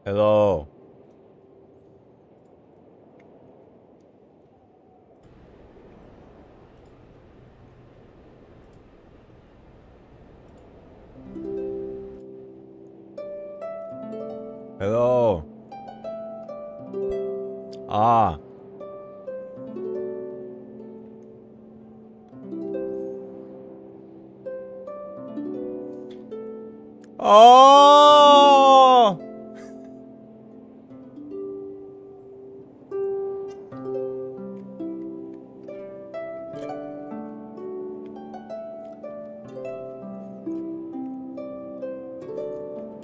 Hello. Hello. Ah. Oh!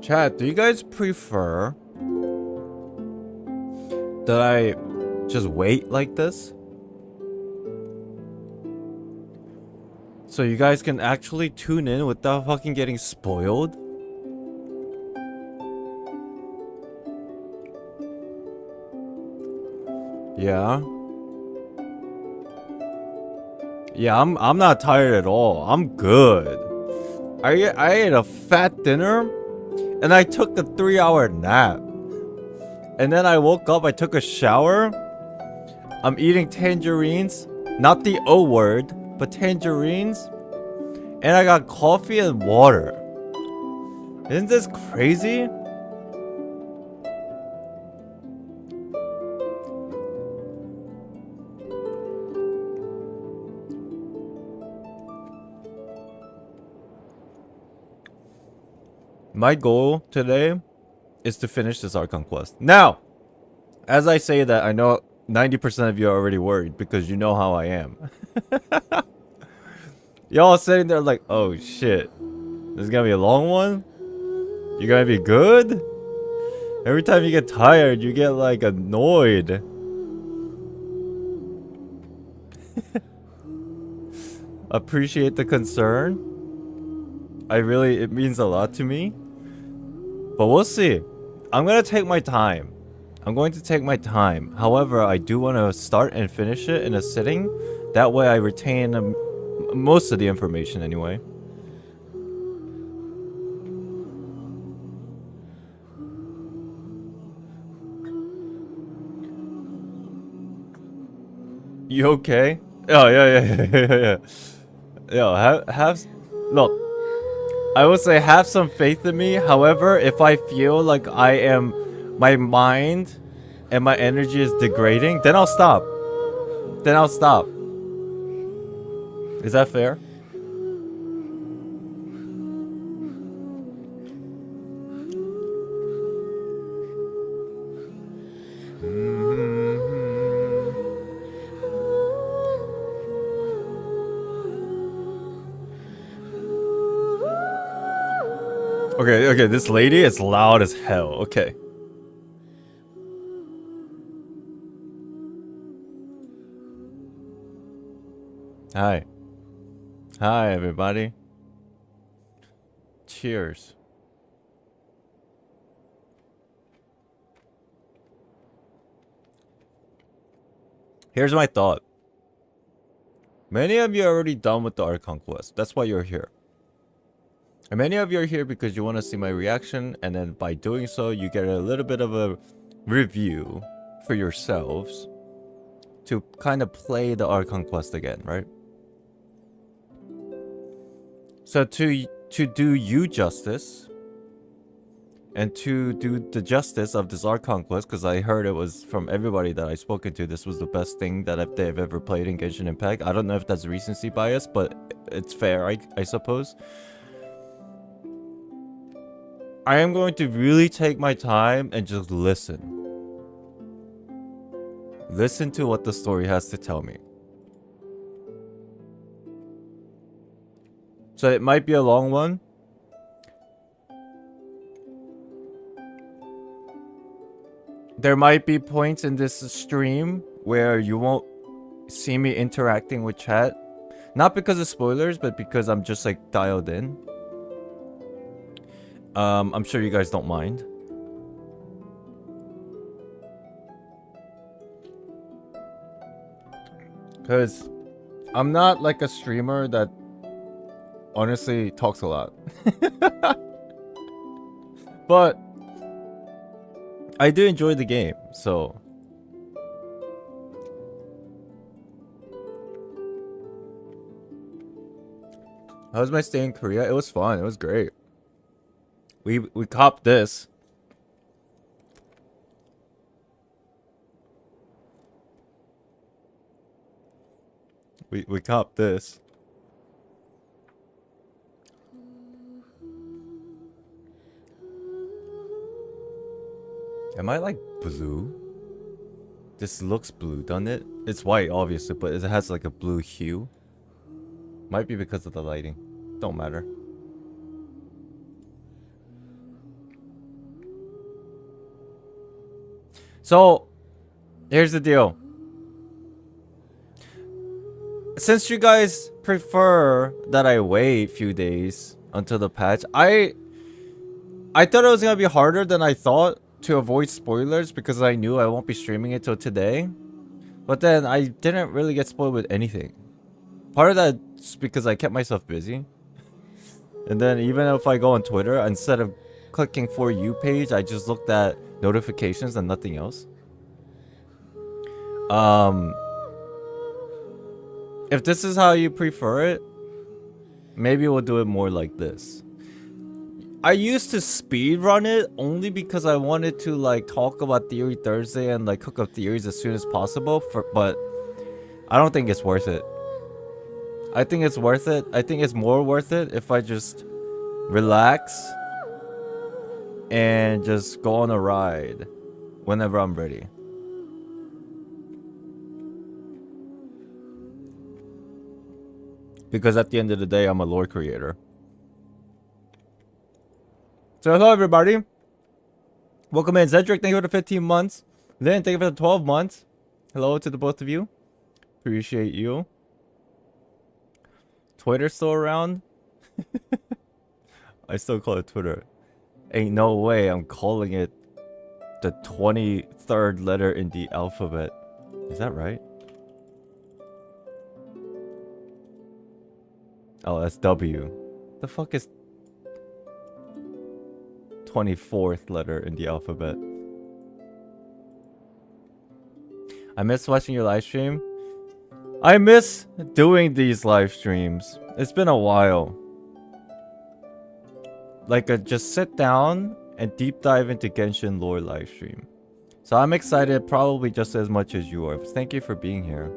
Chat, do you guys prefer that I just wait like this? So you guys can actually tune in without fucking getting spoiled? Yeah. Yeah, I'm not tired at all. I'm good. I ate a fat dinner and I took a 3-hour nap. And then I woke up, I took a shower. I'm eating tangerines, not the O word, but tangerines. And I got coffee and water. Isn't this crazy? My goal today is to finish this Archon quest. Now, as I say that, I know 90% of you are already worried because you know how I am. Y'all sitting there like, oh shit, this is gonna be a long one? You're gonna be good? Every time you get tired, you get like annoyed. Appreciate the concern. It means a lot to me. But we'll see. I'm gonna take my time. I'm going to take my time. However, I do want to start and finish it in a sitting. That way I retain most of the information anyway. You okay? Oh, yeah. Yo, look. I would say have some faith in me. However, if I feel like my mind and my energy is degrading, then I'll stop. Is that fair? Okay, this lady is loud as hell. Okay. Hi, everybody. Cheers. Here's my thought. Many of you are already done with the Archon quest. That's why you're here. And many of you are here because you want to see my reaction, and then by doing so, you get a little bit of a review for yourselves to kind of play the Archon quest again, right? So to do you justice, and to do the justice of this Archon quest, because I heard it was from everybody that I've spoken to, this was the best thing that they've ever played in Genshin Impact. I don't know if that's recency bias, but it's fair, I suppose. I am going to really take my time and just listen. Listen to what the story has to tell me. So it might be a long one. There might be points in this stream where you won't see me interacting with chat. Not because of spoilers, but because I'm just like dialed in. I'm sure you guys don't mind. Because I'm not like a streamer that honestly talks a lot. But I do enjoy the game, so. How was my stay in Korea? It was fun. It was great. We copped this. We copped this. Am I like blue? This looks blue, doesn't it? It's white, obviously, but it has like a blue hue. Might be because of the lighting. Don't matter. So, here's the deal. Since you guys prefer that I wait a few days until the patch, I thought it was gonna be harder than I thought to avoid spoilers because I knew I won't be streaming it till today. But then I didn't really get spoiled with anything. Part of that's because I kept myself busy. And then even if I go on Twitter, instead of clicking For You page, I just looked at notifications and nothing else. If this is how you prefer it, maybe we'll do it more like this. I used to speed run it only because I wanted to like talk about Theory Thursday and like cook up theories as soon as possible, but I don't think it's worth it. I think it's worth it. I think it's more worth it if I just relax and just go on a ride whenever I'm ready. Because at the end of the day, I'm a lore creator. So hello everybody. Welcome in. Zedric, thank you for the 15 months. Lynn, thank you for the 12 months. Hello to the both of you. Appreciate you. Twitter still around? I still call it Twitter. Ain't no way I'm calling it the 23rd letter in the alphabet. Is that right? Oh, that's W. The fuck is 24th letter in the alphabet? I miss watching your live stream. I miss doing these live streams. It's been a while. Like just sit down and deep dive into Genshin lore live stream. So I'm excited probably just as much as you are. Thank you for being here.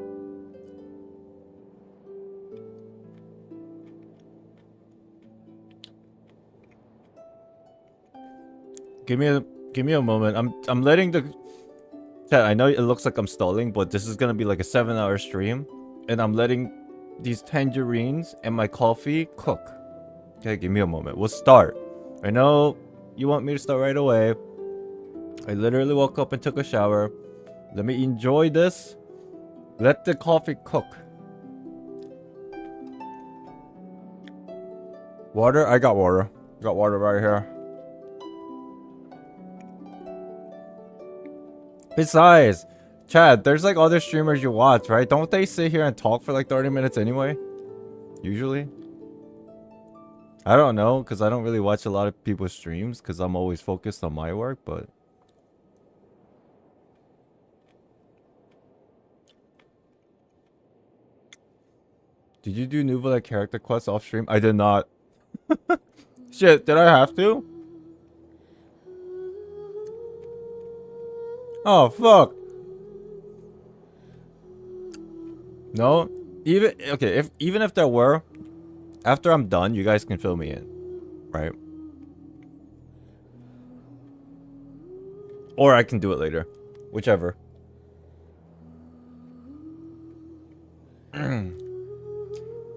Give me a moment. I'm letting the chat. I know it looks like I'm stalling, but this is gonna be like a 7-hour stream, and I'm letting these tangerines and my coffee cook. Okay, give me a moment. We'll start. I know you want me to start right away. I literally woke up and took a shower. Let me enjoy this. Let the coffee cook. Water? I got water. Got water right here. Besides, Chad, there's like other streamers you watch, right? Don't they sit here and talk for like 30 minutes anyway? Usually? I don't know, because I don't really watch a lot of people's streams, because I'm always focused on my work, but... Did you do Neuvillette character quests off stream? I did not. Shit, did I have to? Oh, fuck. No? Even if there were, after I'm done, you guys can fill me in. Right? Or I can do it later. Whichever.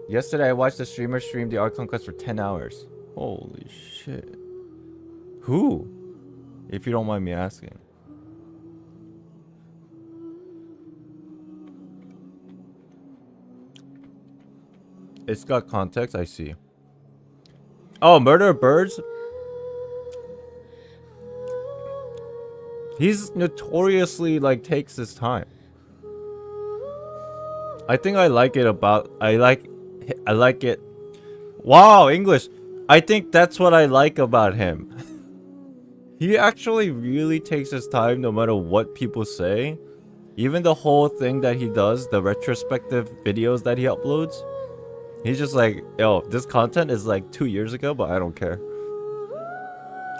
Yesterday I watched a streamer stream the Archon quest for 10 hours. Holy shit. Who? If you don't mind me asking. It's got context, I see. Oh, Murder of Birds? He's notoriously, like, takes his time. I think I like it about... I like it... Wow, English! I think that's what I like about him. He actually really takes his time no matter what people say. Even the whole thing that he does, the retrospective videos that he uploads, he's just like, yo, this content is like 2 years ago, but I don't care.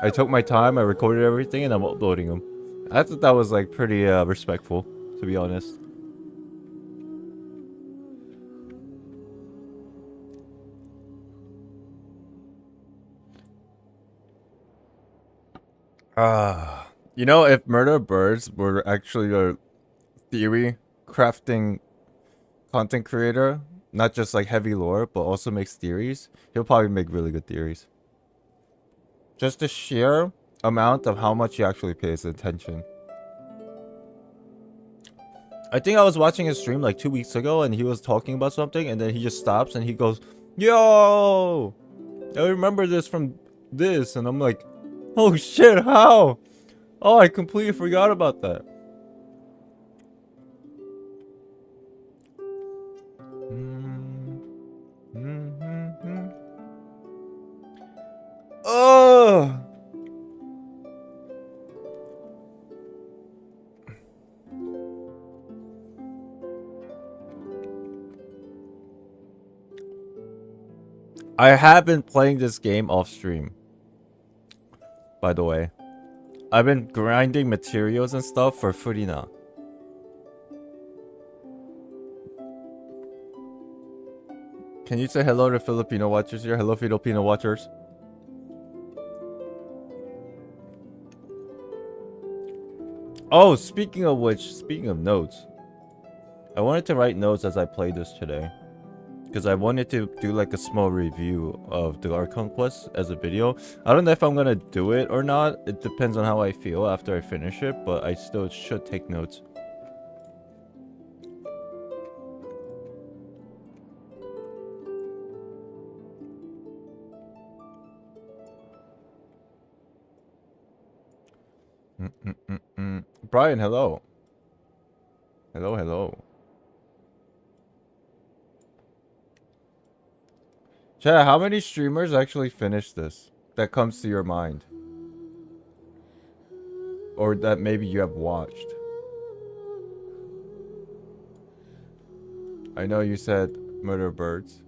I took my time, I recorded everything, and I'm uploading them. I thought that was like pretty respectful, to be honest. You know, if Murder Birds were actually a theory crafting content creator, not just like heavy lore, but also makes theories, he'll probably make really good theories. Just the sheer amount of how much he actually pays attention. I think I was watching his stream like 2 weeks ago and he was talking about something and then he just stops and he goes, yo, I remember this from this, and I'm like, oh shit, how? Oh, I completely forgot about that. Oh! I have been playing this game off stream. By the way, I've been grinding materials and stuff for Furina. Can you say hello to Filipino watchers here? Hello, Filipino watchers. Oh, speaking of which, speaking of notes, I wanted to write notes as I played this today. Because I wanted to do like a small review of the Archon quest as a video. I don't know if I'm gonna do it or not. It depends on how I feel after I finish it, but I still should take notes. Brian, hello. Hello, hello. Chat, how many streamers actually finished this? That comes to your mind? Or that maybe you have watched? I know you said Murder Birds.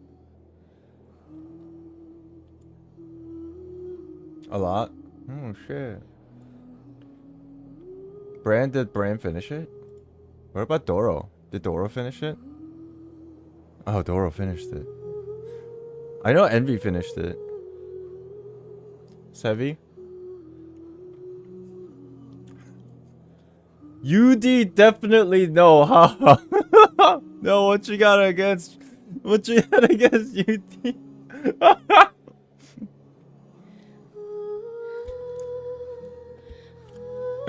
A lot? Oh shit. Did Bran finish it? What about Doro? Did Doro finish it? Oh, Doro finished it. I know Envy finished it. Sevi? UD definitely no, haha. No, what you got against UD?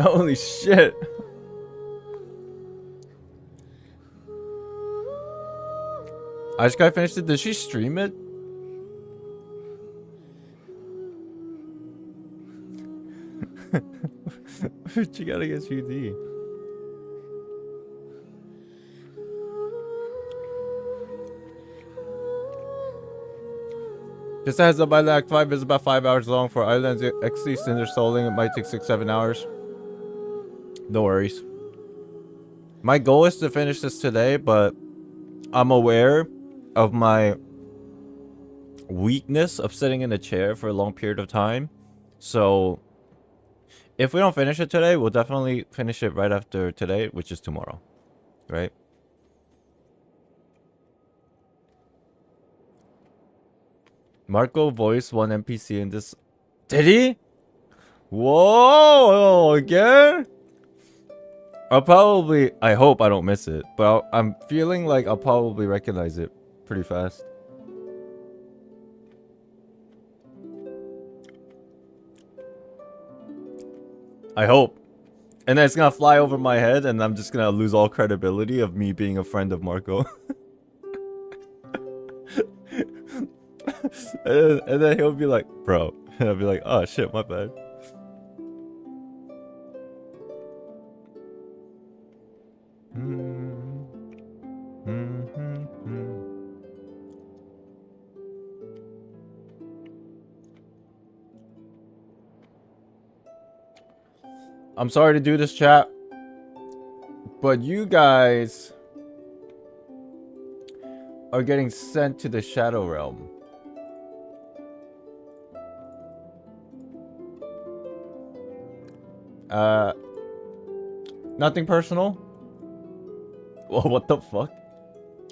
Holy shit. Ashkai finished it. Did she stream it? What you got against UD? Just as up, Act 5 is about 5 hours long. For IslandXD Cinder Souling, it might take 6-7 hours. No worries. My goal is to finish this today, but I'm aware of my weakness of sitting in a chair for a long period of time. So if we don't finish it today, we'll definitely finish it right after today, which is tomorrow. Right? Marco voiced one NPC in this. Did he? Whoa! Again? I hope I don't miss it, but I'm feeling like I'll probably recognize it pretty fast. I hope. And then it's gonna fly over my head and I'm just gonna lose all credibility of me being a friend of Marco. and then he'll be like, bro. And I'll be like, oh shit, my bad. I'm sorry to do this, chat, but you guys are getting sent to the Shadow Realm. Nothing personal? Well, what the fuck?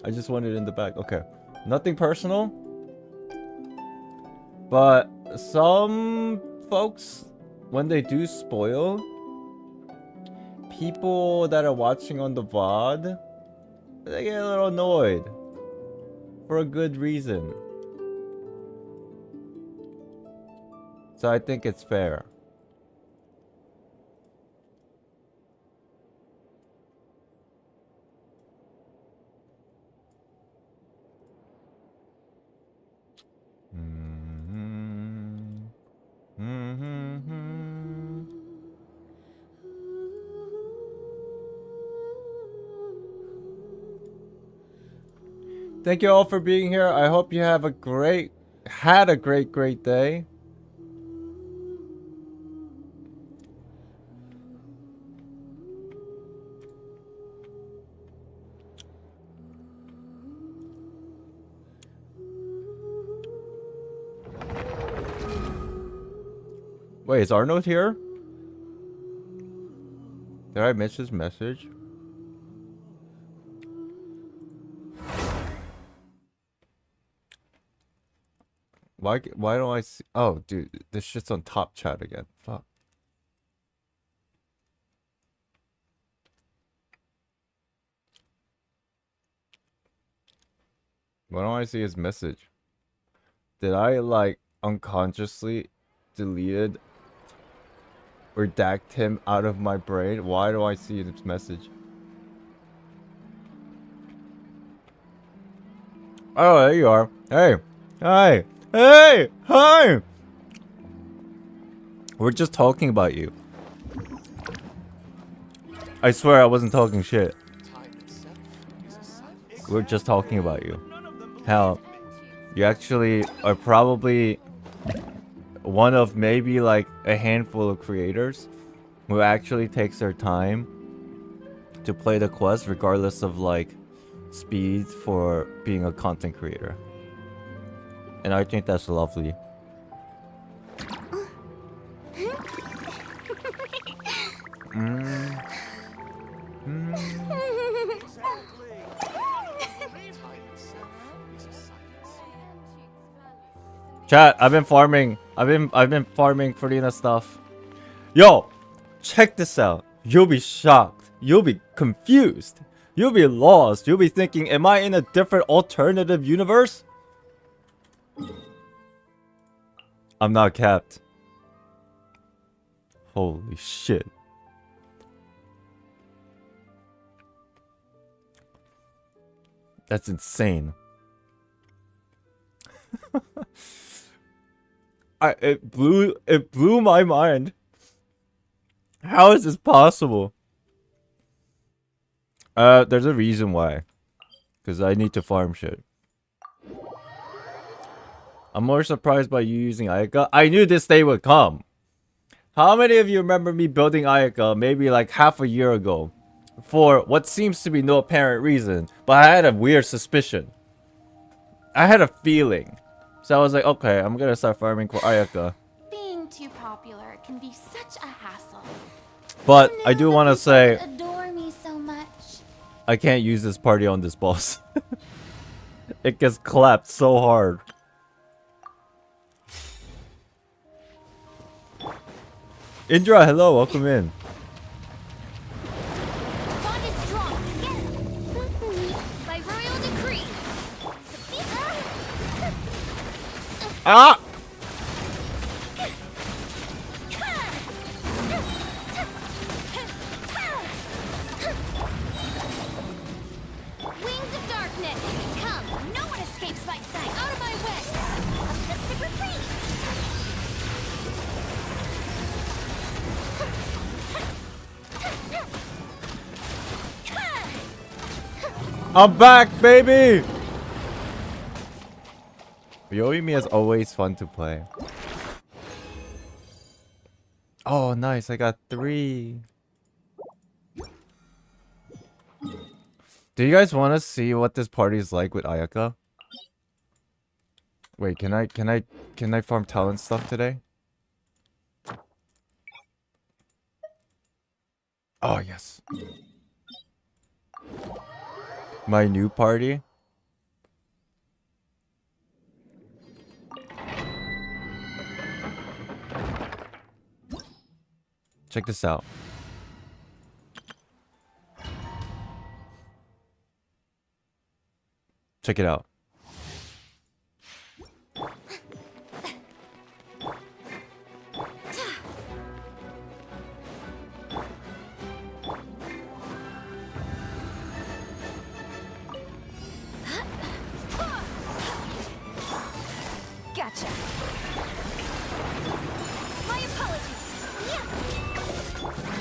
I just wanted in the back. Okay. Nothing personal. But some folks, when they do spoil, people that are watching on the VOD, they get a little annoyed. For a good reason. So I think it's fair. Thank you all for being here. I hope you have a great day. Wait, is Arnold here? Did I miss his message? Why don't I see? Oh, dude, this shit's on top chat again. Fuck. Why don't I see his message? Did I like unconsciously deleted or redact him out of my brain? Why do I see his message? Oh, there you are. Hey. Hi. Hey. Hi. We're just talking about you. I swear I wasn't talking shit. We're just talking about you. Hell, you actually are probably one of maybe like a handful of creators who actually takes their time to play the quest regardless of like speed for being a content creator. And I think that's lovely. Chat, I've been farming Furina stuff. Yo, check this out. You'll be shocked. You'll be confused. You'll be lost. You'll be thinking, am I in a different alternative universe? I'm not capped. Holy shit. That's insane. It blew my mind. How is this possible? There's a reason why. Because I need to farm shit. I'm more surprised by you using Ayaka. I knew this day would come. How many of you remember me building Ayaka maybe like half a year ago? For what seems to be no apparent reason. But I had a weird suspicion. I had a feeling. So I was like, okay, I'm gonna start farming for Ayaka. Being too popular can be such a hassle. But I do want to say, adore me so much. I can't use this party on this boss. It gets clapped so hard. Indra, hello, welcome in. Bond is strong. By royal decree. Ah! Wings of darkness. Come, no one escapes my sight. Out of my way. A mystic retreat. I'm back, baby! Yoimi is always fun to play. Oh, nice. I got 3. Do you guys want to see what this party is like with Ayaka? Wait, can I farm talent stuff today? Oh, yes. My new party? Check this out. Check it out. Gotcha. My apologies. Yeah.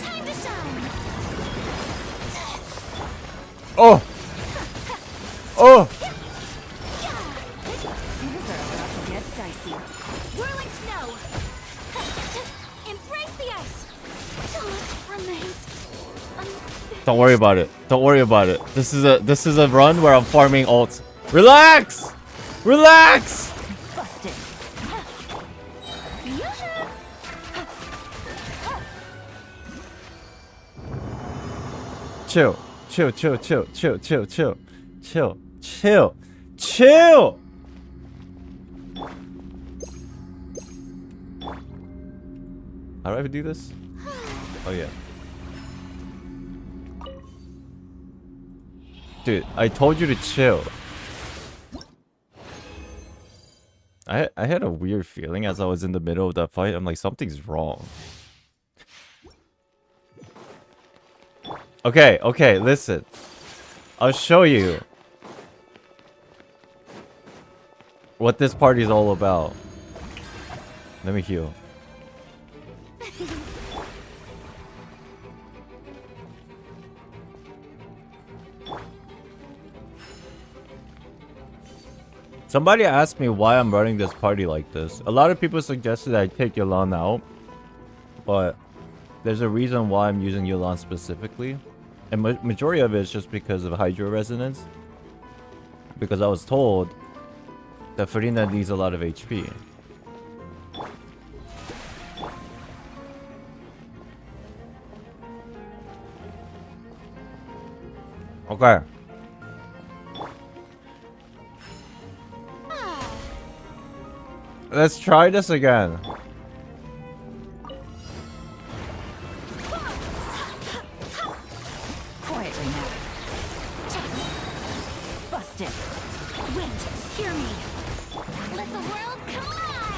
Time to shine. Oh! Oh! Things are about to get dicey. Whirling snow. Embrace the ice. Remains. Don't worry about it. Don't worry about it. This is a run where I'm farming ults. Relax! Relax! Busted. Chill. Chill, chill, chill, chill, chill, chill. Chill. Chill. Chill! How do I do this? Oh yeah. Dude, I told you to chill. I had a weird feeling as I was in the middle of that fight. I'm like, something's wrong. Okay, okay, listen. I'll show you what this party's all about. Let me heal. Somebody asked me why I'm running this party like this. A lot of people suggested I take Yolan out, but there's a reason why I'm using Yolan specifically. And majority of it is just because of Hydro Resonance. Because I was told that Furina needs a lot of HP. Okay. Let's try this again. Quietly now. Busted. Wind, hear me. Let the world collide.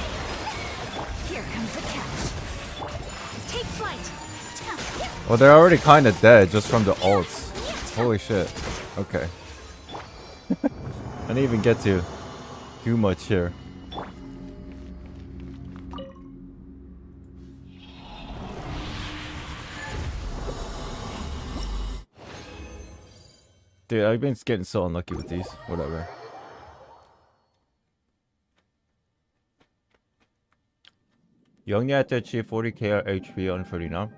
Here comes the catch. Take flight. Well, they're already kind of dead just from the ults. Holy shit. Okay. I didn't even get to do much here. Dude, I've been getting so unlucky with these. Whatever. You only have to achieve 40k HP on Furina.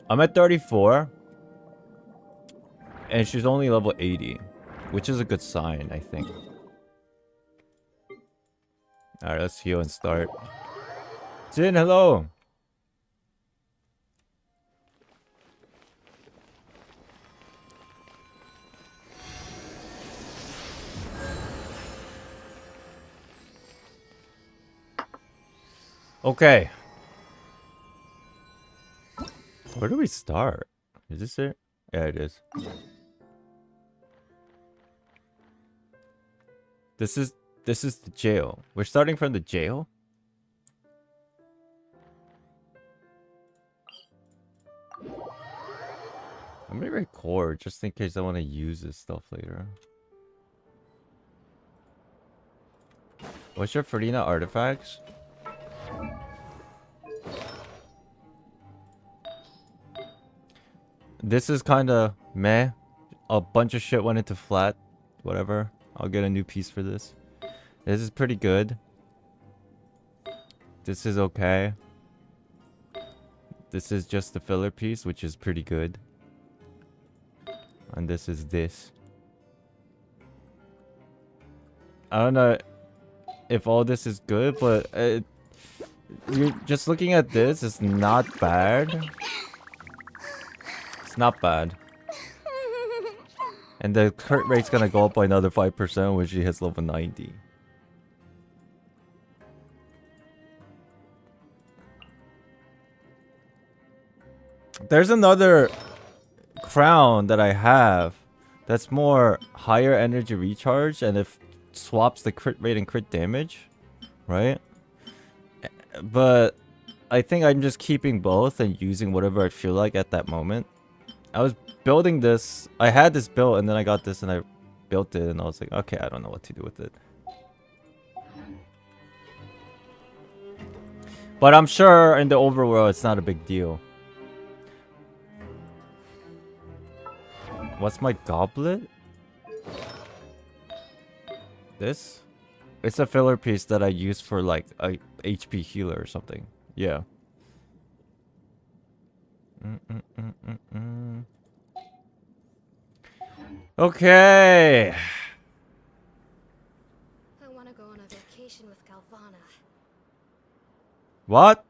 I'm at 34. And she's only level 80. Which is a good sign, I think. Alright, let's heal and start. Jin, hello! Okay. Where do we start? Is this it? Yeah, it is. This is the jail. We're starting from the jail? I'm gonna record just in case I want to use this stuff later. What's your Furina artifacts? This is kind of meh. A bunch of shit went into flat. Whatever. I'll get a new piece for this. This is pretty good. This is okay. This is just the filler piece, which is pretty good. And this is this. I don't know if all this is good, but you're just looking at this. It's not bad. It's not bad. And the crit rate's gonna go up by another 5% when she hits level 90. There's another crown that I have that's more higher energy recharge, and it swaps the crit rate and crit damage, right? But I think I'm just keeping both and using whatever I feel like at that moment. I was building this. I had this built, and then I got this and I built it, and I was like, okay, I don't know what to do with it. But I'm sure in the overworld it's not a big deal. What's my goblet? This? It's a filler piece that I use for like a HP healer or something. Yeah. Okay. I want to go on a vacation with Galvana. What?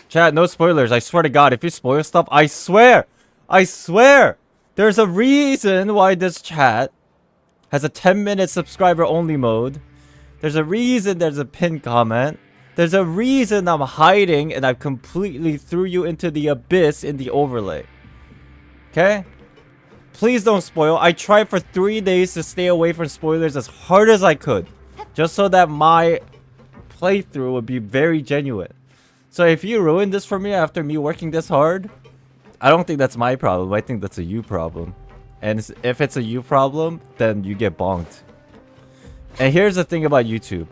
Chat, no spoilers. I swear to God, if you spoil stuff, I swear, there's a reason why this chat has a 10-minute subscriber only mode. There's a reason there's a pinned comment. There's a reason I'm hiding and I completely threw you into the abyss in the overlay. Okay? Please don't spoil. I tried for 3 days to stay away from spoilers as hard as I could, just so that my playthrough would be very genuine. So if you ruin this for me after me working this hard, I don't think that's my problem. I think that's a you problem. And if it's a you problem, then you get bonked. And here's the thing about YouTube.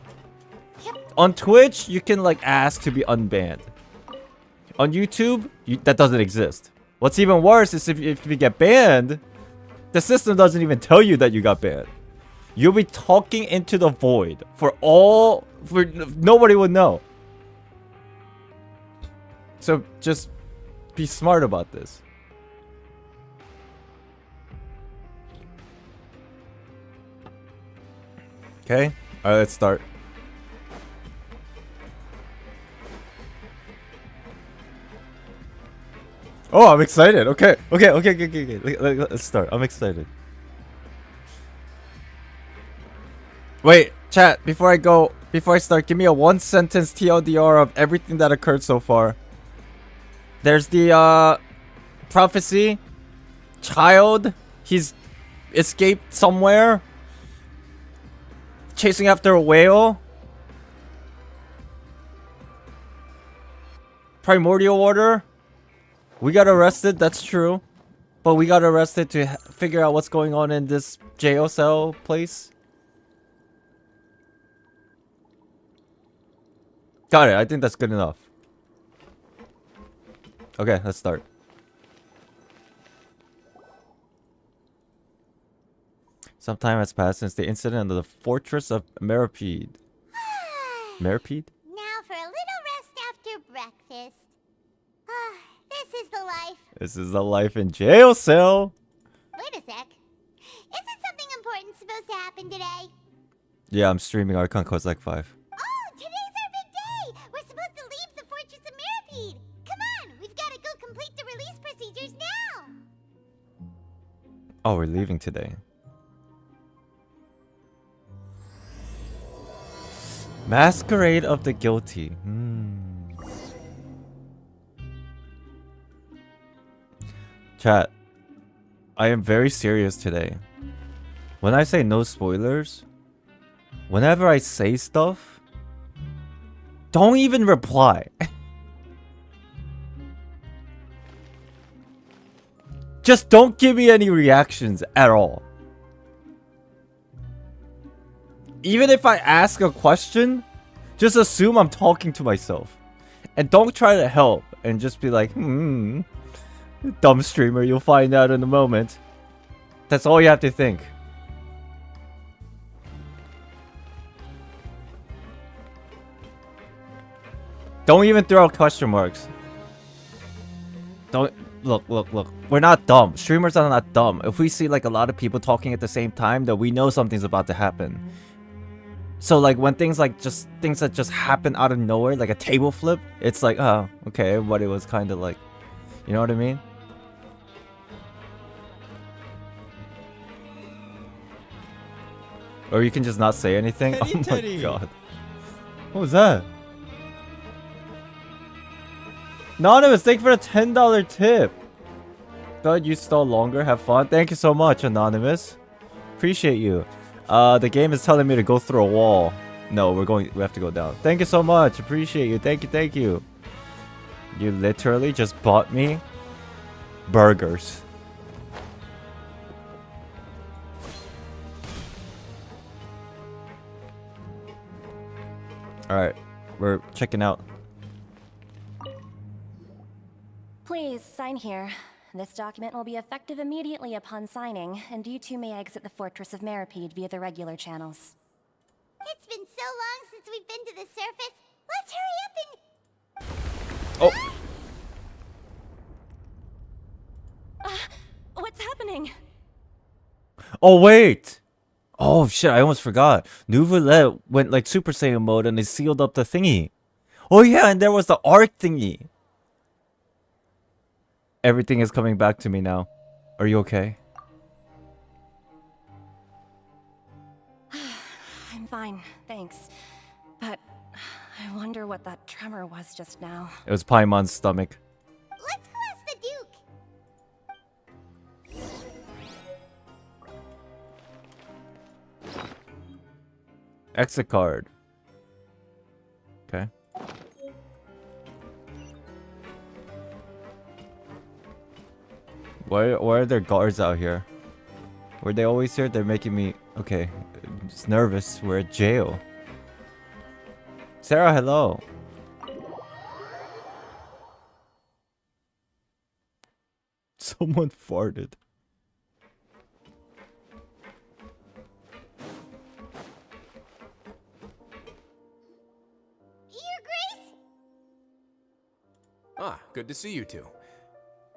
On Twitch, you can like ask to be unbanned. On YouTube, that doesn't exist. What's even worse is if you get banned, the system doesn't even tell you that you got banned. You'll be talking into the void nobody would know. So just be smart about this. Okay? Alright, let's start. Oh, I'm excited. Okay. Let's start. I'm excited. Wait, chat, before I start, give me a 1-sentence TLDR of everything that occurred so far. There's the prophecy. Child. He's escaped somewhere. Chasing after a whale. Primordial order. We got arrested, that's true. But we got arrested to figure out what's going on in this jail cell place. Got it, I think that's good enough. Okay, let's start. Some time has passed since the incident of the fortress of Meripede. Meripede? Now for a little rest after breakfast. This is the life. This is the life in jail cell. Wait a sec. Isn't something important supposed to happen today? Yeah, I'm streaming Archon Kozak 5. Oh, today's our big day! We're supposed to leave the Fortress of Meripede! Come on, we've got to go complete the release procedures now! Oh, we're leaving today. Masquerade of the Guilty. Chat, I am very serious today. When I say no spoilers, whenever I say stuff, don't even reply. Just don't give me any reactions at all. Even if I ask a question, just assume I'm talking to myself. And don't try to help and just be like, dumb streamer, you'll find out in a moment. That's all you have to think. Don't even throw out question marks. Don't look. We're not dumb. Streamers are not dumb. If we see like a lot of people talking at the same time, then we know something's about to happen. So like when things that just happen out of nowhere, like a table flip, it's like, oh, okay, everybody was kind of like, you know what I mean? Or you can just not say anything. Teddy, Oh my Teddy. god. What was that? Anonymous, thank you for the $10 tip. Thought you stall longer. Have fun. Thank you so much, Anonymous. Appreciate you. The game is telling me to go through a wall. No, we have to go down. Thank you so much. Appreciate you. Thank you. You literally just bought me burgers. Alright, we're checking out. Please sign here. This document will be effective immediately upon signing, and you two may exit the Fortress of Meripede via the regular channels. It's been so long since we've been to the surface. Let's hurry up and... Oh. What's happening? Oh, wait. Oh, shit, I almost forgot. Neuvillette went like Super Saiyan mode and they sealed up the thingy. Oh, yeah, and there was the arc thingy. Everything is coming back to me now. Are you okay? I'm fine, thanks. But I wonder what that tremor was just now. It was Paimon's stomach. Let's go ask the Duke. Exit card. Okay. Why are there guards out here? Were they always here? They're making me... Okay. I'm just nervous. We're at jail. Sarah, hello. Someone farted. Your Grace? Ah, good to see you two.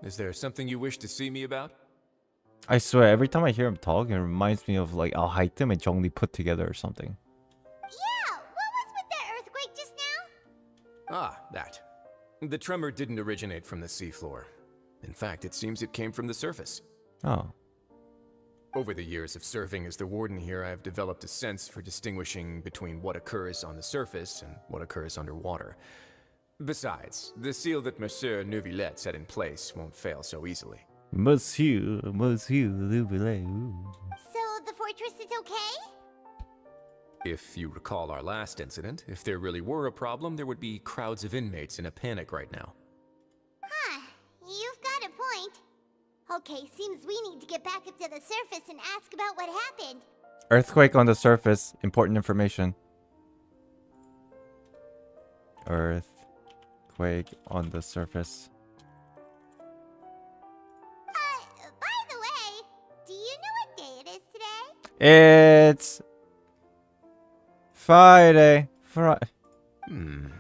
Is there something you wish to see me about? I swear, every time I hear him talk, it reminds me of like Al Haitem and Zhongli put together or something. Yeah, what was with that earthquake just now? Ah, that. The tremor didn't originate from the seafloor. In fact, it seems it came from the surface. Oh. Over the years of serving as the warden here, I have developed a sense for distinguishing between what occurs on the surface and what occurs underwater. Besides, the seal that Monsieur Neuvillette set in place won't fail so easily. Monsieur Neuvillette. So the fortress is okay? If you recall our last incident, if there really were a problem, there would be crowds of inmates in a panic right now. Huh, you've got a point. Okay, seems we need to get back up to the surface and ask about what happened. Earthquake on the surface. Important information. Earthquake on the surface. By the way, do you know what day it is today? It's Friday.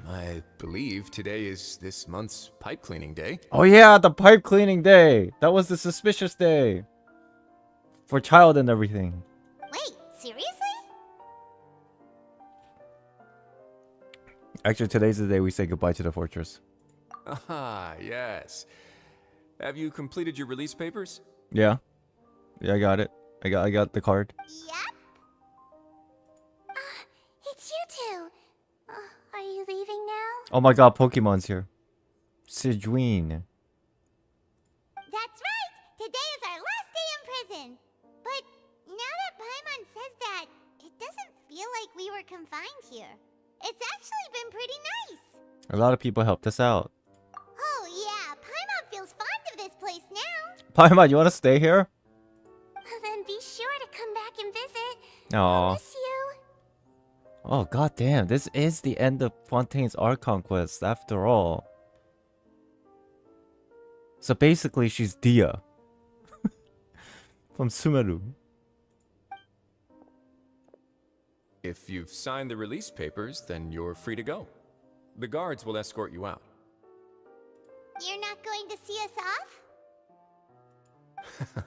I believe today is this month's pipe cleaning day. Oh yeah, the pipe cleaning day. That was the suspicious day. For child and everything. Wait, seriously? Actually, today's the day we say goodbye to the fortress. Ah, yes. Have you completed your release papers? Yeah. Yeah, I got it. I got the card. Yep. It's you two. Are you leaving now? Oh my god, Pokemon's here. Sidween. That's right. Today is our last day in prison. But now that Paimon says that, it doesn't feel like we were confined here. It's actually been pretty nice. A lot of people helped us out. Oh yeah, Paimon feels fond of this place now. Paimon, you want to stay here? Then be sure to come back and visit. Aww. Miss you. Oh god damn, this is the end of Fontaine's Archon quest after all. So basically she's Dia. From Sumeru. If you've signed the release papers, then you're free to go. The guards will escort you out. You're not going to see us off?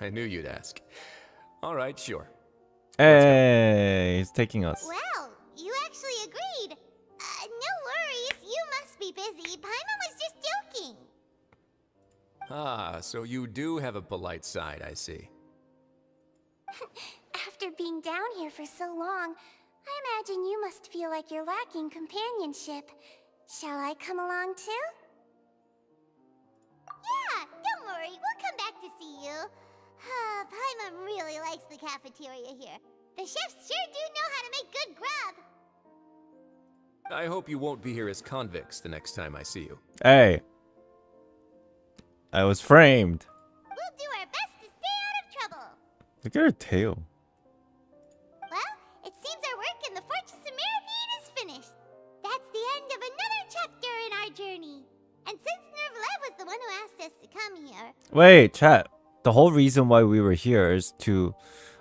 I knew you'd ask. Alright, sure. Hey, he's taking us. Well, you actually agreed. No worries, you must be busy. Paimon was just joking. Ah, so you do have a polite side, I see. After being down here for so long, I imagine you must feel like you're lacking companionship. Shall I come along too? Yeah, don't worry, we'll come back to see you. Paimon really likes the cafeteria here. The chefs sure do know how to make good grub. I hope you won't be here as convicts the next time I see you. Hey. I was framed. We'll do our best to stay out of trouble. Look at her tail. Well, it seems our work in the Fortress of Meripede is finished. That's the end of another chapter in our journey. And since Neuvillette was the one who asked us to come here... Wait, chat. The whole reason why we were here is to...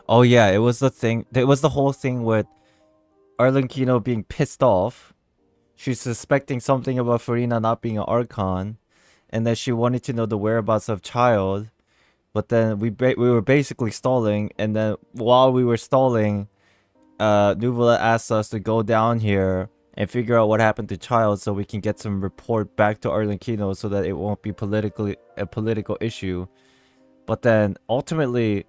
Oh yeah, it was the thing. It was the whole thing with Arlecchino being pissed off. She's suspecting something about Furina not being an Archon. And then she wanted to know the whereabouts of Child. But then we were basically stalling. And then while we were stalling, Neuvillette asked us to go down here and figure out what happened to Child so we can get some report back to Arlecchino so that it won't be a political issue. But then ultimately,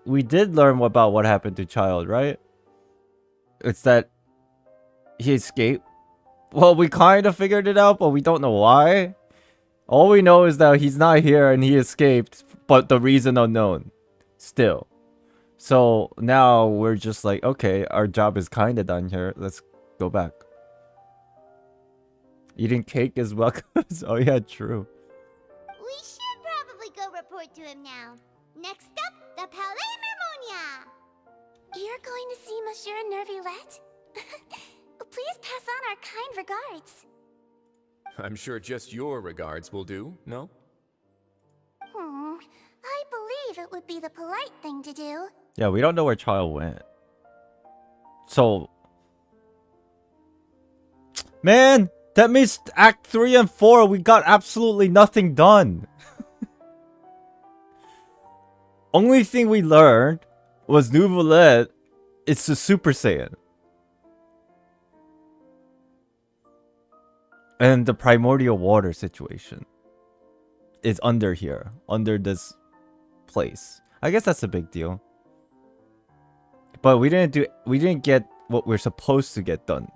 we did learn about what happened to Child, right? It's that he escaped. Well, we kind of figured it out, but we don't know why. All we know is that he's not here and he escaped, but the reason unknown. Still. So now we're just like, okay, our job is kind of done here. Let's go back. Eating cake as well. Oh yeah, true. We should probably go report to him now. Next up, the Palais Mermonia. You're going to see Monsieur Neuvillette? Please pass on our kind regards. I'm sure just your regards will do, no? I believe it would be the polite thing to do. Yeah, we don't know where Child went. So... Man, that means Act 3 and 4, we got absolutely nothing done. Only thing we learned was Neuvillette is the Super Saiyan. And the primordial water situation is under here, under this place. I guess that's a big deal. But we didn't get what we're supposed to get done.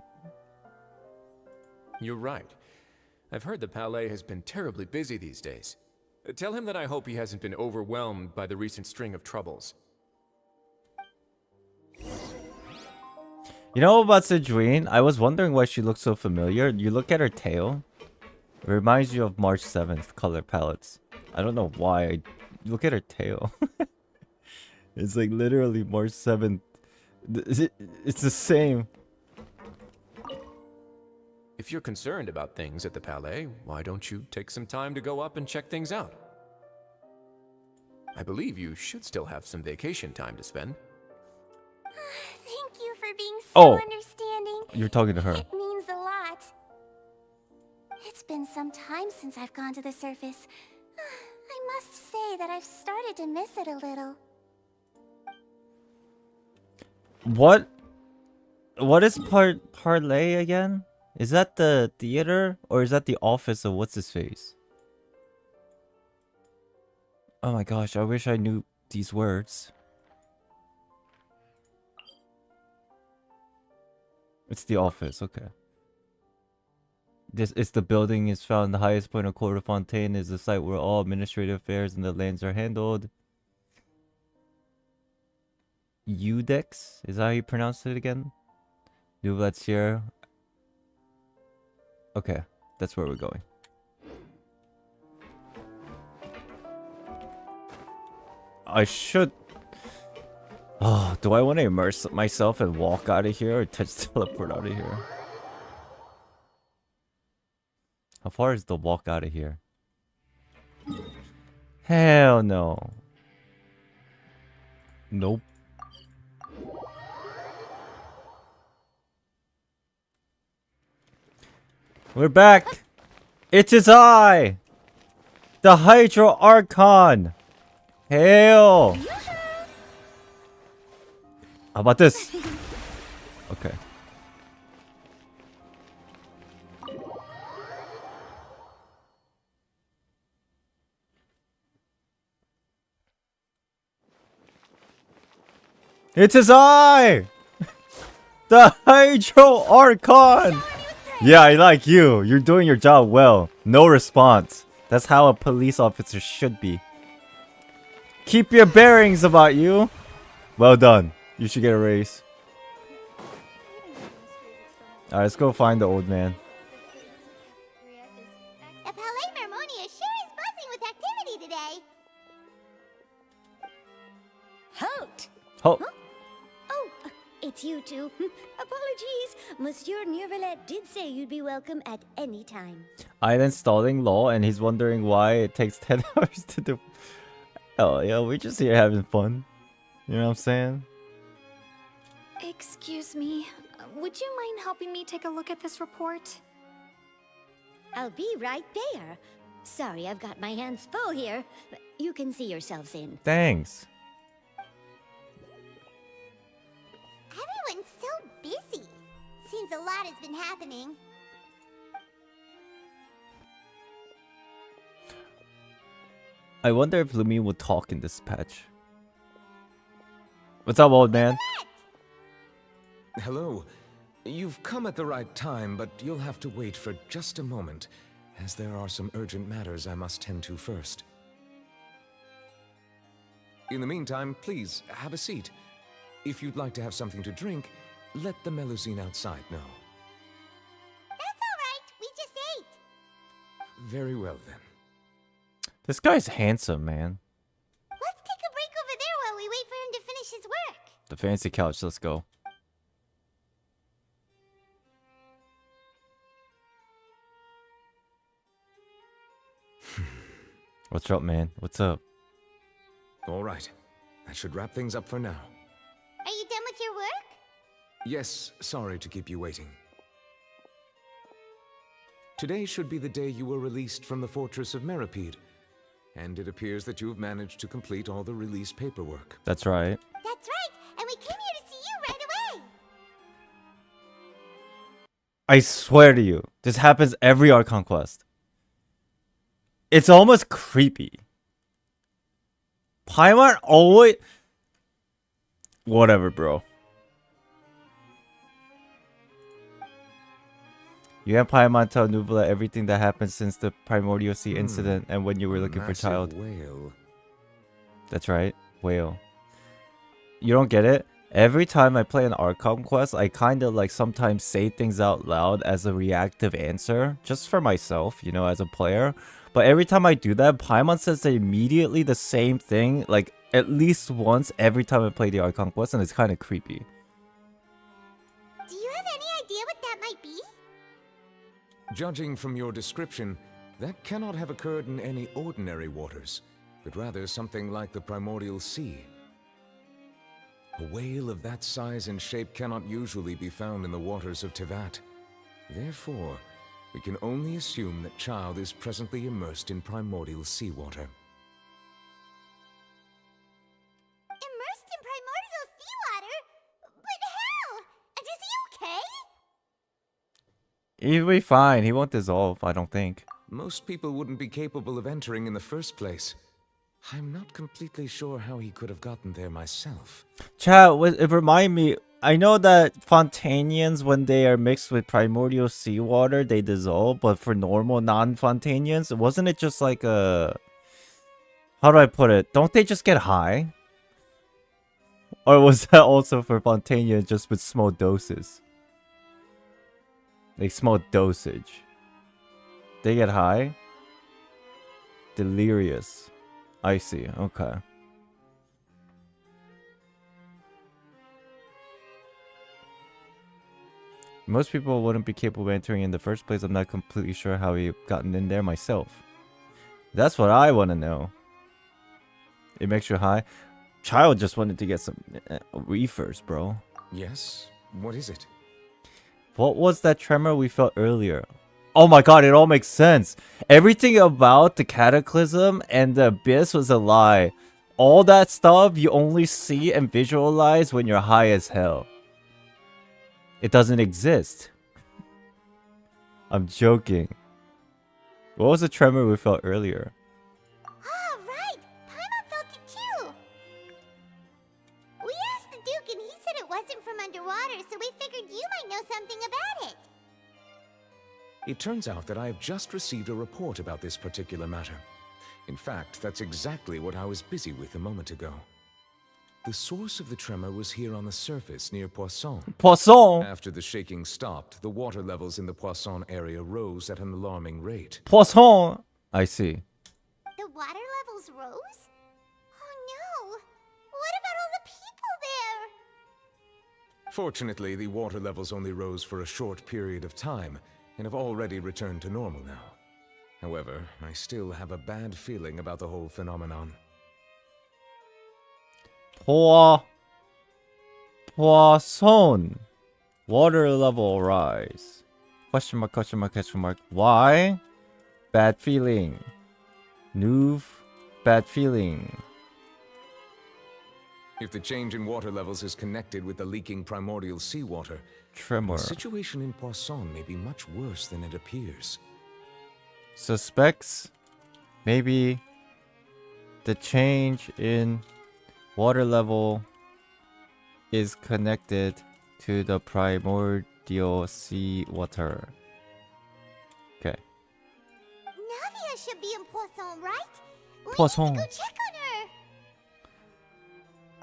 You're right. I've heard the Palais has been terribly busy these days. Tell him that I hope he hasn't been overwhelmed by the recent string of troubles. You know about Sidrine? I was wondering why she looks so familiar. You look at her tail. It reminds you of March 7th color palettes. I don't know why. Look at her tail. It's like literally March 7th. It's the same. If you're concerned about things at the Palais, why don't you take some time to go up and check things out? I believe you should still have some vacation time to spend. Thank you for being so Oh. understanding. You're talking to her. It means a lot. It's been some time since I've gone to the surface. I must say that I've started to miss it a little. What is parlay again? Is that the theater or is that the office of what's his face? Oh my gosh, I wish I knew these words. It's the office, okay. This is the building is found the highest point of Quarter Fontaine is the site where all administrative affairs in the lands are handled. Udex? Is that how you pronounce it again? Neuvillette's here. Okay, that's where we're going. I should... Oh, do I want to immerse myself and walk out of here or just teleport out of here? How far is the walk out of here? Hell no. Nope. We're back. It is I, the Hydro Archon. Hail. How about this? Okay. It is I, the Hydro Archon. Yeah, I like you. You're doing your job well. No response. That's how a police officer should be. Keep your bearings about you. Well done. You should get a raise. Alright, let's go find the old man. The Palais Mermonia sure is buzzing with activity today. Halt! Oh, Oh, it's you two. Apologies. Monsieur Neuvillette did say you'd be welcome at any time. I'm installing law and he's wondering why it takes 10 hours to do. Oh, yeah, we're just here having fun. You know what I'm saying? Excuse me, would you mind helping me take a look at this report? I'll be right there. Sorry, I've got my hands full here. You can see yourselves in. Thanks. Everyone's so busy. Seems a lot has been happening. I wonder if Lumi will talk in this patch. What's up, old man? Hello. You've come at the right time, but you'll have to wait for just a moment, as there are some urgent matters I must tend to first. In the meantime, please, have a seat. If you'd like to have something to drink, let the Melusine outside know. That's alright, we just ate. Very well, then. This guy's handsome, man. Let's take a break over there while we wait for him to finish his work. The fancy couch, let's go. What's up, man? What's up? All right. That should wrap things up for now. Are you done with your work? Yes, sorry to keep you waiting. Today should be the day you were released from the Fortress of Meripede, and it appears that you've managed to complete all the release paperwork. That's right. That's right, and we came here to see you right away. I swear to you, this happens every Archon quest. It's almost creepy. Paimon always... Whatever, bro. You have Paimon tell Neuvillette everything that happened since the Primordial Sea incident and when you were looking for child. Whale. That's right, whale. You don't get it? Every time I play an Archon quest, I kind of like sometimes say things out loud as a reactive answer, just for myself, you know, as a player. But every time I do that, Paimon says immediately the same thing, like at least once every time I play the Archon quest, and it's kind of creepy. Do you have any idea what that might be? Judging from your description, that cannot have occurred in any ordinary waters, but rather something like the Primordial Sea. A whale of that size and shape cannot usually be found in the waters of Teyvat. Therefore, we can only assume that Child is presently immersed in primordial seawater. Immersed in primordial seawater? But how? And is he okay? He'll be fine. He won't dissolve, I don't think. Most people wouldn't be capable of entering in the first place. I'm not completely sure how he could have gotten there myself. Chat, it remind me, I know that Fontanians, when they are mixed with primordial seawater, they dissolve, but for normal non-Fontanians, wasn't it just like a... How do I put it? Don't they just get high? Or was that also for Fontanians just with small doses? Like small dosage. They get high? Delirious. I see, okay. Most people wouldn't be capable of entering in the first place. I'm not completely sure how he gotten in there myself. That's what I want to know. It makes you high. Child just wanted to get some reefers, bro. Yes? What is it? What was that tremor we felt earlier? Oh my god, it all makes sense. Everything about the cataclysm and the abyss was a lie. All that stuff you only see and visualize when you're high as hell. It doesn't exist. I'm joking. What was the tremor we felt earlier? Ah, right! Paimon felt it too! We asked the Duke and he said it wasn't from underwater, so we figured you might know something about it. It turns out that I have just received a report about this particular matter. In fact, that's exactly what I was busy with a moment ago. The source of the tremor was here on the surface near Poisson. Poisson! After the shaking stopped, the water levels in the Poisson area rose at an alarming rate. Poisson! I see. The water levels rose? Oh no! What about all the people there? Fortunately, the water levels only rose for a short period of time, and have already returned to normal now. However, I still have a bad feeling about the whole phenomenon. Poisson. Water level rise. Question mark, question mark, question mark. Why? Bad feeling. Neuve. Bad feeling. If the change in water levels is connected with the leaking primordial seawater, Tremor. the situation in Poisson may be much worse than it appears. Suspects maybe the change in water level is connected to the primordial seawater. Okay. Navia should be in Poisson, right? We Poisson. need to go check on her!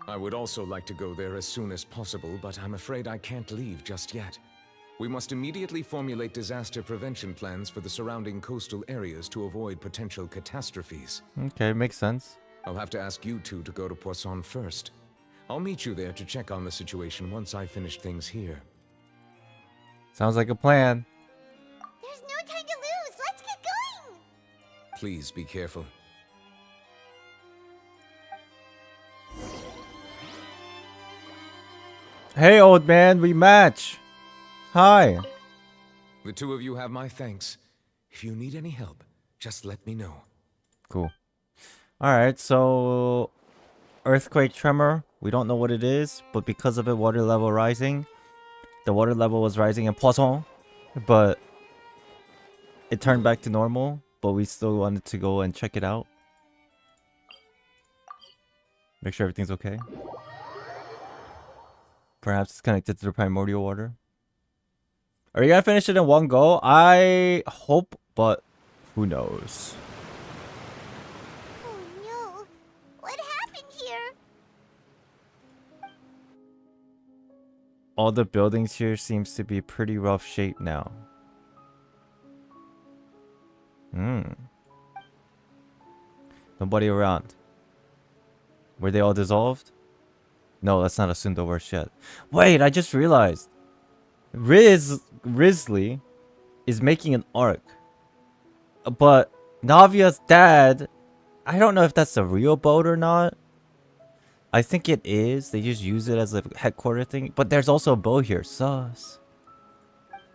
I would also like to go there as soon as possible, but I'm afraid I can't leave just yet. We must immediately formulate disaster prevention plans for the surrounding coastal areas to avoid potential catastrophes. Okay, makes sense. I'll have to ask you two to go to Poisson first. I'll meet you there to check on the situation once I finish things here. Sounds like a plan. There's no time to lose! Let's get going! Please be careful. Hey, old man, we match. Hi. The two of you have my thanks. If you need any help, just let me know. Cool. Alright, so earthquake tremor. We don't know what it is, but because of it, water level rising. The water level was rising in Poisson, but it turned back to normal, but we still wanted to go and check it out. Make sure everything's okay. Perhaps it's connected to the primordial water. Are you gonna finish it in one go? I hope, but who knows? Oh no! What happened here? All the buildings here seems to be pretty rough shape now. Nobody around. Were they all dissolved? No, let's not assume the worst yet. Wait, I just realized. Risley is making an arc. But Navia's dad, I don't know if that's a real boat or not. I think it is. They just use it as a headquarter thing. But there's also a boat here. Sus.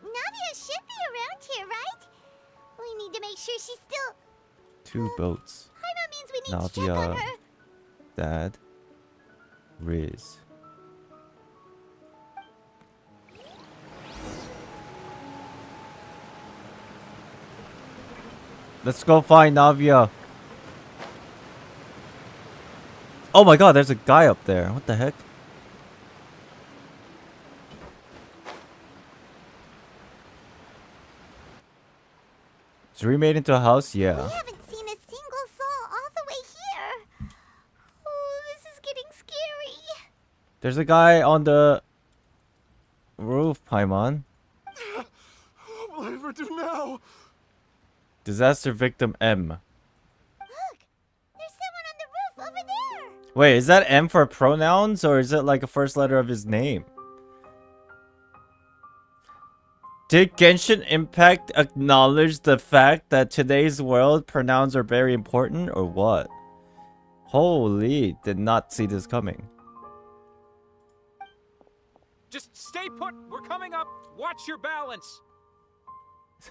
Navia should be around here, right? We need to make sure she's still... 2 boats. Paimon means we need to check on Navia, her. Dad, Riz. Let's go find Navia. Oh my god, there's a guy up there. What the heck? Is remade into a house? We Yeah. haven't seen a single soul all the way here. Oh, this is getting scary. There's a guy on the roof, Paimon. What will I ever do now? Disaster victim M. Look, there's someone on the roof over there. Wait, is that M for pronouns or is it like a first letter of his name? Did Genshin Impact acknowledge the fact that today's world pronouns are very important or what? Holy, did not see this coming. Just stay put. We're coming up. Watch your balance.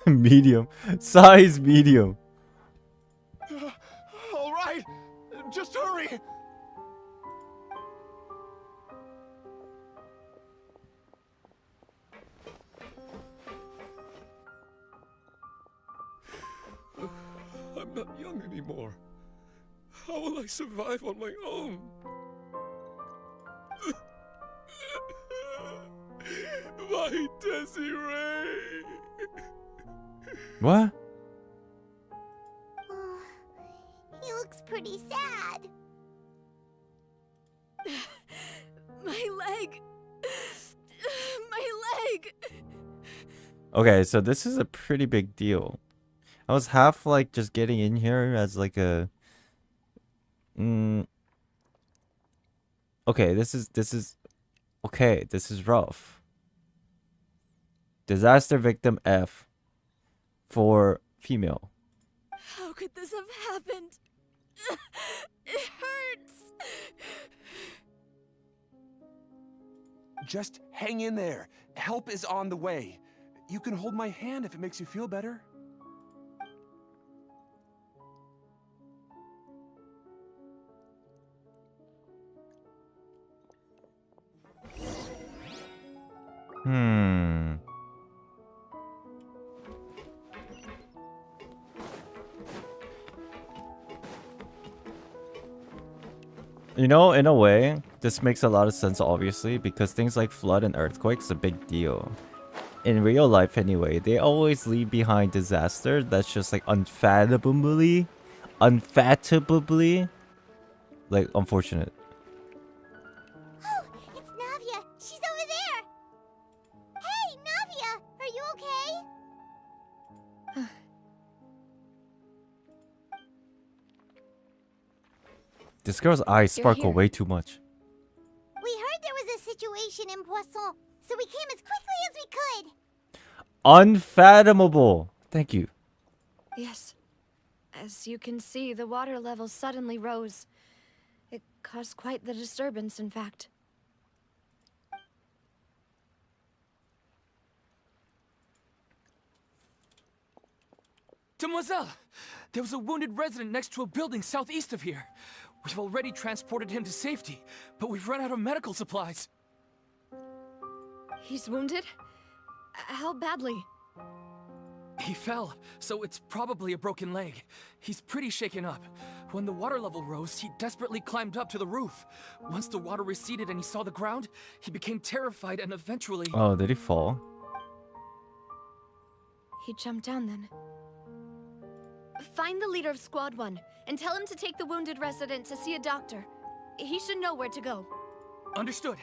Medium. Size medium. All right, just hurry. I'm not young anymore. How will I survive on my own? My Desiree! What? He looks pretty sad. My leg! My leg! Okay, so this is a pretty big deal. I was half like just getting in here as like a okay, this is okay, this is rough. Disaster victim F for female. How could this have happened? It hurts! Just hang in there. Help is on the way. You can hold my hand if it makes you feel better. You know, in a way, this makes a lot of sense, obviously, because things like flood and earthquakes are a big deal. In real life, anyway, they always leave behind disaster that's just like unfathomably, like unfortunate. Oh, it's Navia. She's over there. Hey, Navia, are you okay? This girl's eyes sparkle here. way too much. We heard there was a situation in Poisson, so we came as quickly as we could. Unfathomable. Thank you. Yes. As you can see, the water level suddenly rose. It caused quite the disturbance, in fact. Demoiselle! There was a wounded resident next to a building southeast of here. We've already transported him to safety, but we've run out of medical supplies. He's wounded? How badly? He fell, so it's probably a broken leg. He's pretty shaken up. When the water level rose, he desperately climbed up to the roof. Once the water receded and he saw the ground, he became terrified and eventually... Oh, did he fall? He jumped down then. Find the leader of Squad 1 and tell him to take the wounded resident to see a doctor. He should know where to go. Understood.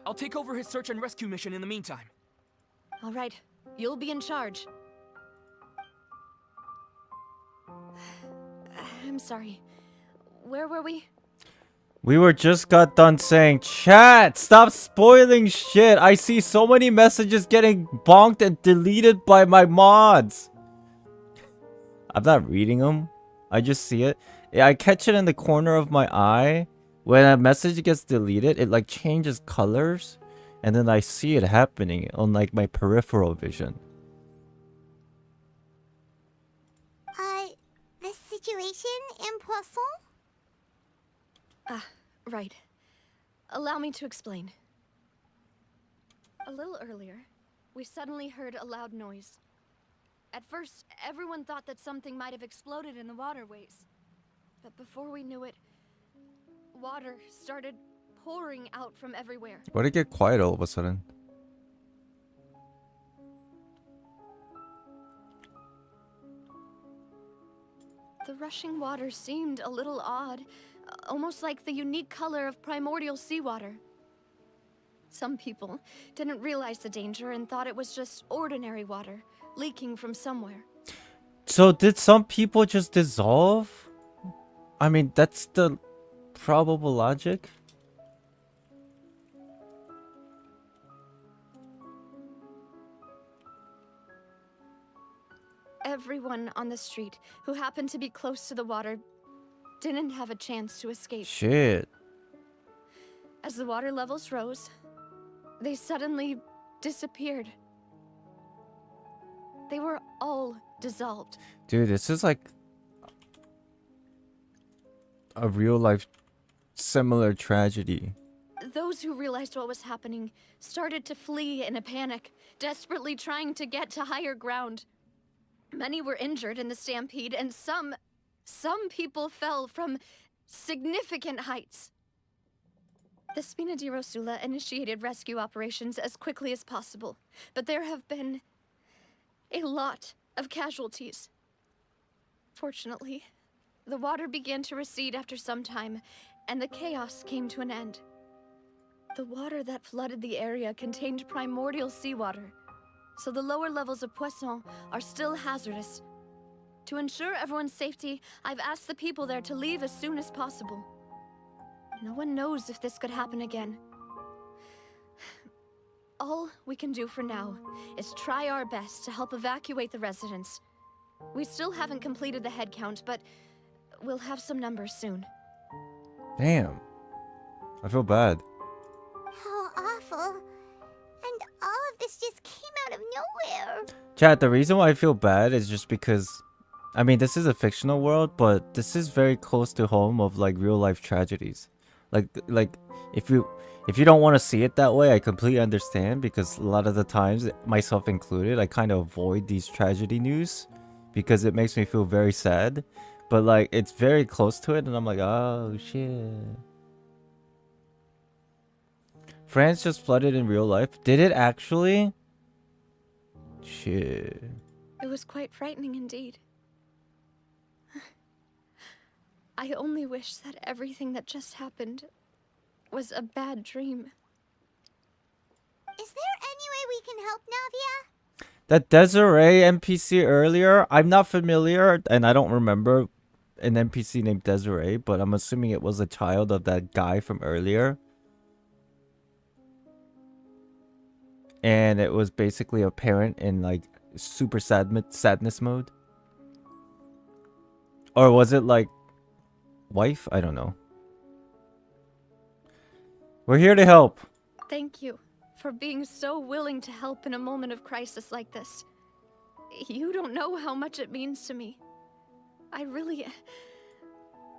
I'll take over his search and rescue mission in the meantime. All right, you'll be in charge. I'm sorry. Where were we? We were just got done saying, chat, stop spoiling shit. I see so many messages getting bonked and deleted by my mods. I'm not reading them. I just see it. Yeah, I catch it in the corner of my eye. When a message gets deleted, it like changes colors. And then I see it happening on like my peripheral vision. The situation in Poisson? Ah, right. Allow me to explain. A little earlier, we suddenly heard a loud noise. At first, everyone thought that something might have exploded in the waterways. But before we knew it, water started pouring out from everywhere. Why'd it get quiet all of a sudden? The rushing water seemed a little odd, almost like the unique color of primordial seawater. Some people didn't realize the danger and thought it was just ordinary water, leaking from somewhere. So did some people just dissolve? I mean, that's the probable logic. Everyone on the street who happened to be close to the water didn't have a chance to escape. Shit. As the water levels rose, they suddenly disappeared. They were all dissolved. Dude, this is like a real life similar tragedy. Those who realized what was happening started to flee in a panic, desperately trying to get to higher ground. Many were injured in the stampede, and some people fell from significant heights. The Spina di Rosula initiated rescue operations as quickly as possible, but there have been a lot of casualties. Fortunately, the water began to recede after some time, and the chaos came to an end. The water that flooded the area contained primordial seawater, so the lower levels of Poisson are still hazardous. To ensure everyone's safety, I've asked the people there to leave as soon as possible. No one knows if this could happen again. All we can do for now is try our best to help evacuate the residents. We still haven't completed the head count, but we'll have some numbers soon. Damn. I feel bad. How awful. And all of this just came out of nowhere. Chat, the reason why I feel bad is just because, I mean, this is a fictional world, but this is very close to home of like real life tragedies. Like if you don't want to see it that way, I completely understand, because a lot of the times, myself included, I kind of avoid these tragedy news because it makes me feel very sad. But like it's very close to it and I'm like, oh shit. France just flooded in real life? Did it actually? Shit. It was quite frightening indeed. I only wish that everything that just happened was a bad dream. Is there any way we can help, Navia? That Desiree NPC earlier, I'm not familiar and I don't remember an NPC named Desiree, but I'm assuming it was a child of that guy from earlier. And it was basically a parent in like super sadness mode. Or was it like wife? I don't know. We're here to help. Thank you for being so willing to help in a moment of crisis like this. You don't know how much it means to me. I really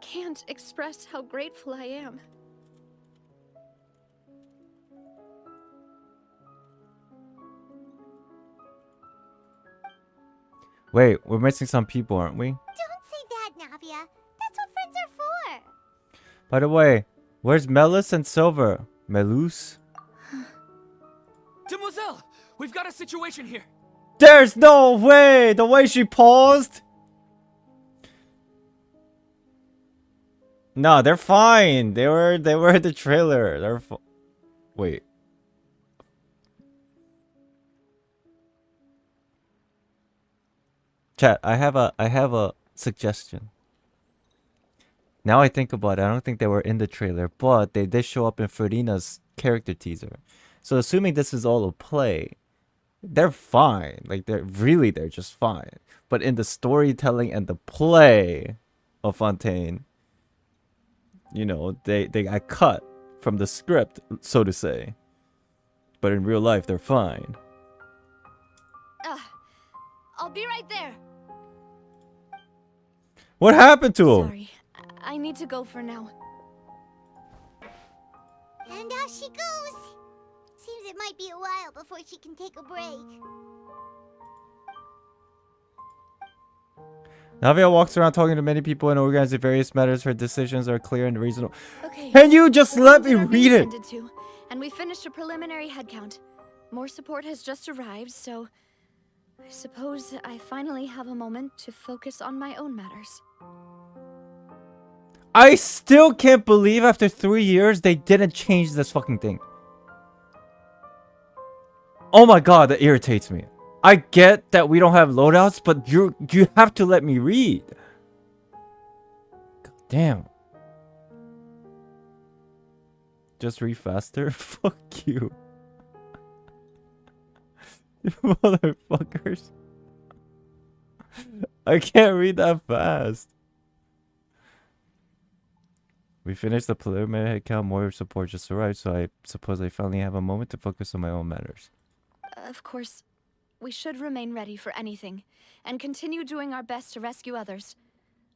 can't express how grateful I am. Wait, we're missing some people, aren't we? Don't say that, Navia. That's what friends are for. By the way, where's Melus and Silver? Melus? Demoiselle, we've got a situation here. There's no way! The way she paused? No, they're fine. They were in the trailer. They're wait. Chat, I have a suggestion. Now I think about it, I don't think they were in the trailer, but they did show up in Furina's character teaser. So assuming this is all a play, they're fine. Like they're just fine. But in the storytelling and the play of Fontaine, you know, they got cut from the script, so to say. But in real life, they're fine. I'll be right there. What happened to him? Sorry, I need to go for now. And off she goes. Seems it might be a while before she can take a break. Navia walks around talking to many people and organizing various matters. Her decisions are clear and reasonable. Okay. Can you just let me read it? And we finished a preliminary head count. More support has just arrived, so I suppose I finally have a moment to focus on my own matters. I still can't believe after 3 years they didn't change this fucking thing. Oh my god, that irritates me. I get that we don't have loadouts, but you have to let me read. God damn. Just read faster? Fuck you. You motherfuckers. I can't read that fast. We finished the preliminary head count. More support just arrived, so I suppose I finally have a moment to focus on my own matters. Of course, we should remain ready for anything, and continue doing our best to rescue others.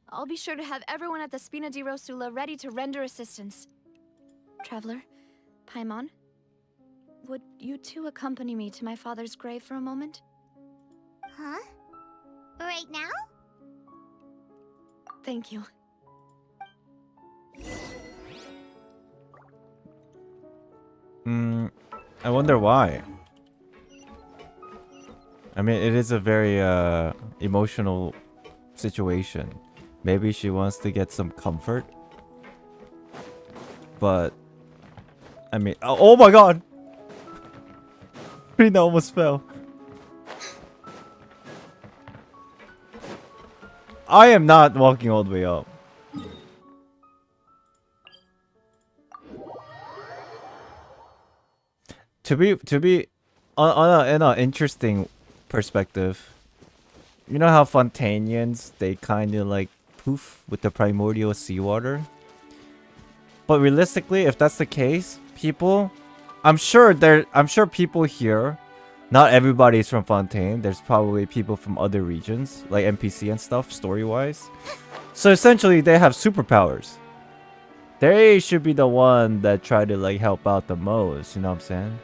I'll be sure to have everyone at the Spina di Rosula ready to render assistance. Traveler, Paimon, would you two accompany me to my father's grave for a moment? Huh? Right now? Thank you. I wonder why. I mean, it is a very emotional situation. Maybe she wants to get some comfort. But I mean, oh my god! Furina almost fell. I am not walking all the way up. To be on an interesting perspective, you know how Fontainians, they kind of like poof with the primordial seawater? But realistically, if that's the case, people, I'm sure people here, not everybody's from Fontaine. There's probably people from other regions, like NPC and stuff, story-wise. So essentially, they have superpowers. They should be the one that try to like help out the most, you know what I'm saying?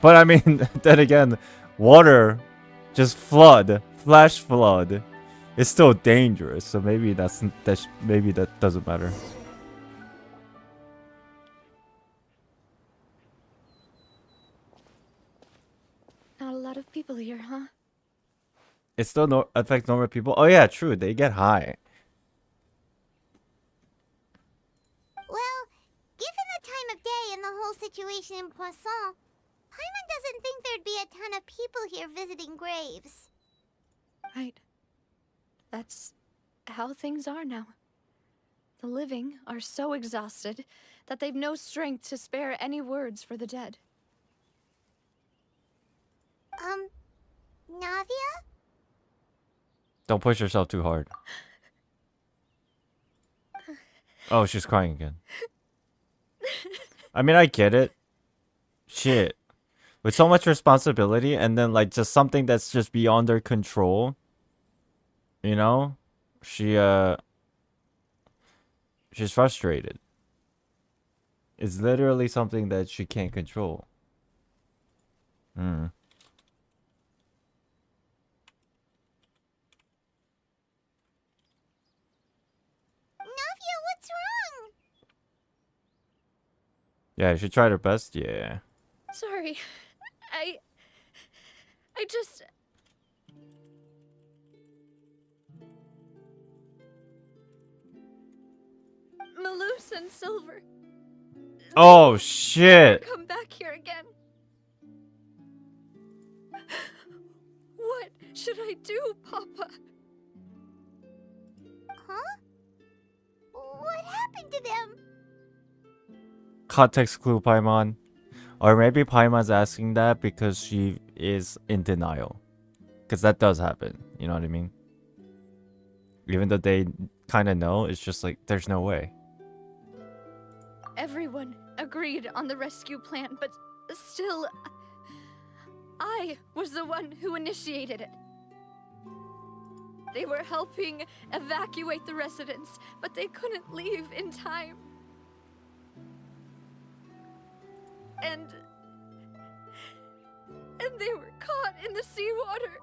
But I mean, then again, water, just flash flood, is still dangerous. So maybe maybe that doesn't matter. Not a lot of people here, huh? It still affects normal people. Oh yeah, true. They get high. Well, given the time of day and the whole situation in Poisson, Paimon doesn't think there'd be a ton of people here visiting graves. Right. That's how things are now. The living are so exhausted that they've no strength to spare any words for the dead. Navia? Don't push yourself too hard. Oh, she's crying again. I mean, I get it. Shit. With so much responsibility and then like just something that's just beyond their control. You know? She's frustrated. It's literally something that she can't control. Navia, what's wrong? Yeah, she tried her best, yeah. Sorry. I just... Malus and Silver. Oh shit! Come back here again. What should I do, Papa? Huh? What happened to them? Context clue, Paimon. Or maybe Paimon's asking that because she is in denial. Because that does happen, you know what I mean? Even though they kind of know, it's just like, there's no way. Everyone agreed on the rescue plan, but still, I was the one who initiated it. They were helping evacuate the residents, but they couldn't leave in time. And they were caught in the seawater.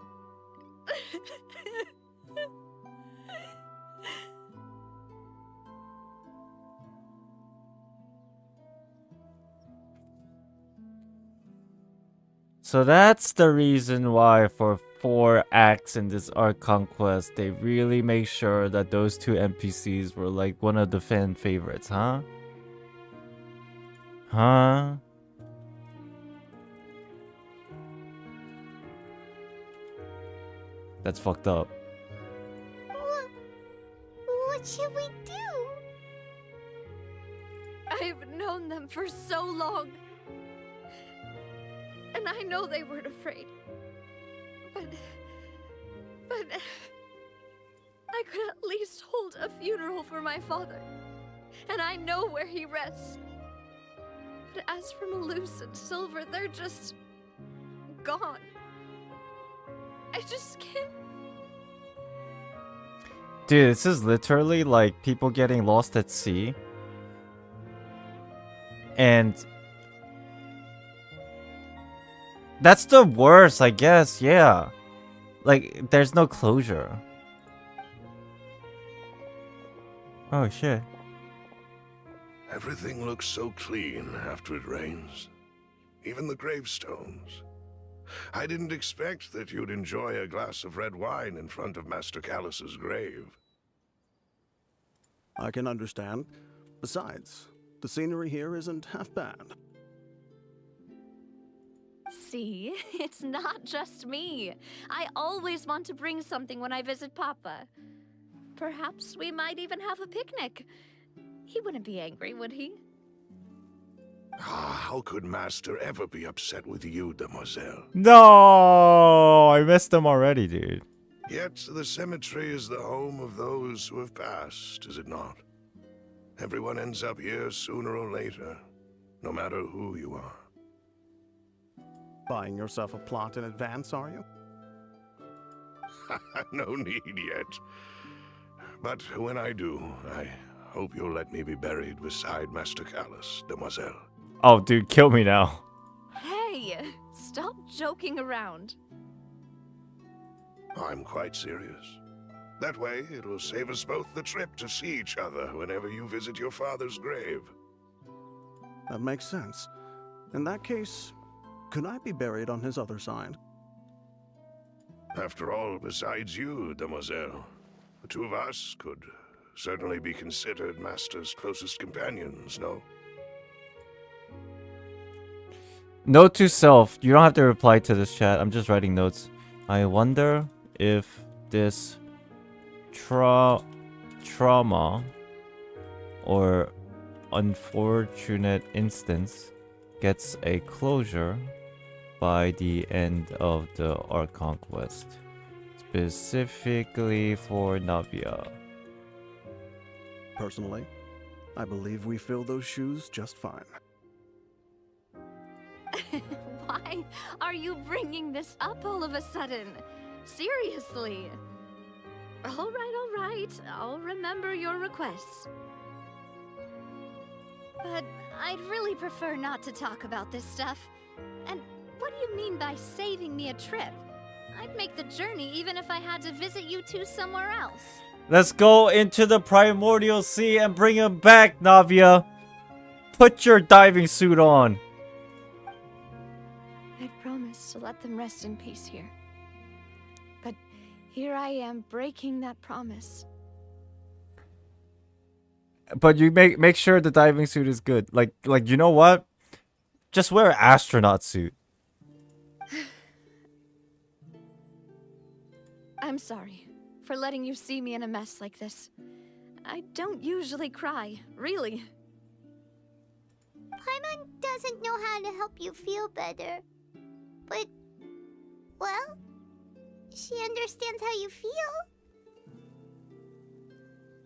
So that's the reason why for 4 acts in this Arc Conquest, they really make sure that those 2 NPCs were like one of the fan favorites, huh? Huh? That's fucked up. What should we do? I've known them for so long. And I know they weren't afraid. But I could at least hold a funeral for my father. And I know where he rests. But as for Malus and Silver, they're just... gone. I just can't. Dude, this is literally like people getting lost at sea. And that's the worst, I guess, yeah. Like, there's no closure. Oh, shit. Everything looks so clean after it rains. Even the gravestones. I didn't expect that you'd enjoy a glass of red wine in front of Master Callus's grave. I can understand. Besides, the scenery here isn't half bad. See, it's not just me. I always want to bring something when I visit Papa. Perhaps we might even have a picnic. He wouldn't be angry, would he? How could Master ever be upset with you, Demoiselle? No, I missed them already, dude. Yet the cemetery is the home of those who have passed, is it not? Everyone ends up here sooner or later, no matter who you are. Buying yourself a plot in advance, are you? No need yet. But when I do, I hope you'll let me be buried beside Master Callus, Demoiselle. Oh, dude, kill me now. Hey, stop joking around. I'm quite serious. That way, it will save us both the trip to see each other whenever you visit your father's grave. That makes sense. In that case, could I be buried on his other side? After all, besides you, Demoiselle, the two of us could certainly be considered Master's closest companions, no? Note to self, you don't have to reply to this chat. I'm just writing notes. I wonder if this trauma or unfortunate instance gets a closure by the end of the Archon quest, specifically for Navia. Personally, I believe we fill those shoes just fine. Why are you bringing this up all of a sudden? Seriously. All right. I'll remember your requests. But I'd really prefer not to talk about this stuff. And what do you mean by saving me a trip? I'd make the journey even if I had to visit you two somewhere else. Let's go into the primordial sea and bring him back, Navia. Put your diving suit on. I promised to let them rest in peace here. But here I am breaking that promise. But you make sure the diving suit is good. Like you know what? Just wear an astronaut suit. I'm sorry for letting you see me in a mess like this. I don't usually cry, really. Paimon doesn't know how to help you feel better. But, well, she understands how you feel.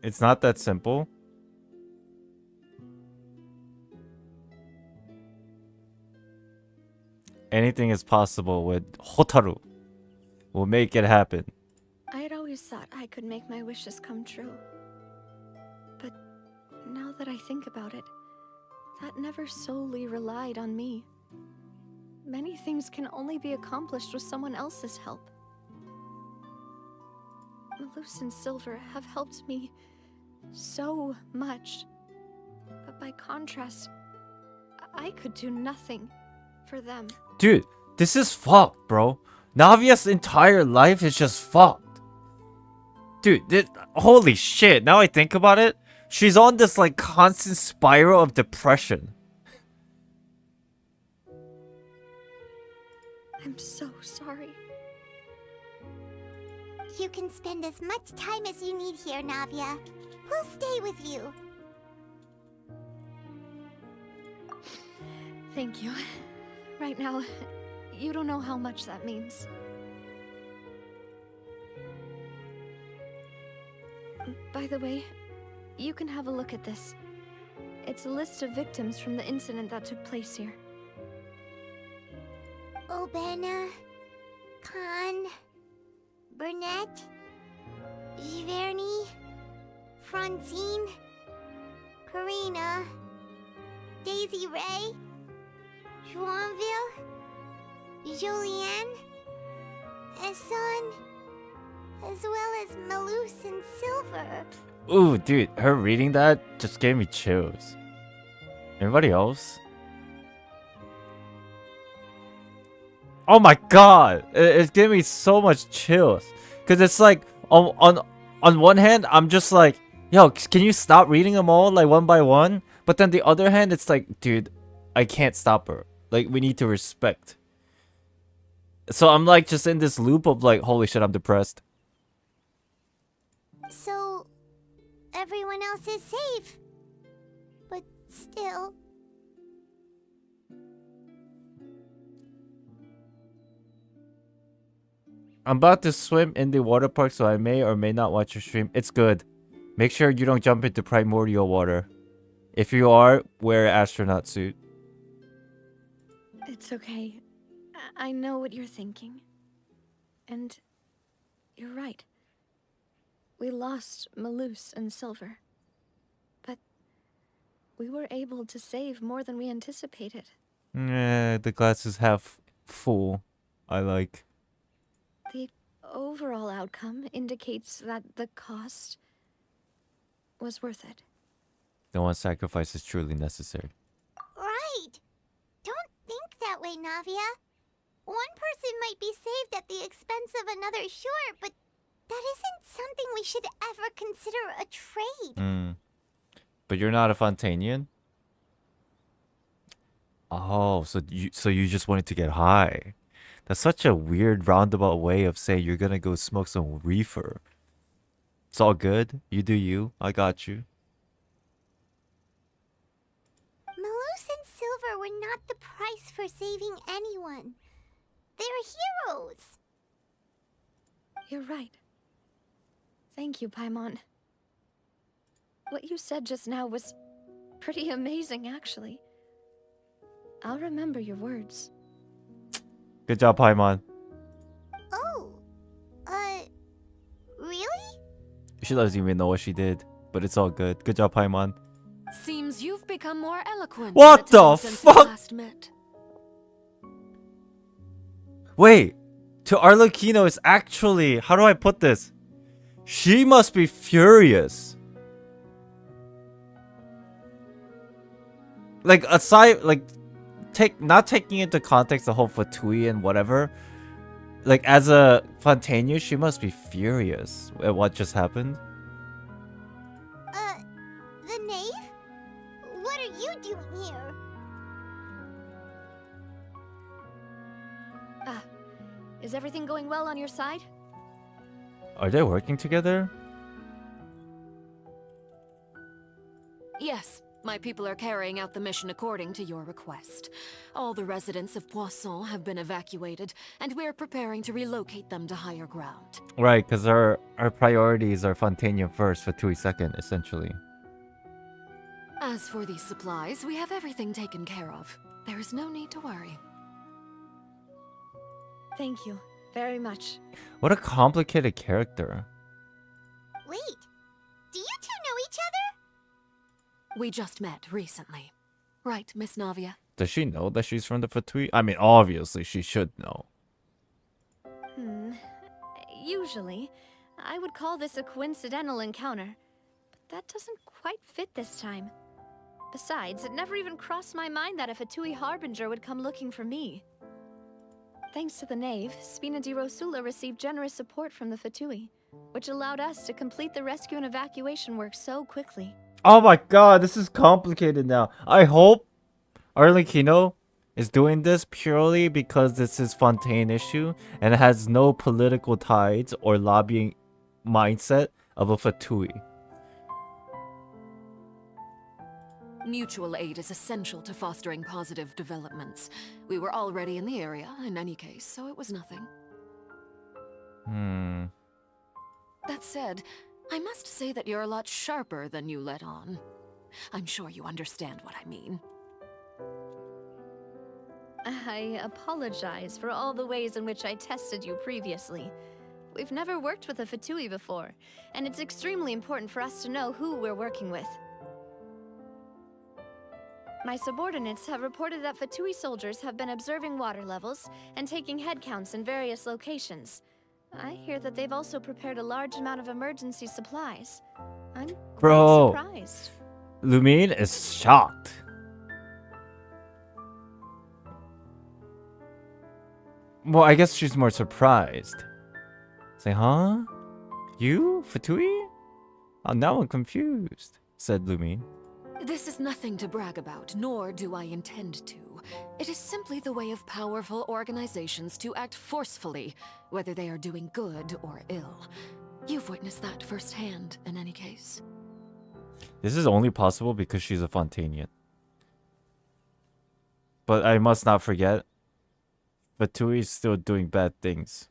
It's not that simple. Anything is possible with Hotaru. We'll make it happen. I had always thought I could make my wishes come true. But now that I think about it, that never solely relied on me. Many things can only be accomplished with someone else's help. Malus and Silver have helped me so much. But by contrast, I could do nothing for them. Dude, this is fucked, bro. Navia's entire life is just fucked. Dude, holy shit. Now I think about it, she's on this like constant spiral of depression. I'm so sorry. You can spend as much time as you need here, Navia. We'll stay with you. Thank you. Right now, you don't know how much that means. By the way, you can have a look at this. It's a list of victims from the incident that took place here. Obena, Khan, Burnett, Giverny, Francine, Karina, Daisy Ray, Joinville, Julianne, Esson, as well as Malus and Silver. Ooh, dude, her reading that just gave me chills. Anybody else? Oh my god, it gave me so much chills. Cause it's like on one hand, I'm just like, yo, can you stop reading them all like one by one? But then the other hand, it's like, dude, I can't stop her. Like, we need to respect. So I'm like just in this loop of like, holy shit, I'm depressed. So, everyone else is safe. But still... I'm about to swim in the water park, so I may or may not watch your stream. It's good. Make sure you don't jump into primordial water. If you are, wear an astronaut suit. It's okay. I know what you're thinking. And you're right. We lost Malus and Silver. But we were able to save more than we anticipated. The glass is half full. I like. The overall outcome indicates that the cost was worth it. No one sacrifice is truly necessary. Right! Don't think that way, Navia. One person might be saved at the expense of another, sure, but that isn't something we should ever consider a trade. But you're not a Fontainian? Oh, so you just wanted to get high. That's such a weird roundabout way of saying you're gonna go smoke some reefer. It's all good. You do you. I got you. Malus and Silver were not the price for saving anyone. They're heroes. You're right. Thank you, Paimon. What you said just now was pretty amazing, actually. I'll remember your words. Good job, Paimon. Oh, really? She doesn't even know what she did, but it's all good. Good job, Paimon. Seems you've become more eloquent. What in the time the since we fuck? last met. Wait, to Arlecchino is actually, how do I put this? She must be furious. Like, aside, like, not taking into context the whole Fatui and whatever, like, as a Fontaine, she must be furious at what just happened. The Knave? What are you doing here? Is everything going well on your side? Are they working together? Yes, my people are carrying out the mission according to your request. All the residents of Poisson have been evacuated, and we're preparing to relocate them to higher ground. Right, because our priorities are Fontaine first, Fatui second, essentially. As for these supplies, we have everything taken care of. There is no need to worry. Thank you very much. What a complicated character. Wait, do you two know each other? We just met recently. Right, Miss Navia? Does she know that she's from the Fatui? I mean, obviously she should know. Usually, I would call this a coincidental encounter. But that doesn't quite fit this time. Besides, it never even crossed my mind that a Fatui Harbinger would come looking for me. Thanks to the Knave, Spina di Rosula received generous support from the Fatui, which allowed us to complete the rescue and evacuation work so quickly. Oh my god, this is complicated now. I hope Arlecchino is doing this purely because this is Fontaine issue and it has no political ties or lobbying mindset of a Fatui. Mutual aid is essential to fostering positive developments. We were already in the area, in any case, so it was nothing. That said, I must say that you're a lot sharper than you let on. I'm sure you understand what I mean. I apologize for all the ways in which I tested you previously. We've never worked with a Fatui before, and it's extremely important for us to know who we're working with. My subordinates have reported that Fatui soldiers have been observing water levels and taking head counts in various locations. I hear that they've also prepared a large amount of emergency supplies. I'm Bro, quite surprised. Lumine is shocked. Well, I guess she's more surprised. Say, huh? You? Fatui? Oh, now I'm confused, said Lumine. This is nothing to brag about, nor do I intend to. It is simply the way of powerful organizations to act forcefully, whether they are doing good or ill. You've witnessed that firsthand, in any case. This is only possible because she's a Fontainian. But I must not forget, Fatui is still doing bad things.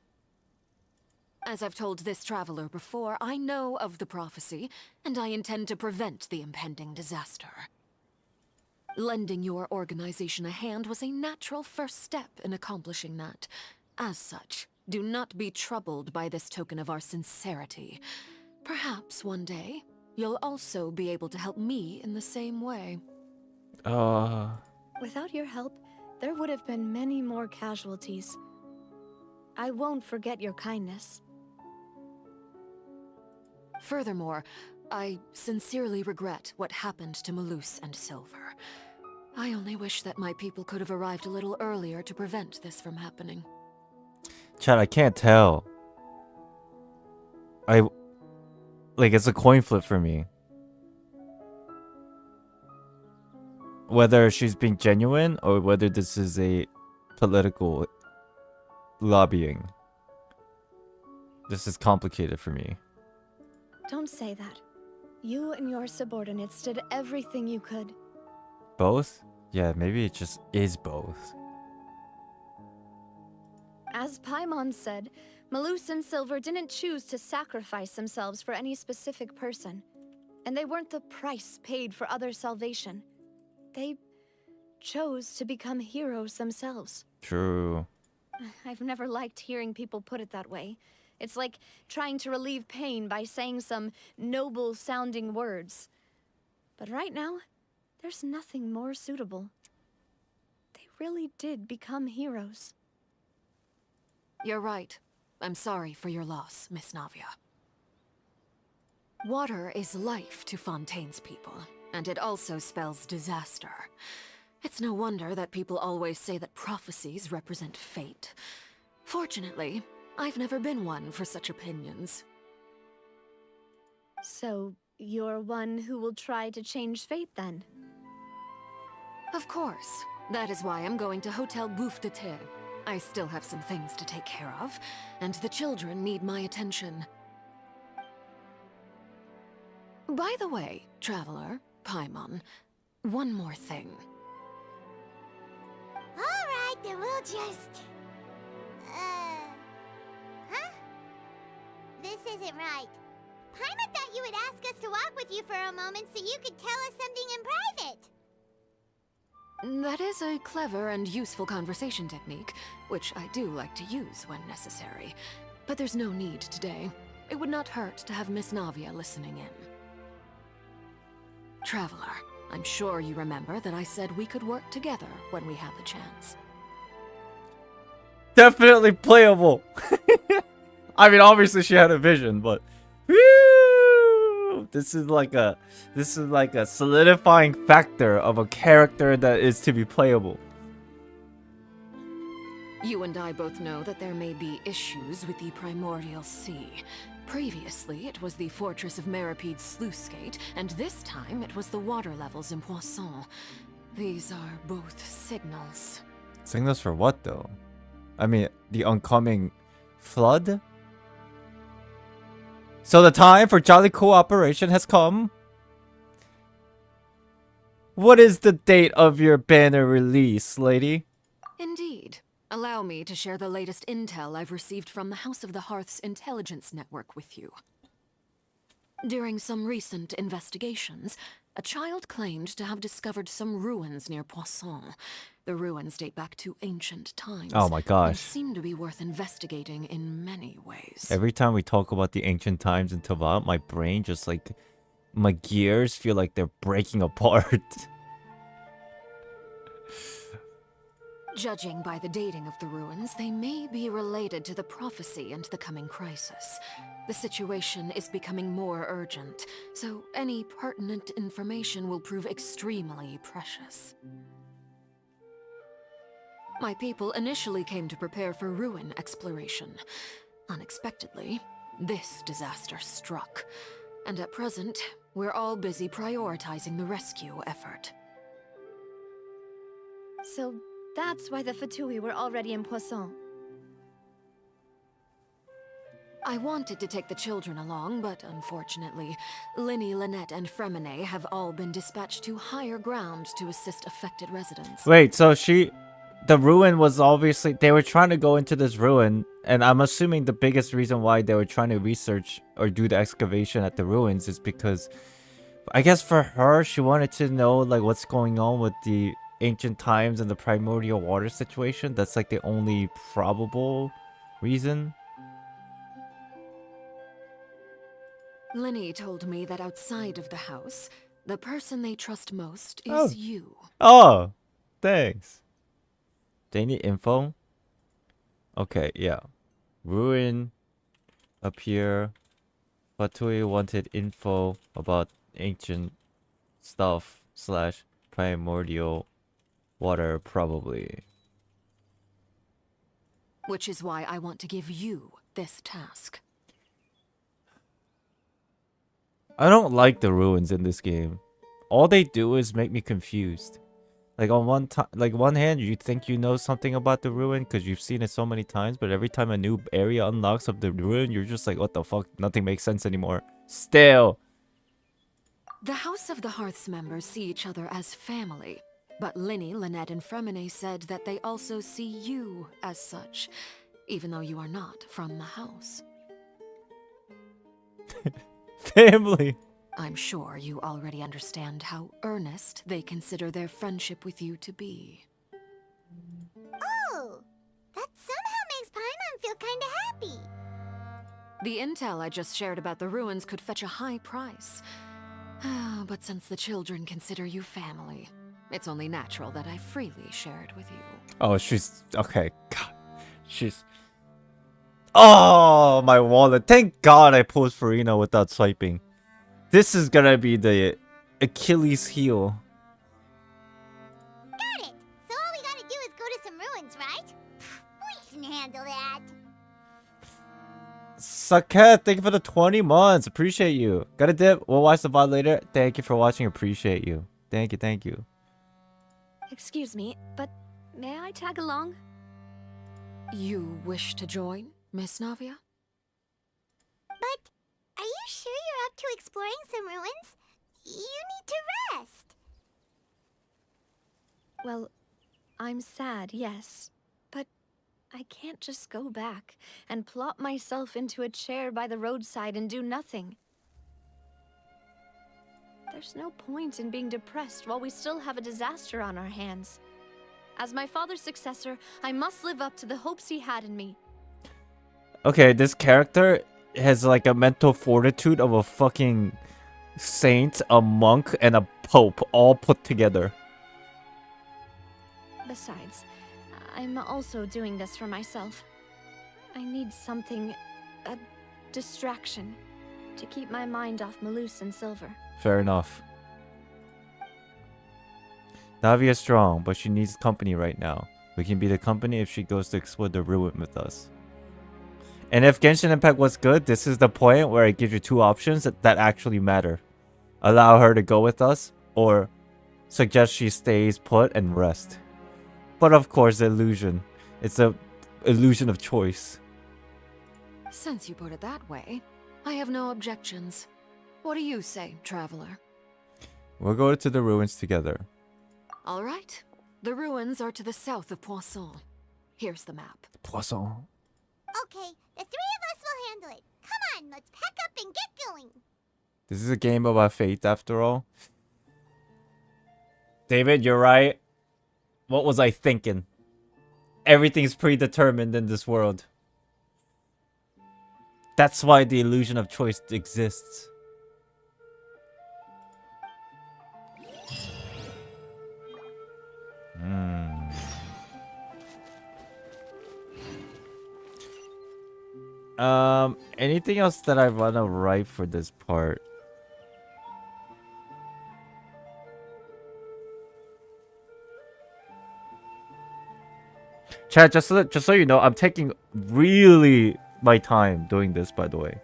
As I've told this traveler before, I know of the prophecy, and I intend to prevent the impending disaster. Lending your organization a hand was a natural first step in accomplishing that. As such, do not be troubled by this token of our sincerity. Perhaps one day, you'll also be able to help me in the same way. Without your help, there would have been many more casualties. I won't forget your kindness. Furthermore, I sincerely regret what happened to Malus and Silver. I only wish that my people could have arrived a little earlier to prevent this from happening. Chad, I can't tell. It's a coin flip for me. Whether she's being genuine or whether this is a political lobbying. This is complicated for me. Don't say that. You and your subordinates did everything you could. Both? Yeah, maybe it just is both. As Paimon said, Malus and Silver didn't choose to sacrifice themselves for any specific person. And they weren't the price paid for other salvation. They chose to become heroes themselves. True. I've never liked hearing people put it that way. It's like trying to relieve pain by saying some noble-sounding words. But right now, there's nothing more suitable. They really did become heroes. You're right. I'm sorry for your loss, Miss Navia. Water is life to Fontaine's people, and it also spells disaster. It's no wonder that people always say that prophecies represent fate. Fortunately, I've never been one for such opinions. So, you're one who will try to change fate, then? Of course. That is why I'm going to Hotel Bouffe de Thé. I still have some things to take care of, and the children need my attention. By the way, Traveler, Paimon, one more thing. Alright, then we'll just... Huh? This isn't right. Paimon thought you would ask us to walk with you for a moment so you could tell us something in private. That is a clever and useful conversation technique, which I do like to use when necessary. But there's no need today. It would not hurt to have Miss Navia listening in. Traveler, I'm sure you remember that I said we could work together when we had the chance. Definitely playable. I mean, obviously she had a vision, but woo! This is like a solidifying factor of a character that is to be playable. You and I both know that there may be issues with the Primordial Sea. Previously, it was the Fortress of Meripede's sluice gate, and this time it was the water levels in Poisson. These are both signals. Signals for what, though? I mean, the oncoming flood? So the time for jolly cooperation has come. What is the date of your banner release, lady? Indeed. Allow me to share the latest intel I've received from the House of the Hearth's intelligence network with you. During some recent investigations, a child claimed to have discovered some ruins near Poisson. The ruins date back to ancient times. Oh my And gosh. seem to be worth investigating in many ways. Every time we talk about the ancient times in Tava, my brain just like, my gears feel like they're breaking apart. Judging by the dating of the ruins, they may be related to the prophecy and the coming crisis. The situation is becoming more urgent, so any pertinent information will prove extremely precious. My people initially came to prepare for ruin exploration. Unexpectedly, this disaster struck. And at present, we're all busy prioritizing the rescue effort. So that's why the Fatui were already in Poisson. I wanted to take the children along, but unfortunately, Linny, Lynette, and Fremine have all been dispatched to higher ground to assist affected residents. Wait, so the ruin was obviously, they were trying to go into this ruin, and I'm assuming the biggest reason why they were trying to research or do the excavation at the ruins is because, I guess for her, she wanted to know like what's going on with the ancient times and the primordial water situation. That's like the only probable reason. Linny told me that outside of the house, the person they trust most is you. Oh, thanks. They need info? Okay, yeah. Ruin up here. Fatui wanted info about ancient stuff / primordial water, probably. Which is why I want to give you this task. I don't like the ruins in this game. All they do is make me confused. Like on one hand, you think you know something about the ruin because you've seen it so many times, but every time a new area unlocks of the ruin, you're just like, what the fuck? Nothing makes sense anymore. Still. The House of the Hearth's members see each other as family, but Linny, Lynette, and Fremine said that they also see you as such, even though you are not from the house. Family. I'm sure you already understand how earnest they consider their friendship with you to be. Oh, that somehow makes Paimon feel kinda happy. The intel I just shared about the ruins could fetch a high price. But since the children consider you family, it's only natural that I freely share it with you. Oh, she's... Okay. God. She's... Oh, my wallet. Thank God I pulled Furina without swiping. This is gonna be the Achilles heel. Got it! So all we gotta do is go to some ruins, right? We can handle that. Saket, thank you for the 20 months. Appreciate you. Got a dip. We'll watch the VOD later. Thank you for watching. Appreciate you. Thank you, thank you. Excuse me, but may I tag along? You wish to join, Miss Navia? But are you sure you're up to exploring some ruins? You need to rest. Well, I'm sad, yes. But I can't just go back and plop myself into a chair by the roadside and do nothing. There's no point in being depressed while we still have a disaster on our hands. As my father's successor, I must live up to the hopes he had in me. Okay, this character has like a mental fortitude of a fucking saint, a monk, and a pope all put together. Besides, I'm also doing this for myself. I need something, a distraction, to keep my mind off Malus and Silver. Fair enough. Navia is strong, but she needs company right now. We can be the company if she goes to explore the ruin with us. And if Genshin Impact was good, this is the point where it gives you two options that actually matter. Allow her to go with us, or suggest she stays put and rest. But of course, the illusion. It's a illusion of choice. Since you put it that way, I have no objections. What do you say, traveler? We'll go to the ruins together. All right. The ruins are to the south of Poisson. Here's the map. Poisson. Okay, the three of us will handle it. Come on, let's pack up and get going. This is a game about fate after all. David, you're right. What was I thinking? Everything's predetermined in this world. That's why the illusion of choice exists. Anything else that I wanna write for this part? Chat, just so you know, I'm taking really my time doing this, by the way.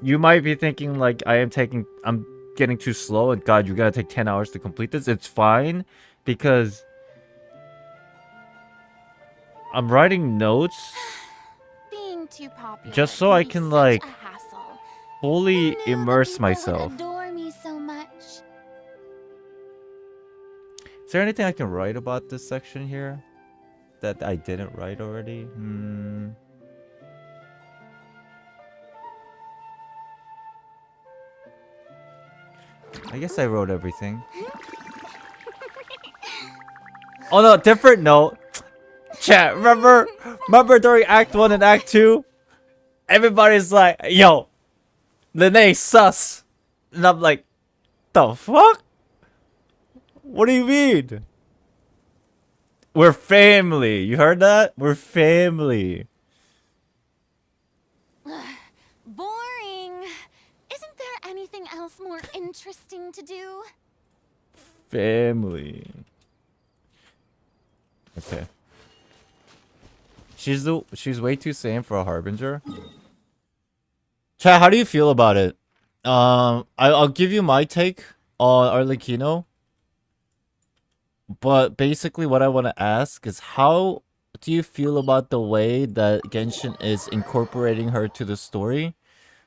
You might be thinking like I'm getting too slow and god, you gotta take 10 hours to complete this. It's fine because I'm writing notes Being too popular just so I can like a hassle. fully Who knew immerse the people would myself. adore me so much? Is there anything I can write about this section here that I didn't write already? I guess I wrote everything. Oh no, different note. Chat, remember during Act 1 and Act 2? Everybody's like, yo, Lene sus. And I'm like, the fuck? What do you mean? We're family. You heard that? We're family. Boring. Isn't there anything else more interesting to do? Family. Okay. She's way too sane for a harbinger. Chat, how do you feel about it? I'll give you my take on Arlecchino. But basically what I want to ask is, how do you feel about the way that Genshin is incorporating her to the story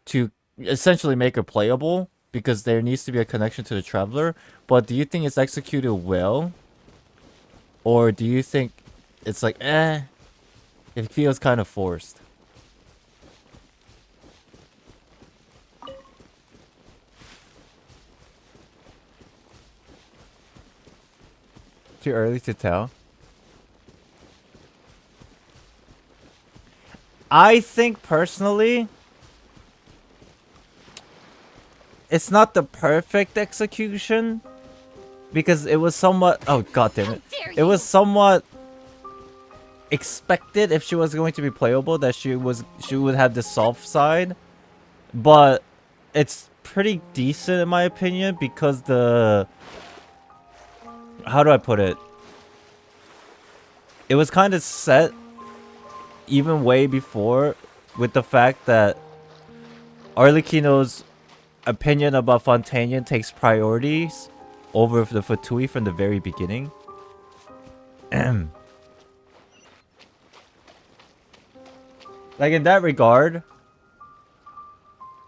to essentially make her playable? Because there needs to be a connection to the Traveler. But do you think it's executed well? Or do you think it's like, it feels kind of forced? Too early to tell. I think personally, it's not the perfect execution because it was somewhat, oh god damn it. It was somewhat expected if she was going to be playable that she would have the soft side, but it's pretty decent in my opinion because how do I put it? It was kind of set even way before with the fact that Arlecchino's opinion about Fontaine takes priorities over the Fatui from the very beginning. Like in that regard,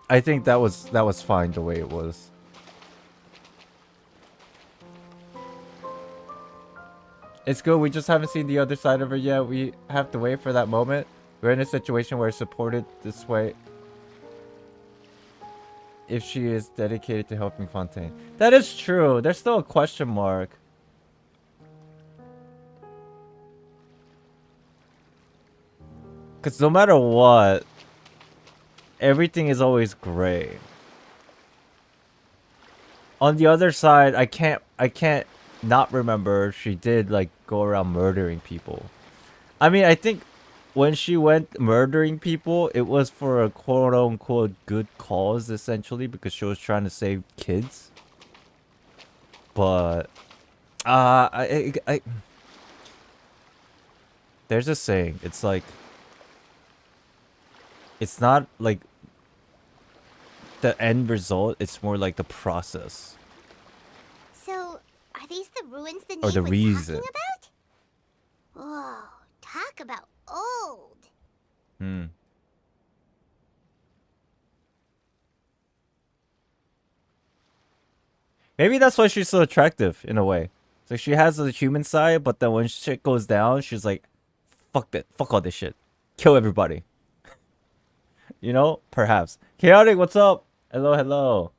I think that was fine the way it was. It's good, we just haven't seen the other side of her yet. We have to wait for that moment. We're in a situation where it's supported this way if she is dedicated to helping Fontaine. That is true. There's still a question mark. Because no matter what, everything is always gray. On the other side, I can't not remember she did like go around murdering people. I mean, I think when she went murdering people, it was for a quote-unquote good cause, essentially, because she was trying to save kids. But there's a saying. It's like, it's not like the end result, it's more like the process. So, are these the ruins the Or Knave the was reason. talking about? Whoa, talk about old. Maybe that's why she's so attractive, in a way. So she has the human side, but then when shit goes down, she's like, fuck that, fuck all this shit. Kill everybody. You know? Perhaps. Chaotic, what's up? Hello, hello.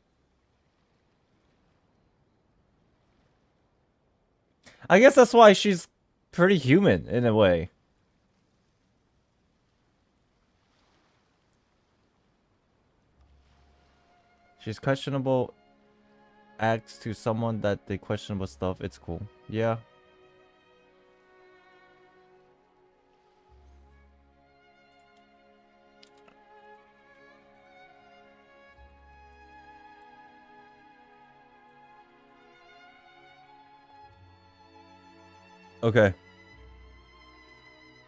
I guess that's why she's pretty human in a way. She's questionable acts to someone that they questionable stuff. It's cool. Yeah. Okay.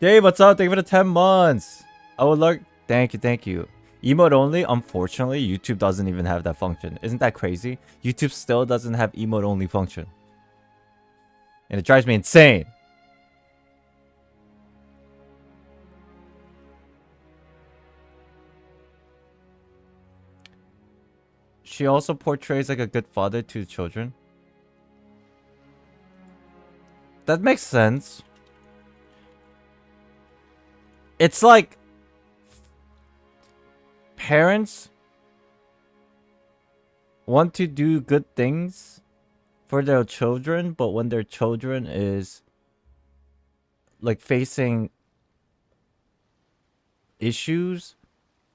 Dave, what's up? Thank you for the 10 months. I would like... Thank you, thank you. Emote only? Unfortunately, YouTube doesn't even have that function. Isn't that crazy? YouTube still doesn't have emote only function. And it drives me insane. She also portrays like a good father to the children. That makes sense. It's like parents want to do good things for their children, but when their children is like facing issues,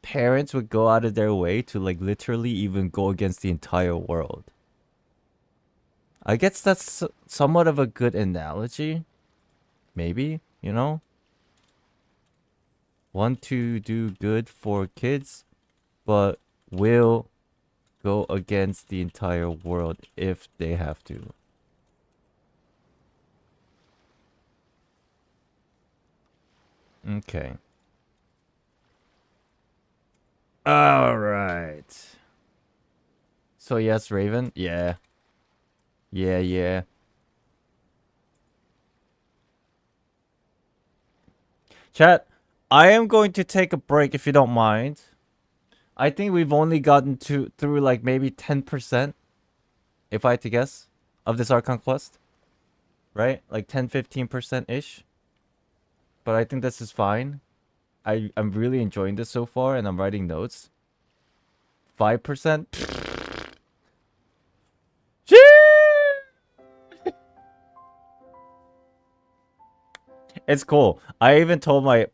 parents would go out of their way to like literally even go against the entire world. I guess that's somewhat of a good analogy. Maybe, you know? Want to do good for kids, but will go against the entire world if they have to. Okay. All right. So yes, Raven. Yeah. Yeah. Chat, I am going to take a break if you don't mind. I think we've only gotten through like maybe 10%, if I had to guess, of this Archon quest. Right? Like 10-15%-ish. But I think this is fine. I'm really enjoying this so far, and I'm writing notes. 5%? It's cool. I even told my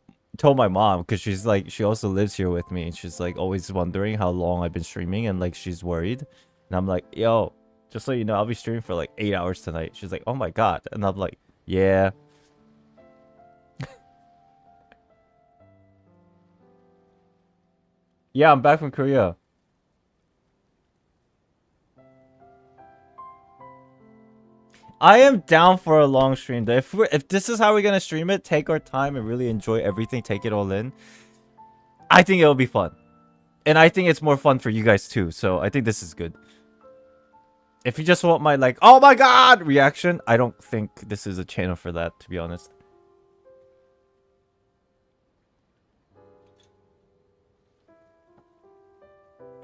mom, because she's like, she also lives here with me, and she's like always wondering how long I've been streaming, and like she's worried. And I'm like, yo, just so you know, I'll be streaming for like 8 hours tonight. She's like, oh my god. And I'm like, yeah. Yeah, I'm back from Korea. I am down for a long stream though. If this is how we're gonna stream it, take our time and really enjoy everything, take it all in, I think it'll be fun. And I think it's more fun for you guys too, so I think this is good. If you just want my like, oh my god reaction, I don't think this is a channel for that, to be honest.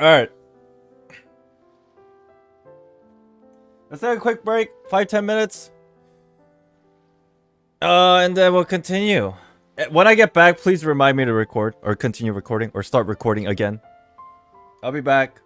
Alright. Let's take a quick break, 5-10 minutes. And then we'll continue. When I get back, please remind me to record, or continue recording, or start recording again. I'll be back.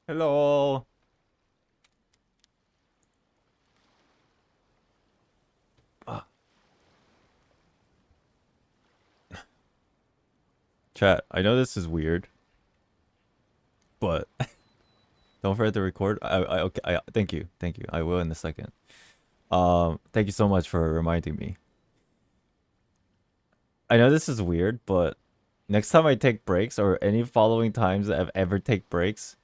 Hello. Chat, I know this is weird, but don't forget to record. Okay, thank you. I will in a second. Thank you so much for reminding me. I know this is weird, but next time I take breaks or any following times that I've ever take breaks,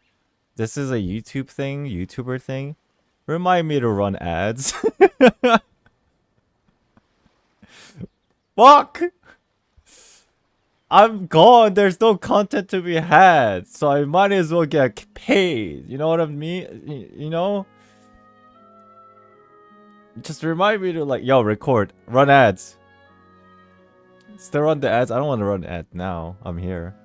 this is a YouTuber thing. Remind me to run ads. Fuck! I'm gone. There's no content to be had, so I might as well get paid. You know what I mean? You know? Just remind me to like, yo, record, run ads. Still run the ads. I don't want to run ad now. I'm here.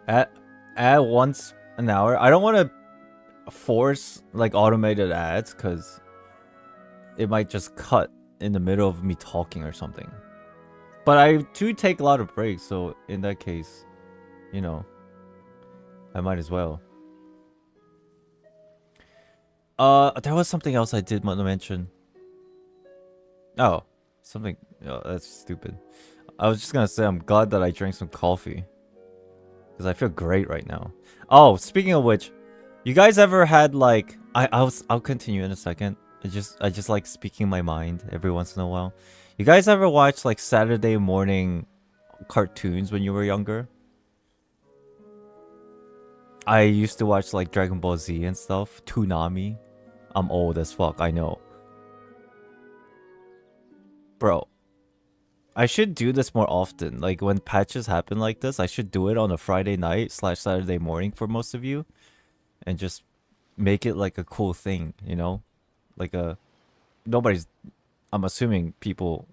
Ad once an hour. I don't want to force like automated ads because it might just cut in the middle of me talking or something. But I do take a lot of breaks, so in that case, you know, I might as well. There was something else I did want to mention. Oh, something. Oh, that's stupid. I was just gonna say I'm glad that I drank some coffee because I feel great right now. Oh, speaking of which, you guys ever had like I'll continue in a second. I just like speaking my mind every once in a while. You guys ever watch like Saturday morning cartoons when you were younger? I used to watch like Dragon Ball Z and stuff. Toonami. I'm old as fuck, I know. Bro, I should do this more often. Like when patches happen like this, I should do it on a Friday night / Saturday morning for most of you. And just make it like a cool thing, you know? Like I'm assuming people,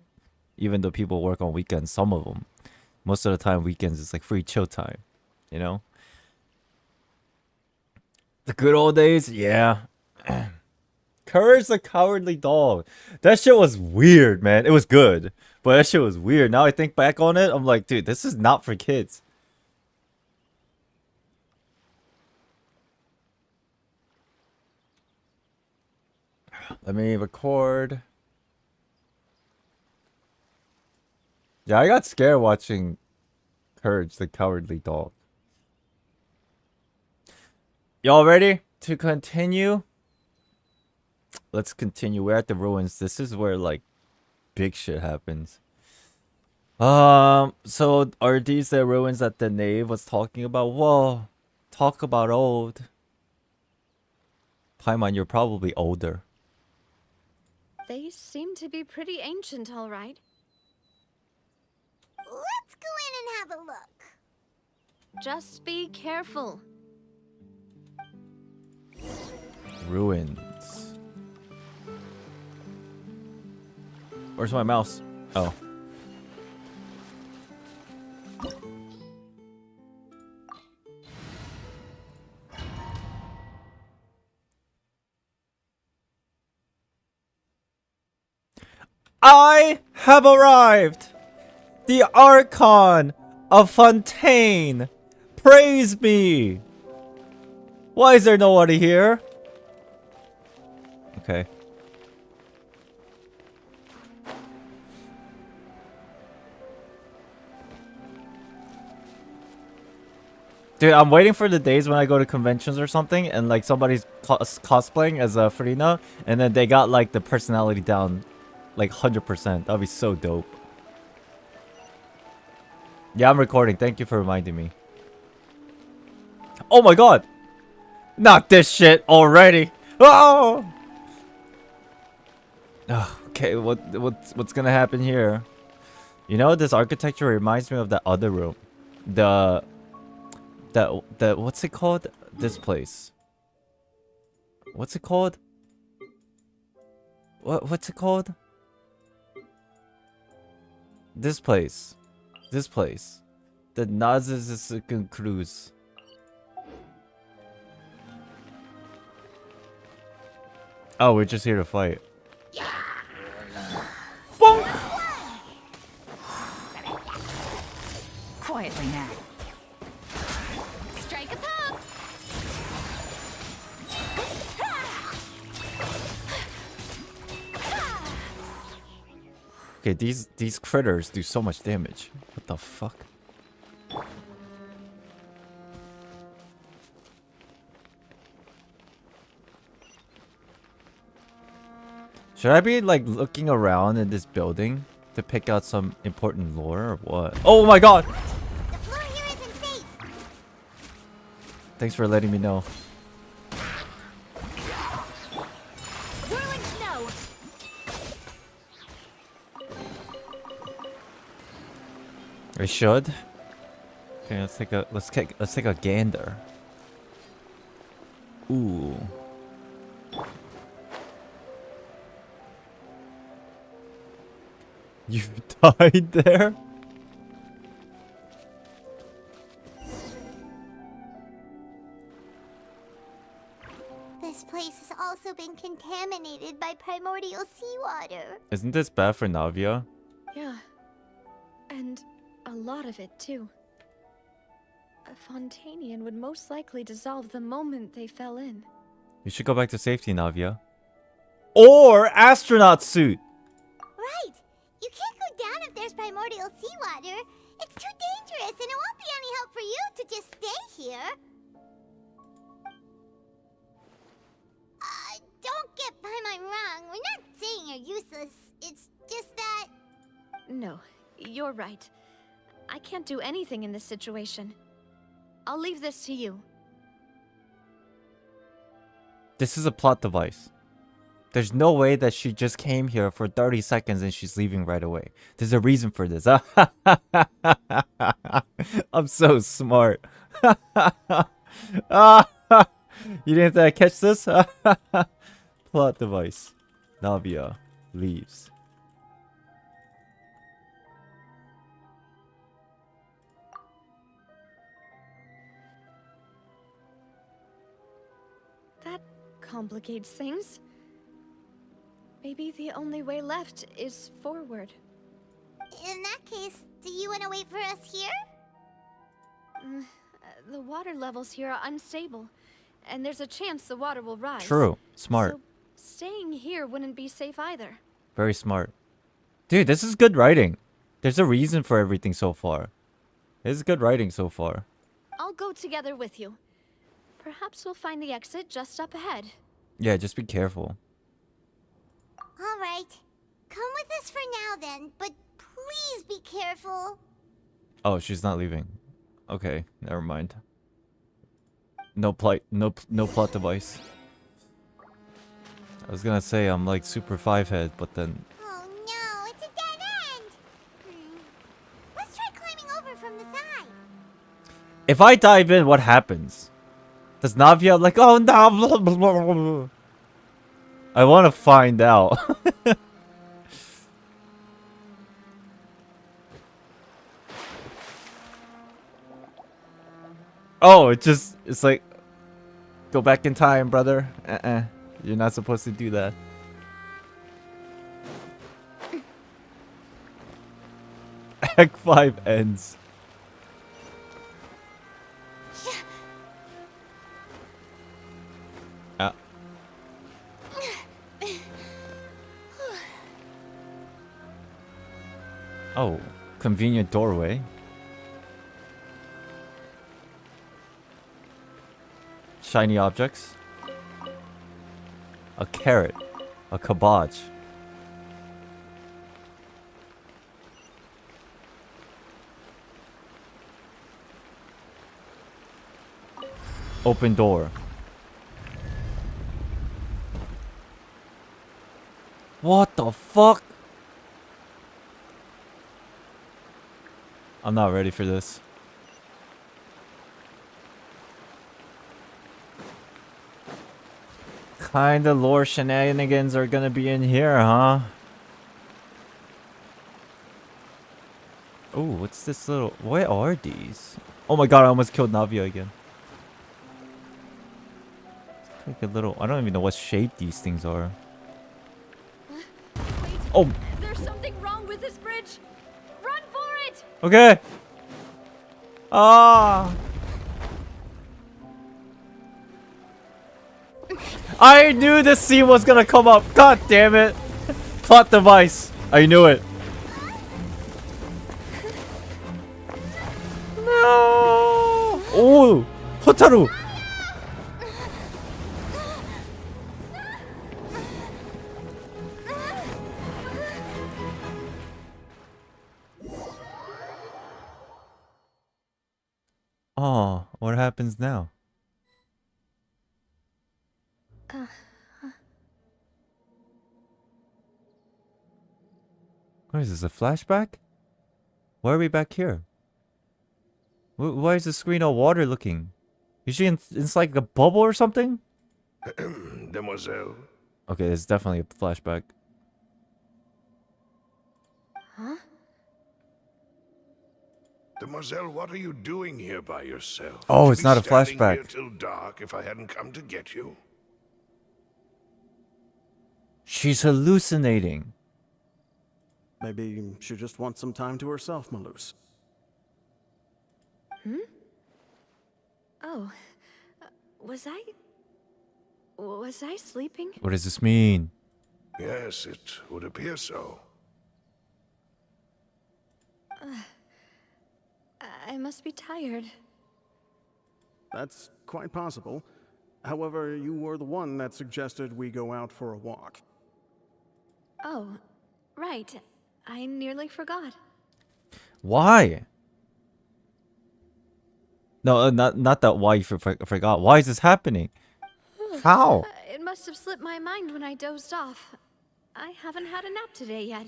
even though people work on weekends, some of them, most of the time weekends is like free chill time, you know? The good old days? Yeah. Courage the Cowardly Dog. That shit was weird, man. It was good, but that shit was weird. Now I think back on it, I'm like, dude, this is not for kids. Let me record. Yeah, I got scared watching Courage the Cowardly Dog. Y'all ready to continue? Let's continue. We're at the ruins. This is where like big shit happens. So are these the ruins that the Knave was talking about? Whoa, talk about old. Paimon, you're probably older. They seem to be pretty ancient, all right. Let's go in and have a look. Just be careful. Ruins. Where's my mouse? Oh. I have arrived! The Archon of Fontaine! Praise me! Why is there nobody here? Okay. Dude, I'm waiting for the days when I go to conventions or something and like somebody's cosplaying as a Furina and then they got like the personality down like 100%. That'd be so dope. Yeah, I'm recording. Thank you for reminding me. Oh my god! Not this shit already! Oh! Okay, what's gonna happen here? You know, this architecture reminds me of that other room. The what's it called? This place. What's it called? What's it called? This place. This place. The Nazis Cruise. Oh, we're just here to fight. Quietly now. Strike a pop! Okay, these critters do so much damage. What the fuck? Should I be like looking around in this building to pick out some important lore or what? Oh my god! The floor here isn't safe. Thanks for letting me know. Whirling snow! I should. Okay, let's take a gander. Ooh. You died there? This place has also been contaminated by primordial seawater. Isn't this bad for Navia? Yeah. And a lot of it, too. A Fontainian would most likely dissolve the moment they fell in. You should go back to safety, Navia. Or astronaut suit! Right! You can't go down if there's primordial seawater. It's too dangerous, and it won't be any help for you to just stay here. Don't get Paimon wrong. We're not saying you're useless. It's just that... No, you're right. I can't do anything in this situation. I'll leave this to you. This is a plot device. There's no way that she just came here for 30 seconds and she's leaving right away. There's a reason for this. I'm so smart. You didn't catch this? Plot device. Navia leaves. complicates things. Maybe the only way left is forward. In that case, do you want to wait for us here? The water levels here are unstable, and there's a chance the water will rise. True. Smart. So staying here wouldn't be safe either. Very smart. Dude, this is good writing. There's a reason for everything so far. This is good writing so far. I'll go together with you. Perhaps we'll find the exit just up ahead. Yeah, just be careful. All right. Come with us for now then, but please be careful. Oh, she's not leaving. Okay, never mind. No plot device. I was gonna say I'm like super 5-head, but then... Oh no, it's a dead end! Let's try climbing over from the side. If I dive in, what happens? Does Navia like, oh no, blah, blah, blah, blah. I want to find out. Oh, it's like, go back in time, brother. You're not supposed to do that. Act 5 ends. Oh, convenient doorway. Shiny objects. A carrot. A cabbage. Open door. What the fuck? I'm not ready for this. Kinda lore shenanigans are gonna be in here, huh? Oh, what's this little... What are these? Oh my god, I almost killed Navia again. It's like a little... I don't even know what shape these things are. Oh! There's something wrong with this bridge! Run for it! Okay! Ah! I knew this scene was gonna come up. God damn it! Plot device. I knew it. No! Oh! Hotaru! Oh, what happens now? What is this, a flashback? Why are we back here? Why is the screen all water looking? Is she it's like a bubble or something? Demoiselle. Okay, it's definitely a flashback. Huh? Demoiselle, what are you doing here by yourself? Oh, Would it's you not be a flashback. standing here till dark if I hadn't come to get you. She's hallucinating. Maybe she just wants some time to herself, Malus. Hmm? Oh. Was I sleeping? What does this mean? Yes, it would appear so. I must be tired. That's quite possible. However, you were the one that suggested we go out for a walk. Oh, right. I nearly forgot. Why? No, not that why you forgot. Why is this happening? How? It must have slipped my mind when I dozed off. I haven't had a nap today yet.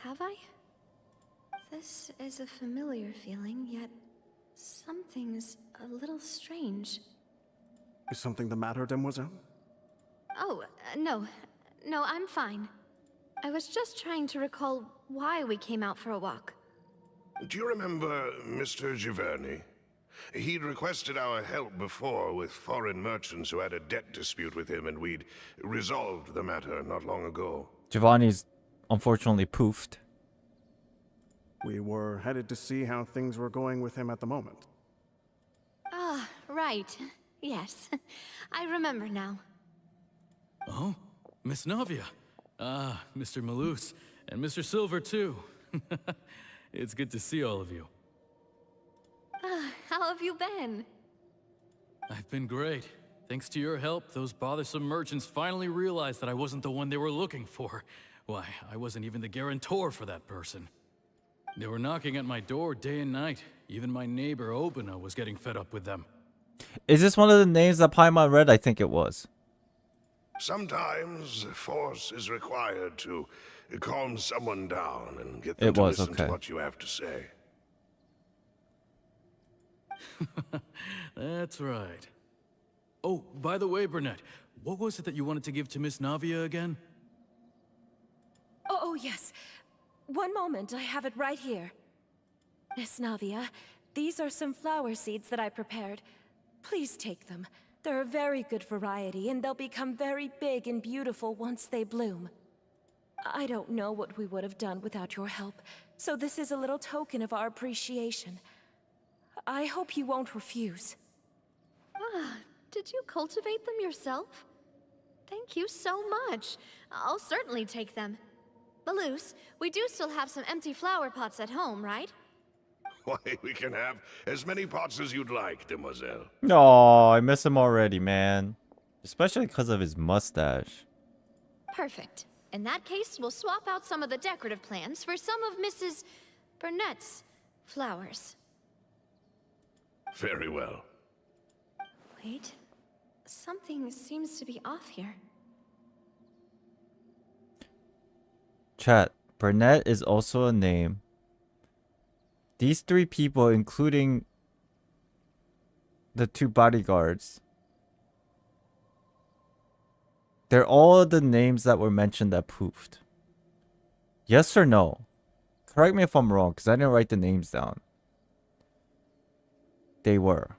Have I? This is a familiar feeling, yet something's a little strange. Is something the matter, Demoiselle? Oh, no. No, I'm fine. I was just trying to recall why we came out for a walk. Do you remember Mr. Giverny? He'd requested our help before with foreign merchants who had a debt dispute with him, and we'd resolved the matter not long ago. Giovanni's unfortunately poofed. We were headed to see how things were going with him at the moment. Ah, right. Yes. I remember now. Oh, Miss Navia. Ah, Mr. Malus. And Mr. Silver, too. It's good to see all of you. How have you been? I've been great. Thanks to your help, those bothersome merchants finally realized that I wasn't the one they were looking for. Why, I wasn't even the guarantor for that person. They were knocking at my door day and night. Even my neighbor, Obina, was getting fed up with them. Is this one of the names that Paimon read? I think it was. Sometimes force is required to calm someone down and get them to listen to what you have to say. That's right. Oh, by the way, Burnett, what was it that you wanted to give to Miss Navia again? Oh, yes. One moment, I have it right here. Miss Navia, these are some flower seeds that I prepared. Please take them. They're a very good variety, and they'll become very big and beautiful once they bloom. I don't know what we would have done without your help, so this is a little token of our appreciation. I hope you won't refuse. Ah, did you cultivate them yourself? Thank you so much. I'll certainly take them. Malus, we do still have some empty flower pots at home, right? Why, we can have as many pots as you'd like, demoiselle. Oh, I miss him already, man. Especially because of his mustache. Perfect. In that case, we'll swap out some of the decorative plants for some of Mrs. Burnett's flowers. Very well. Wait. Something seems to be off here. Chat, Burnett is also a name. These three people, including the two bodyguards, they're all the names that were mentioned that poofed. Yes or no? Correct me if I'm wrong, because I didn't write the names down. They were.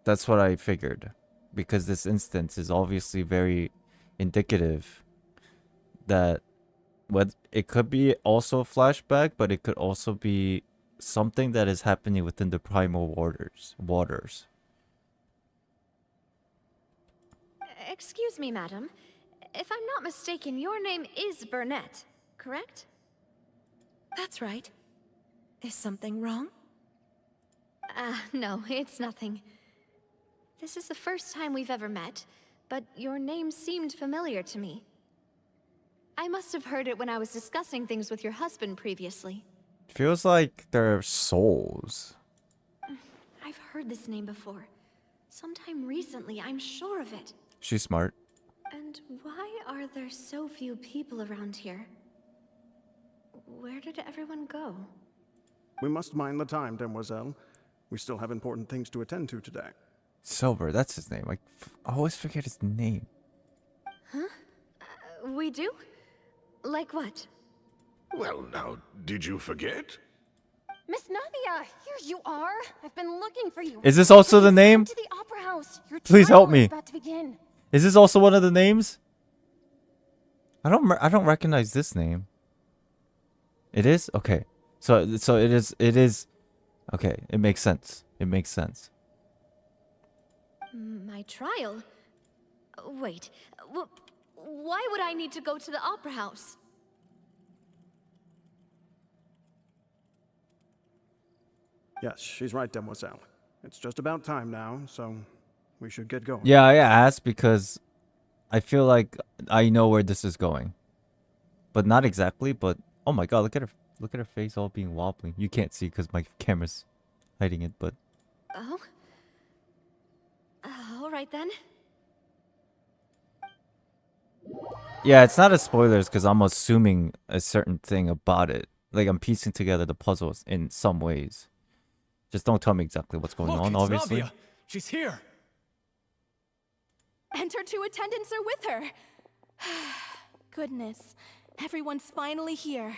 That's what I figured. Because this instance is obviously very indicative that it could be also a flashback, but it could also be something that is happening within the primal waters. Excuse me, madam. If I'm not mistaken, your name is Burnett, correct? That's right. Is something wrong? No, it's nothing. This is the first time we've ever met, but your name seemed familiar to me. I must have heard it when I was discussing things with your husband previously. Feels like they're souls. I've heard this name before. Sometime recently, I'm sure of it. She's smart. And why are there so few people around here? Where did everyone go? We must mind the time, demoiselle. We still have important things to attend to today. Silver, that's his name. I always forget his name. Huh? We do? Like what? Well, now, did you forget? Miss Navia, here you are. I've been looking for you. Is this also the name? To the opera house. Your Please help trial is me. about to begin. Is this also one of the names? I don't recognize this name. It is? Okay. So it is okay, it makes sense. It makes sense. My trial? Wait, why would I need to go to the opera house? Yes, she's right, demoiselle. It's just about time now, so we should get going. Yeah, I asked because I feel like I know where this is going. But not exactly, but oh my god, look at her face all being wobbly. You can't see because my camera's hiding it, but Oh? All right then. yeah, it's not a spoilers because I'm assuming a certain thing about it. Like I'm piecing together the puzzles in some ways. Just don't tell me exactly what's going on, it's obviously. Navia. She's here. And her two attendants are with her. Goodness, everyone's finally here.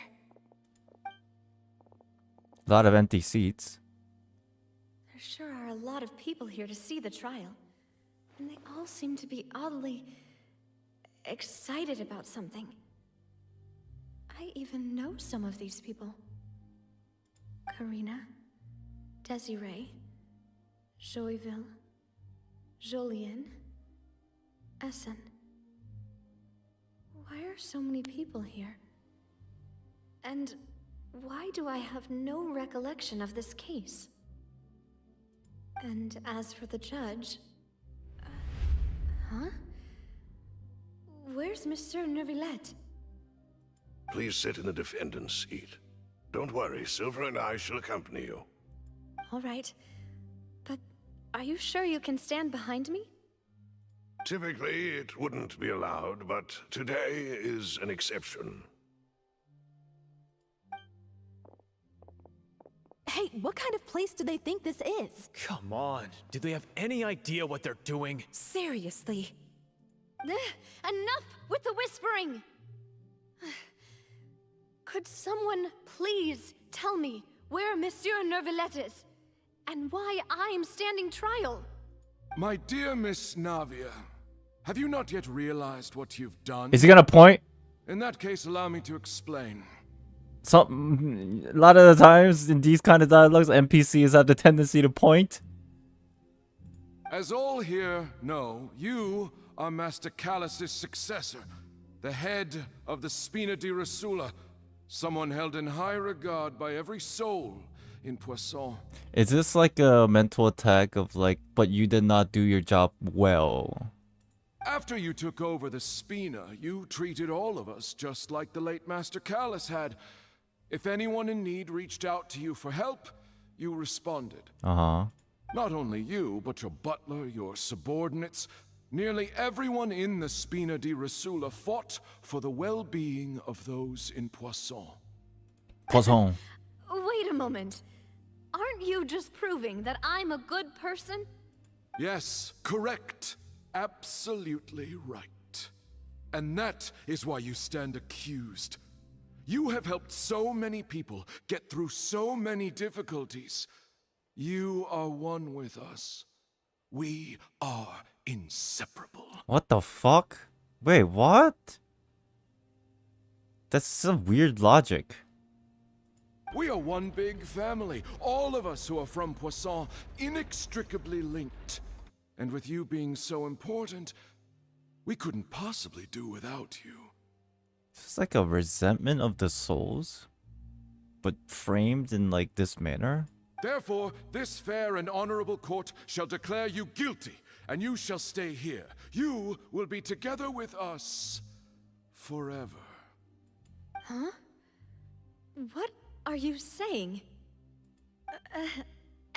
A lot of empty seats. sure are a lot of people here to see the trial. And they all seem to be oddly excited about something. I even know some of these people. Karina, Desiree, Joyville, Jolien, Essen. Why are so many people here? And why do I have no recollection of this case? And as for the judge... huh? Where's Monsieur Neuvillette? Please sit in the defendant's seat. Don't worry, Silver and I shall accompany you. All right. But are you sure you can stand behind me? Typically, it wouldn't be allowed, but today is an exception. Hey, what kind of place do they think this is? Come on, do they have any idea what they're doing? Seriously. Enough with the whispering! Could someone please tell me where Monsieur Neuvillette is? And why I'm standing trial? My dear Miss Navia, have you not yet realized what you've done? Is he gonna point? In that case, allow me to explain. A lot of the times in these kind of dialogues, NPCs have the tendency to point. As all here know, you are Master Callus's successor, the head of the Spina di Rasula, someone held in high regard by every soul in Poisson. Is this like a mental attack of like, but you did not do your job well? After you took over the Spina, you treated all of us just like the late Master Callus had. If anyone in need reached out to you for help, you responded. Uh-huh. Not only you, but your butler, your subordinates, nearly everyone in the Spina di Rasula fought for the well-being of those in Poisson. Poisson. Wait a moment. Aren't you just proving that I'm a good person? Yes, correct. Absolutely right. And that is why you stand accused. You have helped so many people get through so many difficulties. You are one with us. We are inseparable. What the fuck? Wait, what? That's some weird logic. We are one big family, all of us who are from Poisson, inextricably linked. And with you being so important, we couldn't possibly do without you. It's like a resentment of the souls, but framed in like this manner. Therefore, this fair and honorable court shall declare you guilty, and you shall stay here. You will be together with us forever. Huh? What are you saying?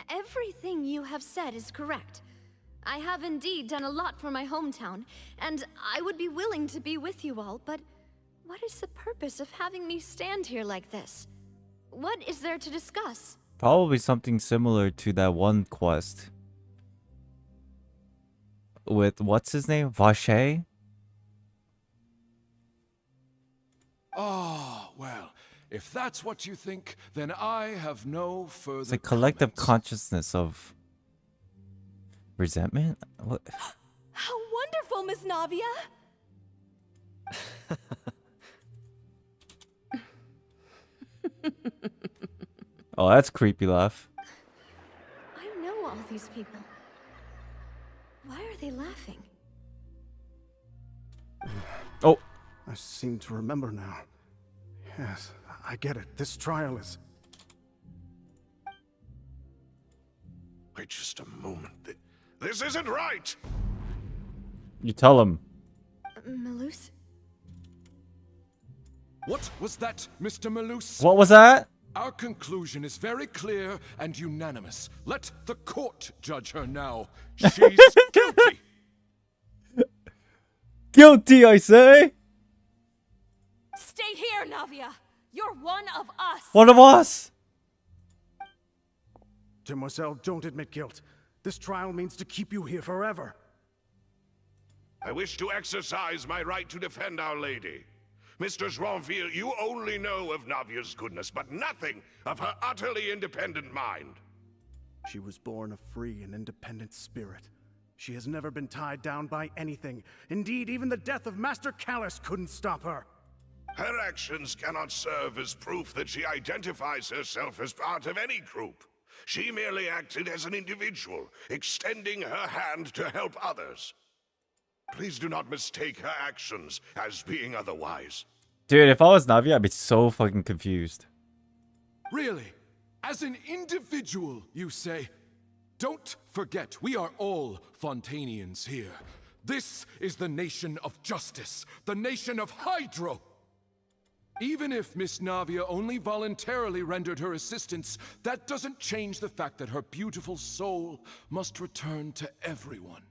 Everything you have said is correct. I have indeed done a lot for my hometown, and I would be willing to be with you all, but what is the purpose of having me stand here like this? What is there to discuss? Probably something similar to that one quest with what's his name? Vache? Ah, well, if that's what you think, then I have no further It's a collective consciousness of resentment? What? How wonderful, Miss Navia! Oh, that's a creepy laugh. I know all these people. Why are they laughing? Oh. I seem to remember now. Yes, I get it. This trial is... Wait just a moment. This isn't right! You tell him. Malus? What was that, Mr. Malus? What was that? Our conclusion is very clear and unanimous. Let the court judge her now. She's guilty. Guilty, I say. Stay here, Navia. You're one of us. One of us. Demoiselle, don't admit guilt. This trial means to keep you here forever. I wish to exercise my right to defend Our Lady. Mr. Joinville, you only know of Navia's goodness, but nothing of her utterly independent mind. She was born a free and independent spirit. She has never been tied down by anything. Indeed, even the death of Master Callus couldn't stop her. Her actions cannot serve as proof that she identifies herself as part of any group. She merely acted as an individual, extending her hand to help others. Please do not mistake her actions as being otherwise. Dude, if I was Navia, I'd be so fucking confused. Really? As an individual, you say? Don't forget, we are all Fontainians here. This is the nation of justice, the nation of Hydro. Even if Miss Navia only voluntarily rendered her assistance, that doesn't change the fact that her beautiful soul must return to everyone.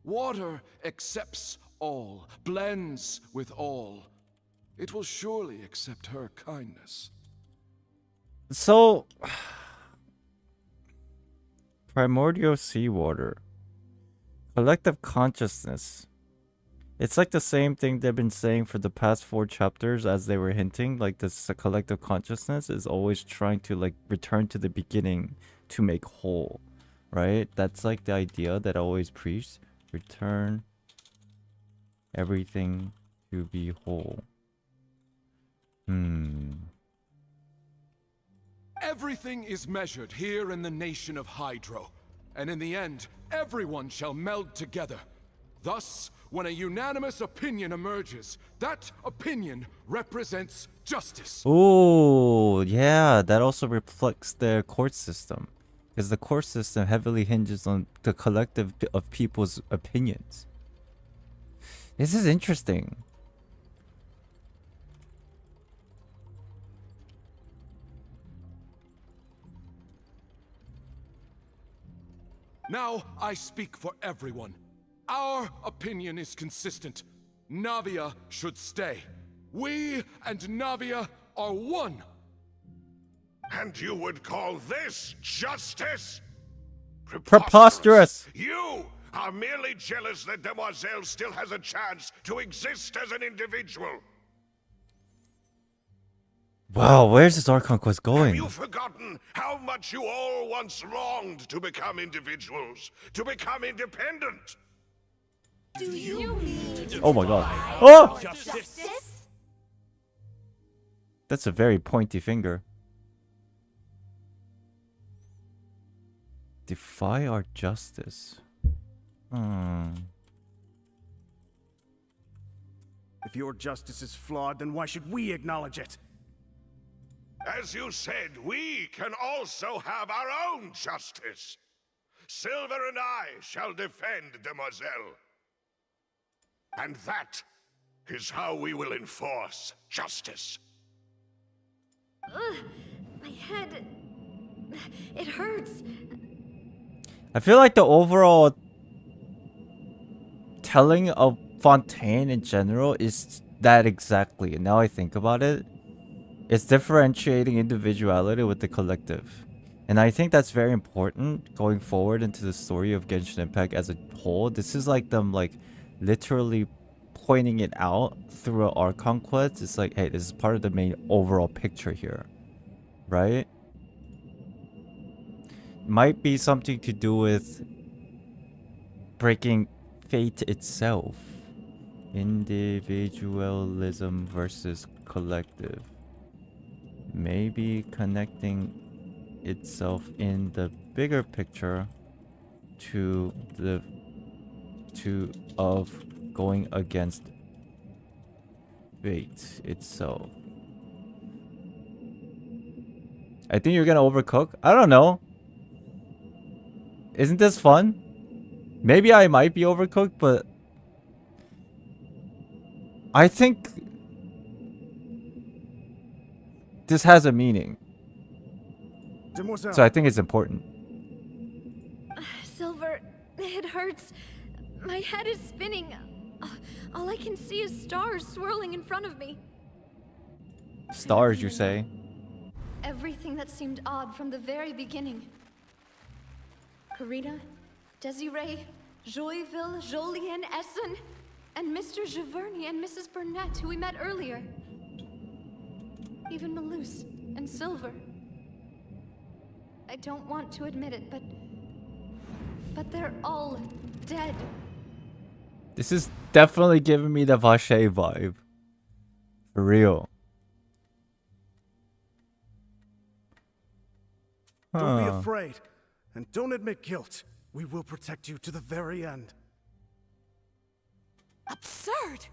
Water accepts all, blends with all. It will surely accept her kindness. So, primordial seawater, collective consciousness. It's like the same thing they've been saying for the past 4 chapters, as they were hinting. Like this collective consciousness is always trying to like return to the beginning to make whole, right? That's like the idea that I always preach. Return everything to be whole. Everything is measured here in the nation of Hydro, and in the end, everyone shall meld together. Thus, when a unanimous opinion emerges, that opinion represents justice. Oh, yeah, that also reflects their court system. Because the court system heavily hinges on the collective of people's opinions. This is interesting. Now I speak for everyone. Our opinion is consistent. Navia should stay. We and Navia are one. And you would call this justice? Preposterous! You are merely jealous that Demoiselle still has a chance to exist as an individual. Wow, where's this Archon quest going? Have you forgotten how much you all once longed to become individuals, to become independent? Do you mean Oh my god. Oh! justice? That's a very pointy finger. Defy our justice. If your justice is flawed, then why should we acknowledge it? As you said, we can also have our own justice. Silver and I shall defend Demoiselle. And that is how we will enforce justice. My head... It hurts. I feel like the overall telling of Fontaine in general is that exactly. And now I think about it, it's differentiating individuality with the collective. And I think that's very important going forward into the story of Genshin Impact as a whole. This is like them like literally pointing it out through an Archon quest. It's like, hey, this is part of the main overall picture here, right? Might be something to do with breaking fate itself. Individualism versus collective. Maybe connecting itself in the bigger picture to of going against fate itself. I think you're gonna overcook. I don't know. Isn't this fun? Maybe I might be overcooked, but I think this has a meaning. Demoiselle. So I think it's important. Silver, it hurts. My head is spinning. All I can see is stars swirling in front of me. Stars, you say? Everything that seemed odd from the very beginning. Karina, Desiree, Joyville, Jolien, Essen, and Mr. Giverny and Mrs. Burnett, who we met earlier. Even Malus and Silver. I don't want to admit it, but they're all dead. This is definitely giving me the Vache vibe. For real. Don't be afraid, and don't admit guilt. We will protect you to the very end. Absurd!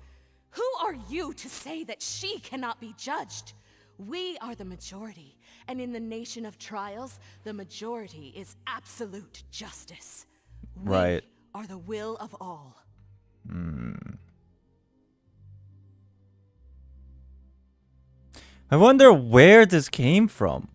Who are you to say that she cannot be judged? We are the majority, and in the nation of trials, the majority is absolute justice. Right. We are the will of all. I wonder where this came from.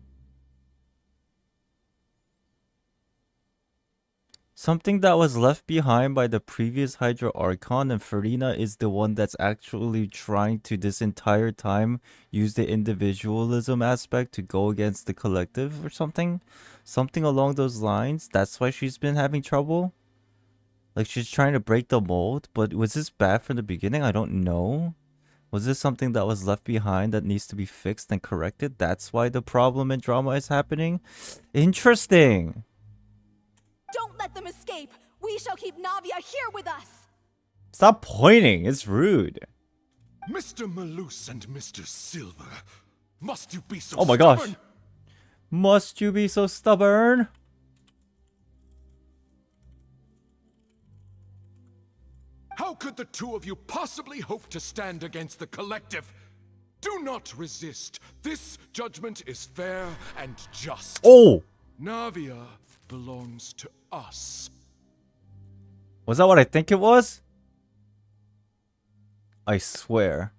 Something that was left behind by the previous Hydra Archon, and Furina is the one that's actually trying to this entire time use the individualism aspect to go against the collective or something? Something along those lines. That's why she's been having trouble? Like she's trying to break the mold, but was this bad from the beginning? I don't know. Was this something that was left behind that needs to be fixed and corrected? That's why the problem and drama is happening? Interesting. Don't let them escape! We shall keep Navia here with us! Stop pointing, it's rude. Mr. Malus and Mr. Silver, must you be so Oh my stubborn? gosh. Must you be so stubborn? How could the two of you possibly hope to stand against the collective? Do not resist. This judgment is fair and just. Oh! Navia belongs to us. Was that what I think it was? I swear.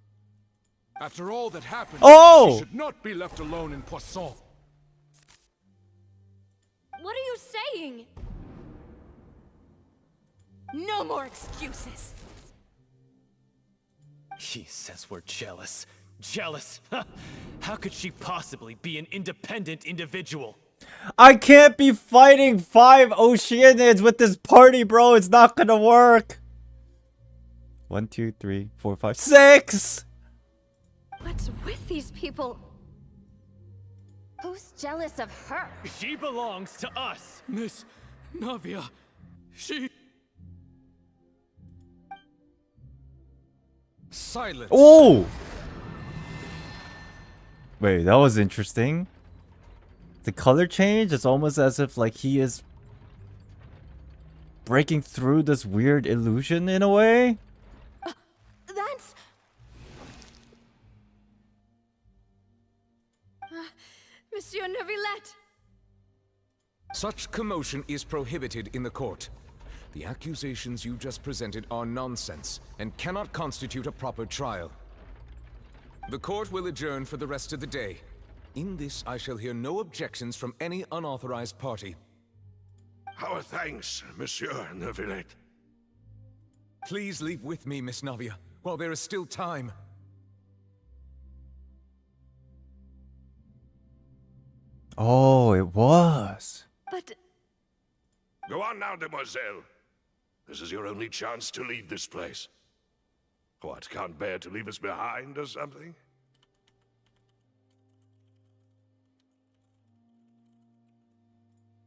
After all that happened, Oh! she should not be left alone in Poisson. What are you saying? No more excuses! He says we're jealous. Jealous? How could she possibly be an independent individual? I can't be fighting 5 Oceanids with this party, bro. It's not gonna work. 1, 2, 3, 4, 5, 6! What's with these people? Who's jealous of her? She belongs to us. Miss Navia, she... Silence. Oh! Wait, that was interesting. The color change, it's almost as if like he is breaking through this weird illusion in a way. That's... Monsieur Neuvillette! Such commotion is prohibited in the court. The accusations you just presented are nonsense and cannot constitute a proper trial. The court will adjourn for the rest of the day. In this, I shall hear no objections from any unauthorized party. Our thanks, Monsieur Neuvillette. Please leave with me, Miss Navia, while there is still time. Oh, it was. But... Go on now, demoiselle. This is your only chance to leave this place. What, can't bear to leave us behind or something?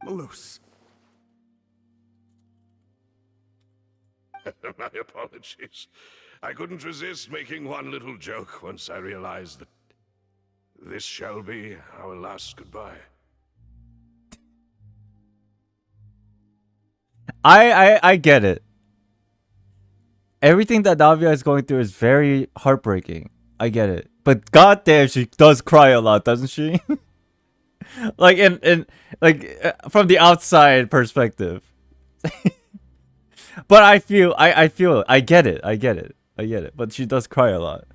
Malus. My apologies. I couldn't resist making one little joke once I realized that this shall be our last goodbye. I get it. Everything that Navia is going through is very heartbreaking. I get it. But goddamn, she does cry a lot, doesn't she? Like from the outside perspective. But I feel I get it. But she does cry a lot.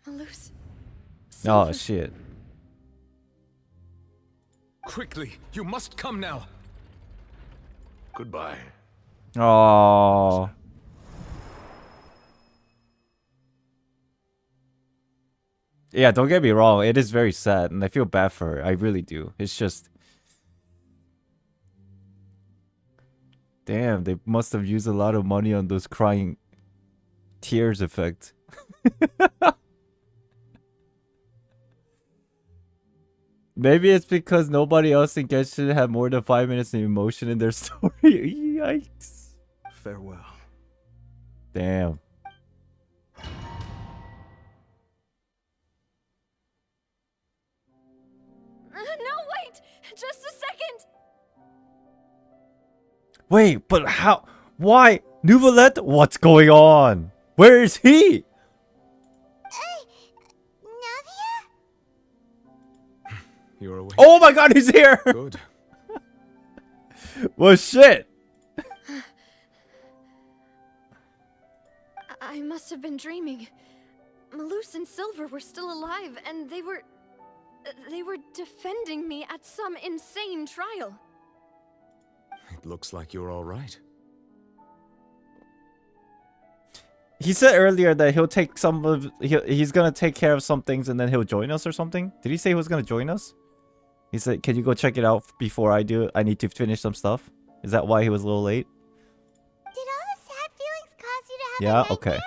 Malus. Oh shit. Quickly, you must come now. Goodbye. Oh. Yeah, don't get me wrong. It is very sad, and I feel bad for her. I really do. It's just... Damn, they must have used a lot of money on those crying tears effect. Maybe it's because nobody else in Genshin had more than 5 minutes of emotion in their story. Yikes. Farewell. Damn. No, wait! Just a second! Wait, but how? Why? Neuvillette? What's going on? Where is he? Navia? You're awake. Oh my god, he's here! Good. Well, shit. I must have been dreaming. Malus and Silver were still alive, and they were defending me at some insane trial. It looks like you're all right. He said earlier that he'll take some of he's gonna take care of some things and then he'll join us or something. Did he say he was gonna join us? He said, "Can you go check it out before I do? I need to finish some stuff." Is that why he was a little late? Did all the sad feelings cause you to have a Yeah. nightmare? Okay.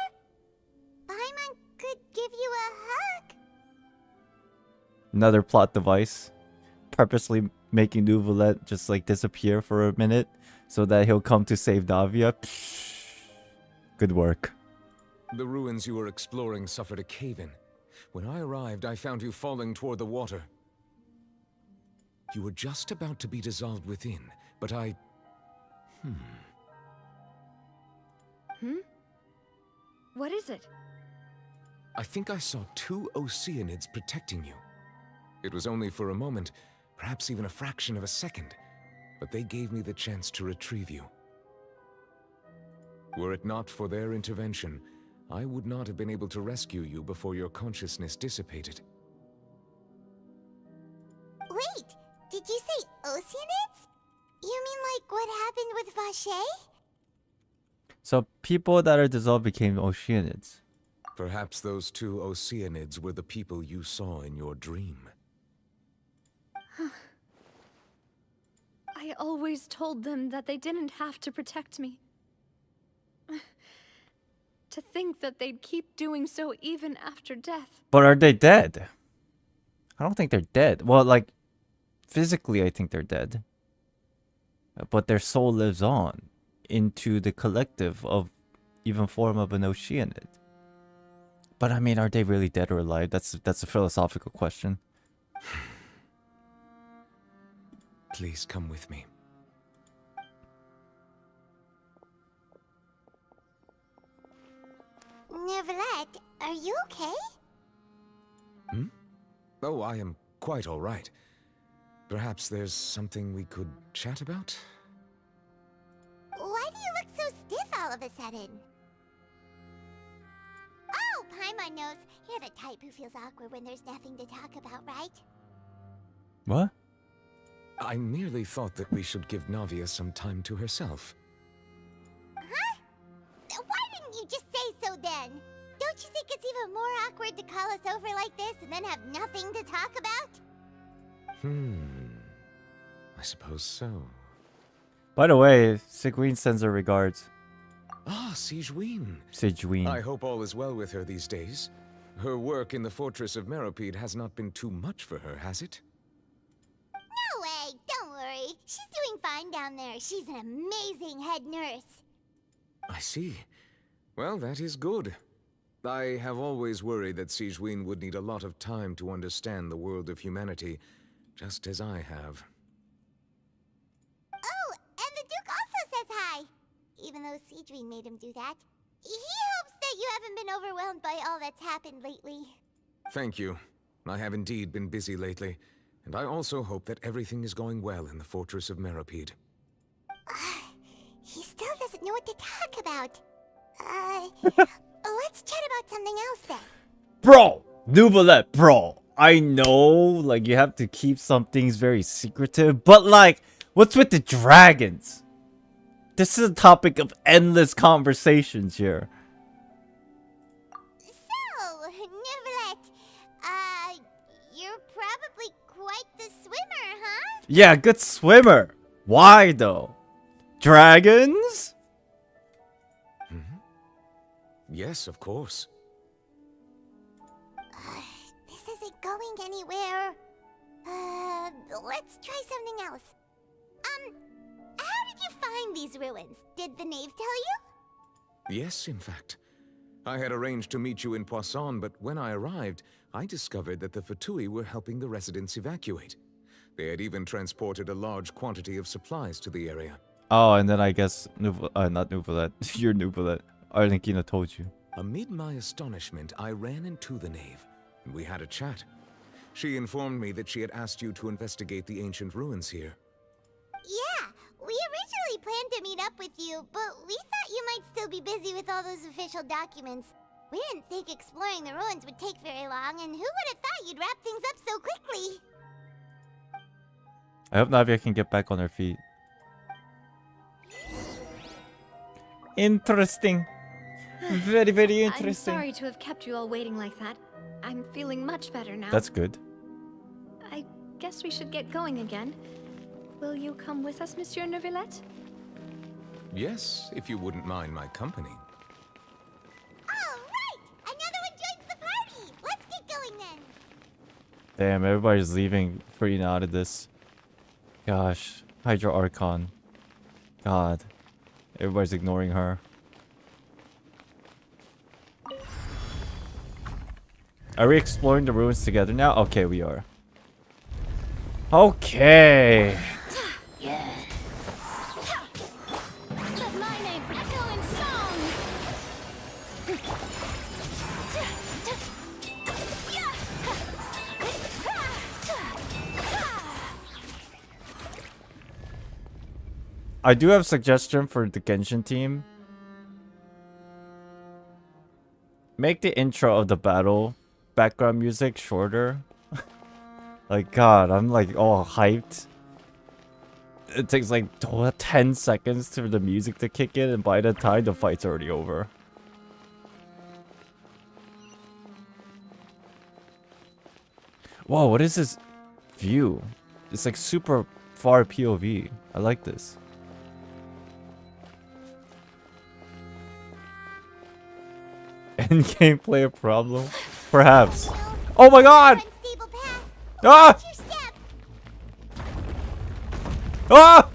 Paimon could give you a hug. Another plot device, purposely making Neuvillette just like disappear for a minute so that he'll come to save Navia. Good work. The ruins you were exploring suffered a cave-in. When I arrived, I found you falling toward the water. You were just about to be dissolved within, but I... What is it? I think I saw 2 Oceanids protecting you. It was only for a moment, perhaps even a fraction of a second, but they gave me the chance to retrieve you. Were it not for their intervention, I would not have been able to rescue you before your consciousness dissipated. Wait, did you say Oceanids? You mean like what happened with Vache? So people that are dissolved became Oceanids. Perhaps those 2 Oceanids were the people you saw in your dream. I always told them that they didn't have to protect me. To think that they'd keep doing so even after death. But are they dead? I don't think they're dead. Well, like, physically I think they're dead. But their soul lives on into the collective of even form of an Oceanid. But I mean, are they really dead or alive? That's a philosophical question. Please come with me. Neuvillette, are you okay? Oh, I am quite all right. Perhaps there's something we could chat about? Why do you look so stiff all of a sudden? Oh, Paimon knows. You're the type who feels awkward when there's nothing to talk about, right? What? I merely thought that we should give Navia some time to herself. Huh? Why didn't you just say so then? Don't you think it's even more awkward to call us over like this and then have nothing to talk about? I suppose so. By the way, Sigween sends her regards. Ah, Sigewin. Sigewin. I hope all is well with her these days. Her work in the Fortress of Meropide has not been too much for her, has it? No way, don't worry. She's doing fine down there. She's an amazing head nurse. I see. Well, that is good. I have always worried that Sigewin would need a lot of time to understand the world of humanity, just as I have. Oh, and the Duke also says hi. Even though Sigewin made him do that. He hopes that you haven't been overwhelmed by all that's happened lately. Thank you. I have indeed been busy lately, and I also hope that everything is going well in the Fortress of Meropide. He still doesn't know what to talk about. Let's chat about something else then. Bro! Neuvillette, bro! I know, like, you have to keep some things very secretive, but, like, what's with the dragons? This is a topic of endless conversations here. So, Neuvillette, you're probably quite the swimmer, huh? Yeah, good swimmer. Why, though? Dragons? Yes, of course. This isn't going anywhere. let's try something else. How did you find these ruins? Did the Knave tell you? Yes, in fact. I had arranged to meet you in Poisson, but when I arrived, I discovered that the Fatui were helping the residents evacuate. They had even transported a large quantity of supplies to the area. Oh, and then I guess not Neuvillette. You're Neuvillette. Arlenkina told you. Amid my astonishment, I ran into the Knave, and we had a chat. She informed me that she had asked you to investigate the ancient ruins here. Yeah, we originally planned to meet up with you, but we thought you might still be busy with all those official documents. We didn't think exploring the ruins would take very long, and who would have thought you'd wrap things up so quickly? I hope Navia can get back on her feet. Interesting. Very, very interesting. I'm sorry to have kept you all waiting like that. I'm feeling much better now. That's good. I guess we should get going again. Will you come with us, Monsieur Neuvillette? Yes, if you wouldn't mind my company. All right! Another one joins the party! Let's get going then! Damn, everybody's leaving Furina out of this. Gosh, Hydro Archon. God. Everybody's ignoring her. Are we exploring the ruins together now? Okay, we are. Okay. Yeah. Let my name echo in song. I do have a suggestion for the Genshin team. Make the intro of the battle background music shorter. Like, God, I'm like all hyped. It takes like 10 seconds for the music to kick in, and by the time the fight's already over. Whoa, what is this view? It's like super far POV. I like this. End gameplay a problem? Perhaps. Oh my god! Ah! Ah!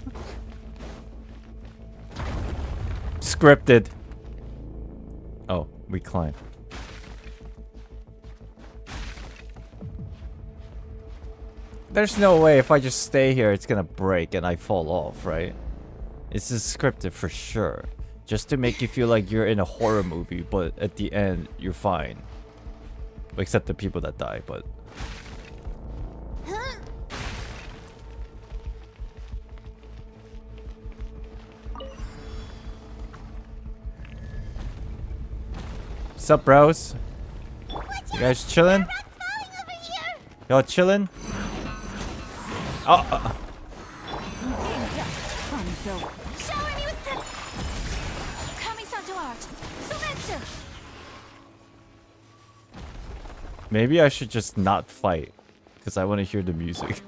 Scripted. Oh, we climb. There's no way if I just stay here it's gonna break and I fall off, right? It's just scripted for sure. Just to make you feel like you're in a horror movie, but at the end, you're fine. Except the people that die, but... Sup, bros? You guys chillin'? Y'all chillin'? Oh, maybe I should just not fight, because I want to hear the music.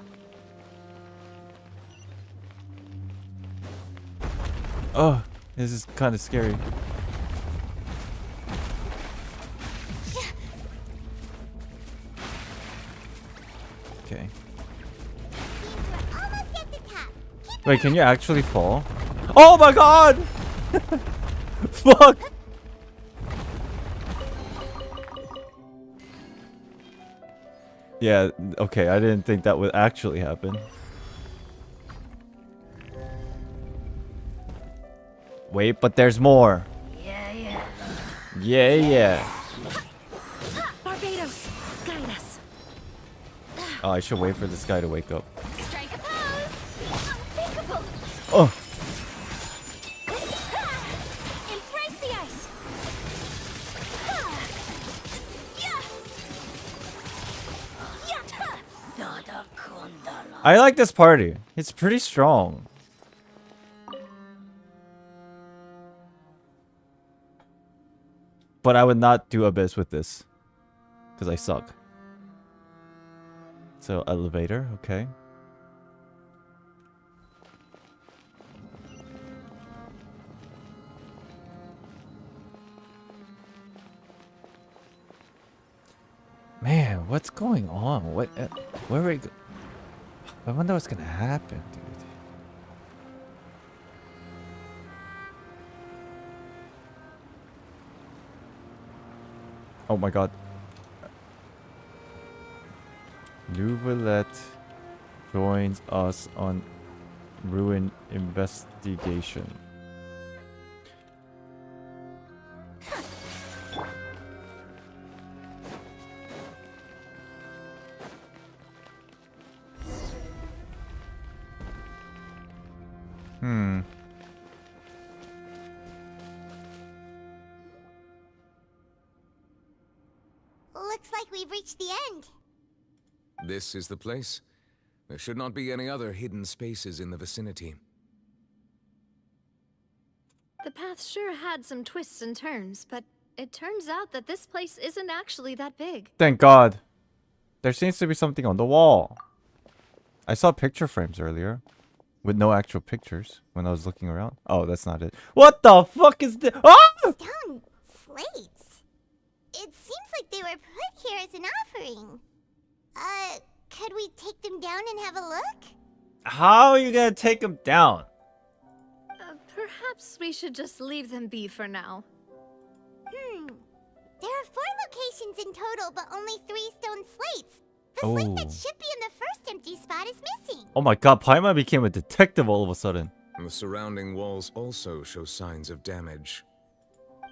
Oh, this is kind of scary. Okay. Wait, can you actually fall? Oh my god! Fuck! Yeah, okay, I didn't think that would actually happen. Wait, but there's more. Yeah. Barbados, guide us. Oh, I should wait for this guy to wake up. Strike a pose. Unthinkable. Oh! Embrace the ice. I like this party. It's pretty strong. But I would not do Abyss with this. Because I suck. So, elevator, okay. Man, what's going on? What? Where are we go? I wonder what's gonna happen, dude. Oh my god. Neuvillette joins us on ruin investigation. Looks like we've reached the end. This is the place. There should not be any other hidden spaces in the vicinity. The path sure had some twists and turns, but it turns out that this place isn't actually that big. Thank God. There seems to be something on the wall. I saw picture frames earlier. With no actual pictures when I was looking around. Oh, that's not it. What the fuck is this? Ah! Stone slates. It seems like they were put here as an offering. Could we take them down and have a look? How are you gonna take them down? Perhaps we should just leave them be for now. There are 4 locations in total, but only 3 stone slates. The slate that should be in the first empty spot is missing. Oh my god, Paimon became a detective all of a sudden. The surrounding walls also show signs of damage.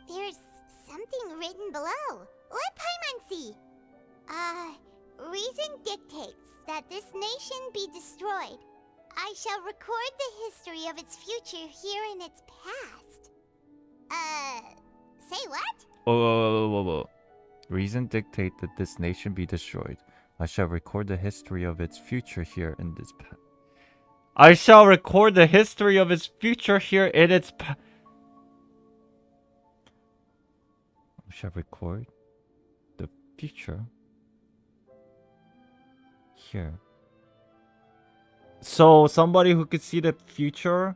There's something written below. Let Paimon see. Reason dictates that this nation be destroyed. I shall record the history of its future here in its past. Say what? Whoa. Reason dictate that this nation be destroyed. I shall record the history of its future here in this past. I shall record the history of its future here in its past. I shall record the future here. So somebody who could see the future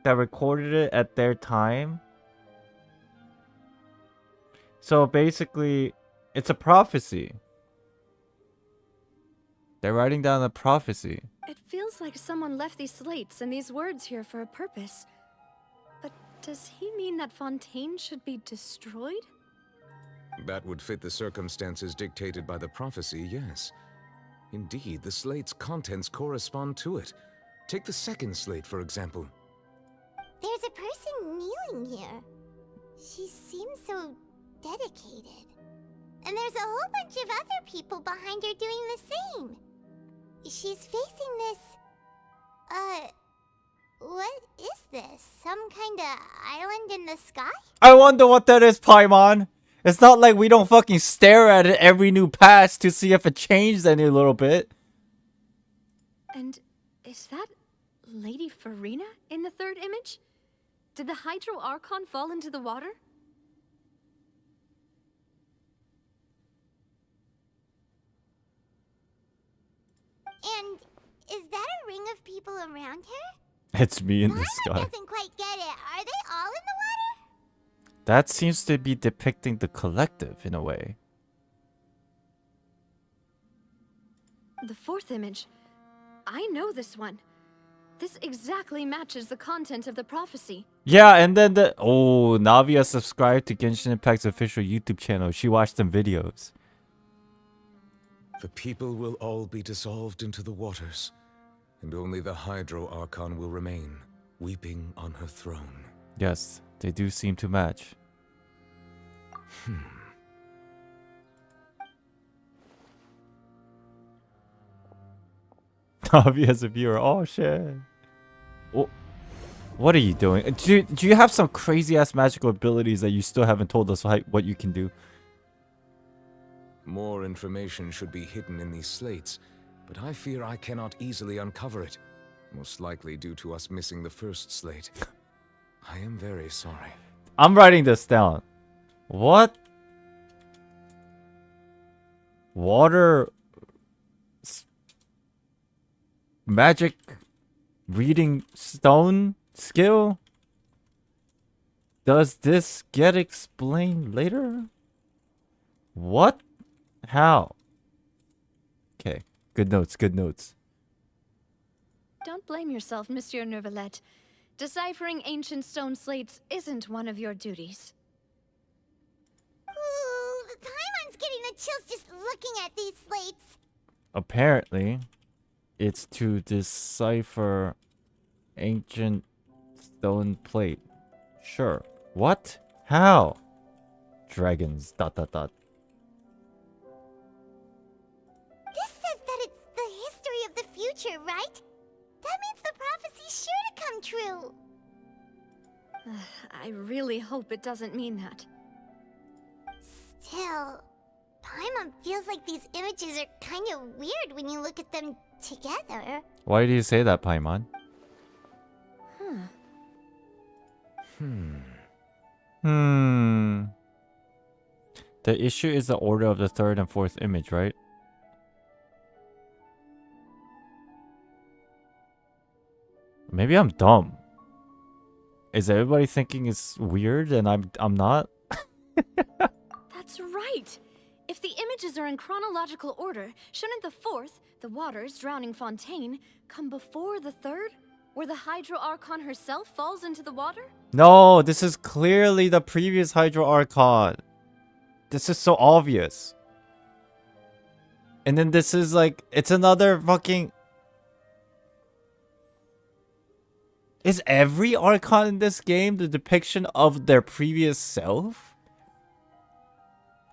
that recorded it at their time. So basically, it's a prophecy. They're writing down a prophecy. It feels like someone left these slates and these words here for a purpose. But does he mean that Fontaine should be destroyed? That would fit the circumstances dictated by the prophecy, yes. Indeed, the slate's contents correspond to it. Take the second slate, for example. There's a person kneeling here. She seems so dedicated. And there's a whole bunch of other people behind her doing the same. She's facing this... what is this? Some kind of island in the sky? I wonder what that is, Paimon. It's not like we don't fucking stare at it every new pass to see if it changed any little bit. And is that Lady Furina in the third image? Did the Hydro Archon fall into the water? And is that a ring of people around her? It's me in the sky. Doesn't quite get it. Are they all in the water? That seems to be depicting the collective in a way. The fourth image. I know this one. This exactly matches the content of the prophecy. Yeah, and then Navia subscribed to Genshin Impact's official YouTube channel. She watched some videos. The people will all be dissolved into the waters, and only the Hydro Archon will remain, weeping on her throne. Yes, they do seem to match. Navia as a viewer. Oh shit. What are you doing? Do you have some crazy ass magical abilities that you still haven't told us what you can do? More information should be hidden in these slates, but I fear I cannot easily uncover it. Most likely due to us missing the first slate. I am very sorry. I'm writing this down. What? Water... magic... reading stone skill? Does this get explained later? What? How? Okay. Good notes, good notes. Don't blame yourself, Monsieur Neuvillette. Deciphering ancient stone slates isn't one of your duties. Ooh, Paimon's getting the chills just looking at these slates. Apparently, it's to decipher ancient stone plate. Sure. What? How? Dragons. ... This says that it's the history of the future, right? That means the prophecy's sure to come true. I really hope it doesn't mean that. Still, Paimon feels like these images are kind of weird when you look at them together. Why do you say that, Paimon? The issue is the order of the third and fourth image, right? Maybe I'm dumb. Is everybody thinking it's weird and I'm not? That's right! If the images are in chronological order, shouldn't the fourth, the waters drowning Fontaine, come before the third? Where the Hydro Archon herself falls into the water? No, this is clearly the previous Hydro Archon. This is so obvious. And then this is like, it's another fucking... Is every Archon in this game the depiction of their previous self?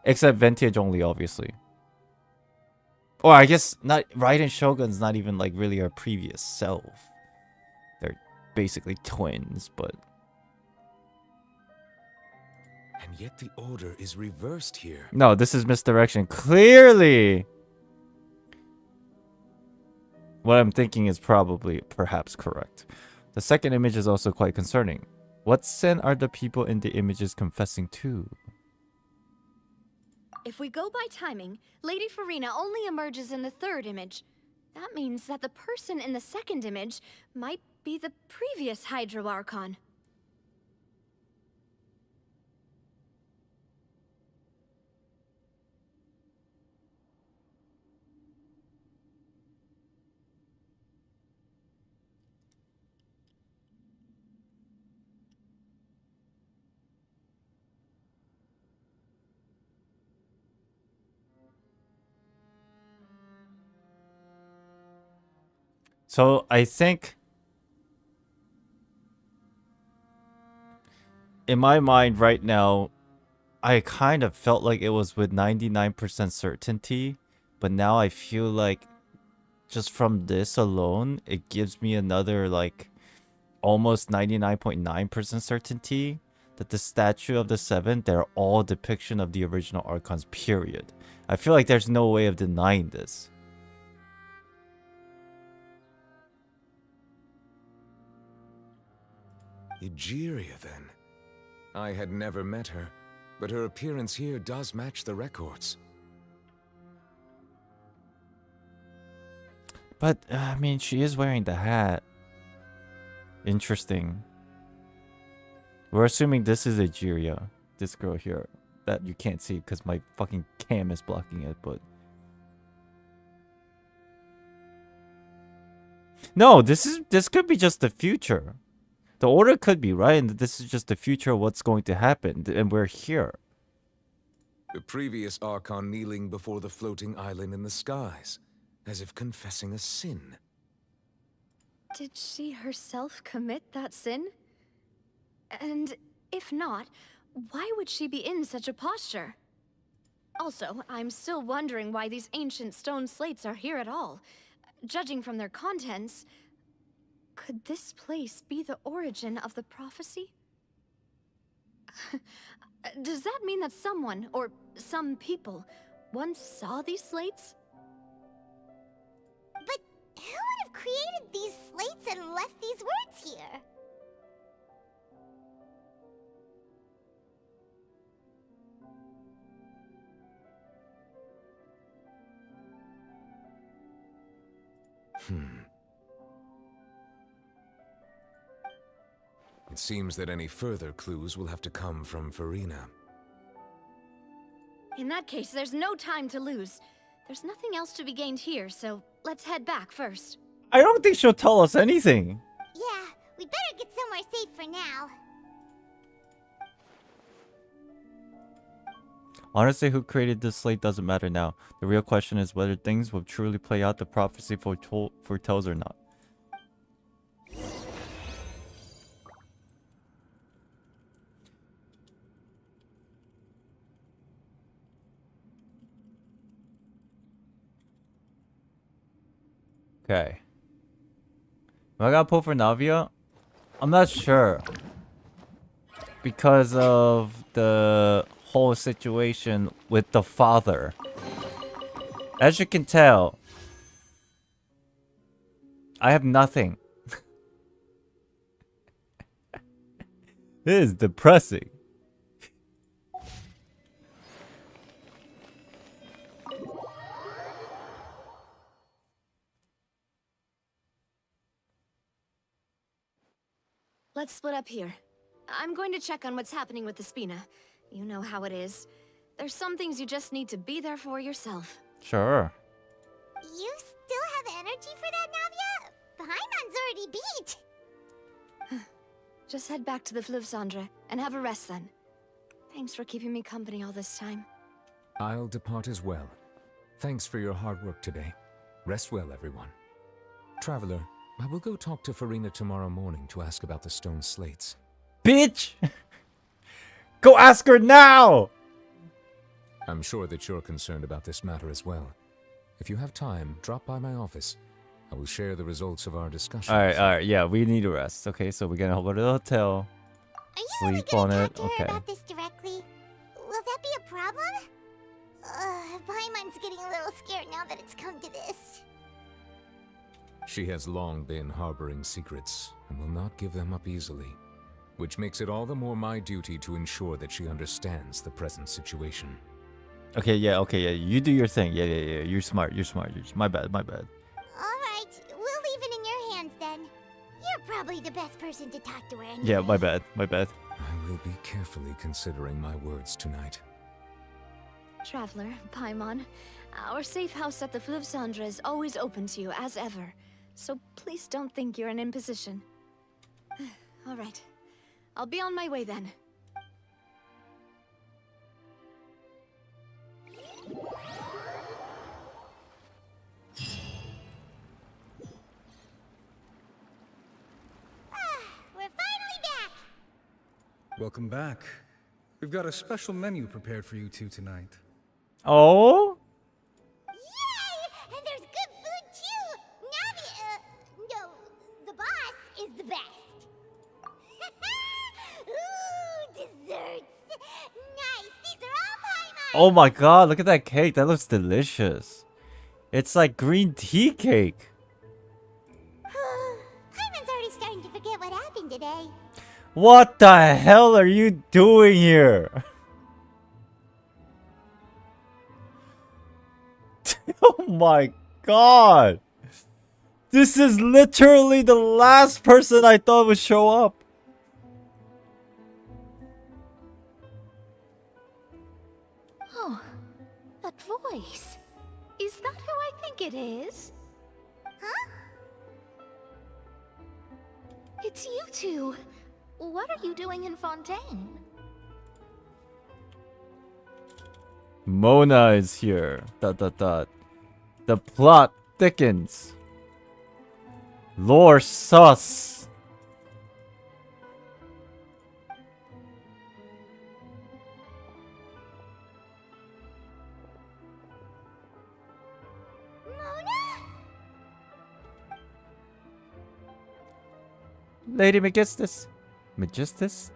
Except Vintage only, obviously. Or I guess not. Raiden Shogun's not even like really her previous self. They're basically twins, but... And yet the order is reversed here. No, this is misdirection. Clearly! What I'm thinking is probably, perhaps correct. The second image is also quite concerning. What sin are the people in the images confessing to? If we go by timing, Lady Furina only emerges in the third image. That means that the person in the second image might be the previous Hydro Archon. So I think in my mind right now, I kind of felt like it was with 99% certainty, but now I feel like just from this alone, it gives me another like almost 99.9% certainty that the statue of the seven, they're all depiction of the original Archons, period. I feel like there's no way of denying this. Egeria, then. I had never met her, but her appearance here does match the records. But, I mean, she is wearing the hat. Interesting. We're assuming this is Egeria, this girl here, that you can't see because my fucking cam is blocking it, but... No, this could be just the future. The order could be right, and this is just the future of what's going to happen, and we're here. The previous Archon kneeling before the floating island in the skies, as if confessing a sin. Did she herself commit that sin? And if not, why would she be in such a posture? Also, I'm still wondering why these ancient stone slates are here at all. Judging from their contents, could this place be the origin of the prophecy? Does that mean that someone, or some people, once saw these slates? But who would have created these slates and left these words here? It seems that any further clues will have to come from Furina. In that case, there's no time to lose. There's nothing else to be gained here, so let's head back first. I don't think she'll tell us anything. Yeah, we better get somewhere safe for now. Honestly, who created this slate doesn't matter now. The real question is whether things will truly play out the prophecy foretells or not. Okay. Am I gonna pull for Navia? I'm not sure. Because of the whole situation with the father. As you can tell, I have nothing. This is depressing. Let's split up here. I'm going to check on what's happening with the Spina. You know how it is. There's some things you just need to be there for yourself. Sure. You still have energy for that, Navia? Paimon's already beat. Just head back to the Fleuve and have a rest then. Thanks for keeping me company all this time. I'll depart as well. Thanks for your hard work today. Rest well, everyone. Traveler, I will go talk to Furina tomorrow morning to ask about the stone slates. Bitch! Go ask her now! I'm sure that you're concerned about this matter as well. If you have time, drop by my office. I will share the results of our discussion. Alright, yeah, we need to rest. Okay, so we're gonna go to the hotel. Are you Sleep really on gonna it. talk to her Okay. about this directly? Will that be a problem? Paimon's getting a little scared now that it's come to this. She has long been harboring secrets and will not give them up easily, which makes it all the more my duty to ensure that she understands the present situation. Okay, yeah, you do your thing. Yeah, you're smart. My bad. Alright, we'll leave it in your hands then. You're probably the best person to talk to her anyway. Yeah, my bad. I will be carefully considering my words tonight. Traveler, Paimon, our safe house at the Fleuve is always open to you as ever. So please don't think you're an imposition. Alright. I'll be on my way then. We're finally back! Welcome back. We've got a special menu prepared for you two tonight. Oh? Yay! And there's good food too! Navia, no, the boss is the best. Ooh, desserts! Nice, these are all Paimon! Oh my god, look at that cake. That looks delicious. It's like green tea cake. Paimon's already starting to forget what happened today. What the hell are you doing here? Oh my god. This is literally the last person I thought would show up. Oh, that voice. Is that who I think it is? Huh? It's you two. What are you doing in Fontaine? Mona is here. ... The plot thickens. Lore sus. Lady Magistus. Magistus?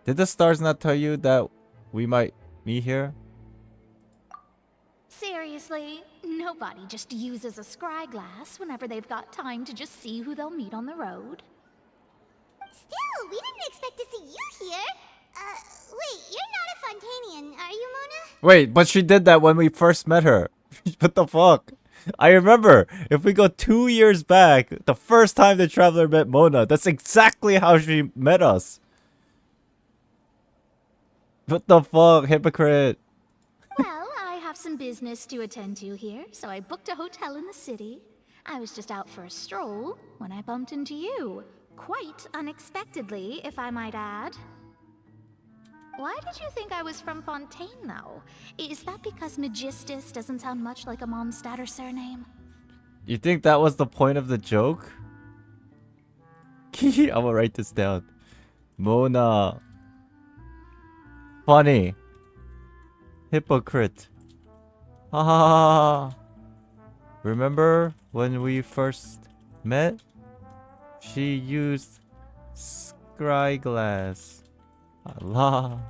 Did the stars not tell you that we might meet here? Seriously, nobody just uses a scry glass whenever they've got time to just see who they'll meet on the road. Still, we didn't expect to see you here. Wait, you're not a Fontanian, are you, Mona? Wait, but she did that when we first met her. What the fuck? I remember, if we go 2 years back, the first time the Traveler met Mona, that's exactly how she met us. What the fuck, hypocrite? Well, I have have some business to attend to here, so I booked a hotel in the city. I was just out for a stroll when I bumped into you. Quite unexpectedly, if I might add. Why did you think I was from Fontaine, though? Is that because Magistus doesn't sound much like a Mondstadter surname? You think that was the point of the joke? I'm gonna write this down. Mona. Funny. Hypocrite. Ha ha ha ha. Remember when we first met? She used scryglass. Allah.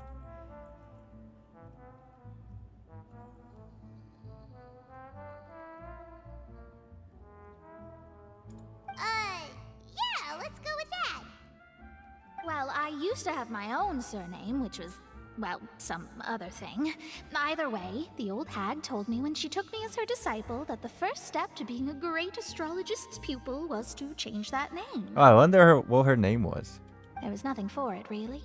Yeah, let's go with that. Well, I used to have my own surname, which was, well, some other thing. Either way, the old hag told me when she took me as her disciple that the first step to being a great astrologist's pupil was to change that name. Oh, I wonder what her name was. There was nothing for it, really.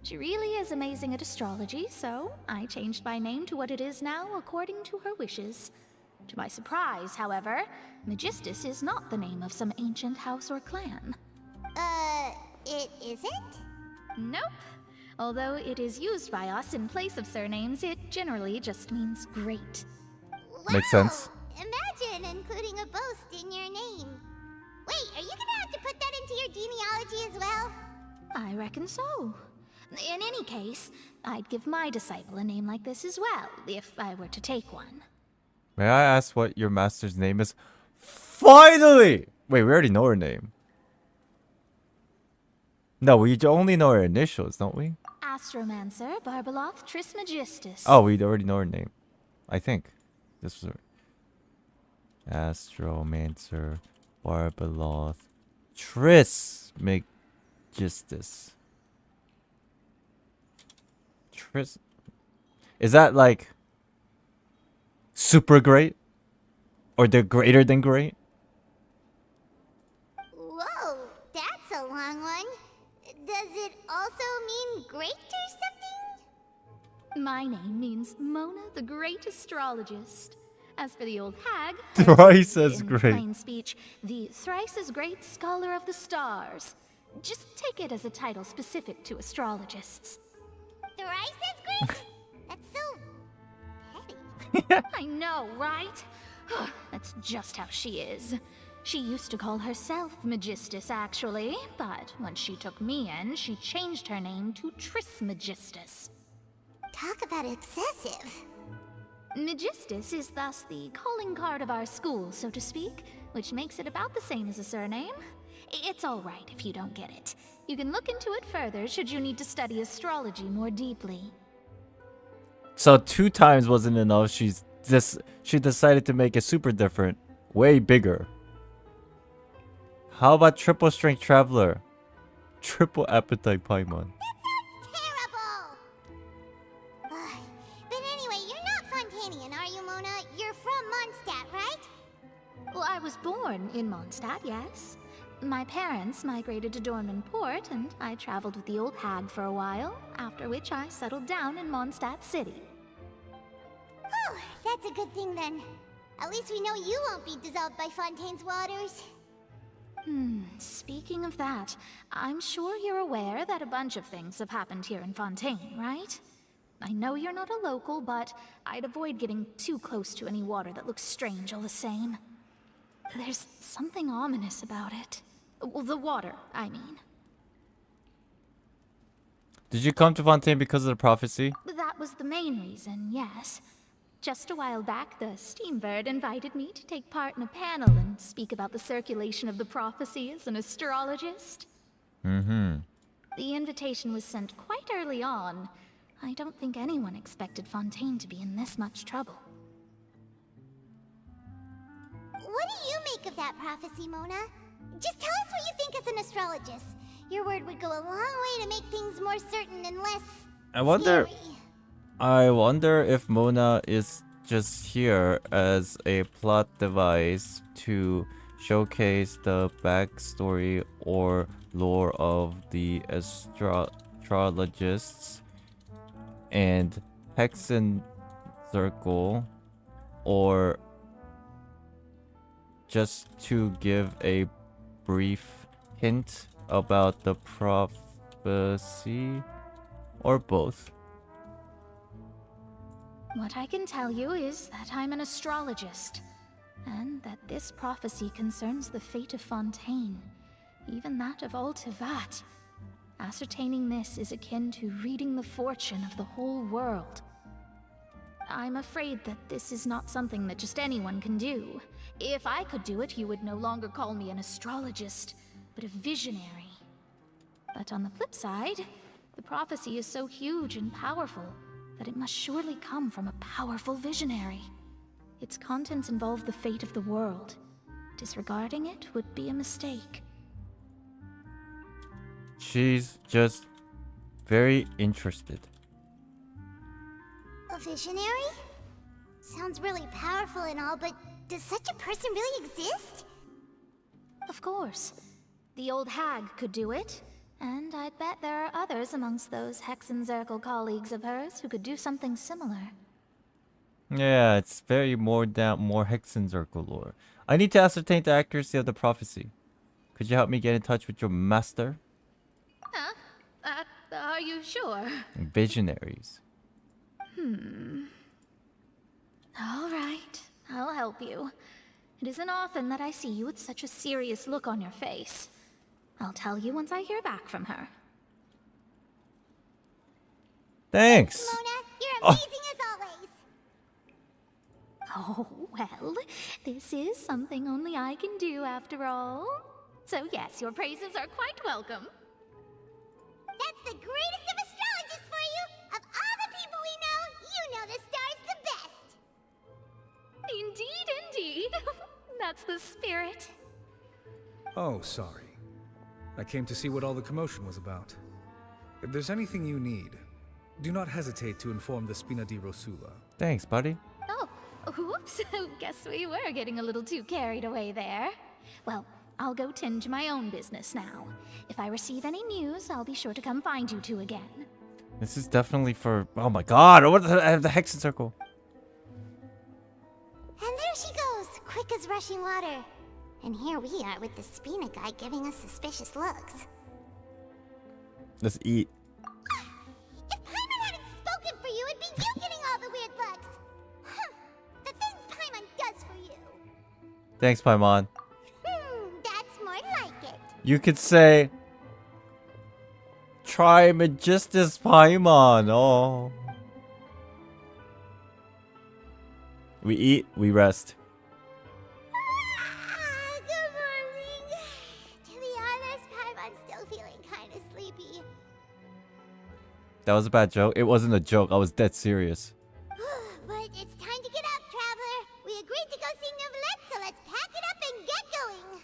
She really is amazing at astrology, so I changed my name to what it is now according to her wishes. To my surprise, however, Magistus is not the name of some ancient house or clan. It isn't? Nope. Although it is used by us in place of surnames, it generally just means great. Makes sense. Imagine including a boast in your name. Wait, are you gonna have to put that into your genealogy as well? I reckon so. In any case, I'd give my disciple a name like this as well, if I were to take one. May I ask what your master's name is? Finally! Wait, we already know her name. No, we only know her initials, don't we? Astromancer Barbeloth Trismegistus. Oh, we already know her name. I think. This was her. Astromancer Barbeloth Trismegistus. Is that like super great? Or the greater than great? Whoa, that's a long one. Does it also mean great or something? My name means Mona the Great Astrologist. As for the old hag, Thrice as in great. plain speech, the thrice as great scholar of the stars. Just take it as a title specific to astrologists. Thrice as great? That's so petty. I know, right? That's just how she is. She used to call herself Magistus, actually, but when she took me in, she changed her name to Trismegistus. Talk about excessive. Magistus is thus the calling card of our school, so to speak, which makes it about the same as a surname. It's all right if you don't get it. You can look into it further should you need to study astrology more deeply. So 2 times wasn't enough. She decided to make it super different. Way bigger. How about triple strength traveler? Triple appetite Paimon. Terrible! But anyway, you're not Fontanian, are you, Mona? You're from Mondstadt, right? Well, I was born in Mondstadt, yes. My parents migrated to Dornman Port, and I traveled with the old hag for a while, after which I settled down in Mondstadt City. Oh, that's a good thing then. At least we know you won't be dissolved by Fontaine's waters. Speaking of that, I'm sure you're aware that a bunch of things have happened here in Fontaine, right? I know you're not a local, but I'd avoid getting too close to any water that looks strange all the same. There's something ominous about it. Well, the water, I mean. Did you come to Fontaine because of the prophecy? That was the main reason, yes. Just a while back, the Steambird invited me to take part in a panel and speak about the circulation of the prophecy as an astrologist. Mm-hmm. The invitation was sent quite early on. I don't think anyone expected Fontaine to be in this much trouble. What do you make of that prophecy, Mona? Just tell us what you think as an astrologist. Your word would go a long way to make things more certain and less scary. I wonder if Mona is just here as a plot device to showcase the backstory or lore of the astrologists and Hexen Circle or just to give a brief hint about the prophecy, or both? What I can tell you is that I'm an astrologist, and that this prophecy concerns the fate of Fontaine, even that of all Tevat. Ascertaining this is akin to reading the fortune of the whole world. I'm afraid that this is not something that just anyone can do. If I could do it, you would no longer call me an astrologist, but a visionary. But on the flip side, the prophecy is so huge and powerful that it must surely come from a powerful visionary. Its contents involve the fate of the world. Disregarding it would be a mistake. She's just very interested. A visionary? Sounds really powerful and all, but does such a person really exist? Of course. The old hag could do it, and I'd bet there are others amongst those Hexenzirkel colleagues of hers who could do something similar. Yeah, it's very more Hexenzirkel lore. I need to ascertain the accuracy of the prophecy. Could you help me get in touch with your master? Huh? Are you sure? Visionaries. All right, I'll help you. It isn't often that I see you with such a serious look on your face. I'll tell you once I hear back from her. Thanks. Mona, you're amazing as always. Oh, well, this is something only I can do after all. So yes, your praises are quite welcome. That's the greatest of astrologists for you! Of all the people we know, you know the star's the best! Indeed, indeed. That's the spirit. Oh, sorry. I came to see what all the commotion was about. If there's anything you need, do not hesitate to inform the Spina di Rosula. Thanks, buddy. Oh, whoops. Guess we were getting a little too carried away there. Well, I'll go tend to my own business now. If I receive any news, I'll be sure to come find you two again. This is definitely for... Oh my god, what the Hexenzirkel? And there she goes, quick as rushing water. And here we are with the Spina guy giving us suspicious looks. Let's eat. If Paimon hadn't spoken for you, it'd be you getting all the weird looks. The things Paimon does for you. Thanks, Paimon. That's more like it. You could say... Try Magistus Paimon. Oh. We eat, we rest. Good morning. To be honest, Paimon's still feeling kind of sleepy. That was a bad joke. It wasn't a joke. I was dead serious. But it's time to get up, traveler. We agreed to go see Neuvillette, so let's pack it up and get going.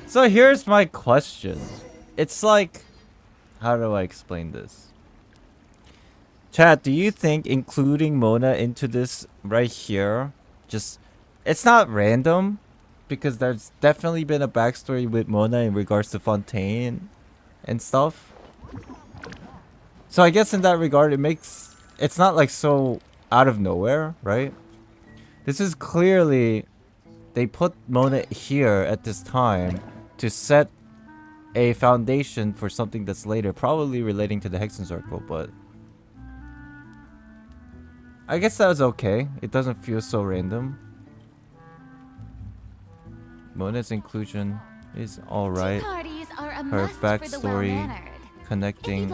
So here's my question. It's like... How do I explain this? Chat, do you think including Mona into this right here, just... It's not random, because there's definitely been a backstory with Mona in regards to Fontaine and stuff. So I guess in that regard, it makes... It's not like so out of nowhere, right? This is clearly... They put Mona here at this time to set a foundation for something that's later, probably relating to the Hexenzirkel, but... I guess that was okay. It doesn't feel so random. Mona's inclusion is alright. Her backstory connecting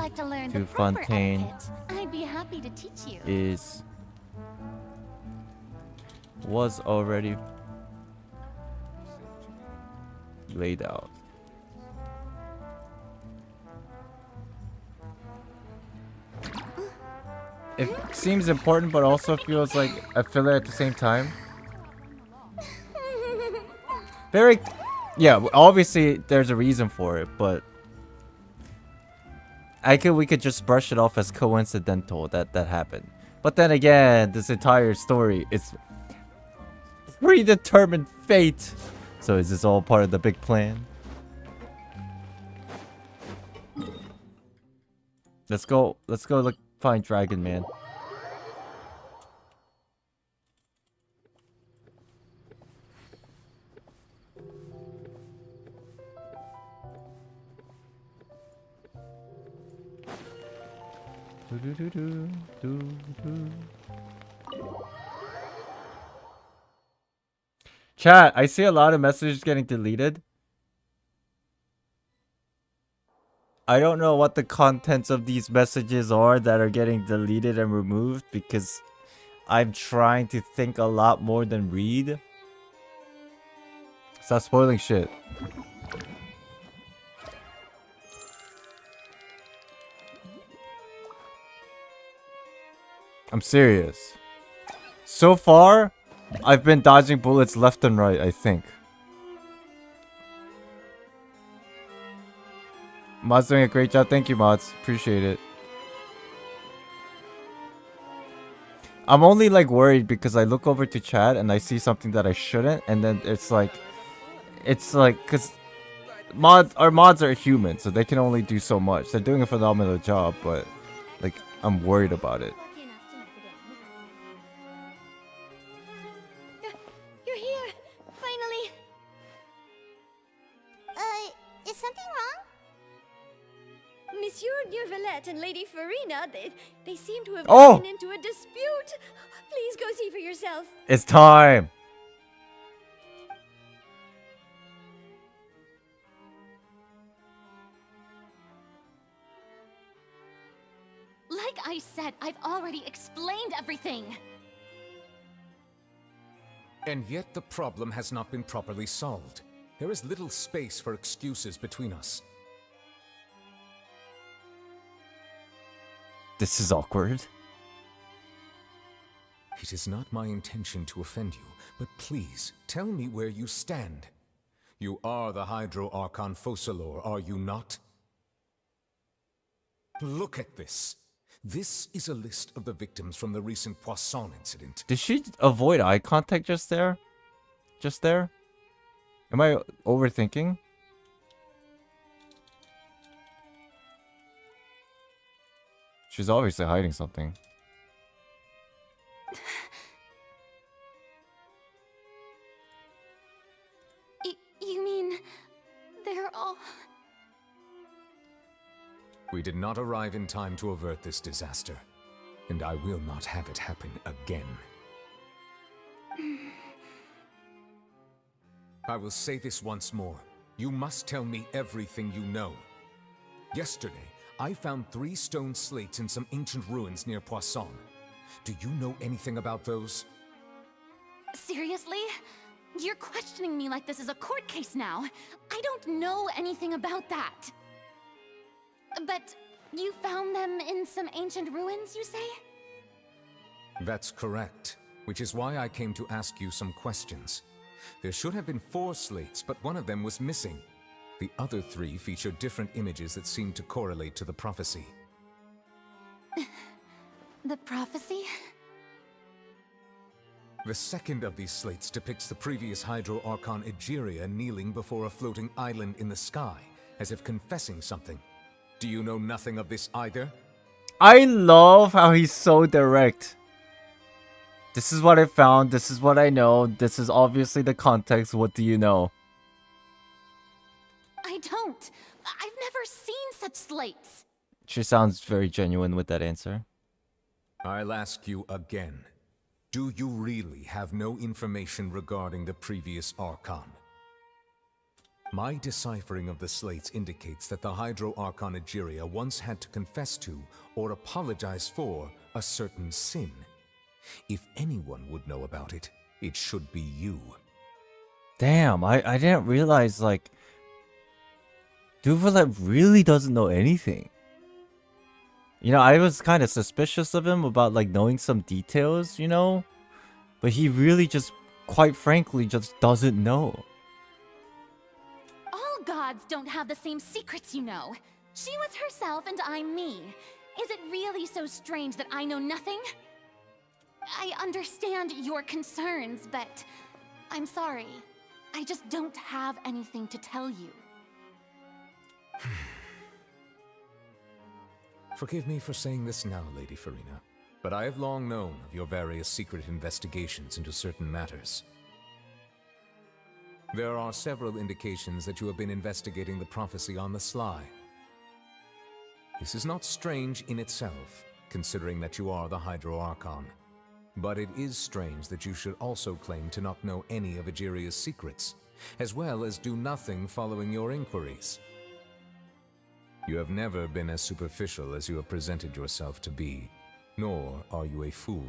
to Fontaine I'd be happy to teach you. was already laid out. It seems important, but also feels like a filler at the same time. Very... Yeah, obviously there's a reason for it, but... we could just brush it off as coincidental that happened. But then again, this entire story is... predetermined fate! So is this all part of the big plan? Let's go look find Dragon Man. Chat, I see a lot of messages getting deleted. I don't know what the contents of these messages are that are getting deleted and removed because I'm trying to think a lot more than read. Stop spoiling shit. I'm serious. So far, I've been dodging bullets left and right, I think. Mods doing a great job. Thank you, Mods. Appreciate it. I'm only like worried because I look over to chat and I see something that I shouldn't, and then it's like because our mods are human, so they can only do so much. They're doing a phenomenal job, but like I'm worried about it. You're here, finally. Is something wrong? Monsieur Neuvillette and Lady Furina, they seem to have Oh! gotten into a dispute. Please go see for yourself. It's time. Like I said, I've already explained everything. And yet the problem has not been properly solved. There is little space for excuses between us. This is awkward. It is not my intention to offend you, but please, tell me where you stand. You are the Hydro Archon Focalor, are you not? Look at this. This is a list of the victims from the recent Poisson incident. Did she avoid eye contact just there? Just there? Am I overthinking? She's obviously hiding something. You mean they're all... We did not arrive in time to avert this disaster, and I will not have it happen again. I will say this once more. You must tell me everything you know. Yesterday, I found 3 stone slates in some ancient ruins near Poisson. Do you know anything about those? Seriously? You're questioning me like this is a court case now. I don't know anything about that. But you found them in some ancient ruins, you say? That's correct, which is why I came to ask you some questions. There should have been 4 slates, but one of them was missing. The other 3 feature different images that seem to correlate to the prophecy. The prophecy? The second of these slates depicts the previous Hydro Archon Egeria kneeling before a floating island in the sky, as if confessing something. Do you know nothing of this either? I love how he's so direct. This is what I found, this is what I know, this is obviously the context, what do you know? I don't. I've never seen such slates. She sounds very genuine with that answer. I'll ask you again. Do you really have no information regarding the previous Archon? My deciphering of the slates indicates that the Hydro Archon Egeria once had to confess to, or apologize for, a certain sin. If anyone would know about it, it should be you. Damn, I didn't realize, like, Neuvillette really doesn't know anything. You know, I was kind of suspicious of him about, like, knowing some details, you know? But he really just, quite frankly, just doesn't know. All gods don't have the same secrets, you know. She was herself and I'm me. Is it really so strange that I know nothing? I understand your concerns, but I'm sorry. I just don't have anything to tell you. Forgive me for saying this now, Lady Furina, but I have long known of your various secret investigations into certain matters. There are several indications that you have been investigating the prophecy on the sly. This is not strange in itself, considering that you are the Hydro Archon. But it is strange that you should also claim to not know any of Egeria's secrets, as well as do nothing following your inquiries. You have never been as superficial as you have presented yourself to be, nor are you a fool.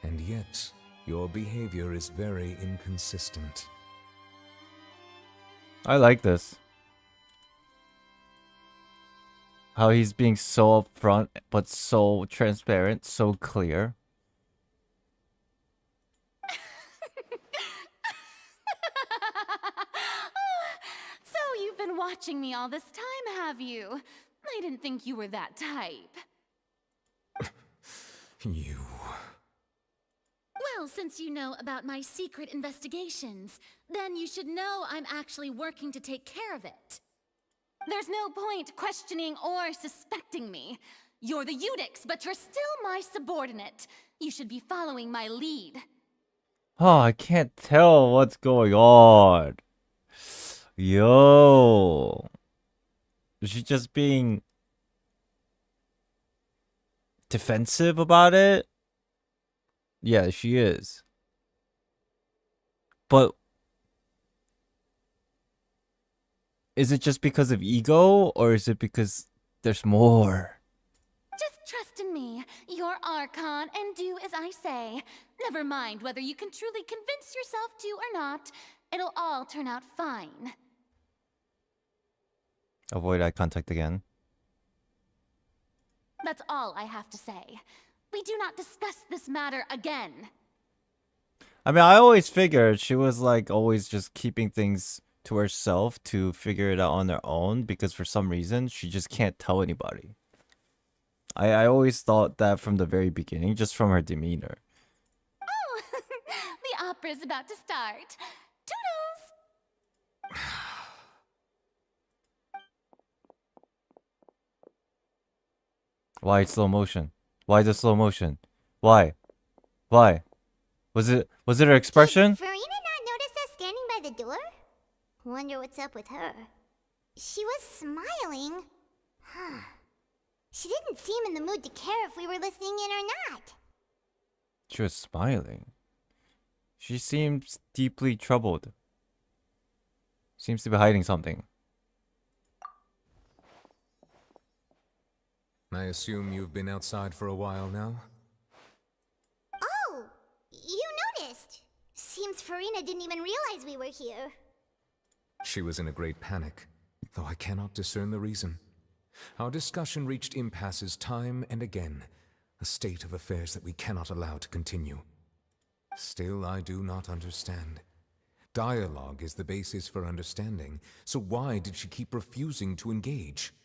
And yet, your behavior is very inconsistent. I like this. How he's being so upfront, but so transparent, so clear. So you've been watching me all this time, have you? I didn't think you were that type. You... Well, since you know about my secret investigations, then you should know I'm actually working to take care of it. There's no point questioning or suspecting me. You're the Eudix, but you're still my subordinate. You should be following my lead. Oh, I can't tell what's going on. Yo. Is she just being defensive about it? Yeah, she is. But is it just because of ego, or is it because there's more? Just trust in me. You're Archon, and do as I say. Never mind whether you can truly convince yourself to or not. It'll all turn out fine. Avoid eye contact again. That's all I have to say. We do not discuss this matter again. I mean, I always figured she was like always just keeping things to herself to figure it out on their own, because for some reason she just can't tell anybody. I always thought that from the very beginning, just from her demeanor. Oh, the opera's about to start. Toodles! Why slow motion? Why the slow motion? Why? Why? Was it her expression? Did Furina not notice us standing by the door? Wonder what's up with her. She was smiling. Huh. She didn't seem in the mood to care if we were listening in or not. She was smiling. She seems deeply troubled. Seems to be hiding something. I assume you've been outside for a while now? Oh, you noticed. Seems Furina didn't even realize we were here. She was in a great panic, though I cannot discern the reason. Our discussion reached impasses time and again, a state of affairs that we cannot allow to continue. Still, I do not understand. Dialogue is the basis for understanding, so why did she keep refusing to engage?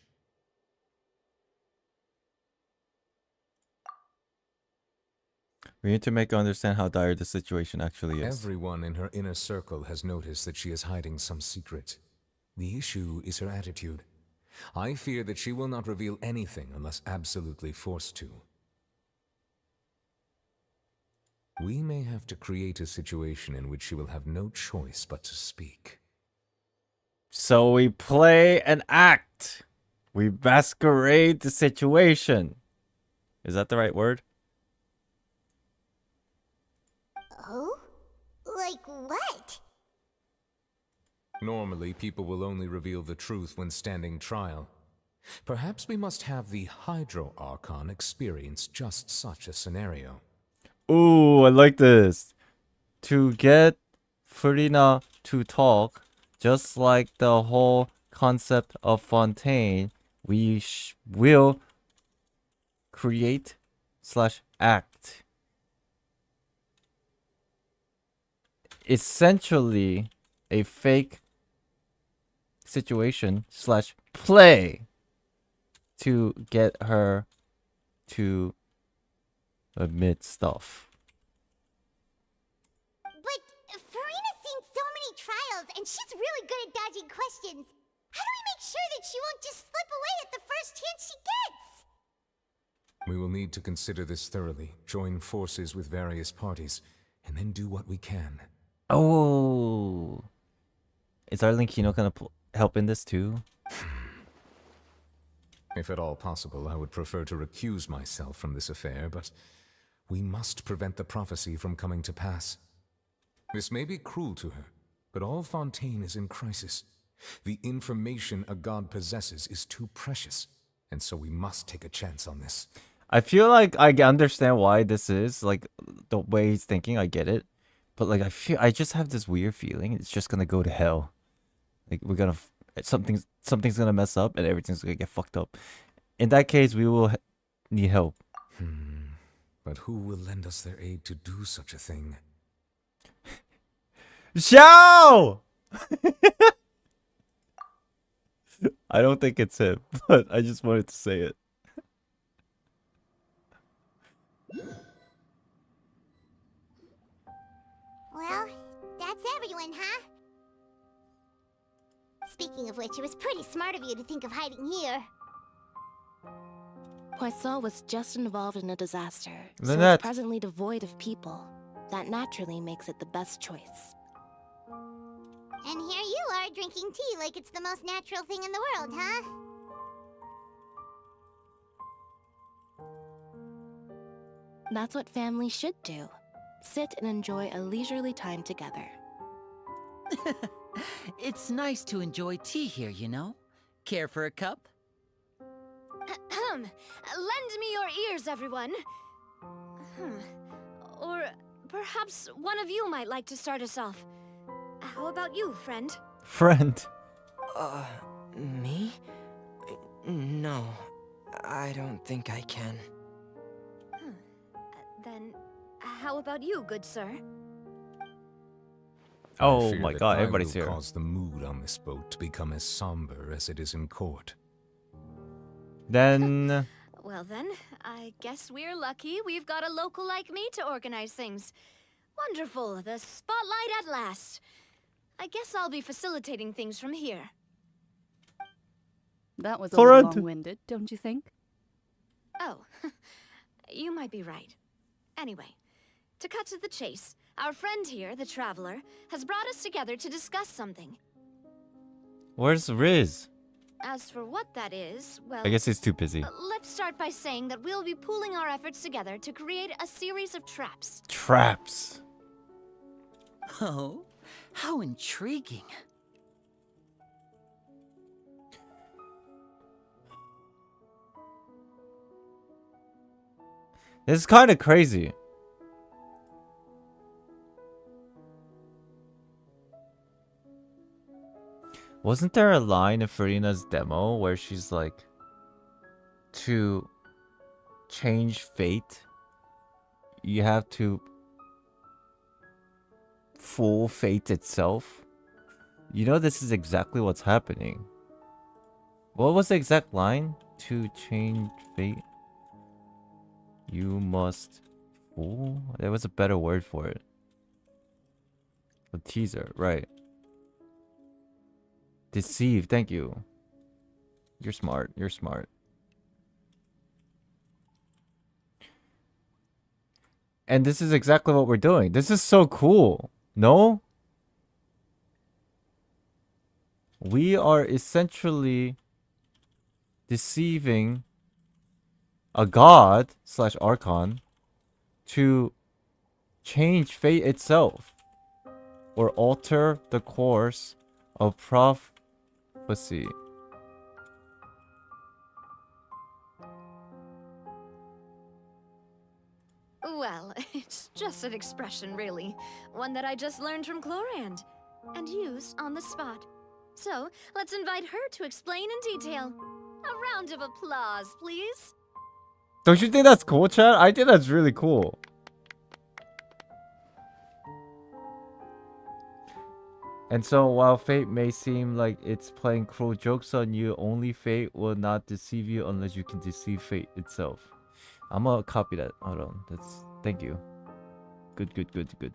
We need to make her understand how dire the situation actually is. Everyone in her inner circle has noticed that she is hiding some secret. The issue is her attitude. I fear that she will not reveal anything unless absolutely forced to. We may have to create a situation in which she will have no choice but to speak. So we play an act. We masquerade the situation. Is that the right word? Oh? Like what? Normally, people will only reveal the truth when standing trial. Perhaps we must have the Hydro Archon experience just such a scenario. Ooh, I like this. To get Furina to talk, just like the whole concept of Fontaine, we will create/act. Essentially, a fake situation/play to get her to admit stuff. But Furina's seen so many trials, and she's really good at dodging questions. How do we make sure that she won't just slip away at the first chance she gets? We will need to consider this thoroughly, join forces with various parties, and then do what we can. Oh, is our Linkino gonna help in this too? If at all possible, I would prefer to recuse myself from this affair, but we must prevent the prophecy from coming to pass. This may be cruel to her, but all Fontaine is in crisis. The information a god possesses is too precious, and so we must take a chance on this. I feel like I understand why this is, like, the way he's thinking, I get it. But, like, I just have this weird feeling it's just gonna go to hell. Like, we're gonna, something's gonna mess up and everything's gonna get fucked up. In that case, we will need help. But who will lend us their aid to do such a thing? Xiao! I don't think it's him, but I just wanted to say it. Well, that's everyone, huh? Speaking of which, it was pretty smart of you to think of hiding here. Poisson was just involved in a disaster, so Lynette. it's presently devoid of people. That naturally makes it the best choice. And here you are drinking tea like it's the most natural thing in the world, huh? That's what families should do. Sit and enjoy a leisurely time together. It's nice to enjoy tea here, you know? Care for a cup? Lend me your ears, everyone. Or perhaps one of you might like to start us off. How about you, friend? Friend. Me? No, I don't think I can. Then, how about you, good sir? Oh I fear my that god, I everybody's will here. cause the mood on this boat to become as somber as it is in court. Then... Well then, I guess we're lucky we've got a local like me to organize things. Wonderful, the spotlight at last. I guess I'll be facilitating things from here. That was a Florent. little long-winded, don't you think? Oh, you might be right. Anyway, to cut to the chase, our friend here, the Traveler, has brought us together to discuss something. Where's Riz? As for what that is, well... I guess he's too busy. Let's start by saying that we'll be pooling our efforts together to create a series of traps. Traps. Oh, how intriguing. This is kind of crazy. Wasn't there a line in Furina's demo where she's like, to change fate, you have to fool fate itself? You know, this is exactly what's happening. What was the exact line? To change fate, you must fool? There was a better word for it. A teaser, right. Deceive, thank you. You're smart, you're smart. And this is exactly what we're doing. This is so cool. No? We are essentially deceiving a god slash archon to change fate itself or alter the course of prophecy. Well, it's just an expression, really. One that I just learned from Chlorand and used on the spot. So, let's invite her to explain in detail. A round of applause, please. Don't you think that's cool, Chad? I think that's really cool. And so while fate may seem like it's playing cruel jokes on you, only fate will not deceive you unless you can deceive fate itself. I'm gonna copy that. Hold on. That's thank you. Good, good, good, good.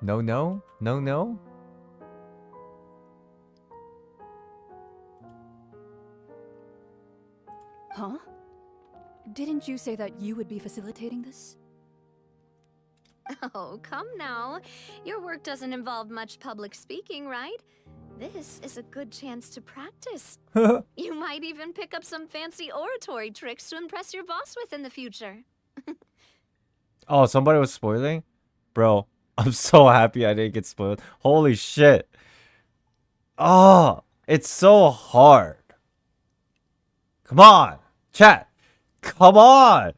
No, no, no, no. Didn't you say that you would be facilitating this? Oh, come now. Your work doesn't involve much public speaking, right? This is a good chance to practice. You might even pick up some fancy oratory tricks to impress your boss with in the future. Oh, somebody was spoiling? Bro, I'm so happy I didn't get spoiled. Holy shit. Oh, it's so hard. Come on, chat. Come on.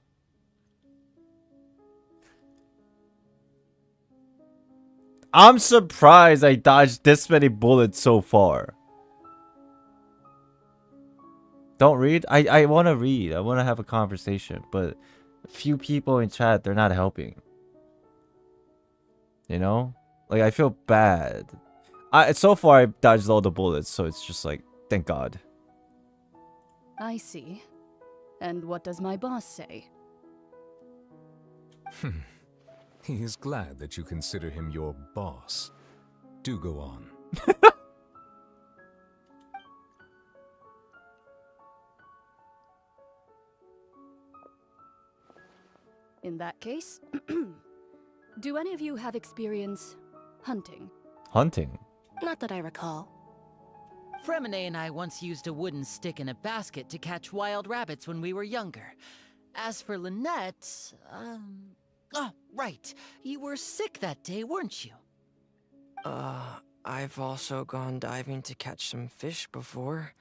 I'm surprised I dodged this many bullets so far. Don't read? I want to read. I want to have a conversation. But a few people in chat, they're not helping. You know? Like, I feel bad. So far, I've dodged all the bullets. So it's just like, thank God. I see. And what does my boss say? He is glad that you consider him your boss. Do go on. In that case, do any of you have experience hunting? Hunting? Not that I recall. Fremine and I once used a wooden stick in a basket to catch wild rabbits when we were younger. As for Lynette, oh, right. You were sick that day, weren't you? I've also gone diving to catch some fish before.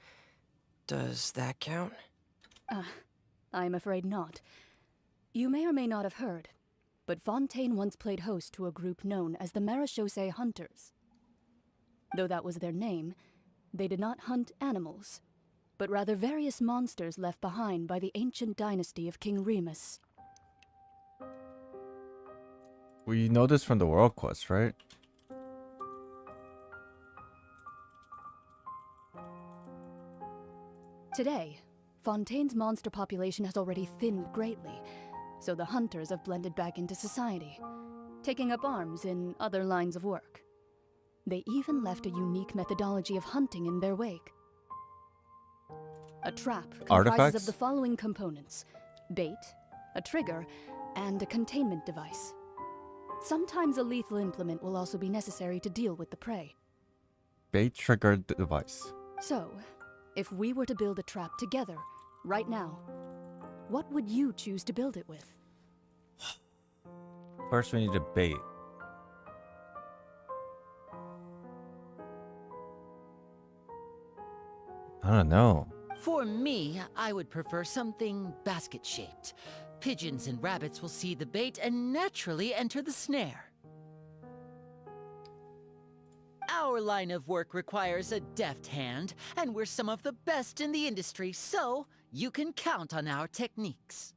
Does that count? I'm afraid not. You may or may not have heard, but Fontaine once played host to a group known as the Marechaussee Hunters. Though that was their name, they did not hunt animals, but rather various monsters left behind by the ancient dynasty of King Remus. We know this from the World Quest, right? Today, Fontaine's monster population has already thinned greatly, so the hunters have blended back into society, taking up arms in other lines of work. They even left a unique methodology of hunting in their wake. A trap comprises Artifacts? of the following components: bait, a trigger, and a containment device. Sometimes a lethal implement will also be necessary to deal with the prey. Bait triggered device. So, if we were to build a trap together, right now, what would you choose to build it with? First, we need a bait. I don't know. For me, I would prefer something basket-shaped. Pigeons and rabbits will see the bait and naturally enter the snare. Our line of work requires a deft hand, and we're some of the best in the industry, so you can count on our techniques.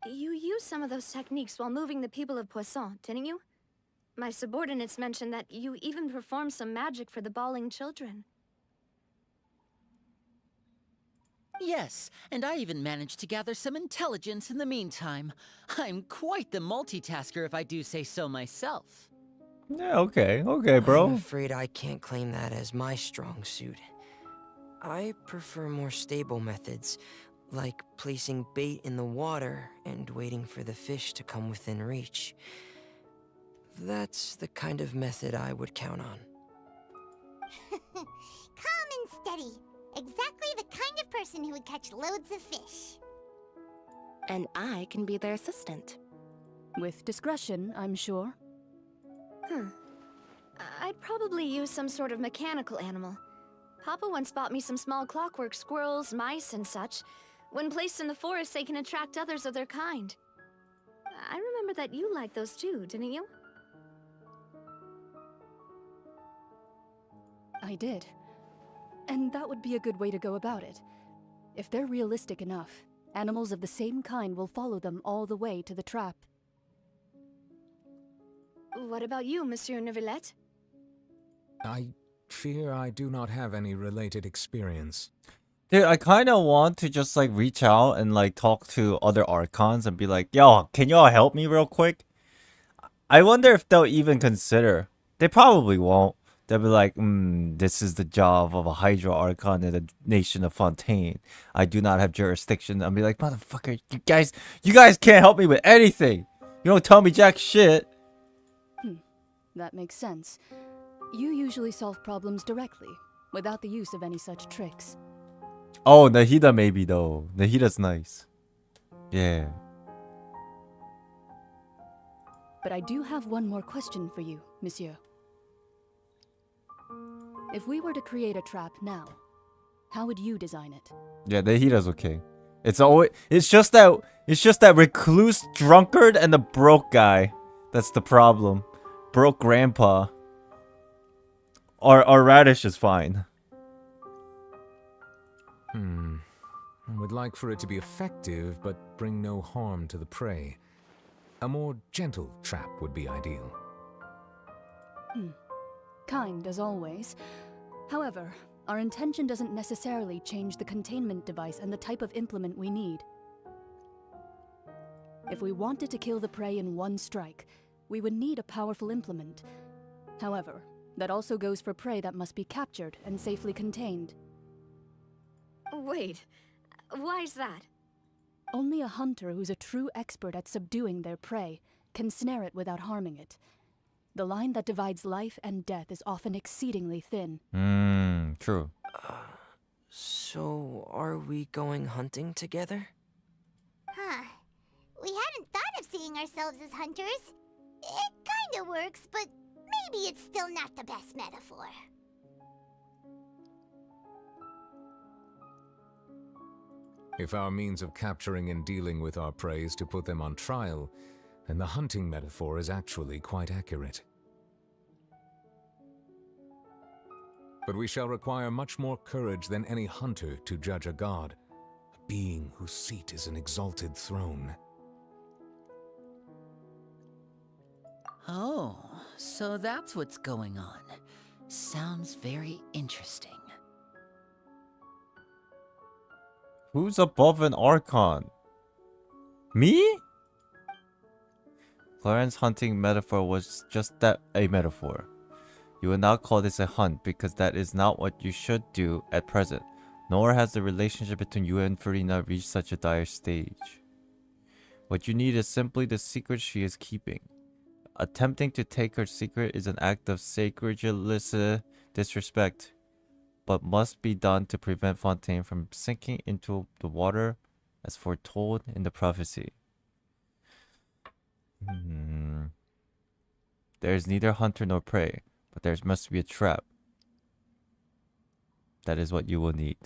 You used some of those techniques while moving the people of Poisson, didn't you? My subordinates mentioned that you even performed some magic for the bawling children. Yes, and I even managed to gather some intelligence in the meantime. I'm quite the multitasker if I do say so myself. Yeah, okay, bro. I'm afraid I can't claim that as my strong suit. I prefer more stable methods, like placing bait in the water and waiting for the fish to come within reach. That's the kind of method I would count on. Calm and steady. Exactly the kind of person who would catch loads of fish. And I can be their assistant. With discretion, I'm sure. I'd probably use some sort of mechanical animal. Papa once bought me some small clockwork squirrels, mice, and such. When placed in the forest, they can attract others of their kind. I remember that you liked those too, didn't you? I did. And that would be a good way to go about it. If they're realistic enough, animals of the same kind will follow them all the way to the trap. What about you, Monsieur Neuvillette? I fear I do not have any related experience. Dude, I kind of want to just like reach out and like talk to other Archons and be like, yo, can y'all help me real quick? I wonder if they'll even consider. They probably won't. They'll be like, this is the job of a Hydra Archon in the nation of Fontaine. I do not have jurisdiction. I'll be like, motherfucker, you guys can't help me with anything. You don't tell me jack shit. That makes sense. You usually solve problems directly, without the use of any such tricks. Oh, Nahida maybe though. Nahida's nice. Yeah. But I do have one more question for you, monsieur. If we were to create a trap now, how would you design it? Yeah, Nahida's okay. It's just that recluse drunkard and the broke guy. That's the problem. Broke grandpa. Or Radish is fine. I would like for it to be effective, but bring no harm to the prey. A more gentle trap would be ideal. Kind as always. However, our intention doesn't necessarily change the containment device and the type of implement we need. If we wanted to kill the prey in one strike, we would need a powerful implement. However, that also goes for prey that must be captured and safely contained. Wait, why's that? Only a hunter who's a true expert at subduing their prey can snare it without harming it. The line that divides life and death is often exceedingly thin. True. So, are we going hunting together? Huh. We hadn't thought of seeing ourselves as hunters. It kinda works, but maybe it's still not the best metaphor. If our means of capturing and dealing with our prey is to put them on trial, then the hunting metaphor is actually quite accurate. But we shall require much more courage than any hunter to judge a god, a being whose seat is an exalted throne. Oh, so that's what's going on. Sounds very interesting. Who's above an Archon? Me? Clarence's hunting metaphor was just that, a metaphor. You would not call this a hunt because that is not what you should do at present, nor has the relationship between you and Furina reached such a dire stage. What you need is simply the secret she is keeping. Attempting to take her secret is an act of sacrilegious disrespect, but must be done to prevent Fontaine from sinking into the water as foretold in the prophecy. There is neither hunter nor prey, but there must be a trap. That is what you will need.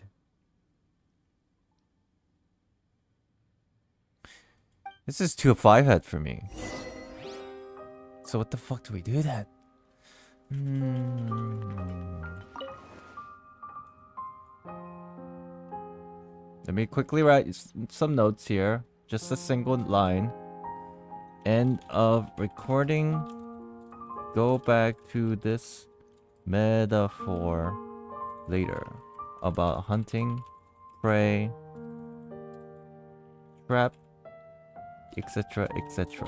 This is 2 5-head for me. So what the fuck do we do then? Let me quickly write some notes here. Just a single line. End of recording. Go back to this metaphor later about hunting, prey, trap, etc., etc.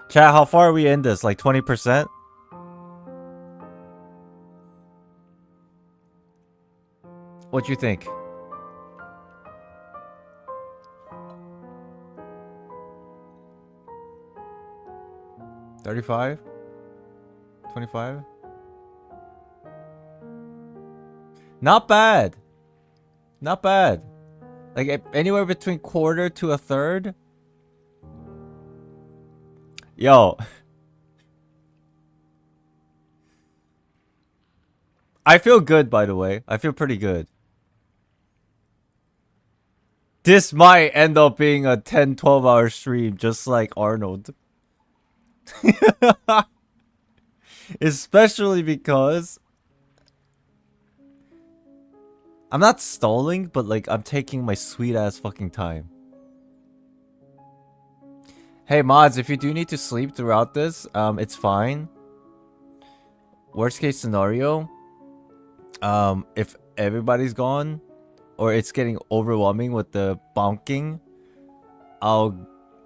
Chat, how far are we in this? Like 20%? What you think? $35? $25? Not bad. Not bad. Like anywhere between quarter to a third. Yo. I feel good, by the way. I feel pretty good. This might end up being a 10-12 hour stream, just like Arnold. Especially because I'm not stalling, but like I'm taking my sweet ass fucking time. Hey mods, if you do need to sleep throughout this, it's fine. Worst case scenario, if everybody's gone or it's getting overwhelming with the bonking, I'll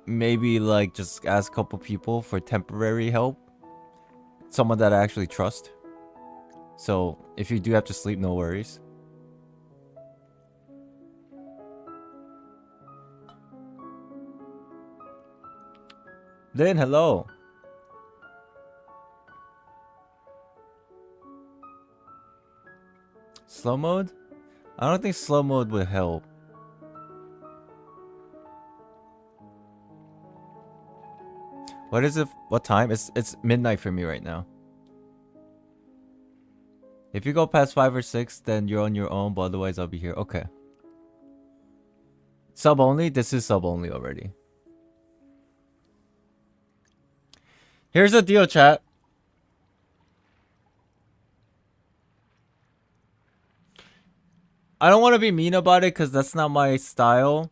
maybe like just ask a couple people for temporary help. Someone that I actually trust. So if you do have to sleep, no worries. Lynn, hello. Slow mode? I don't think slow mode would help. What is it? What time? It's midnight for me right now. If you go past 5 or 6, then you're on your own, but otherwise I'll be here. Okay. Sub only? This is sub only already. Here's the deal, chat. I don't want to be mean about it because that's not my style.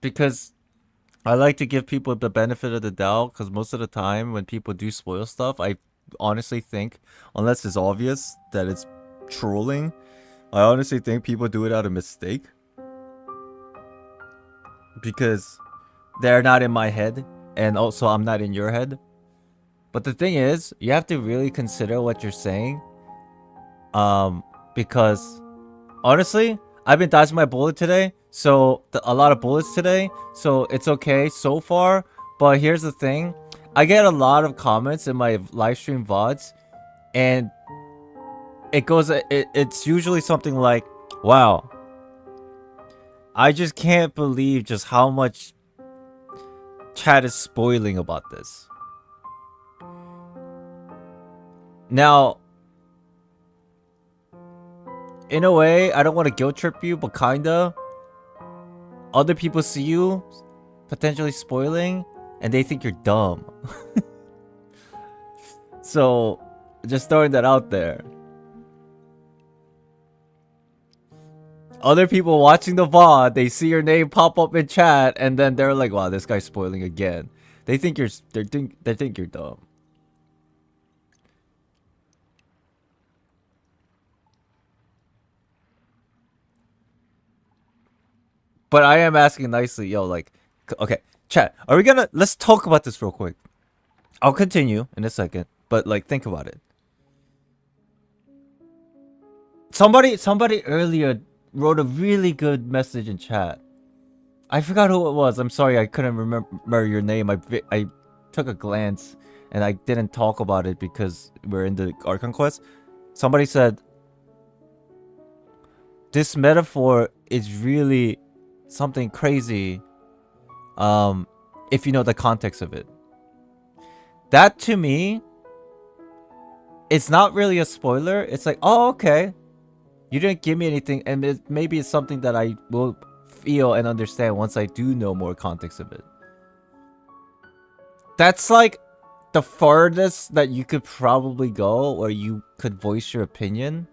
Because I like to give people the benefit of the doubt, because most of the time when people do spoil stuff, I honestly think, unless it's obvious that it's trolling, I honestly think people do it out of mistake. Because they're not in my head, and also I'm not in your head. But the thing is, you have to really consider what you're saying. Because honestly, I've been dodging my bullet today, so a lot of bullets today, so it's okay so far. But here's the thing, I get a lot of comments in my live stream VODs, and it's usually something like, wow, I just can't believe just how much chat is spoiling about this. Now, in a way, I don't want to guilt trip you, but kinda. Other people see you potentially spoiling, and they think you're dumb. So, just throwing that out there. Other people watching the VOD, they see your name pop up in chat, and then they're like, "Wow, this guy's spoiling again." They think they think you're dumb. But I am asking nicely, yo, like, okay, chat, let's talk about this real quick. I'll continue in a second, but like, think about it. Somebody earlier wrote a really good message in chat. I forgot who it was. I'm sorry, I couldn't remember your name. I took a glance and I didn't talk about it because we're in the Archon quest. Somebody said, this metaphor is really something crazy, if you know the context of it. That to me, it's not really a spoiler. It's like, oh, okay, you didn't give me anything, and maybe it's something that I will feel and understand once I do know more context of it. That's like the farthest that you could probably go, or you could voice your opinion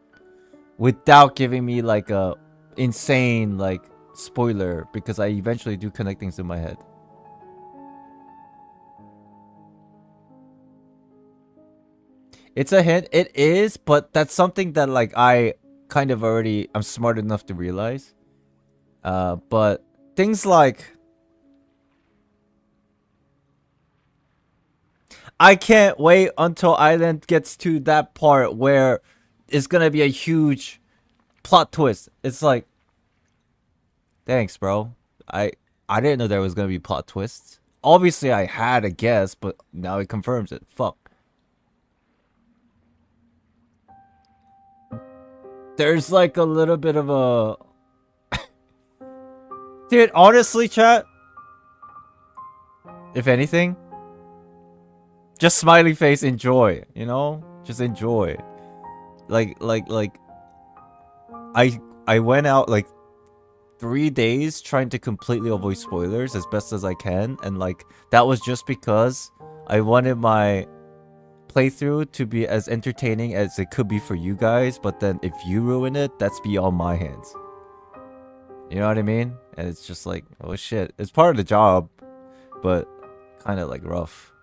without giving me like a insane like spoiler, because I eventually do connect things in my head. It's a hint. It is, but that's something that like I'm smart enough to realize. But things like, I can't wait until Island gets to that part where it's gonna be a huge plot twist. It's like, thanks, bro. I didn't know there was gonna be plot twists. Obviously, I had a guess, but now it confirms it. Fuck. There's like a little bit of a... Dude, honestly, chat, if anything, just smiley face, enjoy, you know? Just enjoy. Like, I went out like 3 days trying to completely avoid spoilers as best as I can, and like, that was just because I wanted my playthrough to be as entertaining as it could be for you guys, but then if you ruin it, that's beyond my hands. You know what I mean? And it's just like, oh shit, it's part of the job, but kind of like rough.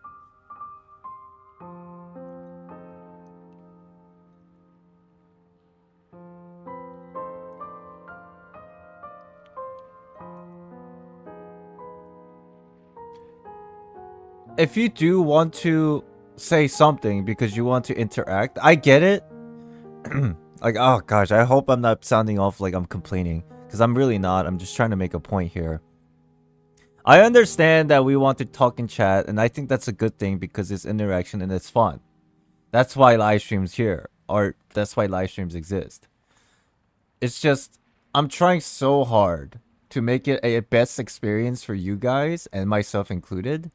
if you do want to say something because you want to interact, I get it. Like, oh gosh, I hope I'm not sounding off like I'm complaining, because I'm really not. I'm just trying to make a point here. I understand that we want to talk and chat, and I think that's a good thing because it's interaction and it's fun. That's why live streams here, or that's why live streams exist. It's just, I'm trying so hard to make it a best experience for you guys, and myself included.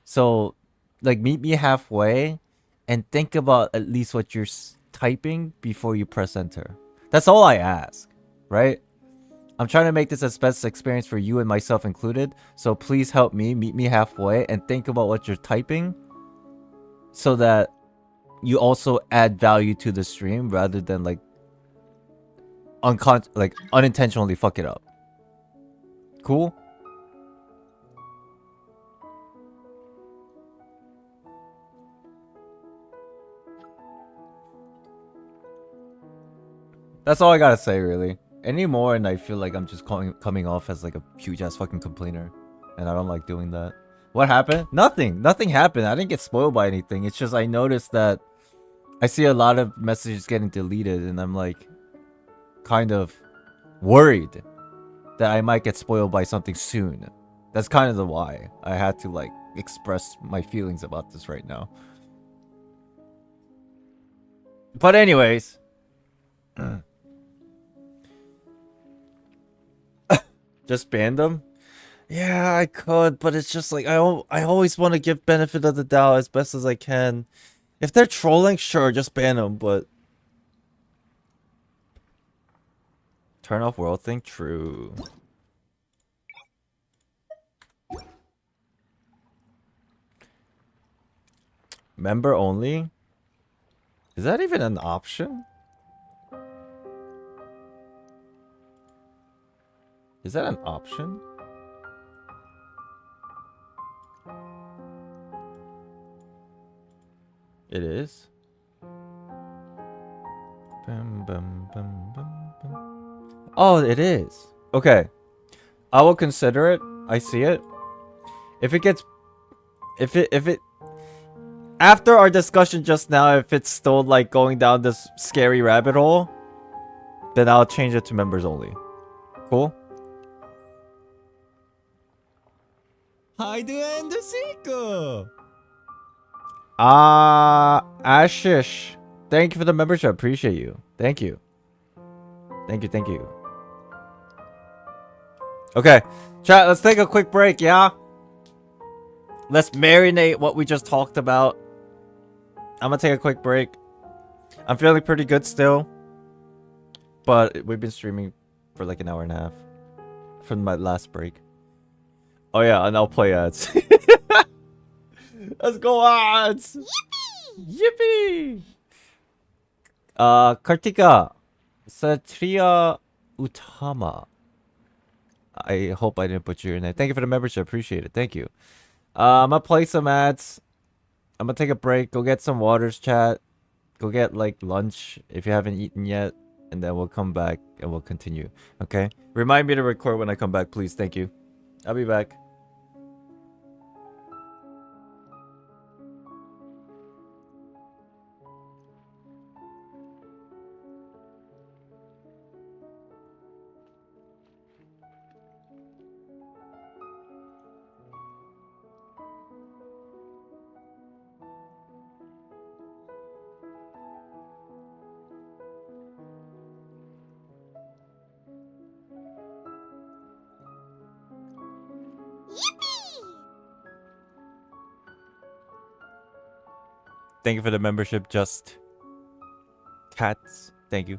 So, like, meet me halfway and think about at least what you're typing before you press enter. That's all I ask, right? I'm trying to make this as best experience for you and myself included. So please help me, meet me halfway, and think about what you're typing so that you also add value to the stream rather than like unintentionally fuck it up. Cool? That's all I gotta say, really. Any more and I feel like I'm just coming off as like a huge ass fucking complainer. And I don't like doing that. What happened? Nothing. Nothing happened. I didn't get spoiled by anything. It's just I noticed that I see a lot of messages getting deleted and I'm like kind of worried that I might get spoiled by something soon. That's kind of the why I had to like express my feelings about this right now. But anyways. Just ban them? Yeah, I could, but it's just like I always want to give benefit of the doubt as best as I can. If they're trolling, sure, just ban them, but turn off world thing? True. Member only? Is that even an option? Is that an option? It is. Bum, bum, bum, bum, bum. Oh, it is. Okay. I will consider it. I see it. If it gets... If it... After our discussion just now, if it's still like going down this scary rabbit hole, then I'll change it to members only. Cool? Hi, and Seiko. Ashish. Thank you for the membership. Appreciate you. Thank you. Thank you, thank you. Okay. Chat, let's take a quick break, yeah? Let's marinate what we just talked about. I'm gonna take a quick break. I'm feeling pretty good still. But we've been streaming for like an hour and a half. From my last break. Oh yeah, and I'll play ads. Let's go ads! Yippee! Kartika. Satria Utama. I hope I didn't butcher your name. Thank you for the membership. Appreciate it. Thank you. I'm gonna play some ads. I'm gonna take a break. Go get some waters, chat. Go get like lunch if you haven't eaten yet. And then we'll come back and we'll continue. Okay? Remind me to record when I come back, please. Thank you. I'll be back. Thank you for the membership, Just Cats. Thank you.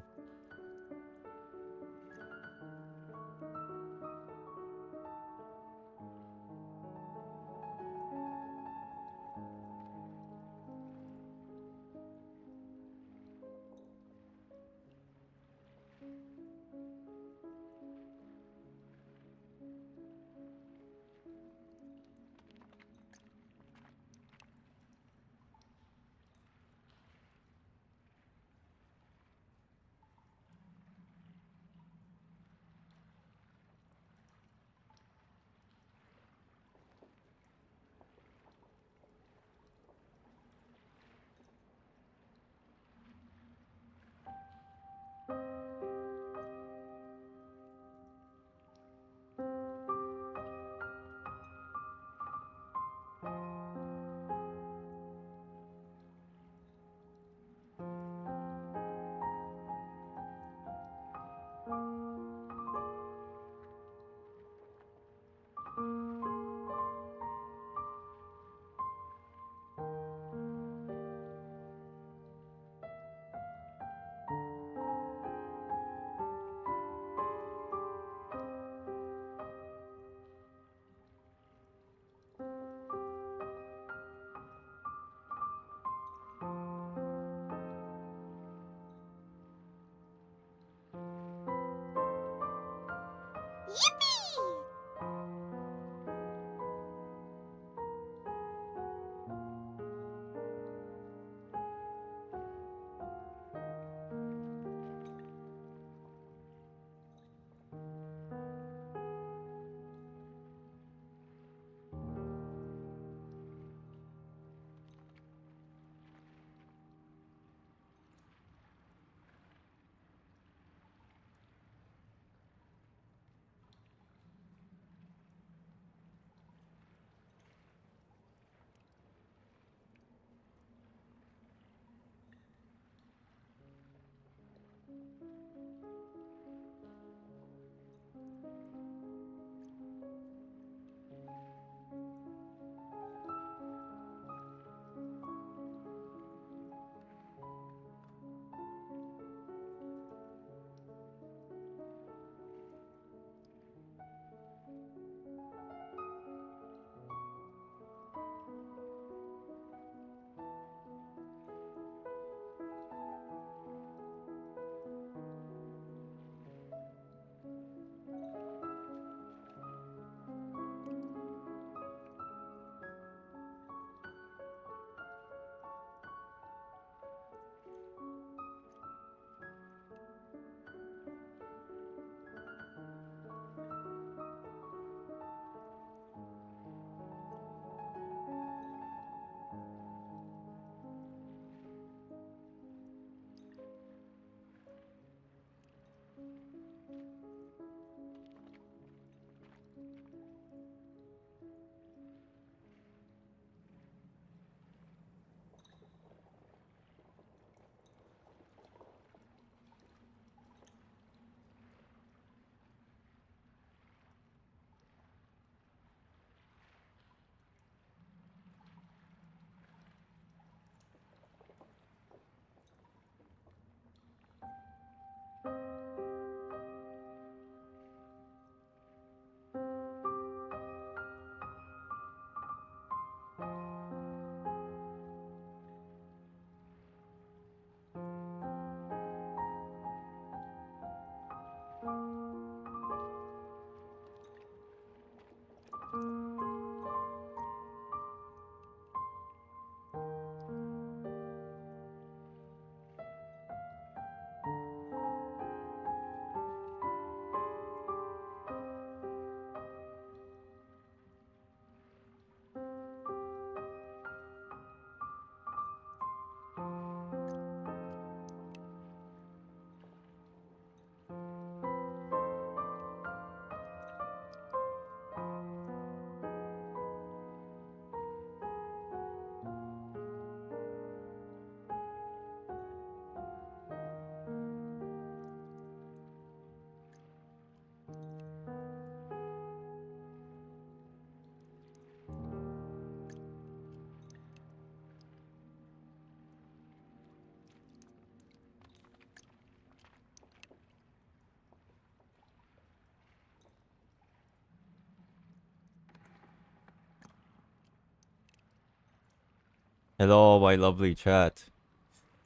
Hello, my lovely chat.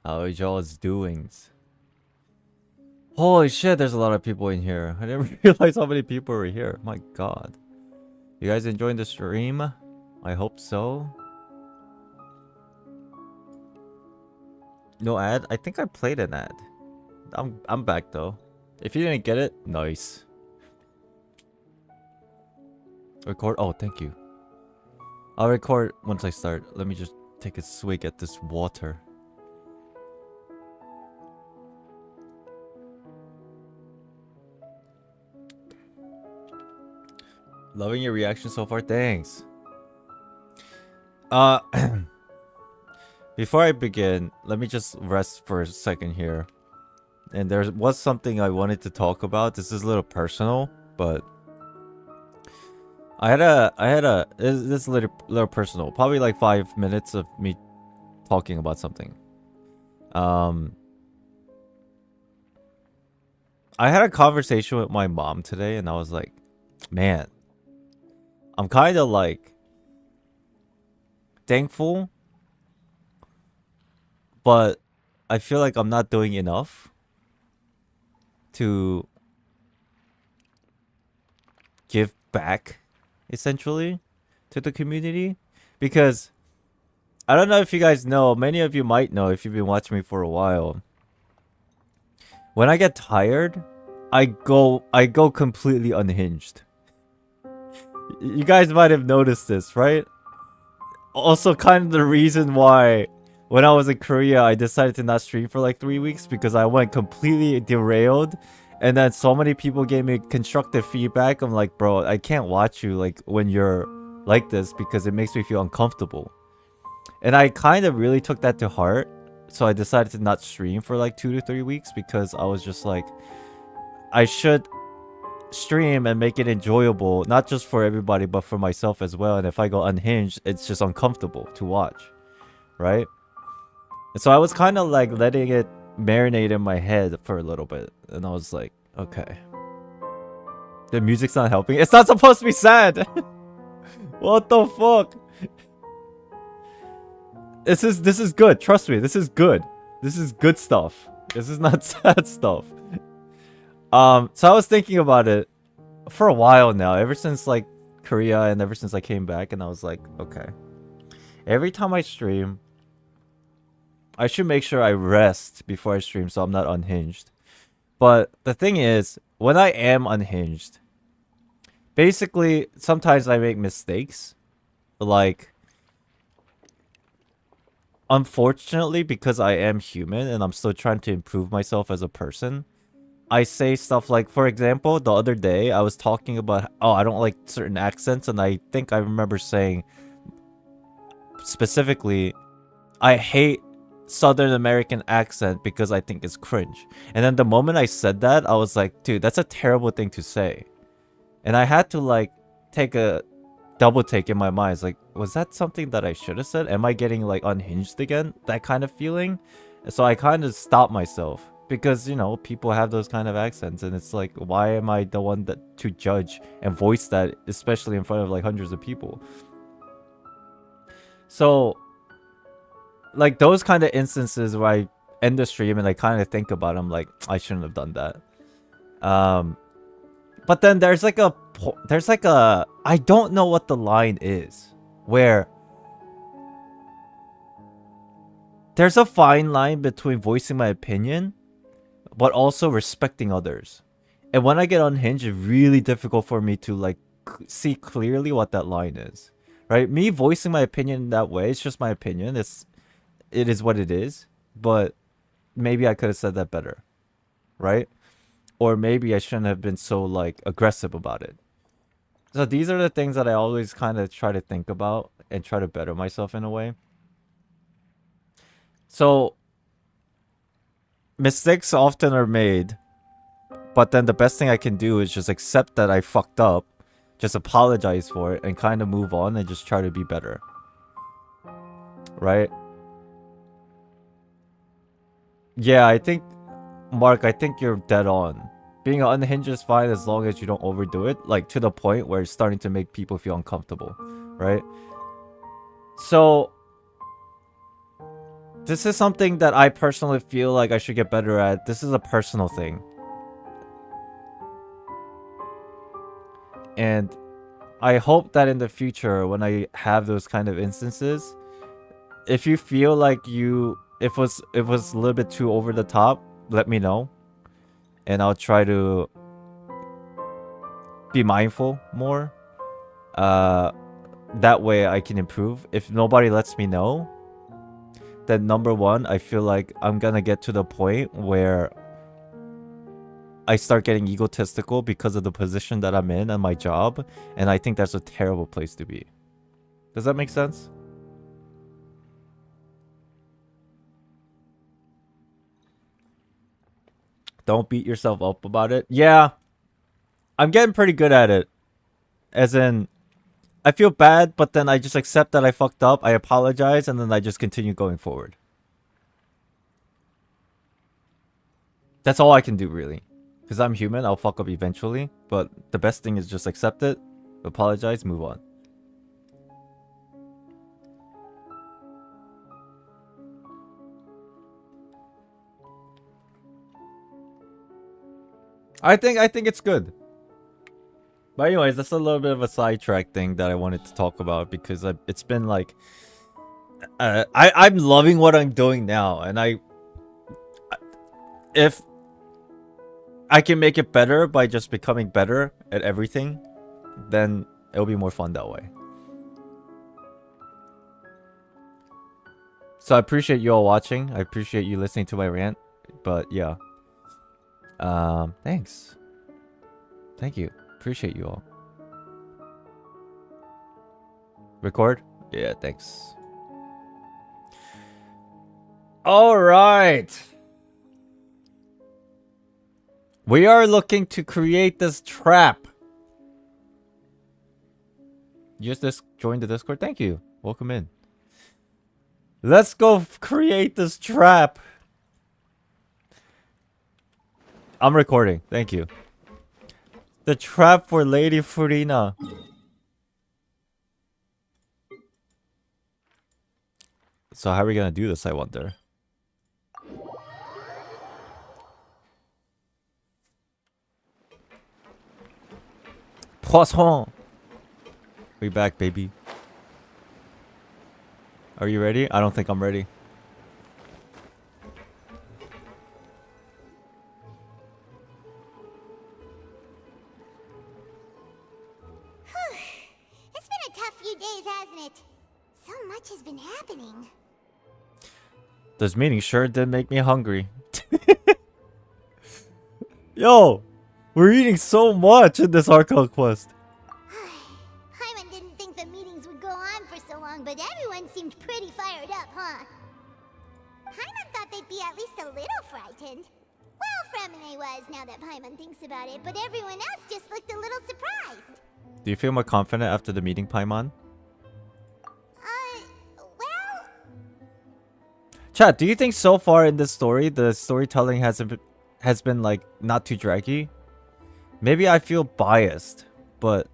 How is y'all's doings? Holy shit, there's a lot of people in here. I didn't realize how many people were here. My god. You guys enjoying the stream? I hope so. No ad? I think I played an ad. I'm back though. If you didn't get it, nice. Record? Oh, thank you. I'll record once I start. Let me just take a swig at this water. Loving your reaction so far. Thanks. Before I begin, let me just rest for a second here. And there was something I wanted to talk about. This is a little personal, but this is a little personal. Probably like 5 minutes of me talking about something. I had a conversation with my mom today, and I was like, man, I'm kind of like thankful, but I feel like I'm not doing enough to give back, essentially, to the community. Because I don't know if you guys know, many of you might know if you've been watching me for a while. When I get tired, I go completely unhinged. You guys might have noticed this, right? Also kind of the reason why when I was in Korea, I decided to not stream for like 3 weeks, because I went completely derailed. And then so many people gave me constructive feedback. I'm like, bro, I can't watch you like when you're like this, because it makes me feel uncomfortable. And I kind of really took that to heart. So I decided to not stream for like 2 to 3 weeks, because I was just like, I should stream and make it enjoyable, not just for everybody, but for myself as well. And if I go unhinged, it's just uncomfortable to watch, right? And so I was kind of like letting it marinate in my head for a little bit, and I was like, okay, the music's not helping. It's not supposed to be sad. What the fuck? This is good. Trust me, this is good. This is good stuff. This is not sad stuff. So I was thinking about it for a while now, ever since like Korea and ever since I came back, and I was like, okay, every time I stream, I should make sure I rest before I stream so I'm not unhinged. But the thing is, when I am unhinged, basically, sometimes I make mistakes. Like, unfortunately, because I am human and I'm still trying to improve myself as a person, I say stuff like, for example, the other day, I was talking about, oh, I don't like certain accents, and I think I remember saying, specifically, I hate Southern American accent because I think it's cringe. And then the moment I said that, I was like, dude, that's a terrible thing to say. And I had to like take a double take in my mind. It's like, was that something that I should have said? Am I getting like unhinged again? That kind of feeling. And so I kind of stopped myself, because, you know, people have those kind of accents, and it's like, why am I the one that to judge and voice that, especially in front of like hundreds of people? So like those kind of instances where I end the stream and I kind of think about it, I'm like, I shouldn't have done that. But then there's like a I don't know what the line is, where there's a fine line between voicing my opinion but also respecting others. And when I get unhinged, it's really difficult for me to like see clearly what that line is, right? Me voicing my opinion in that way, it's just my opinion. It is what it is, but maybe I could have said that better, right? Or maybe I shouldn't have been so like aggressive about it. So these are the things that I always kind of try to think about and try to better myself in a way. So mistakes often are made, but then the best thing I can do is just accept that I fucked up, just apologize for it, and kind of move on and just try to be better, right? Yeah, I think, Mark, I think you're dead on. Being unhinged is fine as long as you don't overdo it, like to the point where it's starting to make people feel uncomfortable, right? So This is something that I personally feel like I should get better at. This is a personal thing. And I hope that in the future, when I have those kind of instances, if you feel like it was a little bit too over the top, let me know. And I'll try to be mindful more. That way I can improve. If nobody lets me know, then number one, I feel like I'm gonna get to the point where I start getting egotistical because of the position that I'm in and my job, and I think that's a terrible place to be. Does that make sense? Don't beat yourself up about it. Yeah, I'm getting pretty good at it. As in, I feel bad, but then I just accept that I fucked up, I apologize, and then I just continue going forward. That's all I can do, really. Because I'm human, I'll fuck up eventually. But the best thing is just accept it, apologize, move on. I think it's good. But anyways, that's a little bit of a sidetrack thing that I wanted to talk about, because it's been like... I'm loving what I'm doing now, and if I can make it better by just becoming better at everything, then it'll be more fun that way. So I appreciate you all watching. I appreciate you listening to my rant. But yeah. Thanks. Thank you. Appreciate you all. Record? Yeah, thanks. All right. We are looking to create this trap. You just joined the Discord? Thank you. Welcome in. Let's go create this trap. I'm recording. Thank you. The trap for Lady Furina. So how are we gonna do this, I wonder? Poisson! We back, baby. Are you ready? I don't think I'm ready. It's been a tough few days, hasn't it? So much has been happening. This meeting sure did make me hungry. Yo! We're eating so much in this Archon quest. Paimon didn't think the meetings would go on for so long, but everyone seemed pretty fired up, huh? Paimon thought they'd be at least a little frightened. Well, Fremine was, now that Paimon thinks about it, but everyone else just looked a little surprised. Do you feel more confident after the meeting, Paimon? Well... Chat, do you think so far in this story, the storytelling has been like, not too draggy? Maybe I feel biased, but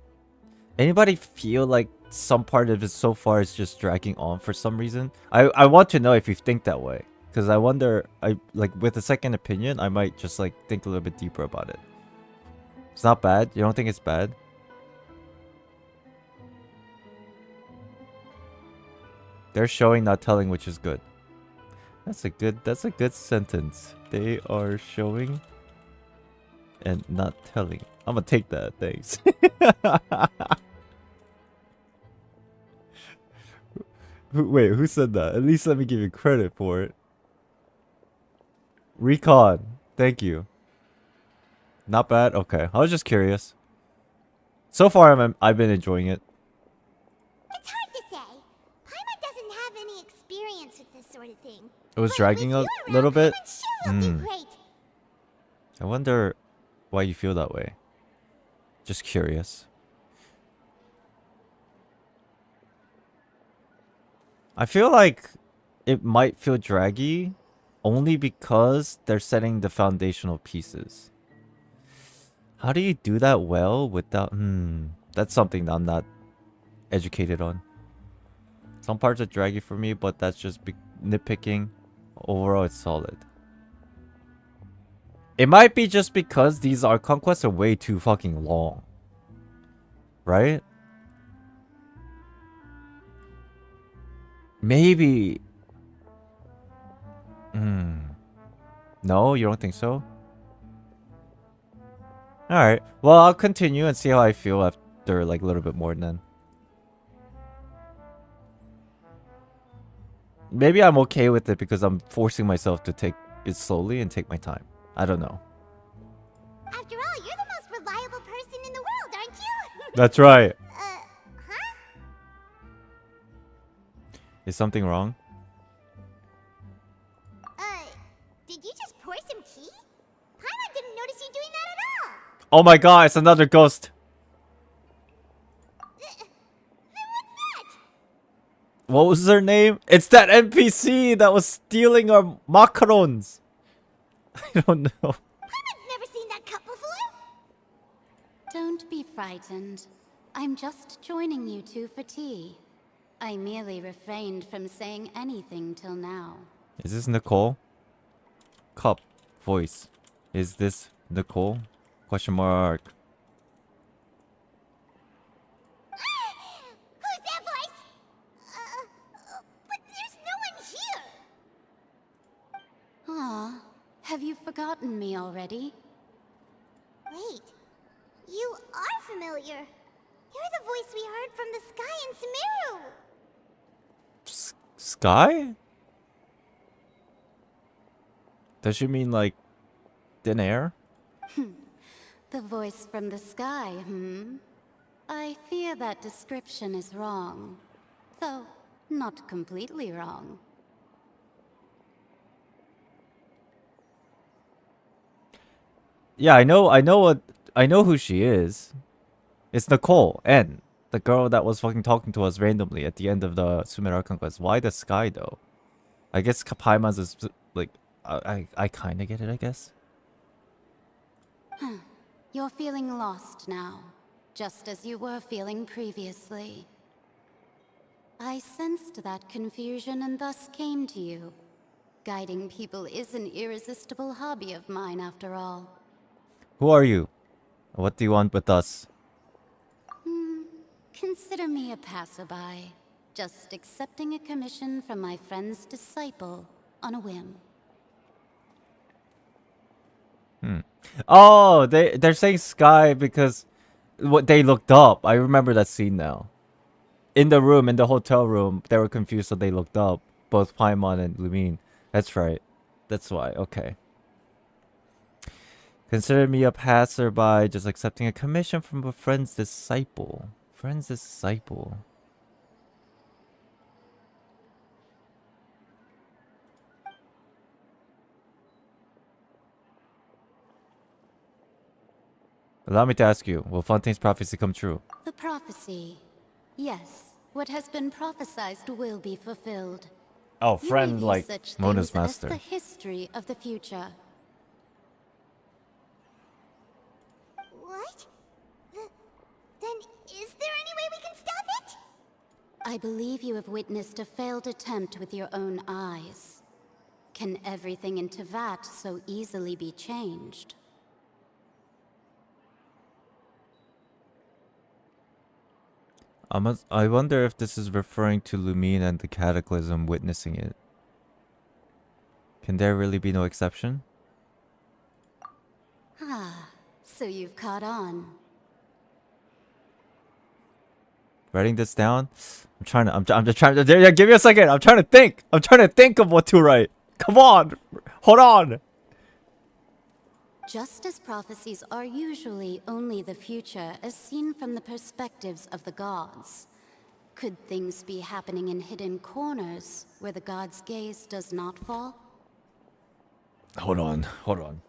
anybody feel like some part of it so far is just dragging on for some reason? I want to know if you think that way, because I wonder, like with a second opinion, I might just like think a little bit deeper about it. It's not bad? You don't think it's bad? They're showing, not telling, which is good. That's a good sentence. They are showing and not telling. I'm gonna take that, thanks. Wait, who said that? At least let me give you credit for it. Recon, thank you. Not bad? Okay, I was just curious. So far, I've been enjoying it. It's hard to say. Paimon doesn't have any experience with this sort of thing. It was dragging a little bit. Sure, do great. I wonder why you feel that way. Just curious. I feel like it might feel draggy only because they're setting the foundational pieces. How do you do that well without... That's something that I'm not educated on. Some parts are draggy for me, but that's just nitpicking. overall it's solid. It might be just because these Archon quests are way too fucking long. Right? Maybe. No, you don't think so? Alright. Well, I'll continue and see how I feel after like a little bit more then. Maybe I'm okay with it because I'm forcing myself to take it slowly and take my time. I don't know. After all, you're the most reliable person in the world, aren't you? That's right. Huh? Is something wrong? Did you just pour some tea? Paimon didn't notice you doing that at all. Oh my god, it's another ghost. Then what's that? What was her name? It's that NPC that was stealing our macarons. I don't know. Paimon's never seen that cup before. Don't be frightened. I'm just joining you two for tea. I merely refrained from saying anything till now. Is this Nicole? Cup. Voice. Is this Nicole? Question mark. Who's that voice? But there's no one here. Aw, have you forgotten me already? Wait, you are familiar. You're the voice we heard from the sky in Sumeru. Sky? Does she mean like thin air? The voice from the sky, I fear that description is wrong. Though, not completely wrong. Yeah, I know who she is. It's Nicole, N. The girl that was fucking talking to us randomly at the end of the Sumeru Archon quest. Why the sky though? I guess Paimon's is like I kinda get it, I guess. You're feeling lost now, just as you were feeling previously. I sensed that confusion and thus came to you. Guiding people is an irresistible hobby of mine, after all. Who are you? What do you want with us? Consider me a passerby, just accepting a commission from my friend's disciple on a whim. Oh, they're saying sky because what they looked up. I remember that scene now. In the room, in the hotel room, they were confused, so they looked up. Both Paimon and Lumine. That's right. That's why. Okay. Consider me a passerby, just accepting a commission from a friend's disciple. Friend's disciple. Allow me to ask you, will Fontaine's prophecy come true? The prophecy. Yes, what has been prophesized will be fulfilled. Oh, friend, You may view like such Mona's things master. as the history of the future. What? Then is there any way we can stop it? I believe you have witnessed a failed attempt with your own eyes. Can everything in Tevat so easily be changed? I wonder if this is referring to Lumine and the Cataclysm witnessing it. Can there really be no exception? Ah, so you've caught on. Writing this down? I'm just trying to, yeah, give me a second. I'm trying to think. I'm trying to think of what to write. Come on. Hold on. Just as prophecies are usually only the future as seen from the perspectives of the gods, could things be happening in hidden corners where the gods' gaze does not fall? Hold on. Hold on.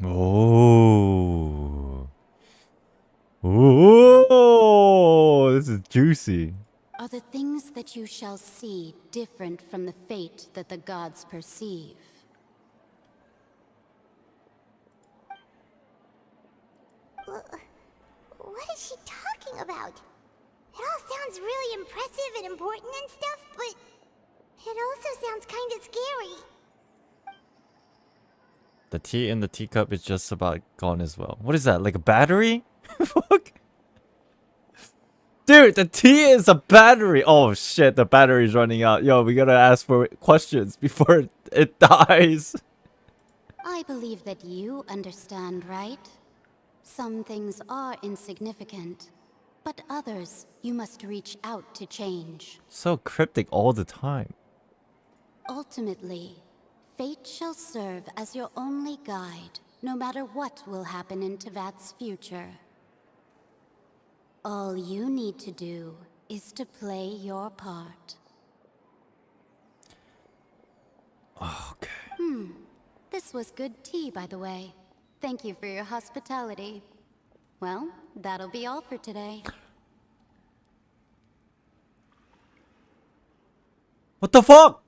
Oh. Oh, this is juicy. Are the things that you shall see different from the fate that the gods perceive. What is she talking about? It all sounds really impressive and important and stuff, but it also sounds kind of scary. The tea in the teacup is just about gone as well. What is that? Like a battery? Fuck. Dude, the tea is a battery. Oh shit, the battery's running out. Yo, we gotta ask for questions before it dies. I believe that you understand, right? Some things are insignificant, but others you must reach out to change. So cryptic all the time. Ultimately, fate shall serve as your only guide, no matter what will happen in Tevat's future. All you need to do is to play your part. Okay. This was good tea, by the way. Thank you for your hospitality. Well, that'll be all for today. What the fuck?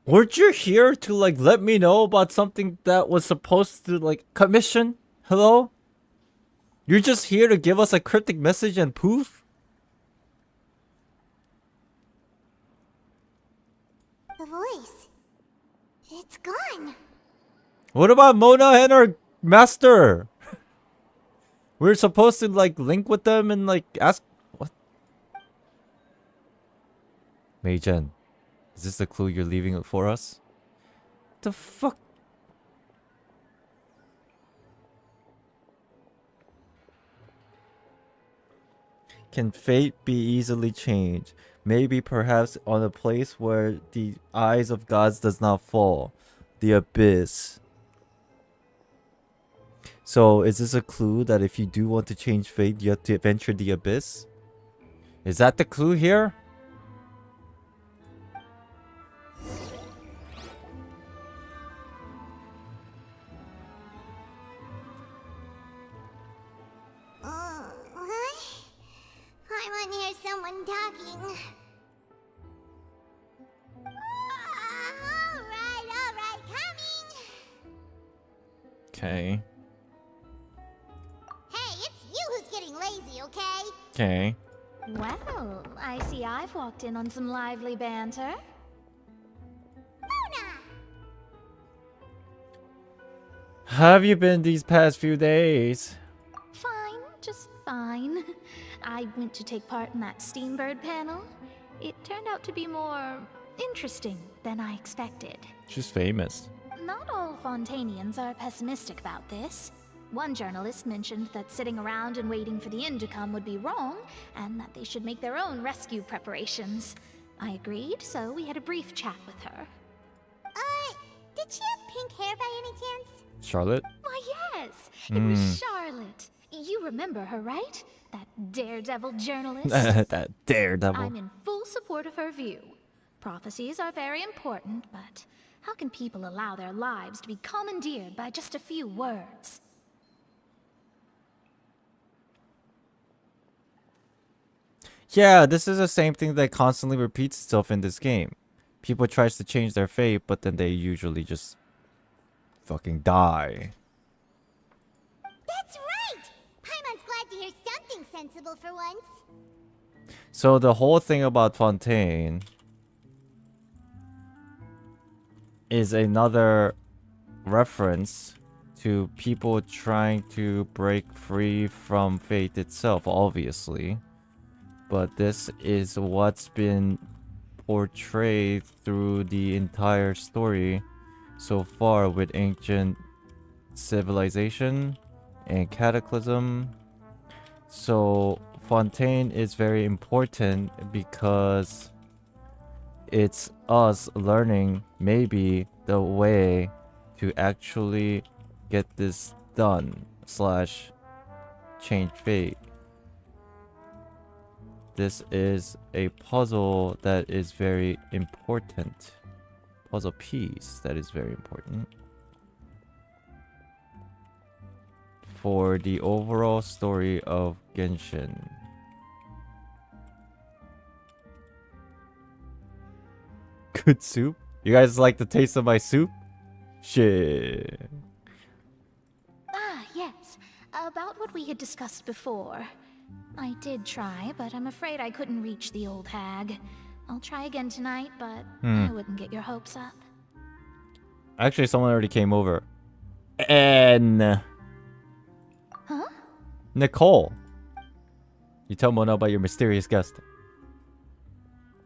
Weren't you here to like let me know about something that was supposed to like commission? Hello? You're just here to give us a cryptic message and poof? The voice. It's gone. What about Mona and her master? We're supposed to like link with them and like ask what? Mei-Jen, is this the clue you're leaving for us? The fuck? Can fate be easily changed? Maybe perhaps on a place where the eyes of gods does not fall. The abyss. So is this a clue that if you do want to change fate, you have to venture the abyss? Is that the clue here? What? I want to hear someone talking. Alright, coming! Okay. Hey, it's you who's getting lazy, okay? Okay. Well, I see I've walked in on some lively banter. Have you been these past few days? Fine, just fine. I went to take part in that Steambird panel. It turned out to be more interesting than I expected. She's famous. Not all Fontainians are pessimistic about this. One journalist mentioned that sitting around and waiting for the end to come would be wrong, and that they should make their own rescue preparations. I agreed, so we had a brief chat with her. Did she have pink hair by any chance? Charlotte? Why, yes! It was Charlotte. You remember her, right? That daredevil journalist? That daredevil. I'm in full support of her view. Prophecies are very important, but how can people allow their lives to be commandeered by just a few words? Yeah, this is the same thing that constantly repeats itself in this game. People tries to change their fate, but then they usually just fucking die. That's right! Paimon's glad to hear something sensible for once. So the whole thing about Fontaine is another reference to people trying to break free from fate itself, obviously. But this is what's been portrayed through the entire story so far with ancient civilization and cataclysm. So Fontaine is very important because it's us learning maybe the way to actually get this done slash change fate. This is a puzzle that is very important. Puzzle piece that is very important. for the overall story of Genshin. Good soup? You guys like the taste of my soup? Shit. Ah, yes. About what we had discussed before. I did try, but I'm afraid I couldn't reach the old hag. I'll try again tonight, but I wouldn't get your hopes up. Actually, someone already came over. And Huh? Nicole. You tell Mona about your mysterious guest.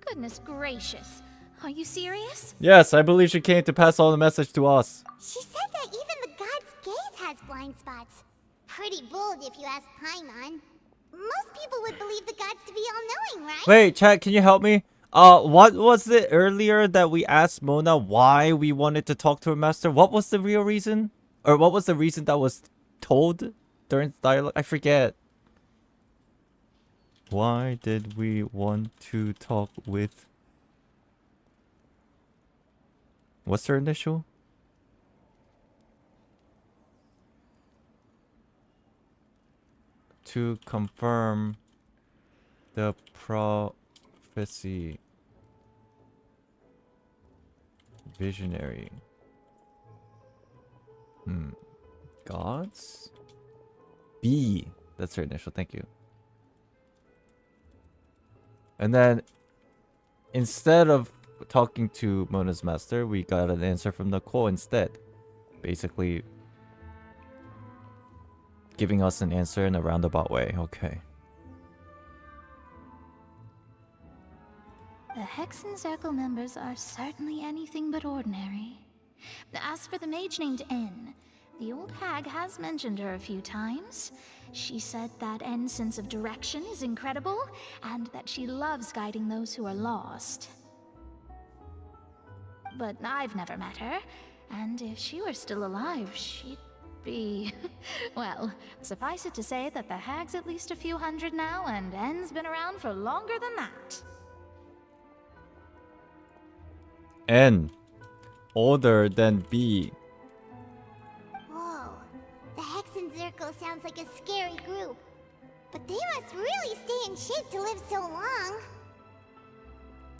Goodness gracious. Are you serious? Yes, I believe she came to pass on the message to us. She said that even the god's gaze has blind spots. Pretty bold if you ask Paimon. Most people would believe the gods to be all-knowing, right? Wait, chat, can you help me? What was it earlier that we asked Mona why we wanted to talk to her master? What was the real reason? Or what was the reason that was told during the dialogue? I forget. Why did we want to talk with... What's her initial? To confirm the prophecy. Visionary. Gods? B. That's her initial, thank you. And then, instead of talking to Mona's master, we got an answer from Nicole instead. Basically, giving us an answer in a roundabout way. Okay. The Hexen Circle members are certainly anything but ordinary. As for the mage named N, the old hag has mentioned her a few times. She said that N's sense of direction is incredible, and that she loves guiding those who are lost. But I've never met her, and if she were still alive, she'd be... well, suffice it to say that the hag's at least a few hundred now, and N's been around for longer than that. N. Older than B. Whoa. The Hexen Circle sounds like a scary group. But they must really stay in shape to live so long.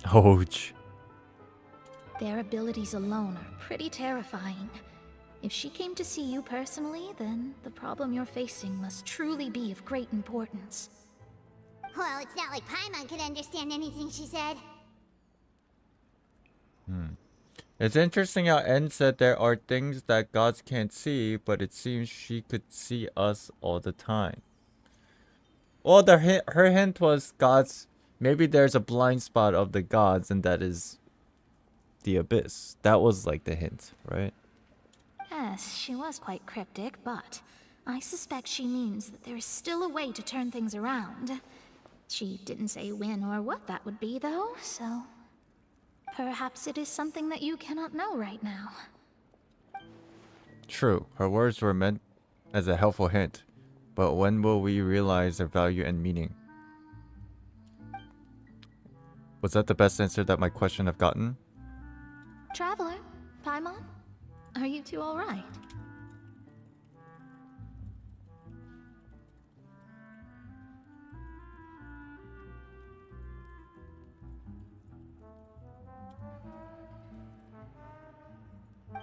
Ouch. Their abilities alone are pretty terrifying. If she came to see you personally, then the problem you're facing must truly be of great importance. Well, it's not like Paimon could understand anything she said. It's interesting how N said there are things that gods can't see, but it seems she could see us all the time. Well, her hint was gods. Maybe there's a blind spot of the gods, and that is the abyss. That was like the hint, right? Yes, she was quite cryptic, but I suspect she means that there is still a way to turn things around. She didn't say when or what that would be, though, so... perhaps it is something that you cannot know right now. True, her words were meant as a helpful hint, but when will we realize their value and meaning? Was that the best answer that my question have gotten? Traveler, Paimon, are you two all right?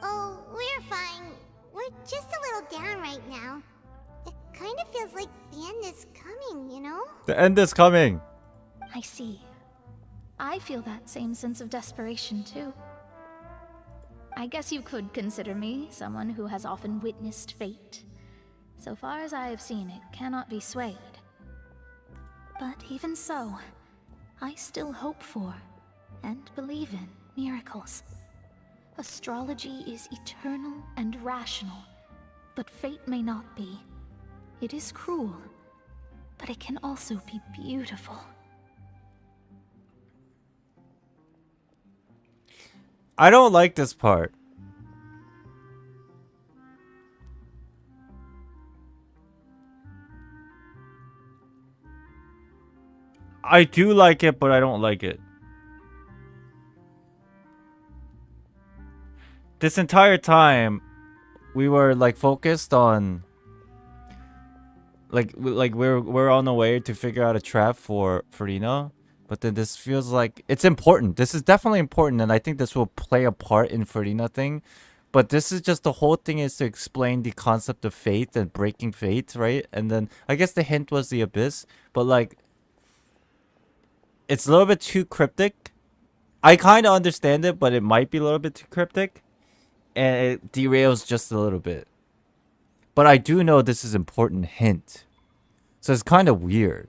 Oh, we're fine. We're just a little down right now. It kind of feels like the end is coming, you know? The end is coming! I see. I feel that same sense of desperation, too. I guess you could consider me someone who has often witnessed fate. So far as I have seen, it cannot be swayed. But even so, I still hope for, and believe in, miracles. Astrology is eternal and rational, but fate may not be. It is cruel, but it can also be beautiful. I don't like this part. I do like it, but I don't like it. This entire time, we were like focused on like we're on the way to figure out a trap for Furina, but then this feels like it's important. This is definitely important, and I think this will play a part in Furina thing. But this is just the whole thing is to explain the concept of fate and breaking fate, right? And then I guess the hint was the abyss, but like it's a little bit too cryptic. I kind of understand it, but it might be a little bit too cryptic, and it derails just a little bit. But I do know this is important hint, so it's kind of weird.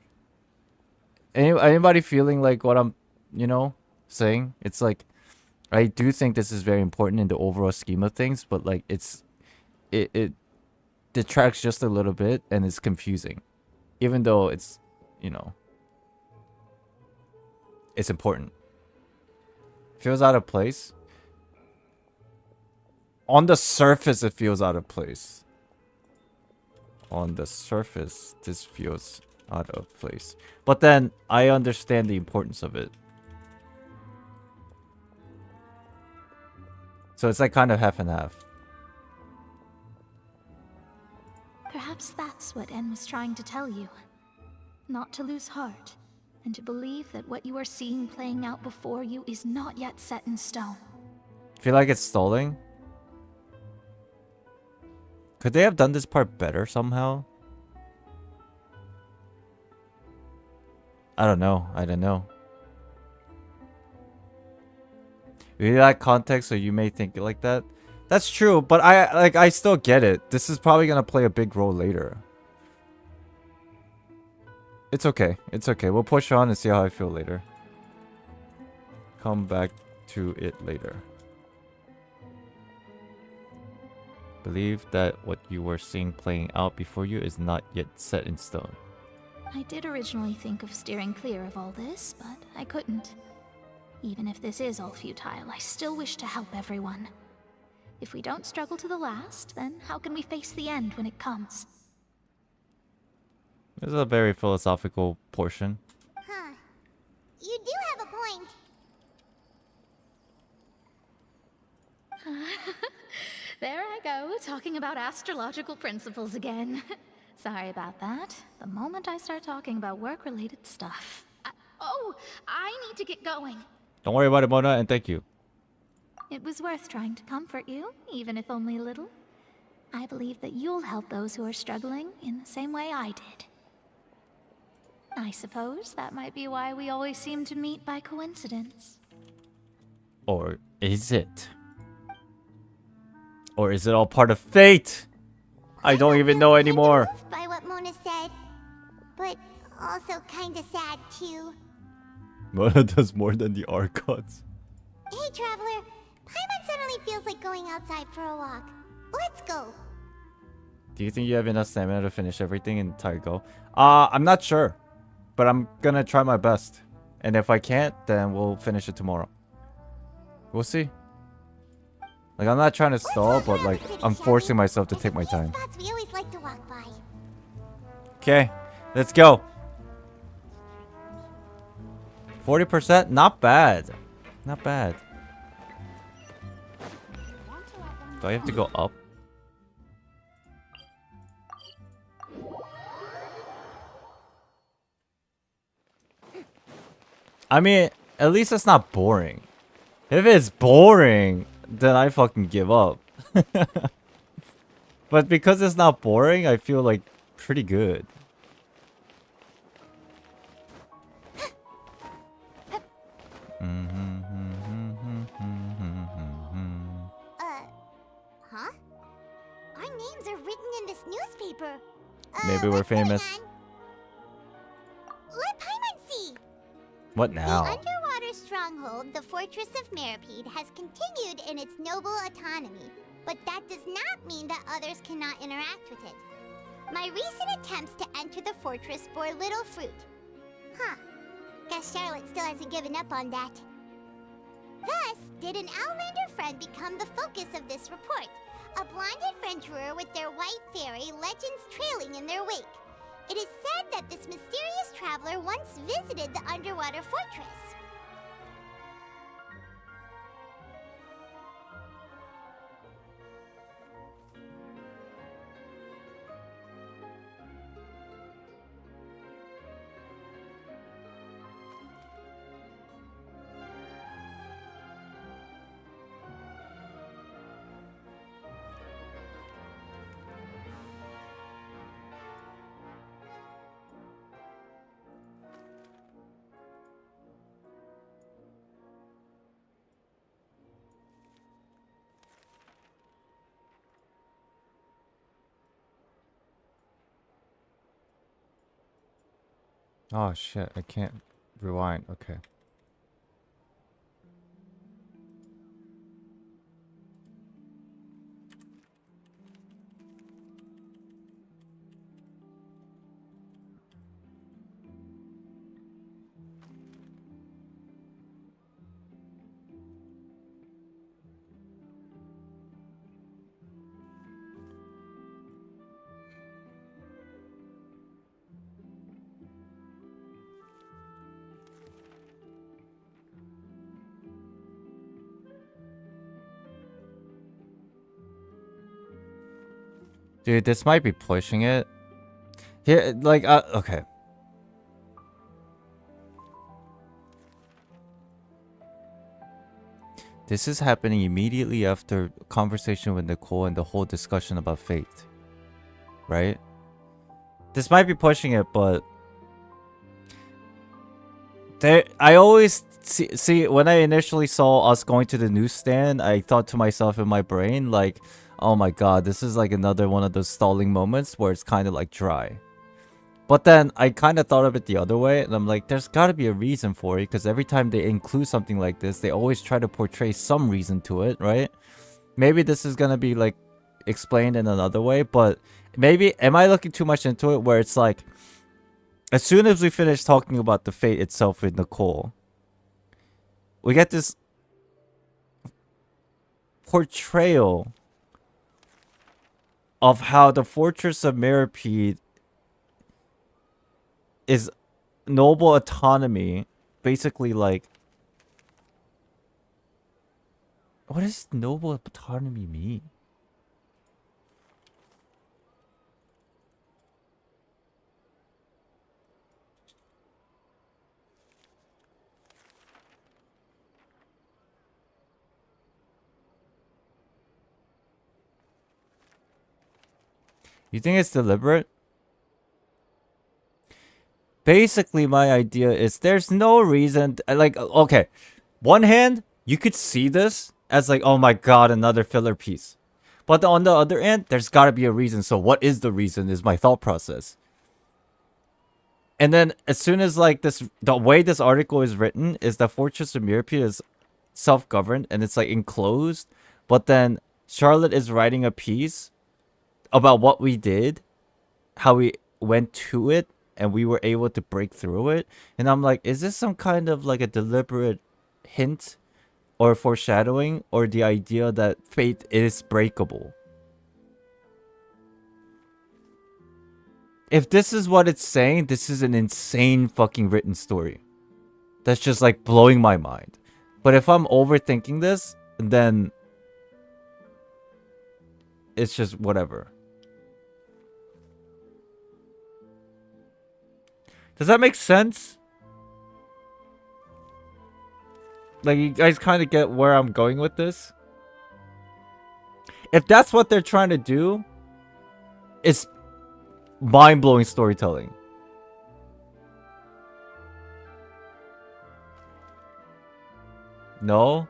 Anybody feeling like what I'm, saying? It's like I do think this is very important in the overall scheme of things, but like it detracts just a little bit and it's confusing, even though it's it's important. Feels out of place. On the surface, it feels out of place. On the surface, this feels out of place. But then, I understand the importance of it. So it's like kind of half and half. Perhaps that's what En was trying to tell you. Not to lose heart, and to believe that what you are seeing playing out before you is not yet set in stone. Feel like it's stalling? Could they have done this part better somehow? I don't know. Maybe that context, so you may think it like that. That's true, but I still get it. This is probably gonna play a big role later. It's okay. We'll push on and see how I feel later. Come back to it later. Believe that what you were seeing playing out before you is not yet set in stone. I did originally think of steering clear of all this, but I couldn't. Even if this is all futile, I still wish to help everyone. If we don't struggle to the last, then how can we face the end when it comes? This is a very philosophical portion. Huh. You do have a point. There I go, talking about astrological principles again. Sorry about that. The moment I start talking about work-related stuff. I need to get going. Don't worry about it, Mona, and thank you. It was worth trying to comfort you, even if only a little. I believe that you'll help those who are struggling in the same way I did. I suppose that might be why we always seem to meet by coincidence. Or is it? Or is it all part of fate? I don't even know anymore. By what Mona said, but also kinda sad too. Mona does more than the Archons. Hey, Traveler. Paimon suddenly feels like going outside for a walk. Let's go. Do you think you have enough stamina to finish everything in entire go? I'm not sure. But I'm gonna try my best. And if I can't, then we'll finish it tomorrow. We'll see. Like, I'm not trying to stall, but like, I'm forcing myself to take my time. Spots we always like to walk by. Okay, let's go. 40%? Not bad. Not bad. Do I have to go up? I mean, at least it's not boring. If it's boring, then I fucking give up. But because it's not boring, I feel like pretty good. Huh? Our names are written in this newspaper. Maybe we're famous. Let Paimon see. What now? The underwater stronghold, the Fortress of Meripede, has continued in its noble autonomy, but that does not mean that others cannot interact with it. My recent attempts to enter the fortress bore little fruit. Huh. Guess Charlotte still hasn't given up on that. Thus, did an Outlander friend become the focus of this report? A blonde adventurer with their white fairy, legends trailing in their wake. It is said that this mysterious traveler once visited the underwater fortress. Oh shit, I can't rewind. Okay. Dude, this might be pushing it. Here, like, okay. This is happening immediately after conversation with Nicole and the whole discussion about fate. Right? This might be pushing it, but I always see when I initially saw us going to the newsstand, I thought to myself in my brain, like, oh my god, this is like another one of those stalling moments where it's kind of like dry. But then I kind of thought of it the other way, and I'm like, there's got to be a reason for it, because every time they include something like this, they always try to portray some reason to it, right? Maybe this is gonna be like explained in another way, but maybe, am I looking too much into it where it's like, as soon as we finish talking about the fate itself with Nicole, we get this portrayal of how the Fortress of Mirapede is noble autonomy, basically like, what does noble autonomy mean? You think it's deliberate? Basically, my idea is there's no reason, like, okay, one hand, you could see this as like, oh my god, another filler piece. But on the other end, there's gotta be a reason. So what is the reason is my thought process. And then as soon as like this, the way this article is written is the Fortress of Mirapede is self-governed and it's like enclosed. But then Charlotte is writing a piece about what we did, how we went to it, and we were able to break through it. And I'm like, is this some kind of like a deliberate hint or foreshadowing, or the idea that fate is breakable? If this is what it's saying, this is an insane fucking written story. That's just like blowing my mind. But if I'm overthinking this, then it's just whatever. Does that make sense? Like, you guys kind of get where I'm going with this? If that's what they're trying to do, it's mind-blowing storytelling. No?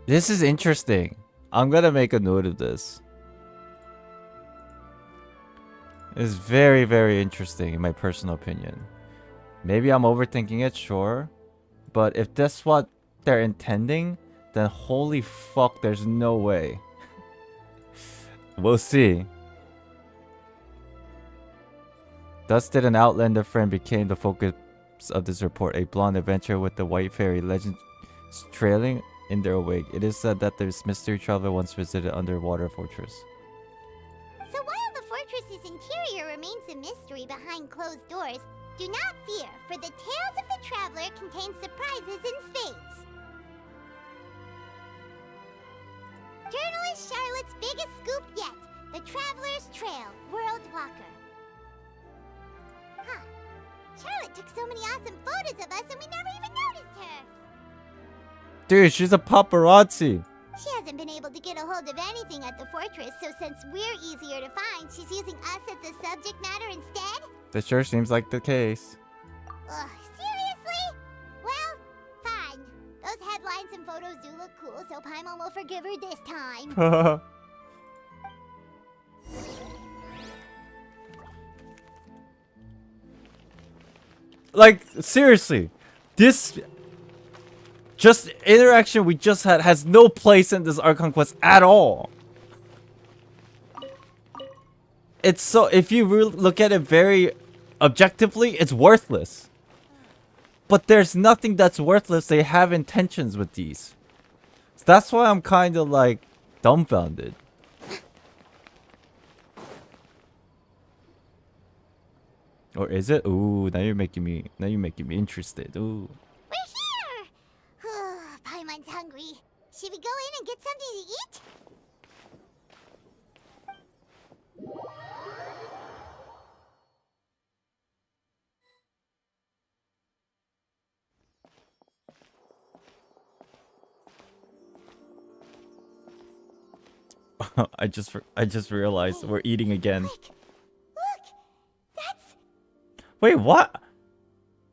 This is interesting. I'm gonna make a note of this. It's very, very interesting in my personal opinion. Maybe I'm overthinking it, sure. But if that's what they're intending, then holy fuck, there's no way. We'll see. Thus did an outlander friend became the focus of this report. A blonde adventurer with the white fairy legend trailing in their wake. It is said that this mystery traveler once visited underwater fortress. So while the fortress's interior remains a mystery behind closed doors, do not fear, for the tales of the traveler contain surprises in spades. Journalist Charlotte's biggest scoop yet, the Traveler's Trail, World Walker. Huh. Charlotte took so many awesome photos of us and we never even noticed her. Dude, she's a paparazzi. She hasn't been able to get a hold of anything at the fortress, so since we're easier to find, she's using us as the subject matter instead? That sure seems like the case. Ugh, seriously? Well, Those headlines and photos do look cool, so Paimon will forgive her this time. Like, seriously, this just interaction we just had has no place in this Archon quest at all. It's so, if you look at it very objectively, it's worthless. But there's nothing that's worthless. They have intentions with these. So that's why I'm kind of like dumbfounded. Or is it? Ooh, now you're making me interested. Ooh. We're here! Paimon's hungry. Should we go in and get something to eat? I just realized we're eating again. Look! That's... Wait, what?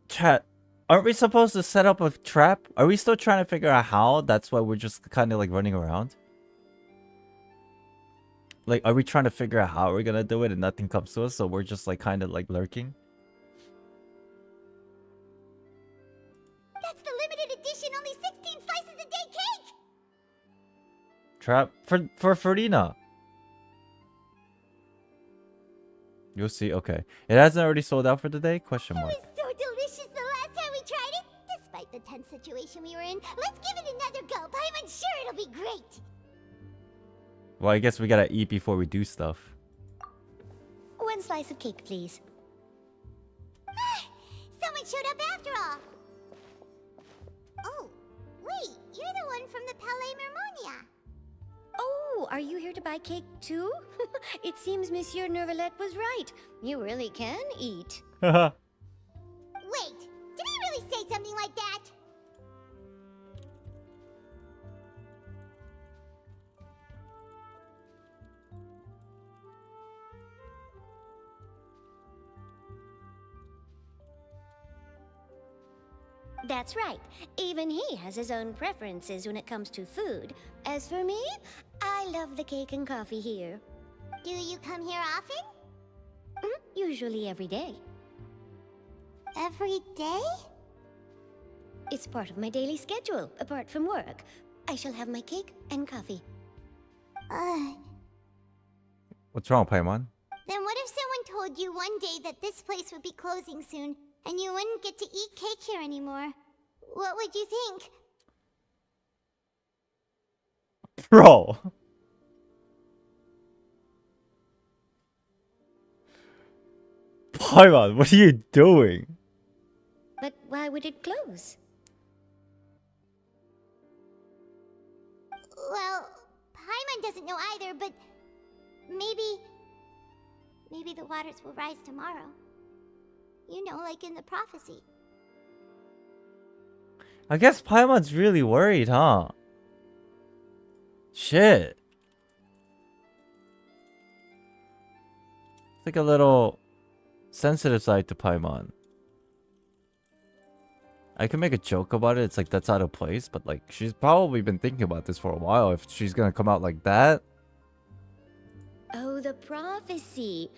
Chat, aren't we supposed to set up a trap? Are we still trying to figure out how? That's why we're just kind of like running around? Like, are we trying to figure out how we're gonna do it and nothing comes to us, so we're just like kind of like lurking? That's the limited edition, only 16 slices a day cake! Trap for Furina. You'll see. Okay, it hasn't already sold out for the day? Question mark. It was so delicious the last time we tried it. Despite the tense situation we were in, let's give it another go. I'm sure it'll be great. Well, I guess we gotta eat before we do stuff. One slice of cake, please. Someone showed up after all. Oh, wait, you're the one from the Palais Mermonia. Oh, are you here to buy cake too? It seems Monsieur Neuvillette was right. You really can eat. Wait, did he really say something like that? That's right. Even he has his own preferences when it comes to food. As for me, I love the cake and coffee here. Do you come here often? Usually every day. Every day? It's part of my daily schedule, apart from work. I shall have my cake and coffee. What's wrong, Paimon? Then what if someone told you one day that this place would be closing soon, and you wouldn't get to eat cake here anymore? What would you think? Bro. Paimon, what are you doing? But why would it close? Well, Paimon doesn't know either, but maybe the waters will rise tomorrow. You know, like in the prophecy. I guess Paimon's really worried, huh? Shit. It's like a little sensitive side to Paimon. I can make a joke about it. It's like that's out of place, but like she's probably been thinking about this for a while. If she's gonna come out like that. Oh, the prophecy.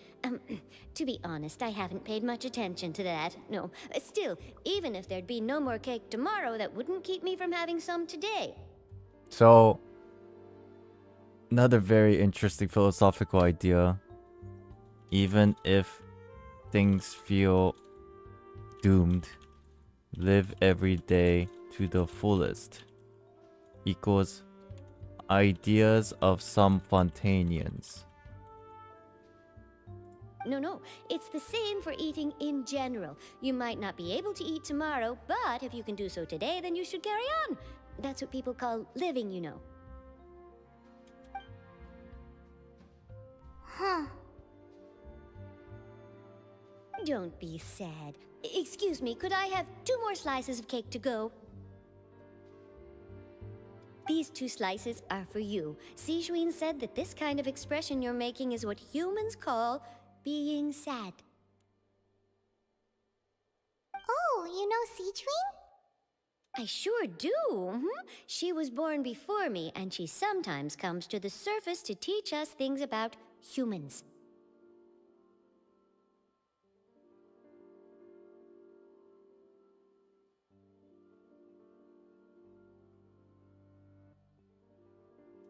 To be honest, I haven't paid much attention to that. No, still, even if there'd be no more cake tomorrow, that wouldn't keep me from having some today. So, another very interesting philosophical idea. Even if things feel doomed, live every day to the fullest equals ideas of some Fontainians. No, it's the same for eating in general. You might not be able to eat tomorrow, but if you can do so today, then you should carry on. That's what people call living, you know. Huh. Don't be sad. Excuse me, could I have 2 more slices of cake to go? These 2 slices are for you. Sijuin said that this kind of expression you're making is what humans call being sad. Oh, you know Sijuin? I sure do. She was born before me, and she sometimes comes to the surface to teach us things about humans.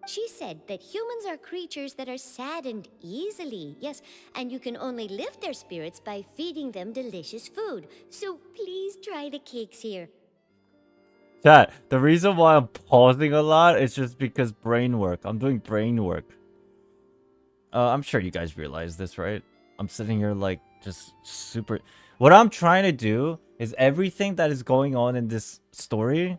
She said that humans are creatures that are saddened easily, yes, and you can only lift their spirits by feeding them delicious food. So please try the cakes here. Chat, the reason why I'm pausing a lot is just because brain work. I'm doing brain work. I'm sure you guys realize this, right? I'm sitting here like just super... What I'm trying to do is everything that is going on in this story,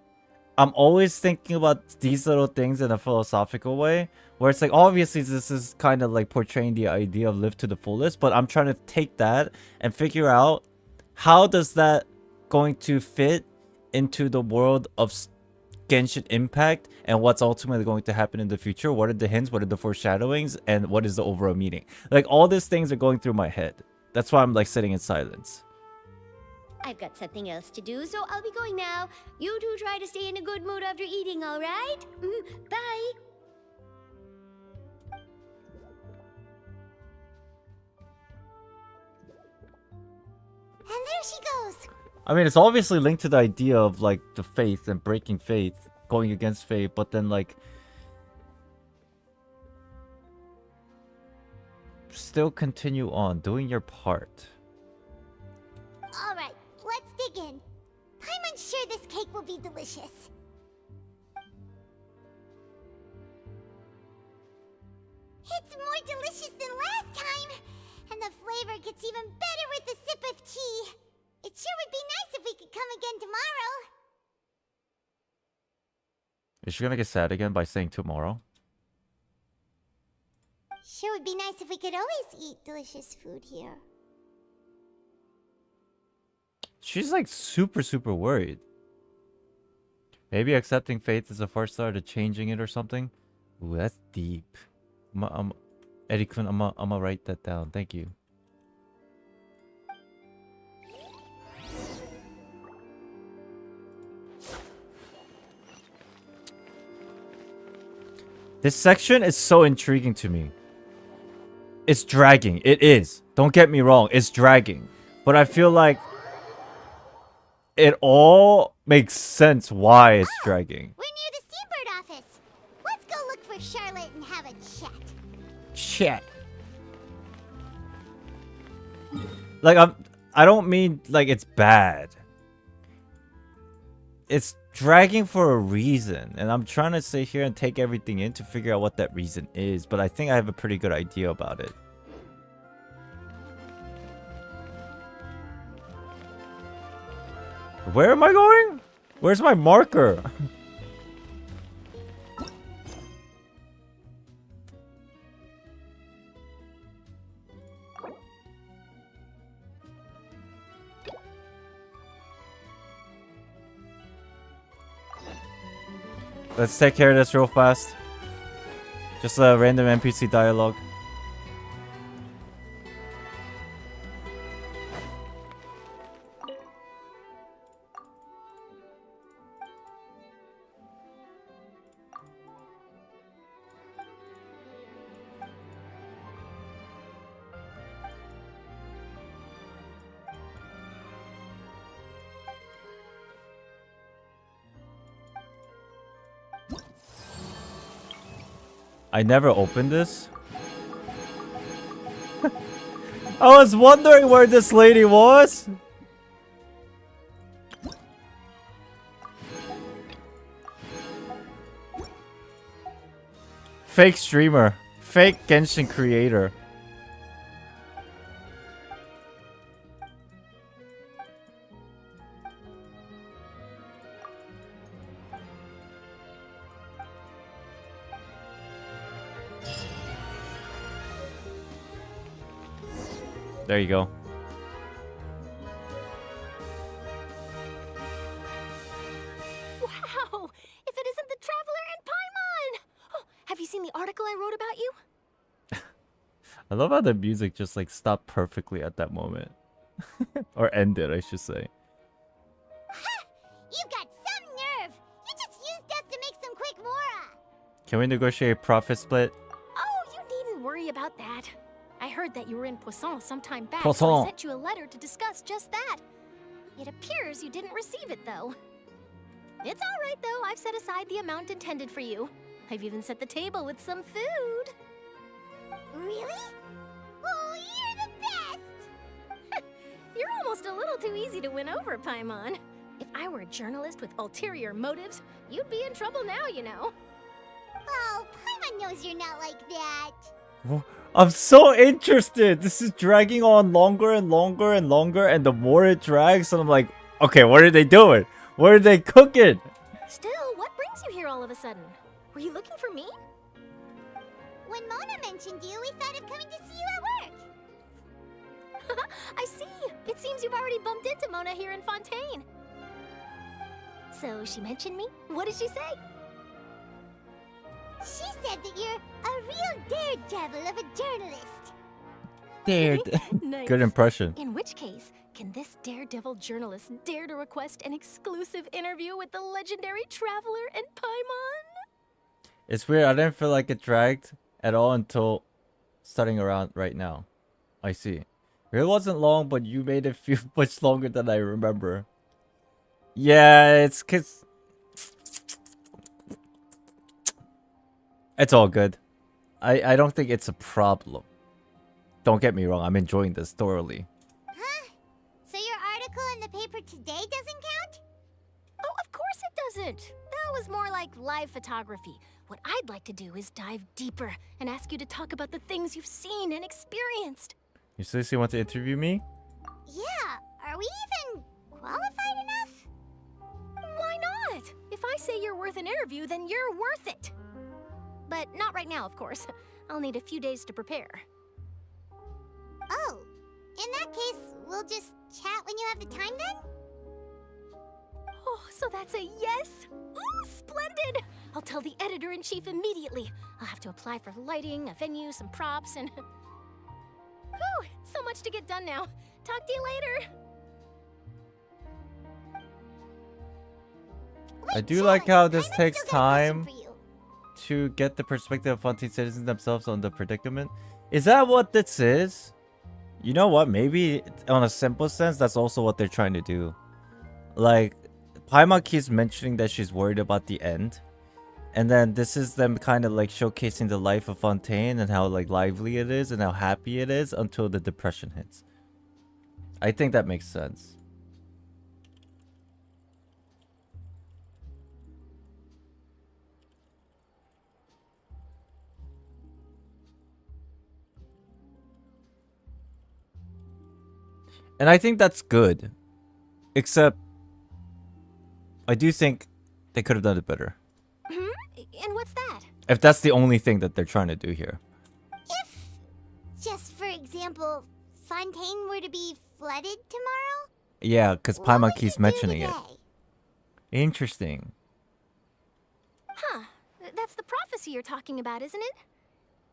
I'm always thinking about these little things in a philosophical way, where it's like, obviously this is kind of like portraying the idea of live to the fullest, but I'm trying to take that and figure out how does that going to fit into the world of Genshin Impact and what's ultimately going to happen in the future. What are the hints, what are the foreshadowings, and what is the overall meaning? Like, all these things are going through my head. That's why I'm like sitting in silence. I've got something else to do, so I'll be going now. You two try to stay in a good mood after eating, all right? Bye. And there she goes. I mean, it's obviously linked to the idea of like the faith and breaking faith, going against faith, but then like still continue on doing your part. All right, let's dig in. I'm unsure this cake will be delicious. It's more delicious than last time, and the flavor gets even better with a sip of tea. It sure would be nice if we could come again tomorrow. Is she gonna get sad again by saying tomorrow? Sure would be nice if we could always eat delicious food here. She's like super worried. Maybe accepting faith is a first start to changing it or something. Ooh, that's deep. Eddie-kun, I'm gonna write that down. Thank you. This section is so intriguing to me. It's dragging. It is. Don't get me wrong. It's dragging. But I feel like it all makes sense why it's dragging. We're near the Steambird office. Let's go look for Charlotte and have a chat. Chat. Like, I don't mean like it's bad. It's dragging for a reason, and I'm trying to sit here and take everything in to figure out what that reason is, but I think I have a pretty good idea about it. Where am I going? Where's my marker? Let's take care of this real fast. Just a random NPC dialogue. I never opened this. I was wondering where this lady was. Fake streamer. Fake Genshin creator. There you go. Wow! If it isn't the Traveler and Paimon! Oh, have you seen the article I wrote about you? I love how the music just like stopped perfectly at that moment. Or ended, I should say. You've got some Can we negotiate profit split? Oh, you needn't worry about that. I heard that you were in Poisson some time back, Poisson. so I sent you a letter to discuss just that. It appears you didn't receive it, though. It's all right, though. I've set aside the amount intended for you. I've even set the table with some food. Really? Oh, you're the best! You're almost a little too easy to win over, Paimon. If I were a journalist with ulterior motives, you'd be in trouble now, you know. Oh, Paimon knows you're not like that. I'm so interested. This is dragging on longer and longer and longer, and the more it drags, and I'm like, okay, what are they doing? What are they cooking? Still, what brings you here all of a sudden? Were you looking for me? When Mona mentioned you, we thought of coming to see you at work. I see. It seems you've already bumped into Mona here in Fontaine. So she mentioned me? What did she say? She said that you're a real daredevil of a journalist. Nice. Good impression. In which case, can this daredevil journalist dare to request an exclusive interview with the legendary traveler and Paimon? It's weird. I didn't feel like it dragged at all until starting around right now. I see. It wasn't long, but you made it feel much longer than I remember. Yeah, it's cause it's all good. I don't think it's a problem. Don't get me wrong, I'm enjoying this thoroughly. Huh? So your article in the paper today doesn't count? Oh, of course it doesn't. That was more like live photography. What I'd like to do is dive deeper and ask you to talk about the things you've seen and experienced. You seriously want to interview me? Yeah, are we even qualified enough? Why not? If I say you're worth an interview, then you're worth it. But not right now, of course. I'll need a few days to prepare. Oh, in that case, we'll just chat when you have the time then? Oh, so that's a yes? Ooh, splendid! I'll tell the editor-in-chief immediately. I'll have to apply for lighting, a venue, some props, and... Whew, so much to get done now. Talk to you later. I do like how this takes time to get the perspective of Fontaine citizens themselves on the predicament. Is that what this is? You know what? Maybe on a simple sense, that's also what they're trying to do. Like, Paimon keeps mentioning that she's worried about the end. And then this is them kind of like showcasing the life of Fontaine and how like lively it is and how happy it is until the depression hits. I think that makes sense. And I think that's good. Except, I do think they could have done it better. And what's that? If that's the only thing that they're trying to do here. If, just for example, Fontaine were to be flooded tomorrow? Yeah, because Paimon keeps mentioning it. Interesting. Huh. That's the prophecy you're talking about, isn't it?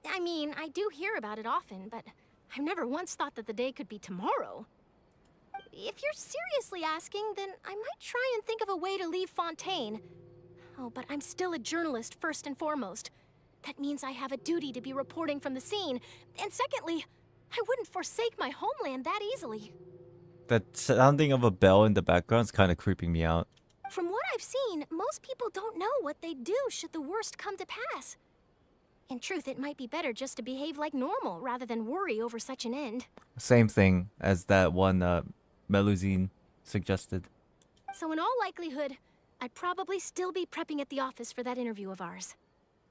I mean, I do hear about it often, but I've never once thought that the day could be tomorrow. If you're seriously asking, then I might try and think of a way to leave Fontaine. Oh, but I'm still a journalist first and foremost. That means I have a duty to be reporting from the scene. And secondly, I wouldn't forsake my homeland that easily. That sounding of a bell in the background is kind of creeping me out. From what I've seen, most people don't know what they'd do should the worst come to pass. In truth, it might be better just to behave like normal rather than worry over such an end. Same thing as that one Melusine suggested. So in all likelihood, I'd probably still be prepping at the office for that interview of ours.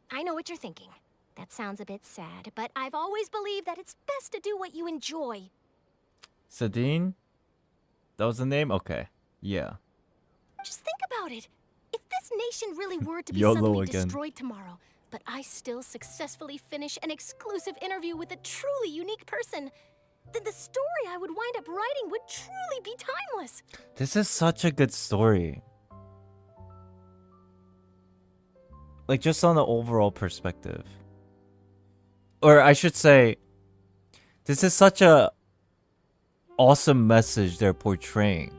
I know what you're thinking. That sounds a bit sad, but I've always believed that it's best to do what you enjoy. Sadine? That was the name? Okay. Yeah. Just think about it. If this nation really were to be YOLO suddenly again. destroyed tomorrow, but I still successfully finish an exclusive interview with a truly unique person, then the story I would wind up writing would truly be timeless. This is such a good story. Like, just on the overall perspective. Or I should say, this is such a awesome message they're portraying.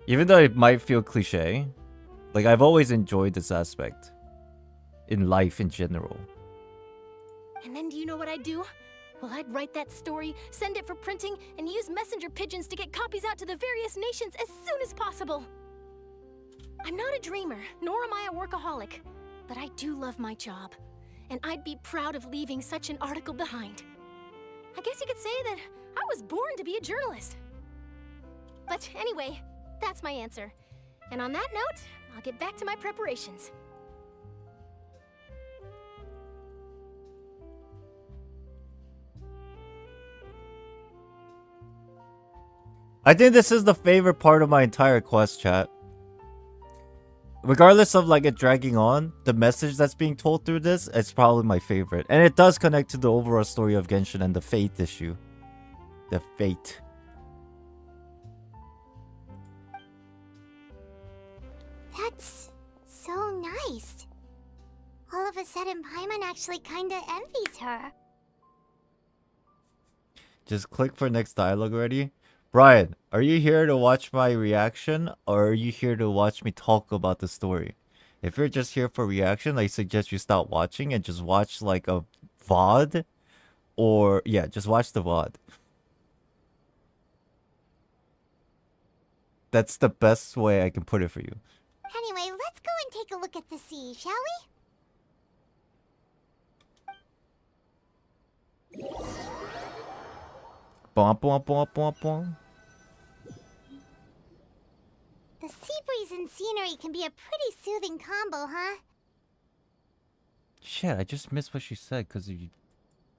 Even though it might feel cliche, like, I've always enjoyed this aspect. in life in general. And then do you know what I'd do? Well, I'd write that story, send it for printing, and use messenger pigeons to get copies out to the various nations as soon as possible. I'm not a dreamer, nor am I a workaholic, but I do love my job, and I'd be proud of leaving such an article behind. I guess you could say that I was born to be a journalist. But anyway, that's my answer. And on that note, I'll get back to my preparations. I think this is the favorite part of my entire quest, chat. Regardless of like it dragging on, the message that's being told through this is probably my favorite. And it does connect to the overall story of Genshin and the fate issue. The fate. That's so nice. All of a sudden, Paimon actually kinda envies her. Just click for next dialogue already. Brian, are you here to watch my reaction or are you here to watch me talk about the story? If you're just here for reaction, I suggest you stop watching and just watch like a VOD. Or, yeah, just watch the VOD. That's the best way I can put it for you. Anyway, let's go and take a look at the sea, shall we? Bom, bom, bom, bom, bom. The sea breeze and scenery can be a pretty soothing combo, huh? Shit, I just missed what she said because of you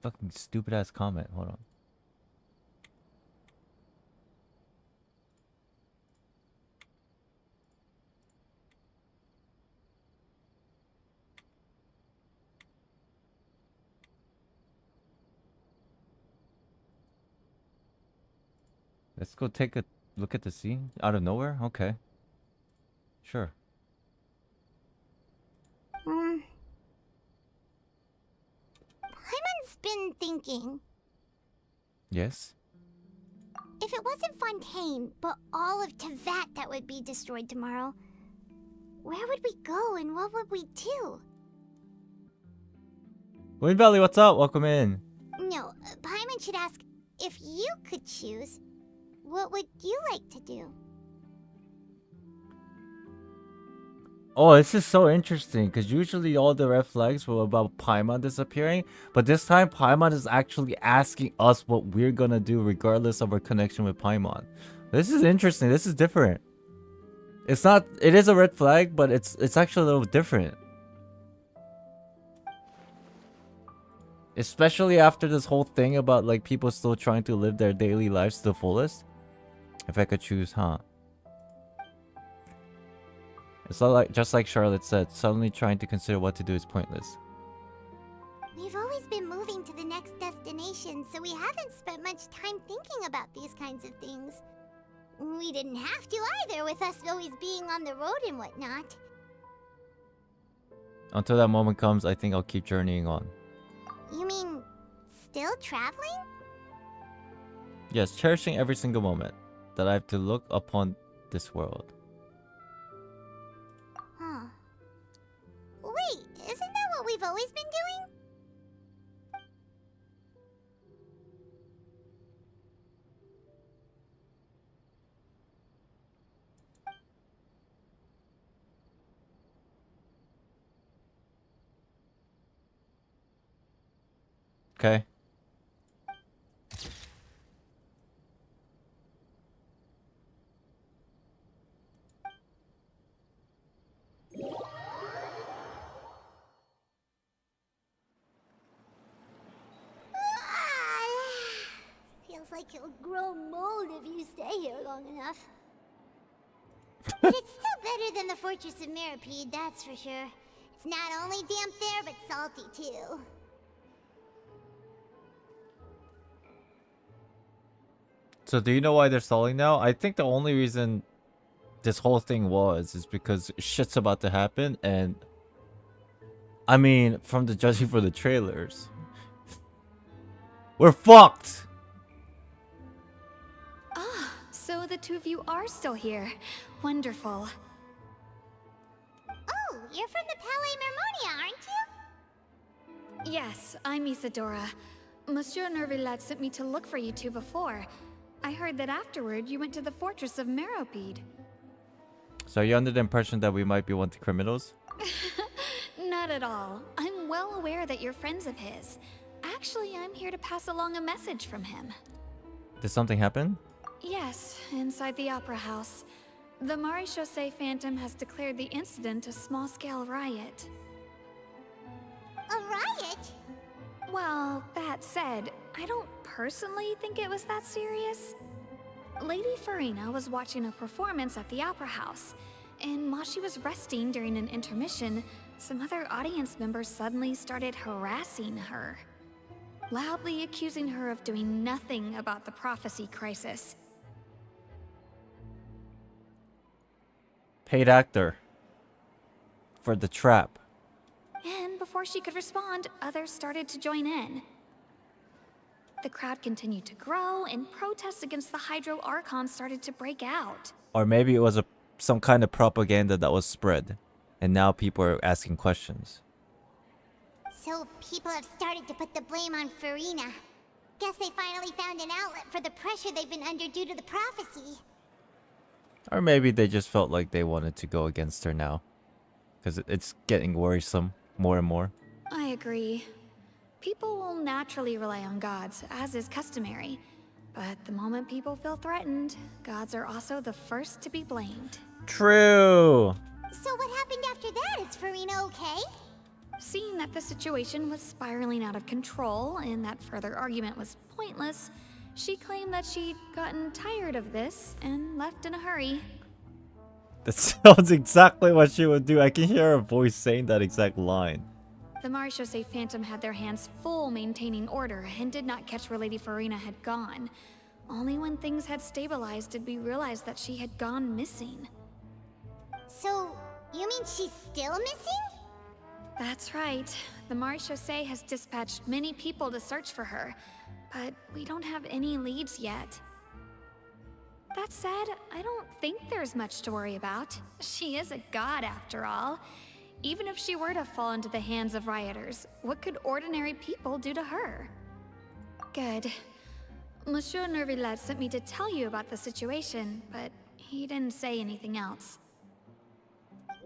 fucking stupid ass comment. Hold on. Let's go take a look at the sea out of nowhere? Okay. Sure. Paimon's been thinking. Yes? If it wasn't Fontaine, but all of Tevat that would be destroyed tomorrow, where would we go and what would we do? Wind Valley, what's up? Welcome in. No, Paimon should ask, if you could choose, what would you like to do? Oh, this is so interesting because usually all the red flags were about Paimon disappearing, but this time Paimon is actually asking us what we're gonna do regardless of our connection with Paimon. This is interesting. This is different. It's not. It is a red flag, but it's actually a little different. Especially after this whole thing about like people still trying to live their daily lives to the fullest. If I could choose, huh? It's not like, just like Charlotte said, suddenly trying to consider what to do is pointless. We've always been moving to the next destination, so we haven't spent much time thinking about these kinds of things. We didn't have to either, with us always being on the road and whatnot. Until that moment comes, I think I'll keep journeying on. You mean, still traveling? Yes, cherishing every single moment that I have to look upon this world. Huh. Wait, isn't that what we've always been doing? Okay. Feels like you'll grow mold if you stay here long enough. But it's still better than the Fortress of Mirapede, that's for sure. It's not only damp there, but salty too. So do you know why they're stalling now? I think the only reason this whole thing is because shit's about to happen, and I mean, from the judging for the trailers, we're fucked. Ah, so the two of you are still here. Wonderful. Oh, you're from the Palais Mermonia, aren't you? Yes, I'm Isadora. Monsieur Neuvillette sent me to look for you two before. I heard that afterward you went to the fortress of Meropide. So are you under the impression that we might be wanted criminals? Not at all. I'm well aware that you're friends of his. Actually, I'm here to pass along a message from him. Did something happen? Yes, inside the Opera House. The Maréchaussée Phantom has declared the incident a small-scale riot. A riot? Well, that said, I don't personally think it was that serious. Lady Furina was watching a performance at the Opera House, and while she was resting during an intermission, some other audience members suddenly started harassing her, loudly accusing her of doing nothing about the prophecy crisis. Paid actor. For the trap. And before she could respond, others started to join in. The crowd continued to grow, and protests against the Hydro Archon started to break out. Or maybe it was some kind of propaganda that was spread. And now people are asking questions. So people have started to put the blame on Furina. Guess they finally found an outlet for the pressure they've been under due to the prophecy. Or maybe they just felt like they wanted to go against her now. Because it's getting worrisome more and more. I agree. People will naturally rely on gods, as is customary. But the moment people feel threatened, gods are also the first to be blamed. True! So what happened after that? Is Furina okay? Seeing that the situation was spiraling out of control and that further argument was pointless, she claimed that she'd gotten tired of this and left in a hurry. That sounds exactly what she would do. I can hear her voice saying that exact line. The Maréchaussée Phantom had their hands full maintaining order and did not catch where Lady Furina had gone. Only when things had stabilized did we realize that she had gone missing. So, you mean she's still missing? That's right. The Maréchaussée has dispatched many people to search for her, but we don't have any leads yet. That said, I don't think there's much to worry about. She is a god after all. Even if she were to fall into the hands of rioters, what could ordinary people do to her? Good. Monsieur Neuvillette sent me to tell you about the situation, but he didn't say anything else.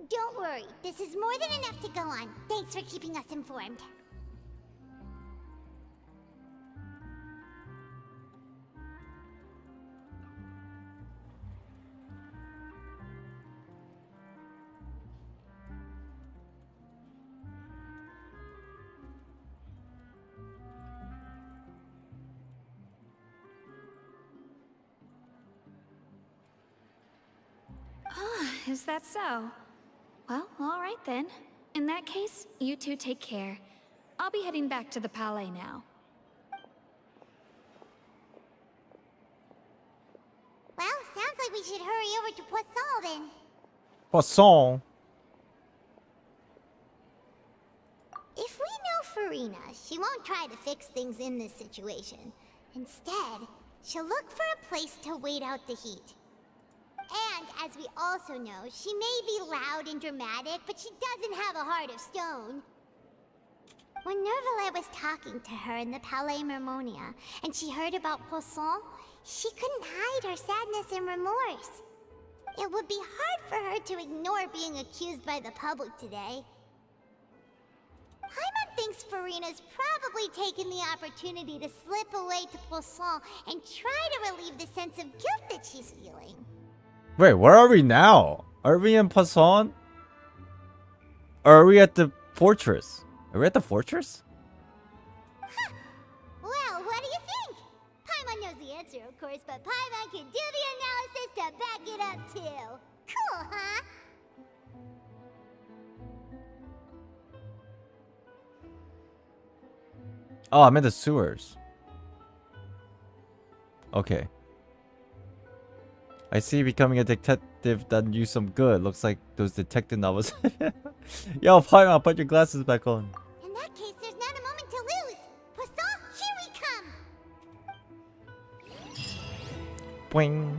Don't worry, this is more than enough to go on. Thanks for keeping us informed. Is that so? Well, all right then. In that case, you two take care. I'll be heading back to the Palais now. Well, sounds like we should hurry over to Poisson then. Poisson. If we know Furina, she won't try to fix things in this situation. Instead, she'll look for a place to wait out the heat. And, as we also know, she may be loud and dramatic, but she doesn't have a heart of stone. When Neuvillette was talking to her in the Palais Mermonia, and she heard about Poisson, she couldn't hide her sadness and remorse. It would be hard for her to ignore being accused by the public today. Paimon thinks Furina's probably taken the opportunity to slip away to Poisson and try to relieve the sense of guilt that she's feeling. Wait, where are we now? Are we in Poisson? Or are we at the fortress? Are we at the fortress? Well, what do you think? Paimon knows the answer, of course, but Paimon can do the analysis to back it up, too. Cool, huh? Oh, I'm in the sewers. Okay. I see becoming a detective done you some good. Looks like those detective novels. Yo, Paimon, put your glasses back on. In that case, there's not a moment to lose. Poisson, here we come! Boing.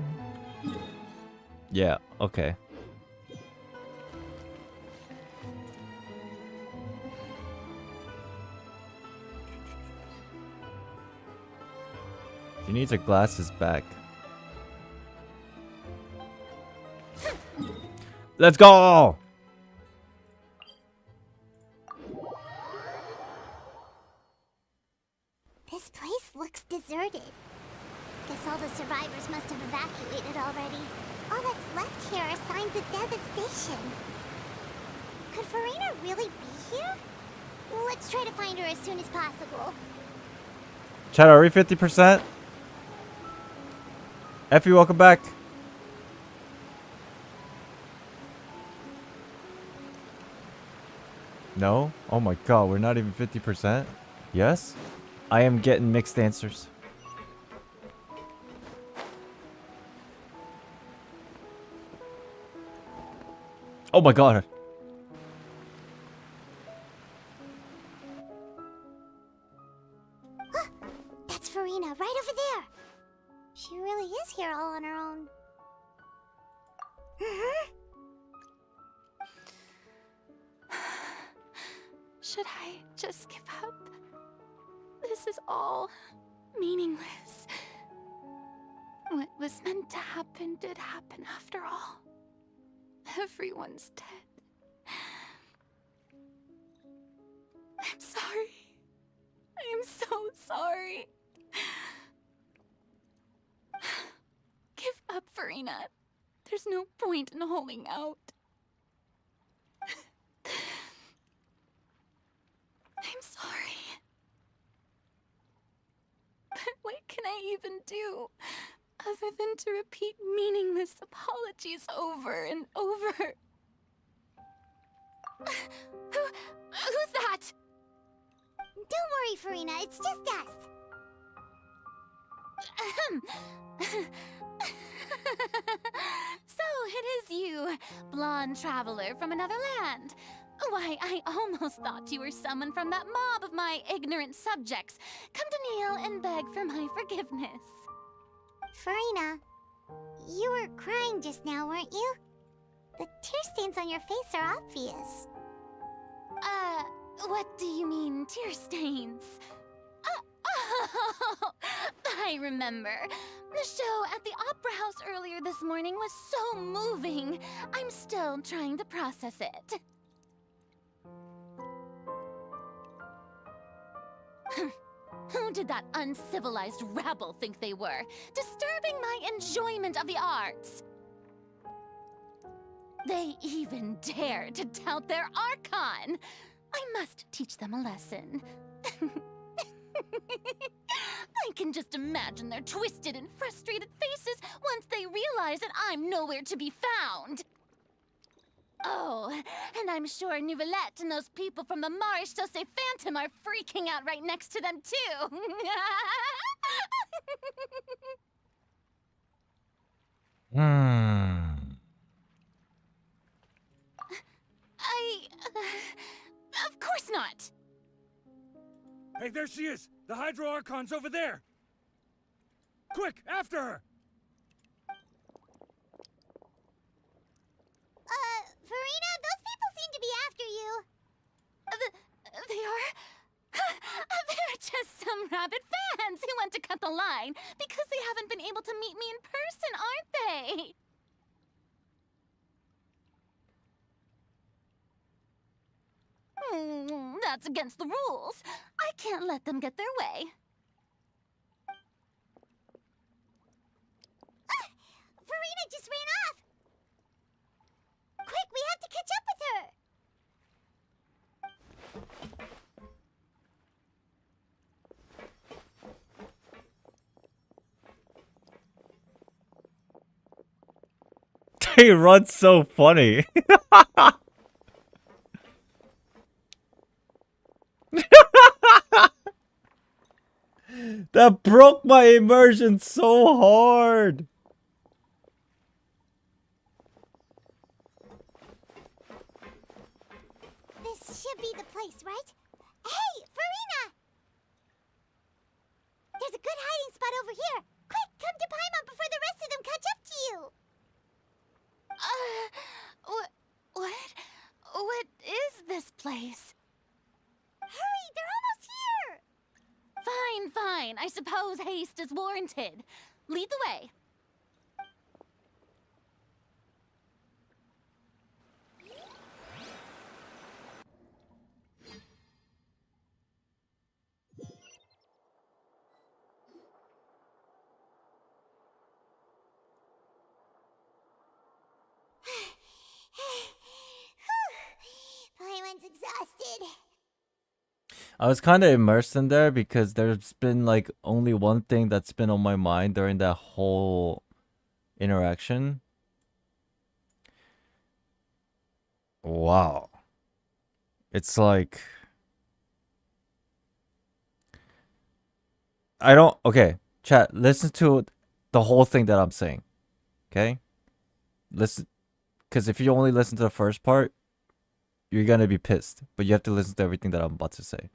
Yeah, okay. She needs her glasses back. Let's go! This place looks deserted. Guess all the survivors must have evacuated already. All that's left here are signs of devastation. Could Furina really be here? Let's try to find her as soon as possible. Chat, are we 50%? Effie, welcome back. No? Oh my god, we're not even 50%? Yes? I am getting mixed answers. Oh my god. That's Furina, right over there. She really is here all on her own. Should I just give up? This is all meaningless. What was meant to happen did happen after all. Everyone's dead. I'm sorry. I am so sorry. Give up, Furina. There's no point in holding out. I'm sorry. But what can I even do other than to repeat meaningless apologies over and over? Who's that? Don't worry, Furina. It's just us. So it is you, blonde traveler from another land. Why, I almost thought you were someone from that mob of my ignorant subjects, come to kneel and beg for my forgiveness. Furina, you were crying just now, weren't you? The tear stains on your face are obvious. What do you mean, tear stains? Oh, I remember. The show at the Opera House earlier this morning was so moving. I'm still trying to process it. Who did that uncivilized rabble think they were? Disturbing my enjoyment of the arts. They even dare to tout their Archon. I must teach them a lesson. I can just imagine their twisted and frustrated faces once they realize that I'm nowhere to be found. Oh, and I'm sure Neuvillette and those people from the Maréchaussée Phantom are freaking out right next to them, too. Of course not. Hey, there she is! The Hydro Archon's over there! Quick, after her! Furina, those people seem to be after you. They are? They're just some rabid fans who want to cut the line because they haven't been able to meet me in person, aren't they? That's against the rules. I can't let them get their way. Furina just ran off! Quick, we have to catch up with her! He runs so funny. That broke my immersion so hard. This should be the place, right? Hey, Furina! There's a good hiding spot over here. Quick, come to Paimon before the rest of them catch up to you. What is this place? Hurry, they're almost here! Fine, fine. I suppose haste is warranted. Lead the way. Paimon's exhausted. I was kind of immersed in there because there's been like only one thing that's been on my mind during that whole interaction. Wow. It's like I don't okay, chat, listen to the whole thing that I'm saying. Okay? Listen, cuz if you only listen to the first part, you're going to be pissed, but you have to listen to everything that I'm about to say.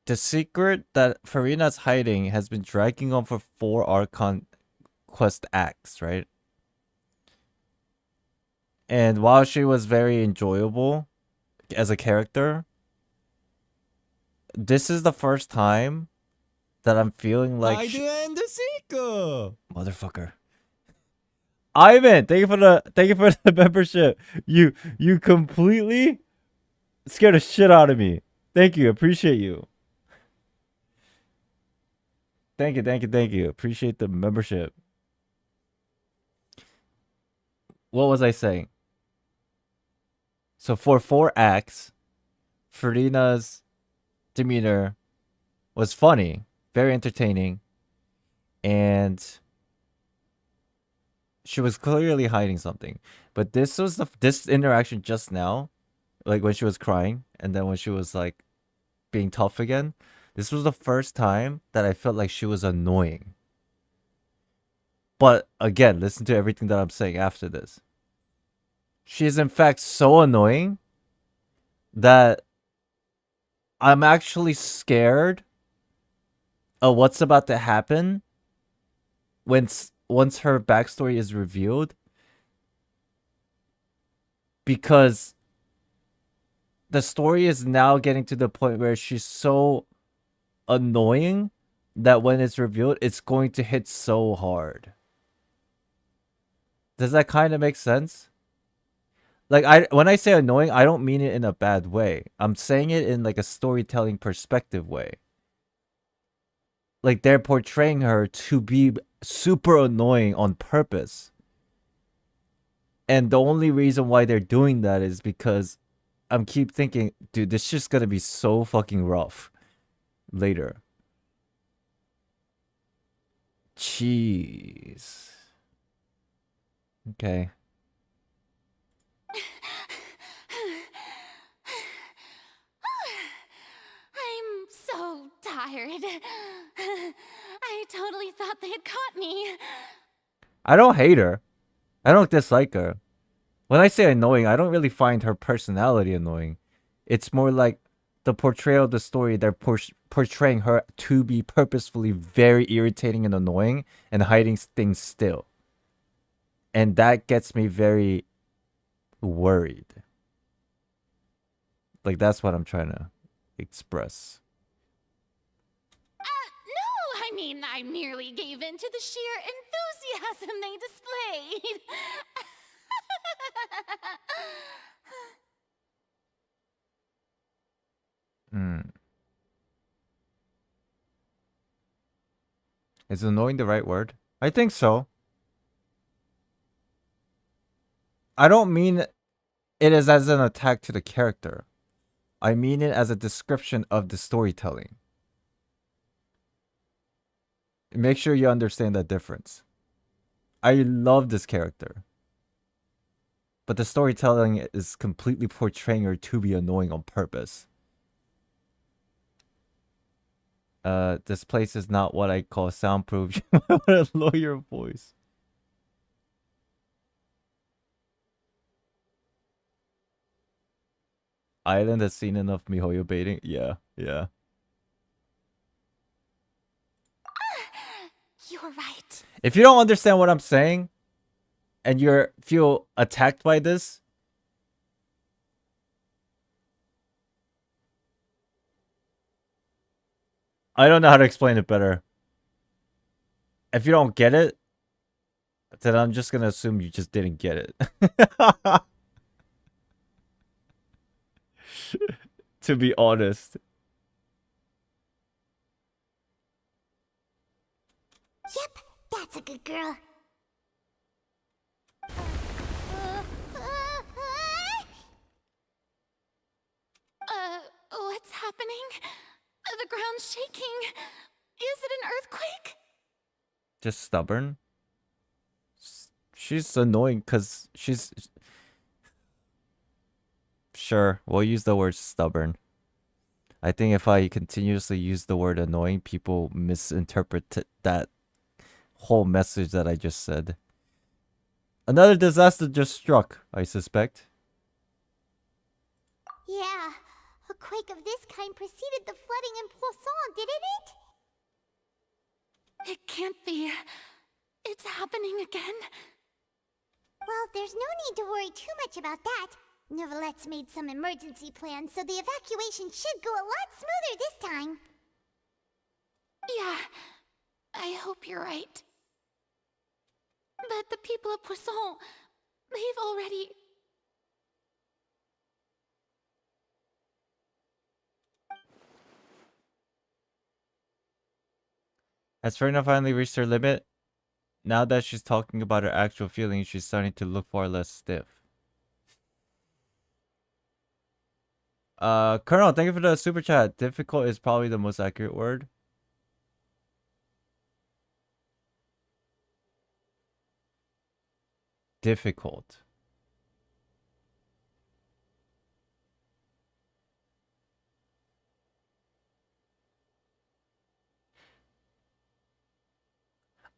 The secret that Furina's hiding has been dragging on for 4 Archon quest acts, right? And while she was very enjoyable as a character, this is the first time that I'm feeling like motherfucker. Ivan, thank you for the membership. You completely scared the shit out of me. Thank you, appreciate you. Thank you. Appreciate the membership. What was I saying? So for 4 acts, Furina's demeanor was funny, very entertaining, and she was clearly hiding something. But this was this interaction just now, like when she was crying, and then when she was like being tough again. This was the first time that I felt like she was annoying. But again, listen to everything that I'm saying after this. She is in fact so annoying that I'm actually scared of what's about to happen once her backstory is revealed. Because the story is now getting to the point where she's so annoying that when it's revealed, it's going to hit so hard. Does that kind of make sense? Like, when I say annoying, I don't mean it in a bad way. I'm saying it in like a storytelling perspective way. Like, they're portraying her to be super annoying on purpose. And the only reason why they're doing that is because I'm keep thinking, dude, this is just gonna be so fucking rough later. Jeez. Okay. I'm so tired. I totally thought they had caught me. I don't hate her. I don't dislike her. When I say annoying, I don't really find her personality annoying. It's more like the portrayal of the story. They're portraying her to be purposefully very irritating and annoying and hiding things still. And that gets me very worried. Like, that's what I'm trying to express. No, I mean, I merely gave in to the sheer enthusiasm they displayed. Is annoying the right word? I think so. I don't mean it as an attack to the character. I mean it as a description of the storytelling. Make sure you understand that difference. I love this character. But the storytelling is completely portraying her to be annoying on purpose. This place is not what I call soundproof. You might want to lower your voice. Island has seen enough miHoYo baiting. Yeah. You're right. If you don't understand what I'm saying, and you feel attacked by this, I don't know how to explain it better. If you don't get it, then I'm just gonna assume you just didn't get it. To be honest. Yep, that's a good girl. What's happening? The ground's shaking. Is it an earthquake? Just stubborn. She's annoying because she's... Sure, we'll use the word stubborn. I think if I continuously use the word annoying, people misinterpret that whole message that I just said. Another disaster just struck, I suspect. Yeah, a quake of this kind preceded the flooding in Poisson, didn't it? It can't be. It's happening again. Well, there's no need to worry too much about that. Neuvillette's made some emergency plans, so the evacuation should go a lot smoother this time. Yeah, I hope you're right. But the people of Poisson, they've already... Has Furina finally reached her limit? Now that she's talking about her actual feelings, she's starting to look far less stiff. Colonel, thank you for the super chat. Difficult is probably the most accurate word. Difficult.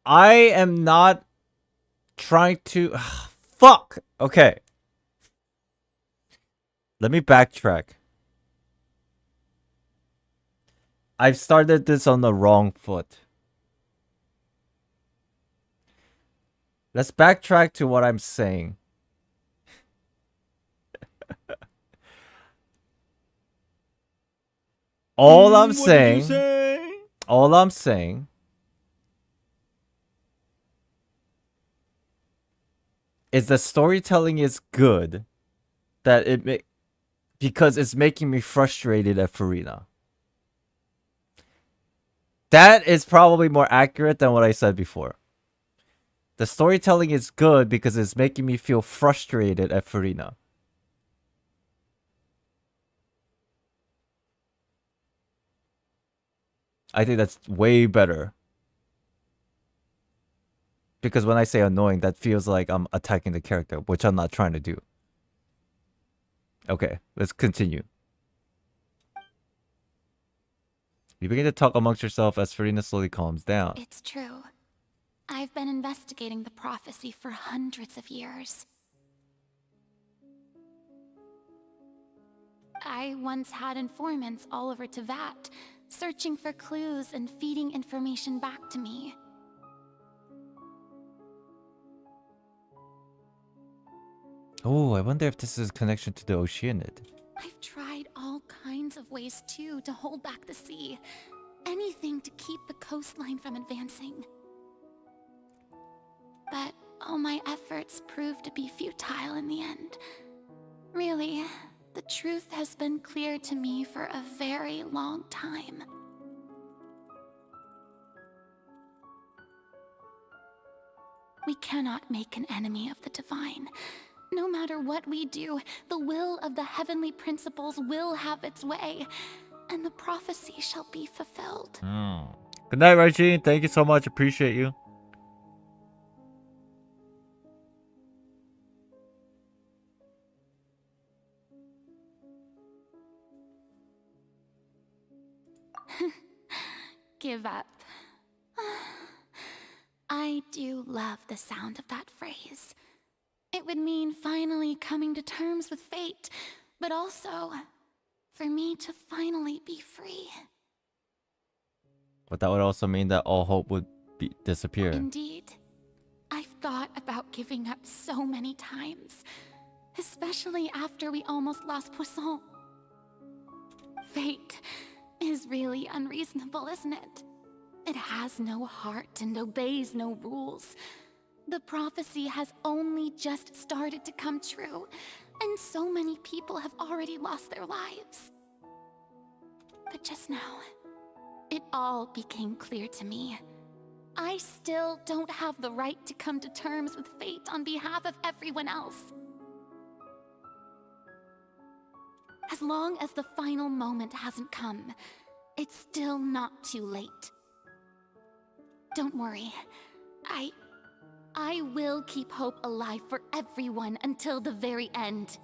I am not trying to... Fuck! Okay. Let me backtrack. I've started this on the wrong foot. Let's backtrack to what I'm saying. All I'm saying is the storytelling is good, that because it's making me frustrated at Furina. That is probably more accurate than what I said before. The storytelling is good because it's making me feel frustrated at Furina. I think that's way better. Because when I say annoying, that feels like I'm attacking the character, which I'm not trying to do. Okay, let's continue. You begin to talk amongst yourself as Furina slowly calms down. It's true. I've been investigating the prophecy for hundreds of years. I once had informants all over Tevat, searching for clues and feeding information back to me. Oh, I wonder if this is a connection to the Oceanid. I've tried all kinds of ways too to hold back the sea. Anything to keep the coastline from advancing. But all my efforts proved to be futile in the end. Really, the truth has been clear to me for a very long time. We cannot make an enemy of the divine. No matter what we do, the will of the heavenly principles will have its way, and the prophecy shall be fulfilled. Good night, Reggie. Thank you so much. Appreciate you. Give up. I do love the sound of that phrase. It would mean finally coming to terms with fate, but also for me to finally be free. But that would also mean that all hope would disappear. Indeed. I've thought about giving up so many times, especially after we almost lost Poisson. Fate, is really unreasonable, isn't it? It has no heart and obeys no rules. The prophecy has only just started to come true, and so many people have already lost their lives. But just now, it all became clear to me. I still don't have the right to come to terms with fate on behalf of everyone else. As long as the final moment hasn't come, it's still not too late. Don't worry. I will keep hope alive for everyone until the very end.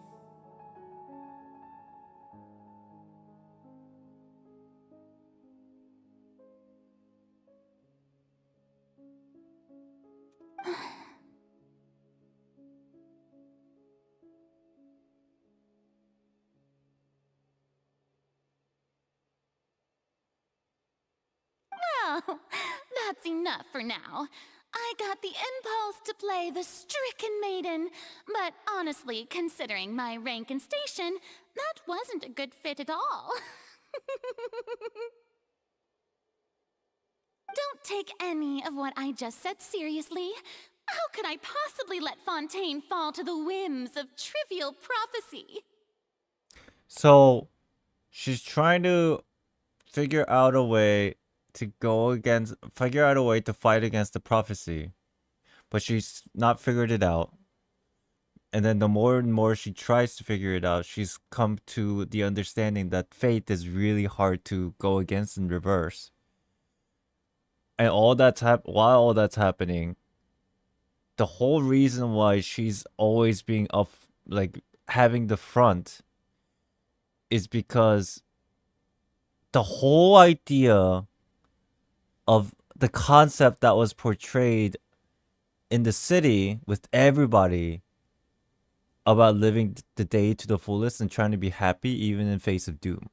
Well, that's enough for now. I got the impulse to play the stricken maiden, but honestly, considering my rank and station, that wasn't a good fit at all. Don't take any of what I just said seriously. How could I possibly let Fontaine fall to the whims of trivial prophecy? So, she's trying to figure out a way to fight against the prophecy, but she's not figured it out. And then the more and more she tries to figure it out, she's come to the understanding that fate is really hard to go against in reverse. And while all that's happening, the whole reason why she's always being up, like having the front, is because the whole idea of the concept that was portrayed in the city with everybody about living the day to the fullest and trying to be happy even in face of doom.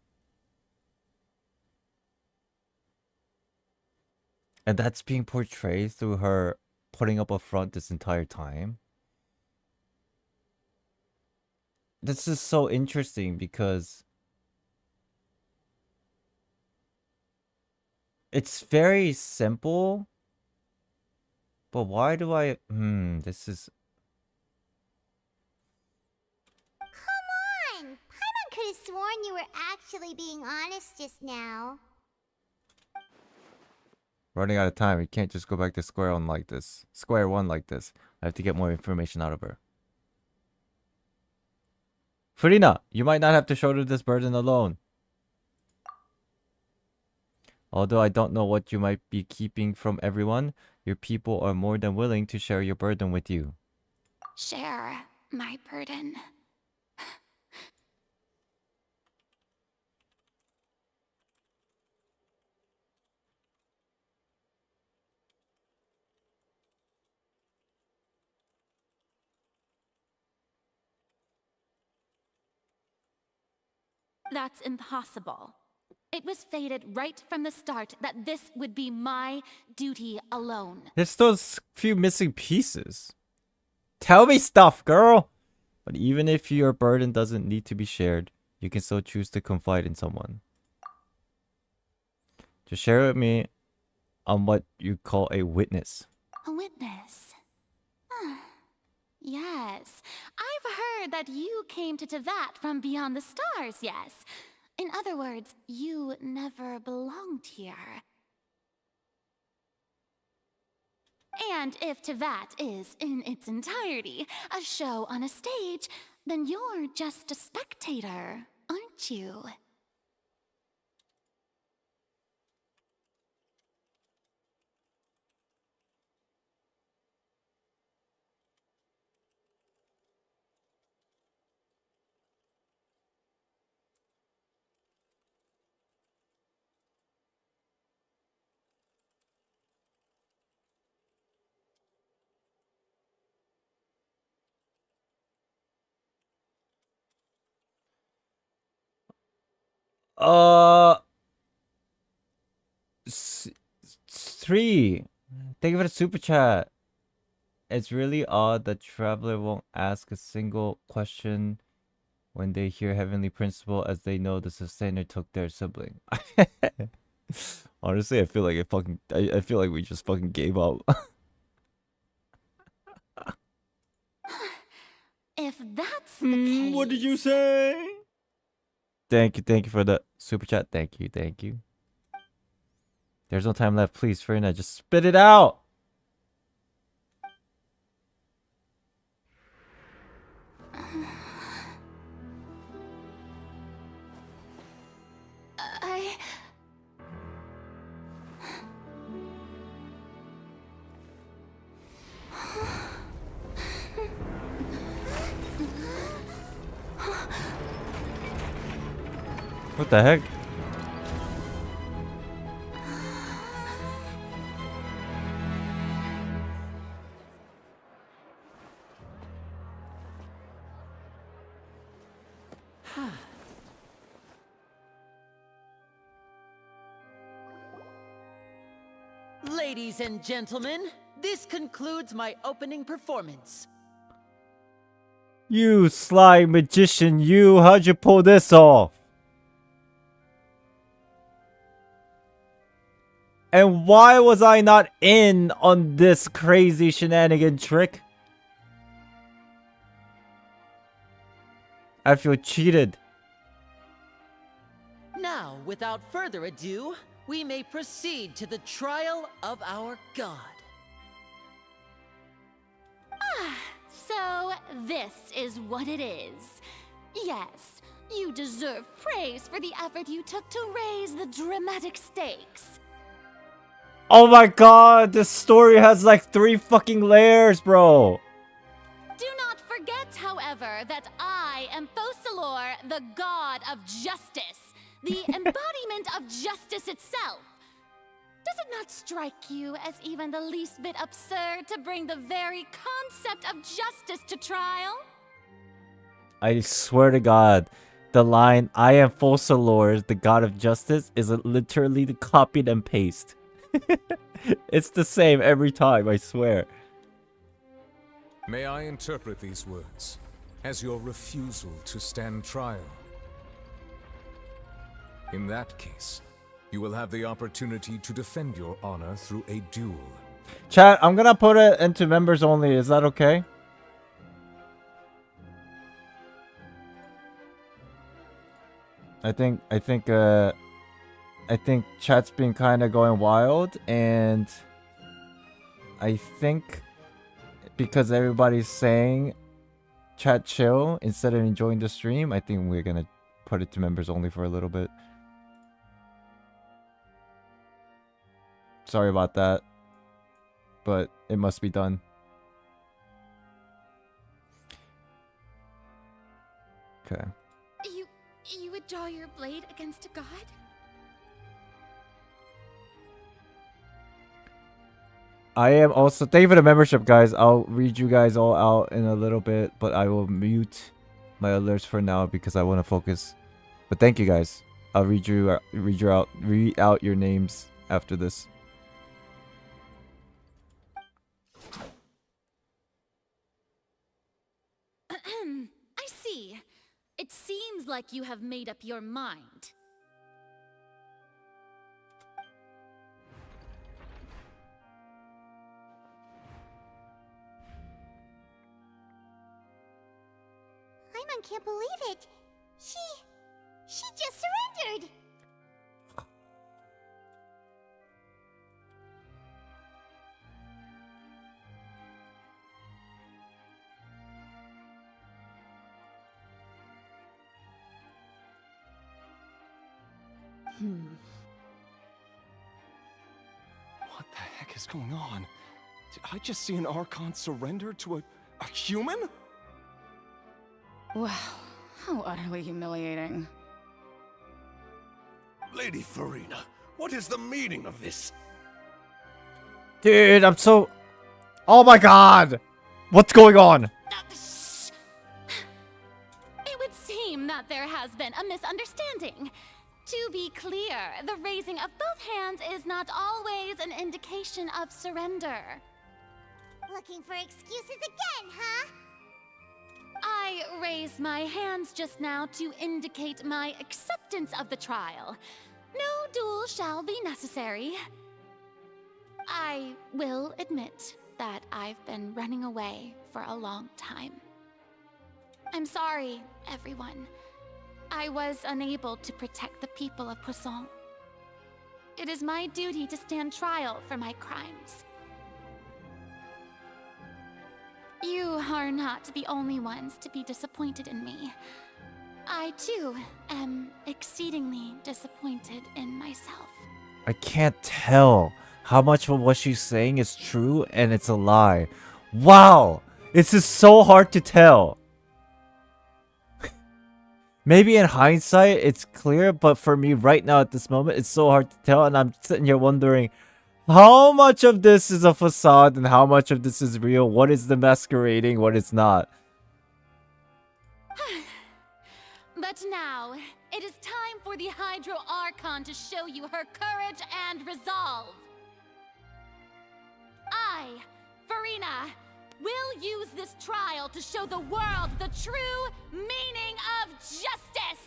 And that's being portrayed through her putting up a front this entire time. This is so interesting because it's very simple, but why do this is... Come on! Paimon could have sworn you were actually being honest just now. Running out of time. We can't just go back to square one like this. I have to get more information out of her. Furina, you might not have to shoulder this burden alone. Although I don't know what you might be keeping from everyone, your people are more than willing to share your burden with you. Share my burden. That's impossible. It was fated right from the start that this would be my duty alone. There's those few missing pieces. Tell me stuff, girl! But even if your burden doesn't need to be shared, you can still choose to confide in someone. Just share with me on what you call a witness. A witness? Yes. I've heard that you came to Tevat from beyond the stars, yes. In other words, you never belonged here. And if Tevat is, in its entirety, a show on a stage, then you're just a spectator, aren't you? Three. Thank you for the super chat. It's really odd that Traveler won't ask a single question when they hear Heavenly Principle, as they know the Sustainer took their sibling. Honestly, I feel like I feel like we just fucking gave up. If that's the case... What did you say? Thank you for the super chat. Thank you. There's no time left. Please, Furina, just spit it out. What the heck? Ladies and gentlemen, this concludes my opening performance. You sly magician, you! How'd you pull this off? And why was I not in on this crazy shenanigan trick? I feel cheated. Now, without further ado, we may proceed to the trial of our god. So, this is what it is. Yes, you deserve praise for the effort you took to raise the dramatic stakes. Oh my god, this story has like 3 fucking layers, bro. Do not forget, however, that I am Focalor, the god of justice, the embodiment of justice itself. Does it not strike you as even the least bit absurd to bring the very concept of justice to trial? I swear to god, the line, I am Focalor, the god of justice, is literally the copied and paste. It's the same every time, I swear. May I interpret these words as your refusal to stand trial? In that case, you will have the opportunity to defend your honor through a duel. Chat, I'm gonna put it into members only. Is that okay? I think chat's been kind of going wild, and I think because everybody's saying chat chill instead of enjoying the stream, I think we're gonna put it to members only for a little bit. Sorry about that, but it must be done. Okay. You would draw your blade against a god? I am also, thank you for the membership, guys. I'll read you guys all out in a little bit, but I will mute my alerts for now because I want to focus. But thank you, guys. I'll read out your names after this. I see. It seems like you have made up your mind. Paimon can't believe it. She just surrendered. What the heck is going on? Did I just see an Archon surrender to a human? Wow, how utterly humiliating. Lady Furina, what is the meaning of this? Dude, I'm so... Oh my god! What's going on? It would seem that there has been a misunderstanding. To be clear, the raising of both hands is not always an indication of surrender. Looking for excuses again, huh? I raised raised my hands just now to indicate my acceptance of the trial. No duel shall be necessary. I will admit that I've been running away for a long time. I'm sorry, everyone. I was unable to protect the people of Poisson. It is my duty to stand trial for my crimes. You are not the only ones to be disappointed in me. I, too, am exceedingly disappointed in myself. I can't tell how much of what she's saying is true and it's a lie. Wow! This is so hard to tell. Maybe in hindsight it's clear, but for me right now at this moment it's so hard to tell, and I'm sitting here wondering how much of this is a facade and how much of this is real. What is the masquerading, what is not. But now, it is time for the Hydro Archon to show you her courage and resolve. I, Furina, will use this trial to show the world the true meaning of justice!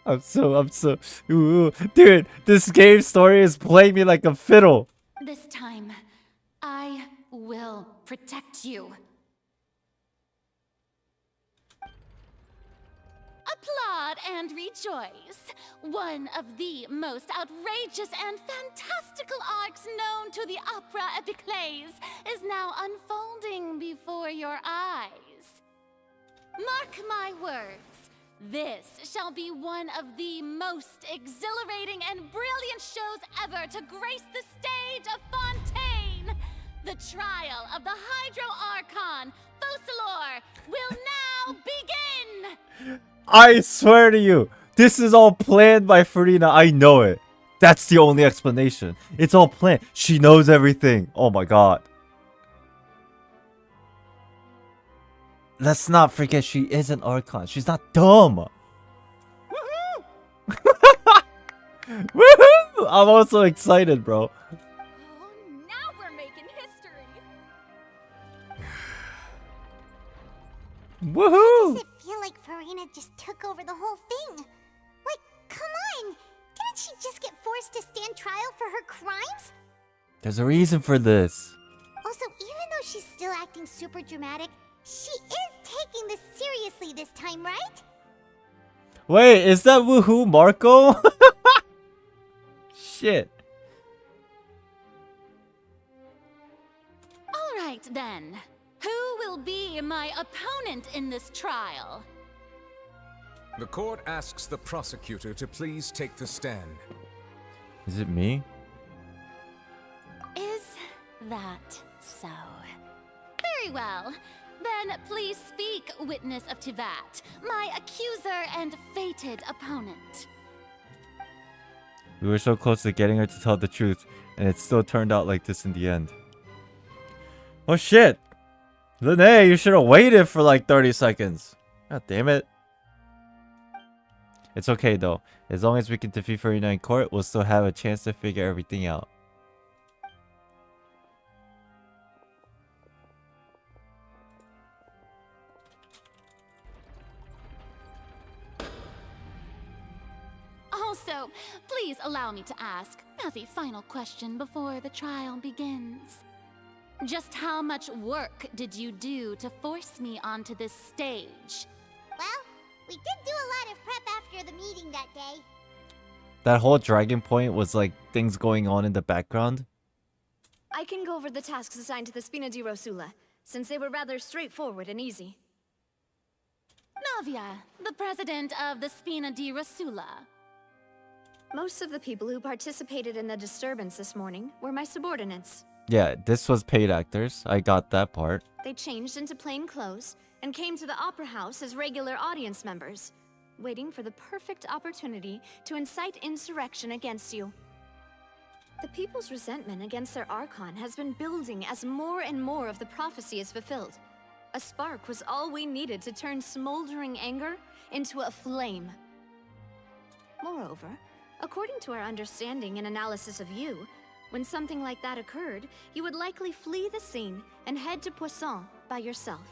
I'm so ooh. Dude, this game story is playing me like a fiddle. This time, I will protect you. Applaud and rejoice! One of the most outrageous and fantastical arcs known to the opera epiclese is now unfolding before your eyes. Mark my words, this shall be one of the most exhilarating and brilliant shows ever to grace the stage of Fontaine! The trial of the Hydro Archon, Focalor, will now begin! I swear to you, this is all planned by Furina. I know it. That's the only explanation. It's all planned. She knows everything. Oh my god. Let's not forget she is an Archon. She's not dumb. Woohoo! Woohoo! I'm also excited, bro. Now we're making history. Woohoo! Does it feel like Furina just took over the whole thing? Like, come on! Didn't she just get forced to stand trial for her crimes? There's a reason for this. Also, even though she's still acting super dramatic, she is taking this seriously this time, right? Wait, is that Woohoo Marco? Shit. Alright then. Who will be my opponent in this trial? The court asks the prosecutor to please take the stand. Is it me? Is that so? Very well. Then please speak, witness of Tivat, my accuser and fated opponent. We were so close to getting her to tell the truth, and it still turned out like this in the end. Oh shit! Lene, you should have waited for like 30 seconds. God damn it. It's okay though. As long as we can defeat Furina in court, we'll still have a chance to figure everything out. Also, please allow me to ask, as a final question before the trial begins. Just how much work did you do to force me onto this stage? Well, we did do a lot of prep after the meeting that day. That whole dragon point was like things going on in the background. I can go over the tasks assigned to the Spina di Rosula, since they were rather straightforward and easy. Navia, the president of the Spina di Rosula. Most of the people who participated in the disturbance this morning were my subordinates. Yeah, this was paid actors. I got that part. They changed into plain clothes and came to the Opera House as regular audience members, waiting for the perfect opportunity to incite insurrection against you. The people's resentment against their Archon has been building as more and more of the prophecy is fulfilled. A spark was all we needed to turn smoldering anger into a flame. Moreover, according to our understanding and analysis of you, When something like that occurred, you would likely flee the scene and head to Poisson by yourself.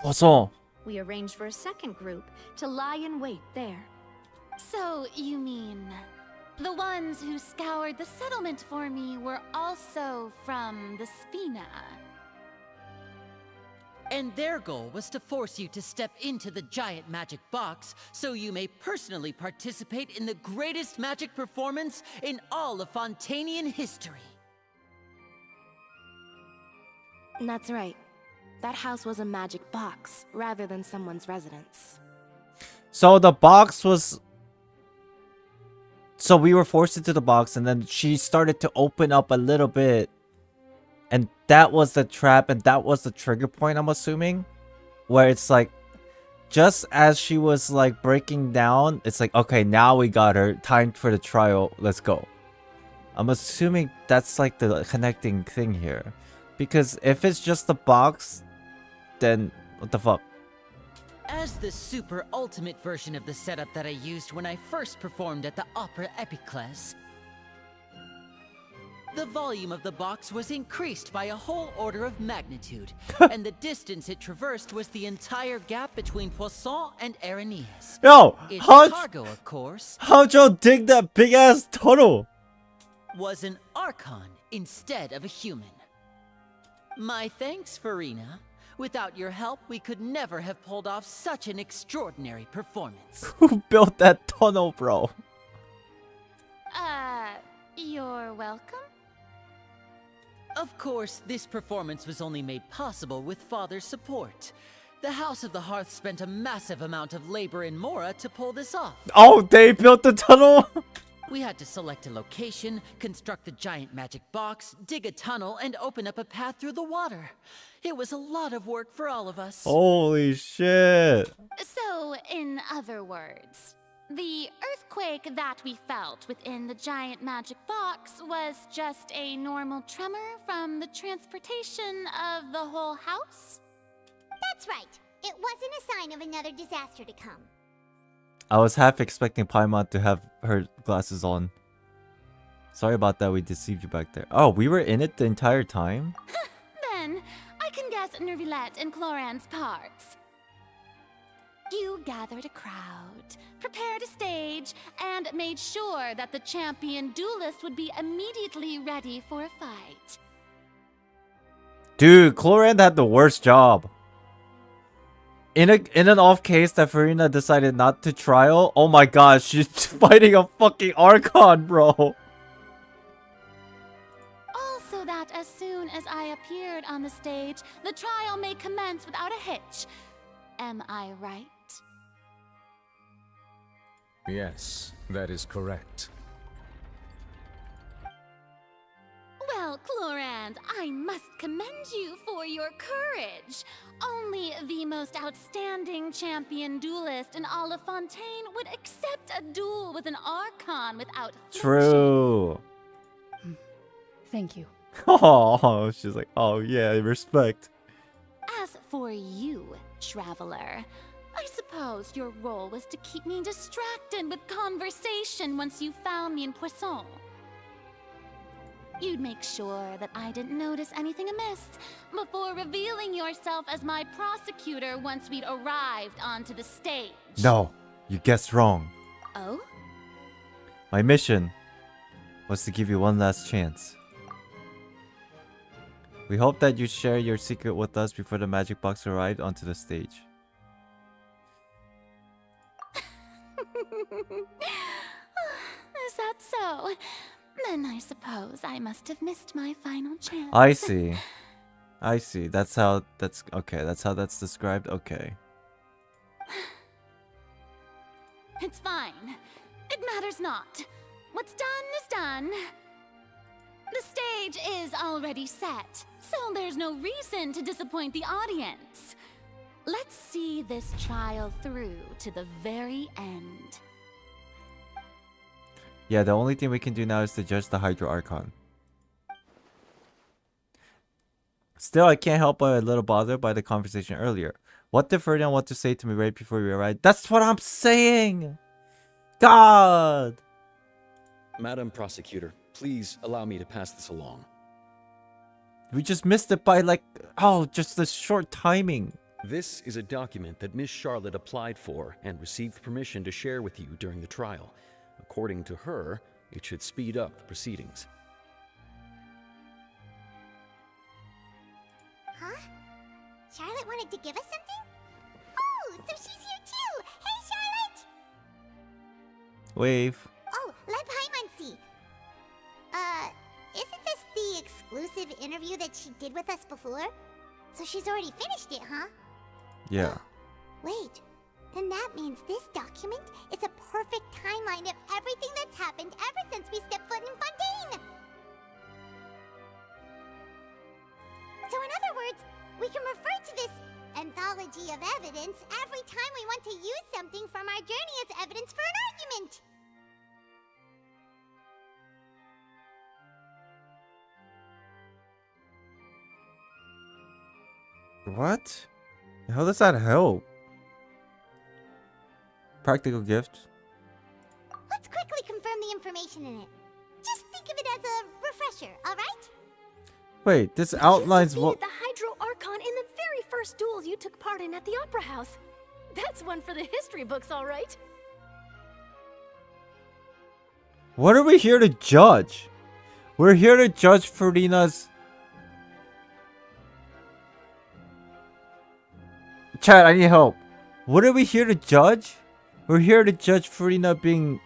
Poisson. We arranged for a second group to lie in wait there. So, you mean... the ones who scoured the settlement for me were also from the Spina? And their goal was to force you to step into the giant magic box so you may personally participate in the greatest magic performance in all of Fontainian history. That's right. That house was a magic box rather than someone's residence. So the box was... So we were forced into the box, and then she started to open up a little bit. And that was the trap, and that was the trigger point, I'm assuming. Where it's like, just as she was like breaking down, it's like, okay, now we got her. Time for the trial. Let's go. I'm assuming that's like the connecting thing here. Because if it's just the box, then what the fuck? As the super ultimate version of the setup that I used when I first performed at the Opera Epiclese, the volume of the box was increased by a whole order of magnitude, and the distance it traversed was the entire gap between Poisson and Areneas. Yo, its how'd- cargo, of course, How'd y'all dig that big ass tunnel? was an Archon instead of a human. My thanks, Furina. Without your help, we could never have pulled off such an extraordinary performance. Who built that tunnel, bro? You're welcome? Of course, this performance was only made possible with Father's support. The House of the Hearth spent a massive amount of labor in Mora to pull this off. Oh, they built the tunnel? We had to select a location, construct the giant magic box, dig a tunnel, and open up a path through the water. It was a lot of work for all of us. Holy shit. So, in other words, the earthquake that we felt within the giant magic box was just a normal tremor from the transportation of the whole house? That's right. It wasn't a sign of another disaster to come. I was half expecting Paimon to have her glasses on. Sorry about that, we deceived you back there. Oh, we were in it the entire time? Then, I can guess Neuvillette and Cloran's parts. You gathered a crowd, prepared a stage, and made sure that the champion duelist would be immediately ready for a fight. Dude, Cloran had the worst job. In an off case that Furina decided not to trial, oh my gosh, she's fighting a fucking Archon, bro. Also that as soon as I appeared on the stage, the trial may commence without a hitch. Am I right? Yes, that is correct. Well, Clorand, I must commend you for your courage. Only the most outstanding champion duelist in all of Fontaine would accept a duel with an Archon without flinching. True. Thank you. Oh, she's like, oh yeah, respect. As for you, traveler, I suppose your role was to keep me distracted with conversation once you found me in Poisson. You'd make sure that I didn't notice anything amiss before revealing yourself as my prosecutor once we'd arrived onto the stage. No, you guessed wrong. Oh? My mission was to give you one last chance. We hope that you share your secret with us before the magic box arrived onto the stage. Is that so? Then I suppose I must have missed my final chance. I see. I see. That's how that's described. Okay. It's fine. It matters not. What's done is done. The stage is already set, so there's no reason to disappoint the audience. Let's see this trial through to the very end. Yeah, the only thing we can do now is to judge the Hydro Archon. Still, I can't help but a little bothered by the conversation earlier. What did Ferdinand want to say to me right before we arrived? That's what I'm saying! God! Madam Prosecutor, Please allow me to pass this along. We just missed it by like, oh, just the short timing. This is a document that Miss Charlotte applied for and received permission to share with you during the trial. According to her, it should speed up the proceedings. Huh? Charlotte wanted to give us something? Oh, so she's here too! Hey, Charlotte! Wave. Oh, let Paimon see. Isn't this the exclusive interview that she did with us before? So she's already finished it, huh? Yeah. Wait, then that means this document is a perfect timeline of everything that's happened ever since we stepped foot in Fontaine! So in other words, we can refer to this anthology of evidence every time we want to use something from our journey as evidence for an argument! What? How does that help? Practical gift. Let's quickly confirm the information in it. Just think of it as a refresher, alright? Wait, this outlines what. The Hydro Archon in the very first duels you took part in at the Opera House. That's one for the history books, alright? What are we here to judge? We're here to judge Furina's. Chat, I need help. What are we here to judge? We're here to judge Furina being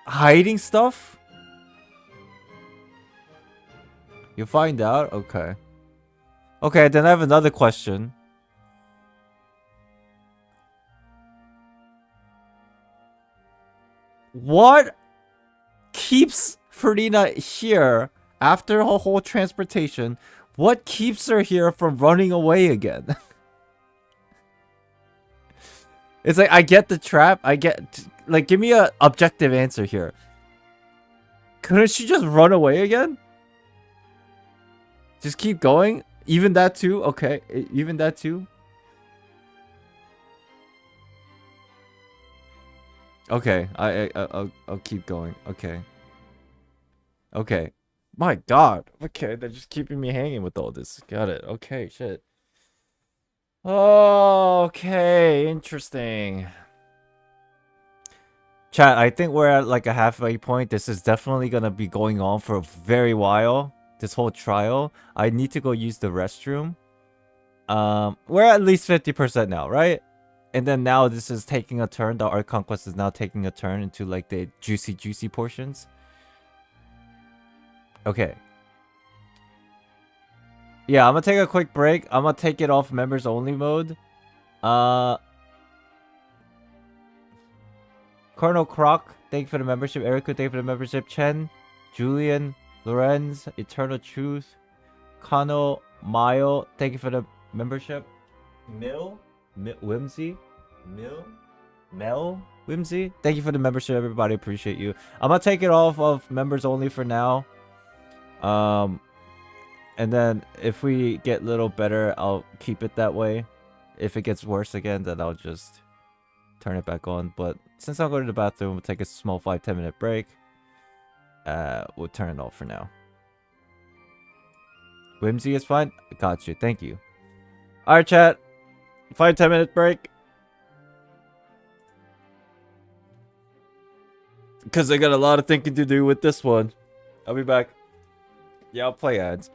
hiding stuff? You find out? Okay. Okay, then I have another question. What keeps Furina here after her whole transportation? What keeps her here from running away again? It's like, I get the trap. I get... Like, give me a objective answer here. Couldn't she just run away again? Just keep going? Even that too? Okay, even that too? Okay, I'll keep going. Okay. Okay. My god. Okay, they're just keeping me hanging with all this. Got it. Okay, shit. Okay, interesting. Chat, I think we're at like a halfway point. This is definitely gonna be going on for a very while. This whole trial. I need to go use the restroom. We're at least 50% now, right? And then now this is taking a turn. The Art Conquest is now taking a turn into like the juicy portions. Okay. Yeah, I'm gonna take a quick break. I'm gonna take it off members only mode. Colonel Croc, thank you for the membership. Erica, thank you for the membership. Chen, Julian, Lorenz, Eternal Truth, Kano, Mayo, thank you for the membership. Whimsy, Mel, Whimsy, thank you for the membership, everybody. Appreciate you. I'm gonna take it off of members only for now. And then if we get a little better, I'll keep it that way. If it gets worse again, then I'll just turn it back on. But since I'm going to the bathroom, we'll take a small 5-10 minute break. We'll turn it off for now. Whimsy is fine. Got you. Thank you. Alright, chat. 5-10 minute break. Because I got a lot of thinking to do with this one. I'll be back. Yeah, I'll play ads.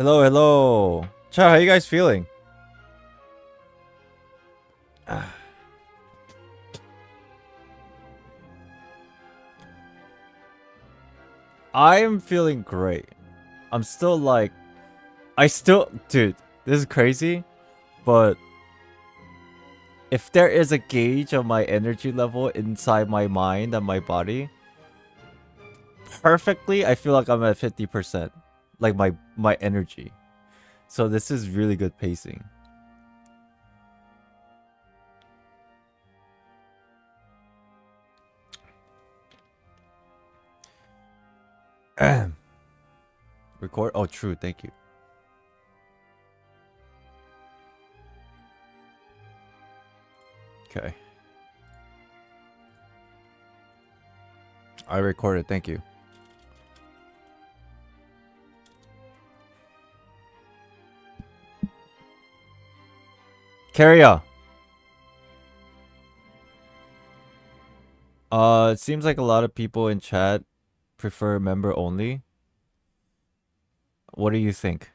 Hello, hello. Chat, how you guys feeling? I am feeling great. I'm still like... Dude, this is crazy, but... if there is a gauge of my energy level inside my mind and my body... perfectly, I feel like I'm at 50%. Like my energy. So this is really good pacing. Record? Oh, true. Thank you. Okay. I recorded. Thank you. Carrier. It seems like a lot of people in chat prefer member only. What do you think?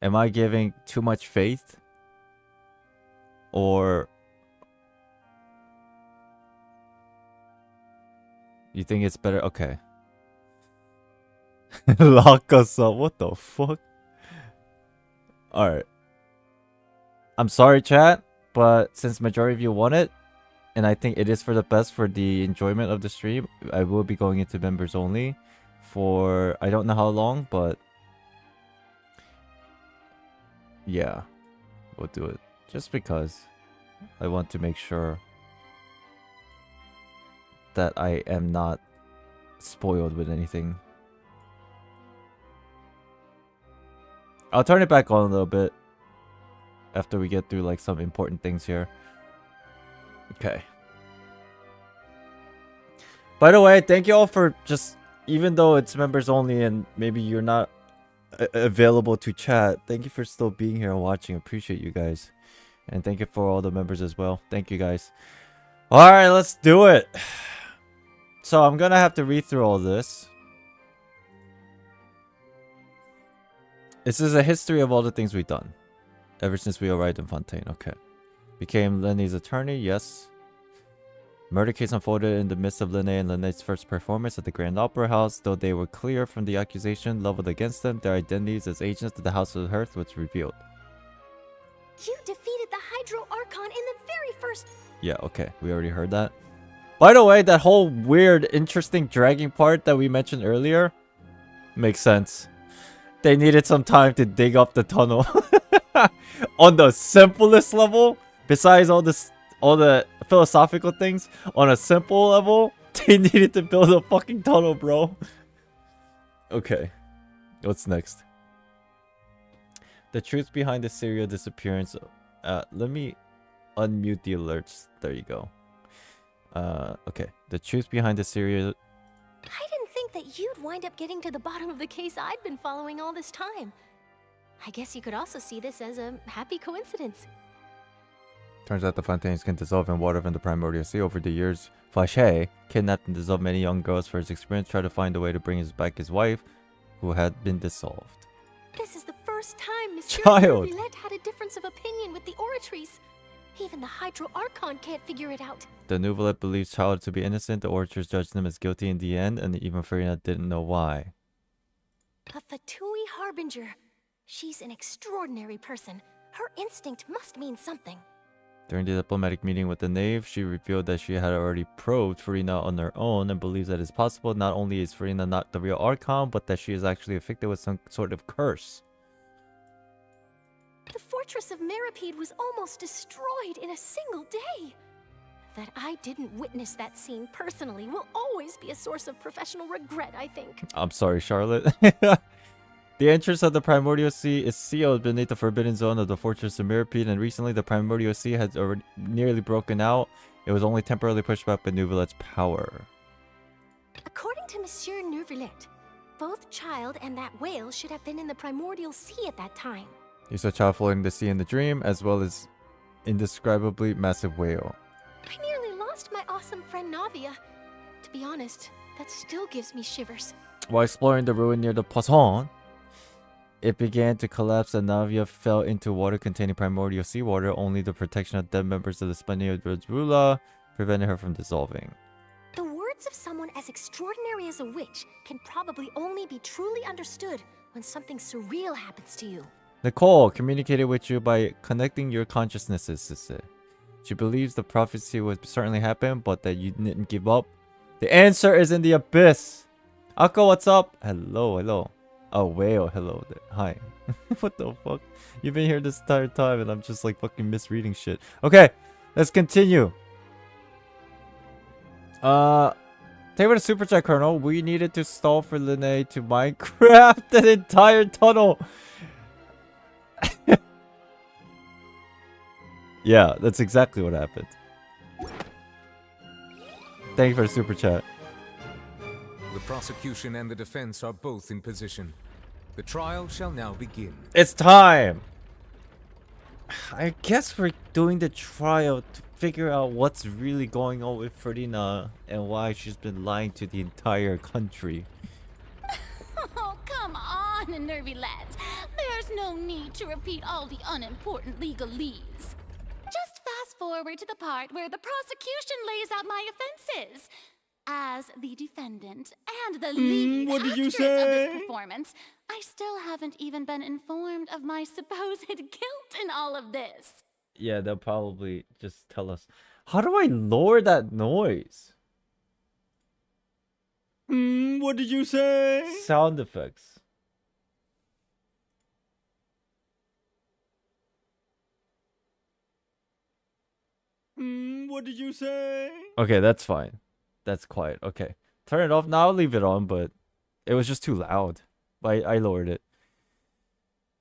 Am I giving too much faith? Or you think it's better? Okay. Lock us up. What the fuck? Alright. I'm sorry, chat, but since majority of you want it, and I think it is for the best for the enjoyment of the stream, I will be going into members only for I don't know how long, but yeah, we'll do it just because I want to make sure that I am not spoiled with anything. I'll turn it back on a little bit after we get through like some important things here. Okay. By the way, thank you all for just, even though it's members only and maybe you're not available to chat, thank you for still being here and watching. Appreciate you guys. And thank you for all the members as well. Thank you guys. Alright, let's do it. So I'm gonna have to read through all this. This is a history of all the things we've done ever since we arrived in Fontaine. Okay. Became Lenny's attorney, yes. Murder case unfolded in the midst of Linné and Linné's first performance at the Grand Opera House. Though they were clear from the accusation leveled against them, their identities as agents of the House of Hearth was revealed. You defeated the Hydro Archon in the very first... Yeah, okay. We already heard that. By the way, that whole weird, interesting dragging part that we mentioned earlier makes sense. They needed some time to dig up the tunnel. On the simplest level, besides all the philosophical things, on a simple level, they needed to build a fucking tunnel, bro. Okay. What's next? The truth behind the serial disappearance. Let me unmute the alerts. There you go. Okay. The truth behind the serial... I didn't think that you'd wind up getting to the bottom of the case I'd been following all this time. I guess you could also see this as a happy coincidence. Turns out the Fontaines can dissolve in water from the primordial sea. Over the years, Fauché kidnapped and dissolved many young girls. For his experience, tried to find a way to bring back his wife, who had been dissolved. This is the first time Monsieur Child! Neuvillette had a difference of opinion with the Oratrice. Even the Hydro Archon can't figure it out. The Neuvillette believes Child to be innocent. The Oratrice judged him as guilty in the end, and even Furina didn't know why. A Fatui Harbinger. She's an extraordinary person. Her instinct must mean something. During the diplomatic meeting with the Knave, she revealed that she had already probed Furina on her own and believes that it's possible not only is Furina not the real Archon, but that she is actually afflicted with some sort of curse. The fortress of Meripede was almost destroyed in a single day. That I didn't witness that scene personally will always be a source of professional regret, I think. I'm sorry, Charlotte. The entrance of the Primordial Sea is sealed beneath the forbidden zone of the Fortress of Meripede, and recently the Primordial Sea has already nearly broken out. It was only temporarily pushed back by Neuvillette's power. According to Monsieur Neuvillette, both Child and that whale should have been in the Primordial Sea at that time. He saw Child floating in the sea in the dream, as well as indescribably massive whale. I nearly lost my awesome friend Navia. To be honest, that still gives me shivers. While exploring the ruin near the Poisson, it began to collapse and Navia fell into water containing primordial seawater. Only the protection of dead members of the Spaniard Rula prevented her from dissolving. The words of someone as extraordinary as a witch can probably only be truly understood when something surreal happens to you. Nicole communicated with you by connecting your consciousnesses. She believes the prophecy would certainly happen, but that you didn't give up. The answer is in the abyss. Akko, what's up? Hello, hello. Oh, whale, hello there. Hi. What the fuck? You've been here this entire time and I'm just like fucking misreading shit. Okay, let's continue. Take with a super chat, Colonel. We needed to stall for Linnae to Minecraft an entire tunnel. Yeah, that's exactly what happened. Thank you for the super chat. The prosecution and the defense are both in position. The trial shall now begin. It's time! I guess we're doing the trial to figure out what's really going on with Furina and why she's been lying to the entire country. Oh, come on, Neuvillette. There's no need to repeat all the unimportant legalese. Just fast forward to the part where the prosecution lays out my offenses. As the defendant and the lead actress of this performance, I still haven't even been informed of my supposed guilt in all of this. Yeah, they'll probably just tell us. How do I lower that noise? What did you say? Sound effects. What did you say? Okay, that's fine. That's quiet. Okay. Turn it off. Now I'll leave it on, but it was just too loud. I lowered it.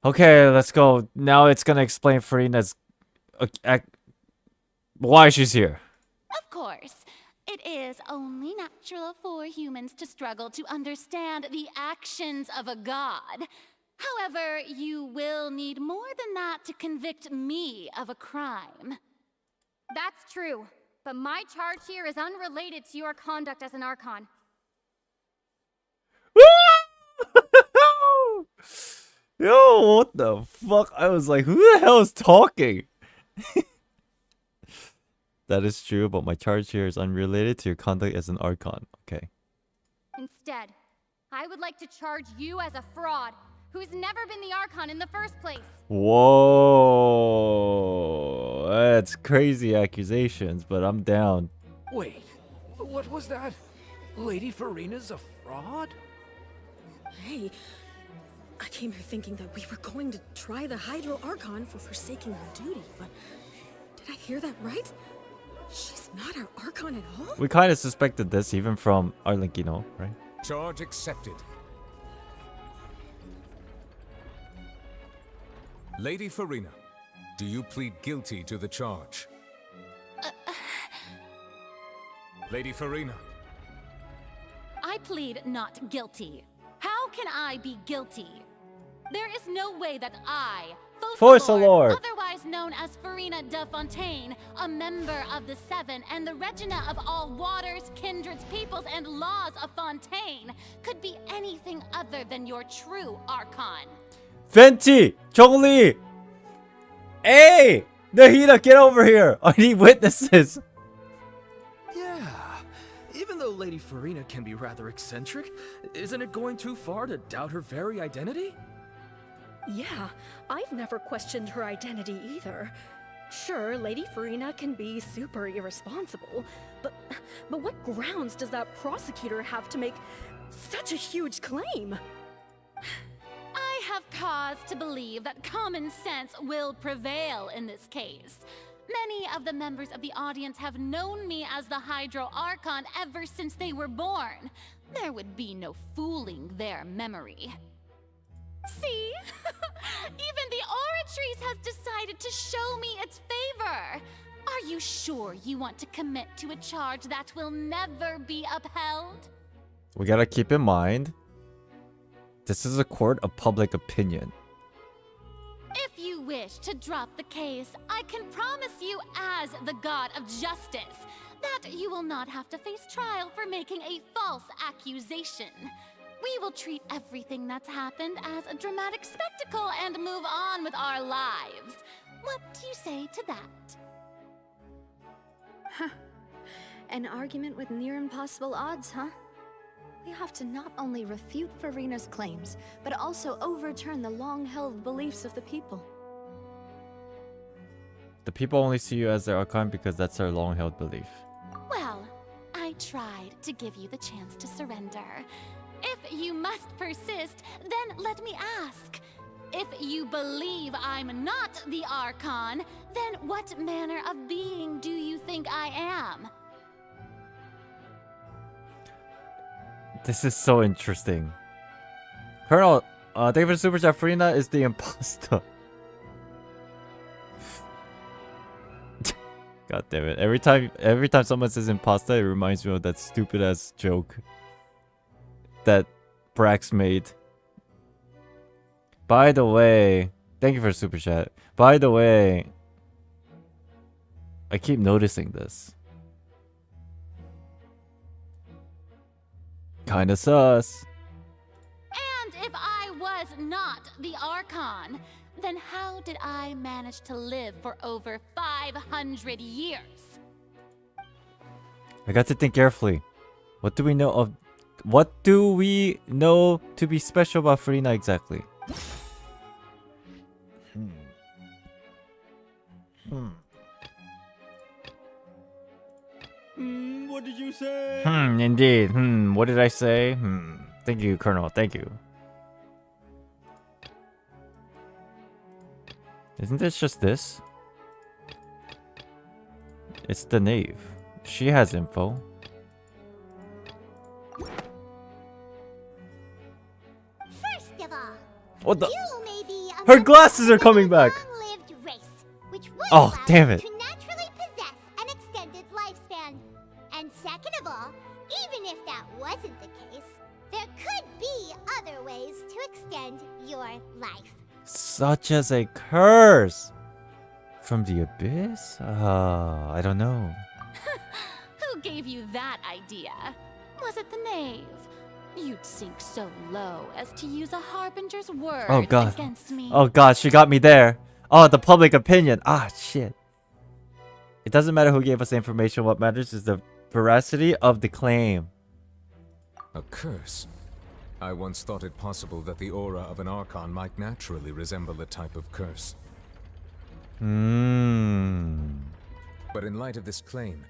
Okay, let's go. Now it's gonna explain Furina's why she's here. Of course. It is only natural for humans to struggle to understand the actions of a god. However, you will need more than that to convict me of a crime. That's true, but my charge here is unrelated to your conduct as an Archon. Yo, what the fuck? I was like, who the hell is talking? That is true, but my charge here is unrelated to your conduct as an Archon. Okay. Instead, I would like to charge you as a fraud who's never been the Archon in the first place. Whoa. That's crazy accusations, but I'm down. Wait, what was that? Lady Furina's a fraud? Hey, I came here thinking that we were going to try the Hydro Archon for forsaking her duty, but did I hear that right? She's not our Archon at all? We kind of suspected this even from Arlenkino, right? Charge accepted. Lady Furina, do you plead guilty to the charge? Lady Furina. I plead not guilty. How can I be guilty? There is no way that I, Fauchelord, otherwise known as Furina de Fontaine, a member of the Seven and the Regina of all waters, kindreds, peoples, and laws of Fontaine, could be anything other than your true Archon. Venti! Chongli! Hey! Nahida, get over here! I need witnesses! Yeah. Even though Lady Furina can be rather eccentric, isn't it going too far to doubt her very identity? Yeah, I've never questioned her identity either. Sure, Lady Furina can be super irresponsible, but what grounds does that prosecutor have to make such a huge claim? I have cause to believe that common sense will prevail in this case. Many of the members of the audience have known me as the Hydro Archon ever since they were born. There would be no fooling their memory. See? Even the Oratrice has decided to show me its favor. Are you sure you want to commit to a charge that will never be upheld? We gotta keep in mind, this is a court of public opinion. If you wish to drop the case, I can promise you as the god of justice that you will not have to face trial for making a false accusation. We will treat everything that's happened as a dramatic spectacle and move on with our lives. What do you say to that? Huh. An argument with near impossible odds, huh? We have to not only refute Furina's claims, but also overturn the long-held beliefs of the people. The people only see you as their Archon because that's their long-held belief. Well, I tried to give you the chance to surrender. If you must persist, then let me ask. If you believe I'm not the Archon, then what manner of being do you think I am? This is so interesting. Colonel, thank you for the super chat. Furina is the imposter. God damn it. Every time someone says imposter, it reminds me of that stupid ass joke that Brax made. By the way, thank you for the super chat. By the way, I keep noticing this. Kinda sus. And if I was not the Archon, then how did I manage to live for over 500 years? I got to think carefully. What do we know to be special about Furina exactly? What did you say? Indeed. What did I say? Thank you, Colonel. Thank you. Isn't this just this? It's the Knave. She has info. First of all, What the? you may be a Her glasses are coming back. long-lived race, which would Oh, allow damn you it. to naturally possess an extended lifespan. And second of all, even if that wasn't the case, there could be other ways to extend your life. Such as a curse from the abyss? I don't know. Who gave you that idea? Was it the Knave? You'd sink so low as to use a harbinger's words Oh god. against me. Oh god, she got me there. Oh, the public opinion. Ah, shit. It doesn't matter who gave us the information. What matters is the veracity of the claim. A curse? I once thought it possible that the aura of an Archon might naturally resemble a type of curse. But in light of this claim,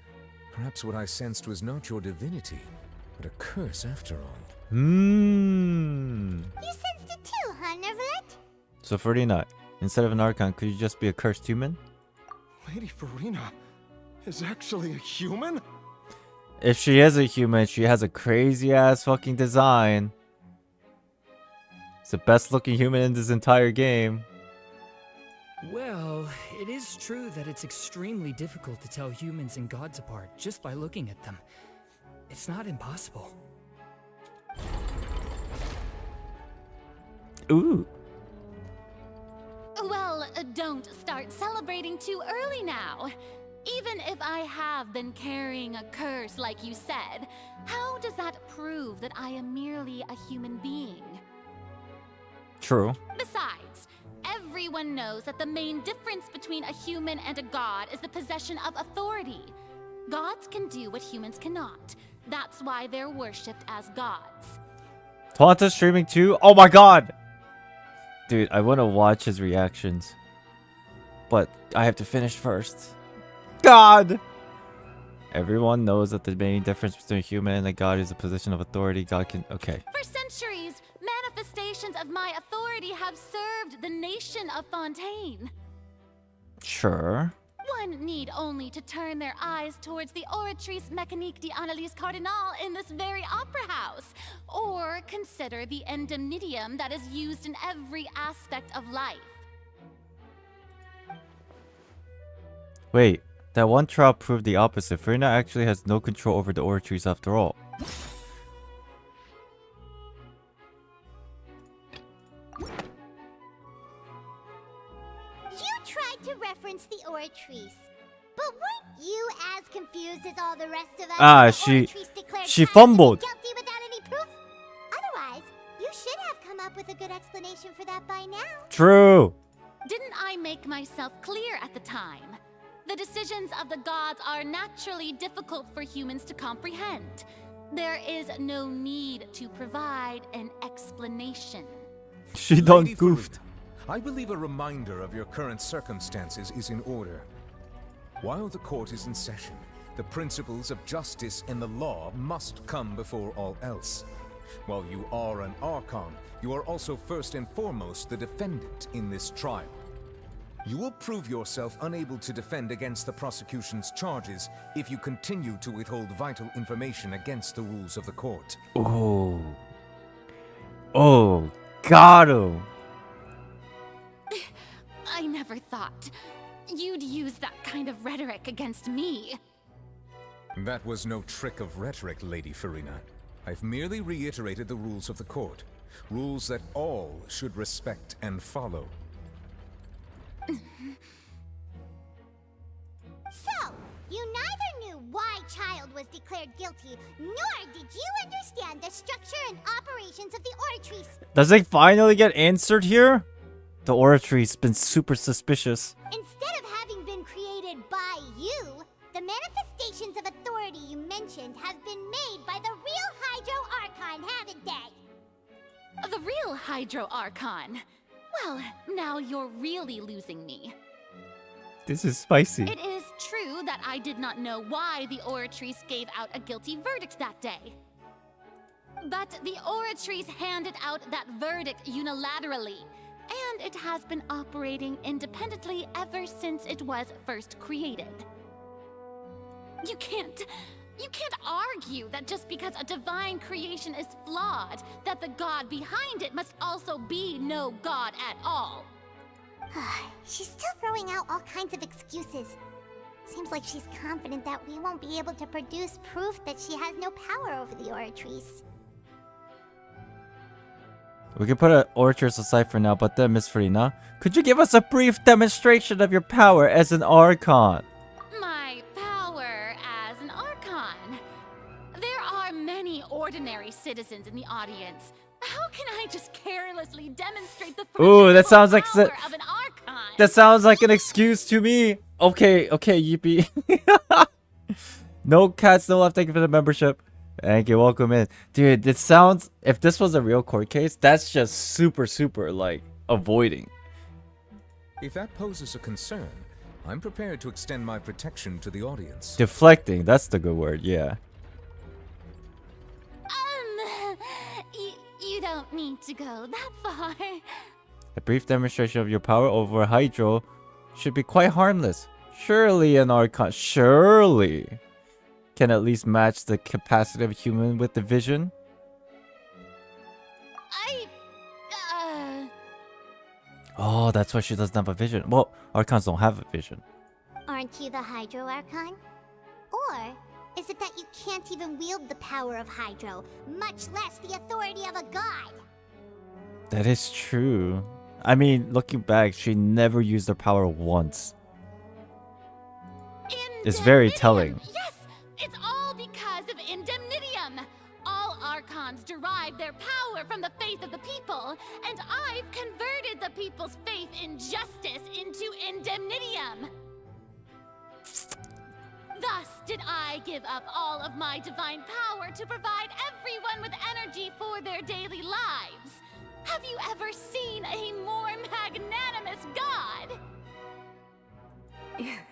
perhaps what I sensed was not your divinity, but a curse after all. You sensed it too, huh, Neuvillette? So Furina, instead of an Archon, could you just be a cursed human? Lady Furina is actually a human? If she is a human, she has a crazy ass fucking design. It's the best looking human in this entire game. Well, it is true that it's extremely difficult to tell humans and gods apart just by looking at them. It's not impossible. Ooh. Well, don't start celebrating too early now. Even if I have been carrying a curse like you said, how does that prove that I am merely a human being? True. Besides, everyone knows that the main difference between a human and a god is the possession of authority. Gods can do what humans cannot. That's why they're worshipped as gods. Taunta's streaming too? Oh my god! Dude, I want to watch his reactions. But I have to finish first. God! Everyone knows that the main difference between a human and a god is a position of authority. God can... Okay. For centuries, manifestations of my authority have served the nation of Fontaine. Sure. One need only to turn their eyes towards the Oratrice Mécanique d'Analyse Cardinal in this very opera house, or consider the endemnitium that is used in every aspect of life. Wait, that one trial proved the opposite. Furina actually has no control over the Oratrice after all. You tried to reference the Oratrice, but weren't you as confused as all the rest of us? Ah, when the she Oratrice declared she Knave fumbled. guilty without any proof? Otherwise, with a good explanation for that by now. True. Didn't I make myself clear at the time? The decisions of the gods are naturally difficult for humans to comprehend. There is no need to provide an explanation. She done Lady goofed. Furina, I believe a reminder of your current circumstances is in order. While the court is in session, the principles of justice and the law must come before all else. While you are an Archon, you are also first and foremost the defendant in this trial. You will prove yourself unable to defend against the prosecution's charges if you continue to withhold vital information against the rules of the court. Oh. Oh, got him. I never thought you'd use that kind of rhetoric against me. That was no trick of rhetoric, Lady Furina. I've merely reiterated the rules of the court. Rules that all should respect and follow. So, you neither knew why Child was declared guilty, nor did you understand the structure and operations of the Oratrice. Does it finally get answered here? The Oratrice's been super suspicious. Instead of having been created by you, the manifestations of authority you mentioned have been made by the real Hydro Archon, haven't they? The real Hydro Archon. Well, now you're really losing me. This is spicy. It is true that I did not know why the Oratrice gave out a guilty verdict that day. But the Oratrice handed out that verdict unilaterally, and it has been operating independently ever since it was first created. You can't argue that just because a divine creation is flawed, that the god behind it must also be no god at all. She's still throwing out all kinds of excuses. Seems like she's confident that we won't be able to produce proof that she has no power over the Oratrice. We can put an Oratrice aside for now, but then, Miss Furina, could you give us a brief demonstration of your power as an Archon? My power as an Archon? There are many ordinary citizens in the audience. How can I just carelessly demonstrate the Ooh, that sounds like power of an Archon? that sounds like an excuse to me. Okay, Yippee. No cats, no left. Thank you for the membership. Thank you, welcome in. Dude, it sounds, if this was a real court case, that's just super, like, avoiding. If that poses a concern, I'm prepared to extend my protection to the audience. Deflecting, that's the good word, yeah. You don't need to go that far. A brief demonstration of your power over Hydro should be quite harmless. Surely an Archon, surely, can at least match the capacity of a human with the vision. Oh, that's why she doesn't have a vision. Well, Archons don't have a vision. Aren't you the Hydro Archon? Or is it that you can't even wield the power of Hydro, much less the authority of a god? That is true. I mean, looking back, she never used her power once. It's very telling. Yes, it's all because of Indemnitium. All Archons derive their power from the faith of the people, and I've converted the people's faith in justice into Indemnitium. Thus did I give up all of my divine power to provide everyone with energy for their daily lives. Have you ever seen a more magnanimous god?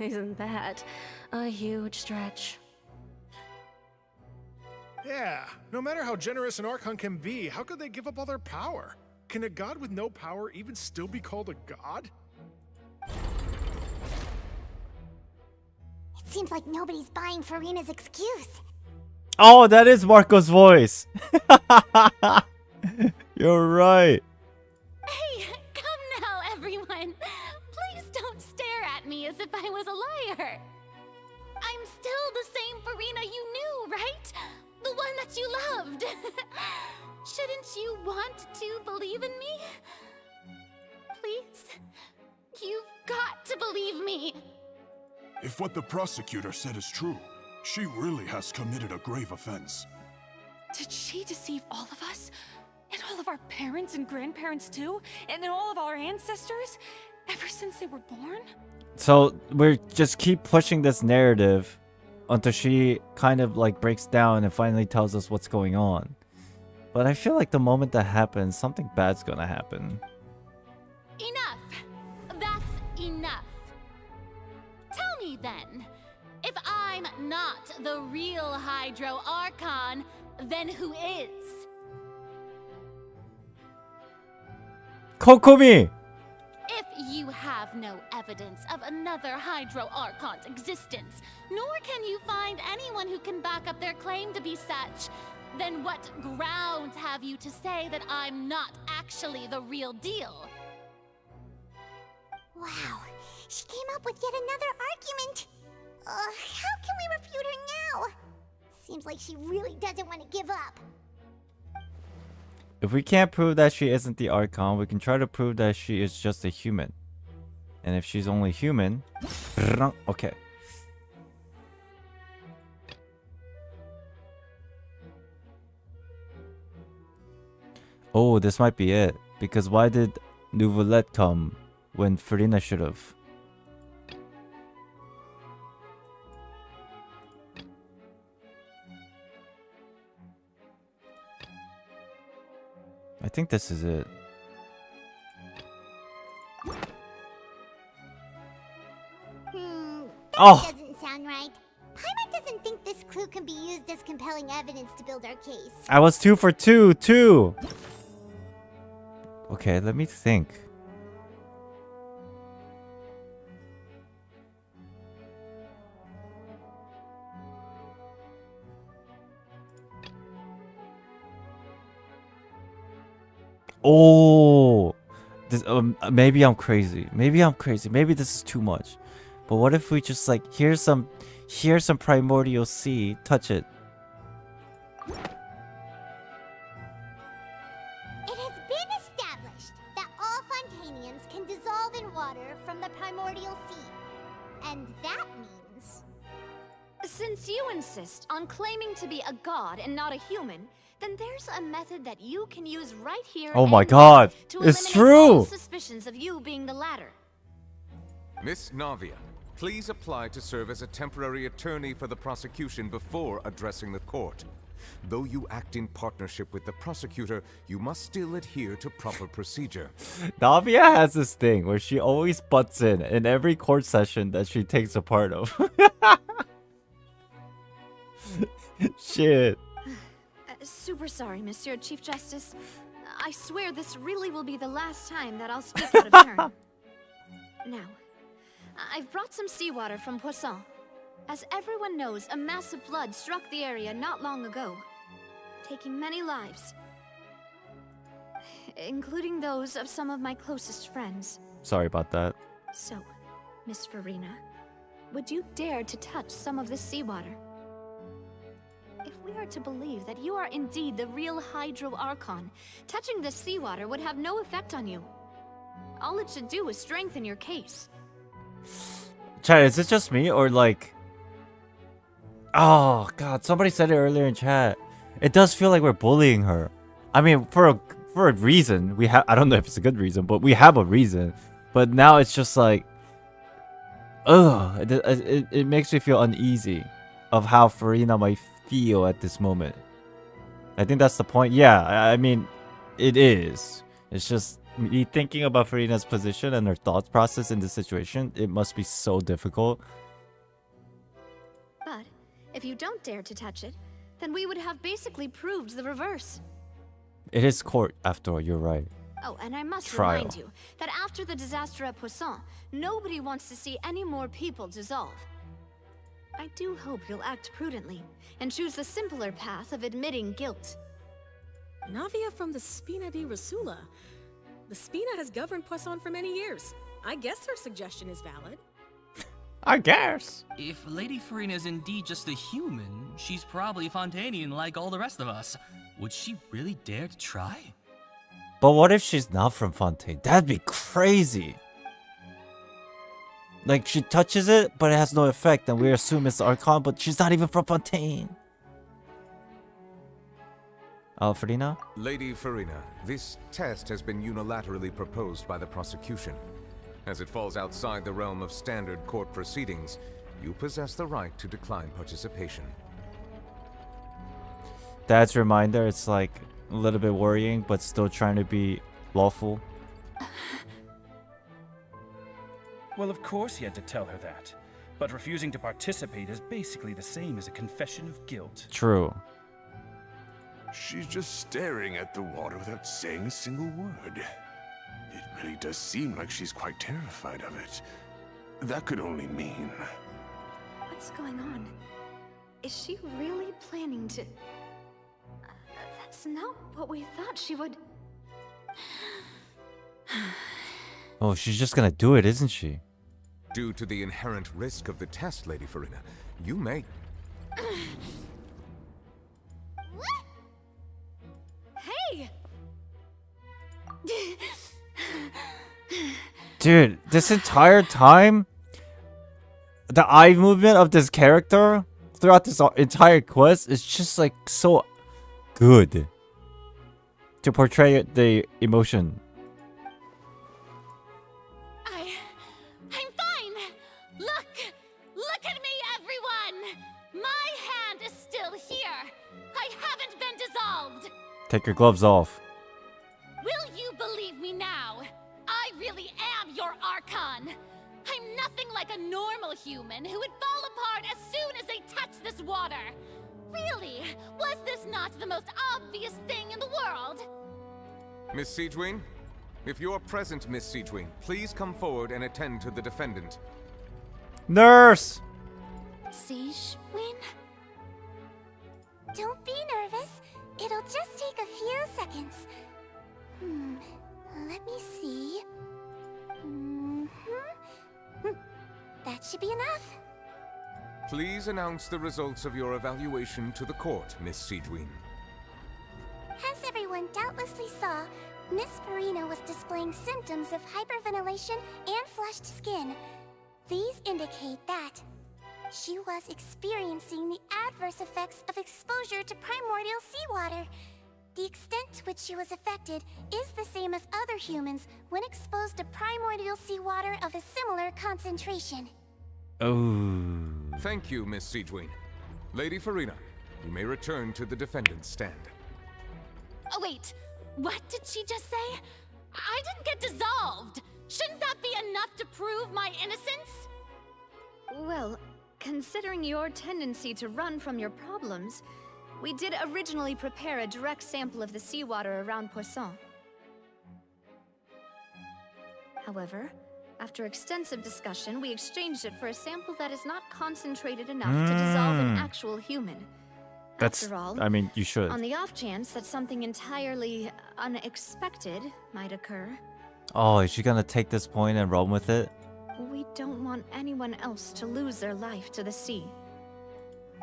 Isn't that a huge stretch? Yeah, no matter how generous an Archon can be, how could they give up all their power? Can a god with no power even still be called a god? It seems like nobody's buying Furina's excuse. Oh, that is Marco's voice. You're right. Hey, come now, everyone. Please don't stare at me as if I was a liar. I'm still the same Furina you knew, right? The one that you loved. Shouldn't you want to believe in me? Please? You've got to believe me. If what the prosecutor said is true, she really has committed a grave offense. Did she deceive all of us? And all of our parents and grandparents too? And then all of our ancestors? Ever since they were born? So we just keep pushing this narrative until she kind of like breaks down and finally tells us what's going on. But I feel like the moment that happens, something bad's gonna happen. Enough! That's enough. Tell me then, if I'm not the real Hydro Archon, then who is? Kokomi! If you have no evidence of another Hydro Archon's existence, nor can you find anyone who can back up their claim to be such, then what grounds have you to say that I'm not actually the real deal? Wow, she came up with yet another argument. How can we refute her now? Seems like she really doesn't want to give up. If we can't prove that she isn't the Archon, we can try to prove that she is just a human. And if she's only human... Okay. Oh, this might be it. Because why did Neuvillette come when Furina should have? I think this is it. That doesn't sound right. Paimon doesn't think this clue can be used as compelling evidence to build our case. I was 2 for 2, too! Okay, let me think. Oh, this, maybe I'm crazy. Maybe I'm crazy. Maybe this is too much. But what if we just like here's some primordial sea. Touch it. It has been established that all Fontainians can dissolve in water from the primordial sea, and that means. Since you insist on claiming to be a god and not a human, then there's a method that you can use right here. Oh my and God, to it's eliminate true. all suspicions of you being the latter. Miss Navia, please apply to serve as a temporary attorney for the prosecution before addressing the court. Though you act in partnership with the prosecutor, you must still adhere to proper procedure. Navia has this thing where she always butts in every court session that she takes a part of. Shit. Super sorry, Monsieur Chief Justice. I swear this really will be the last time that I'll speak out of turn. Now, I've brought some seawater from Poisson. As everyone knows, a massive flood struck the area not long ago, taking many lives, including those of some of my closest friends. Sorry about that. So, Miss Furina, would you dare to touch some of this seawater? If we are to believe that you are indeed the real Hydro Archon, touching this seawater would have no effect on you. All it should do is strengthen your case. Chat, is it just me or like... Oh god, somebody said it earlier in chat. It does feel like we're bullying her. I mean, for a reason. We have, I don't know if it's a good reason, but we have a reason. But now it's just like... Ugh, it makes me feel uneasy of how Furina might feel at this moment. I think that's the point. Yeah, I mean, it is. It's just me thinking about Furina's position and her thought process in this situation. It must be so difficult. But if you don't dare to touch it, then we would have basically proved the reverse. It is court, after all. You're right. Oh, and I must Trial. remind you that after the disaster at Poisson, nobody wants to see any more people dissolve. I do hope you'll act prudently and choose the simpler path of admitting guilt. Navia from the Spina di Rasula. The Spina has governed Poisson for many years. I guess her suggestion is valid. I guess. If Lady Furina is indeed just a human, she's probably Fontainian like all the rest of us. Would she really dare to try? But what if she's not from Fontaine? That'd be crazy. Like, she touches it, but it has no effect, and we assume it's Archon, but she's not even from Fontaine. Furina? Lady Furina, this test has been unilaterally proposed by the prosecution. As it falls outside the realm of standard court proceedings, you possess the right to decline participation. Dad's reminder, it's like a little bit worrying, but still trying to be lawful. Well, of course he had to tell her that. But refusing to participate is basically the same as a confession of guilt. True. She's just staring at the water without saying a single word. It really does seem like she's quite terrified of it. That could only mean... What's going on? Is she really planning to... That's not what we thought she would... Oh, she's just gonna do it, isn't she? Due to the inherent risk of the test, Lady Furina, you may... Hey! Dude, this entire time, the eye movement of this character throughout this entire quest is just like so good to portray the emotion. I'm fine! Look at me, everyone! My hand is still here! I haven't been dissolved! Take your gloves off. Will you believe me now? I really am your Archon! I'm nothing like a normal human who would fall apart as soon as they touch this water! Really? Was this not the most obvious thing in the world? Miss Siegewin? If you are present, Miss Siegewin, please come forward and attend to the defendant. Nurse! Siegewin? Don't be nervous. It'll just take a few seconds. Let me see. That should be enough. Please announce the results of your evaluation to the court, Miss Siegewin. As everyone doubtlessly saw, Miss Furina was displaying symptoms of hyperventilation and flushed skin. These indicate that she was experiencing the adverse effects of exposure to primordial seawater. The extent to which she was affected is the same as other humans when exposed to primordial seawater of a similar concentration. Oh. Thank you, Miss Siegewin. Lady Furina, you may return to the defendant's stand. Oh, wait. What did she just say? I didn't get dissolved! Shouldn't that be enough to prove my innocence? Well, considering your tendency to run from your problems, we did originally prepare a direct sample of the seawater around Poisson. However, after extensive discussion, we exchanged it for a sample that is not concentrated enough to dissolve an actual human. After all, I mean, you should. on the off chance that something entirely unexpected might occur, Oh, is she gonna take this point and run with it? we don't want anyone else to lose their life to the sea.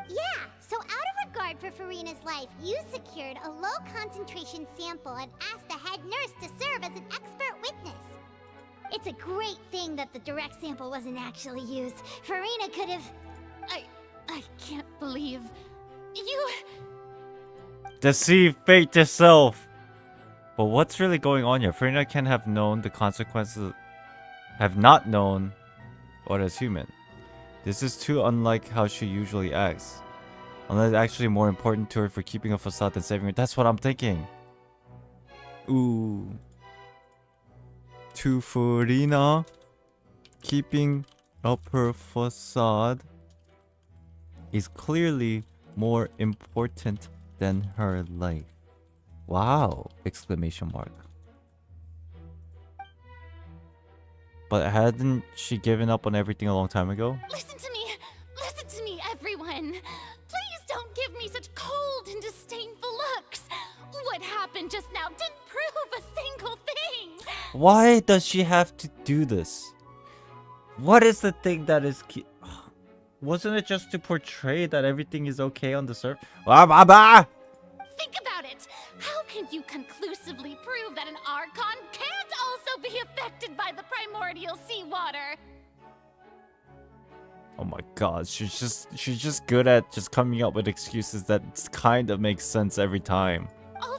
Yeah, so out of regard for Furina's life, you secured a low concentration sample and asked the head nurse to serve as an expert witness. It's a great thing that the direct sample wasn't actually used. Furina could have... I can't believe... You... Deceive fate yourself. But what's really going on here? Furina can have known the consequences, have not known what is human. This is too unlike how she usually acts. Unless actually more important to her for keeping a facade than saving her. That's what I'm thinking. Ooh. To Furina, keeping up her facade is clearly more important than her life. Wow! Exclamation mark. But hadn't she given up on everything a long time ago? Listen to me, everyone. Please don't give me such cold and disdainful looks. What happened just now didn't prove a single thing. Why does she have to do this? What is the thing that is wasn't it just to portray that everything is okay on the surface? Think about it. How can you conclusively prove that an Archon can't also be affected by the primordial seawater? Oh my god, she's just good at just coming up with excuses that kind of make sense every time. Also,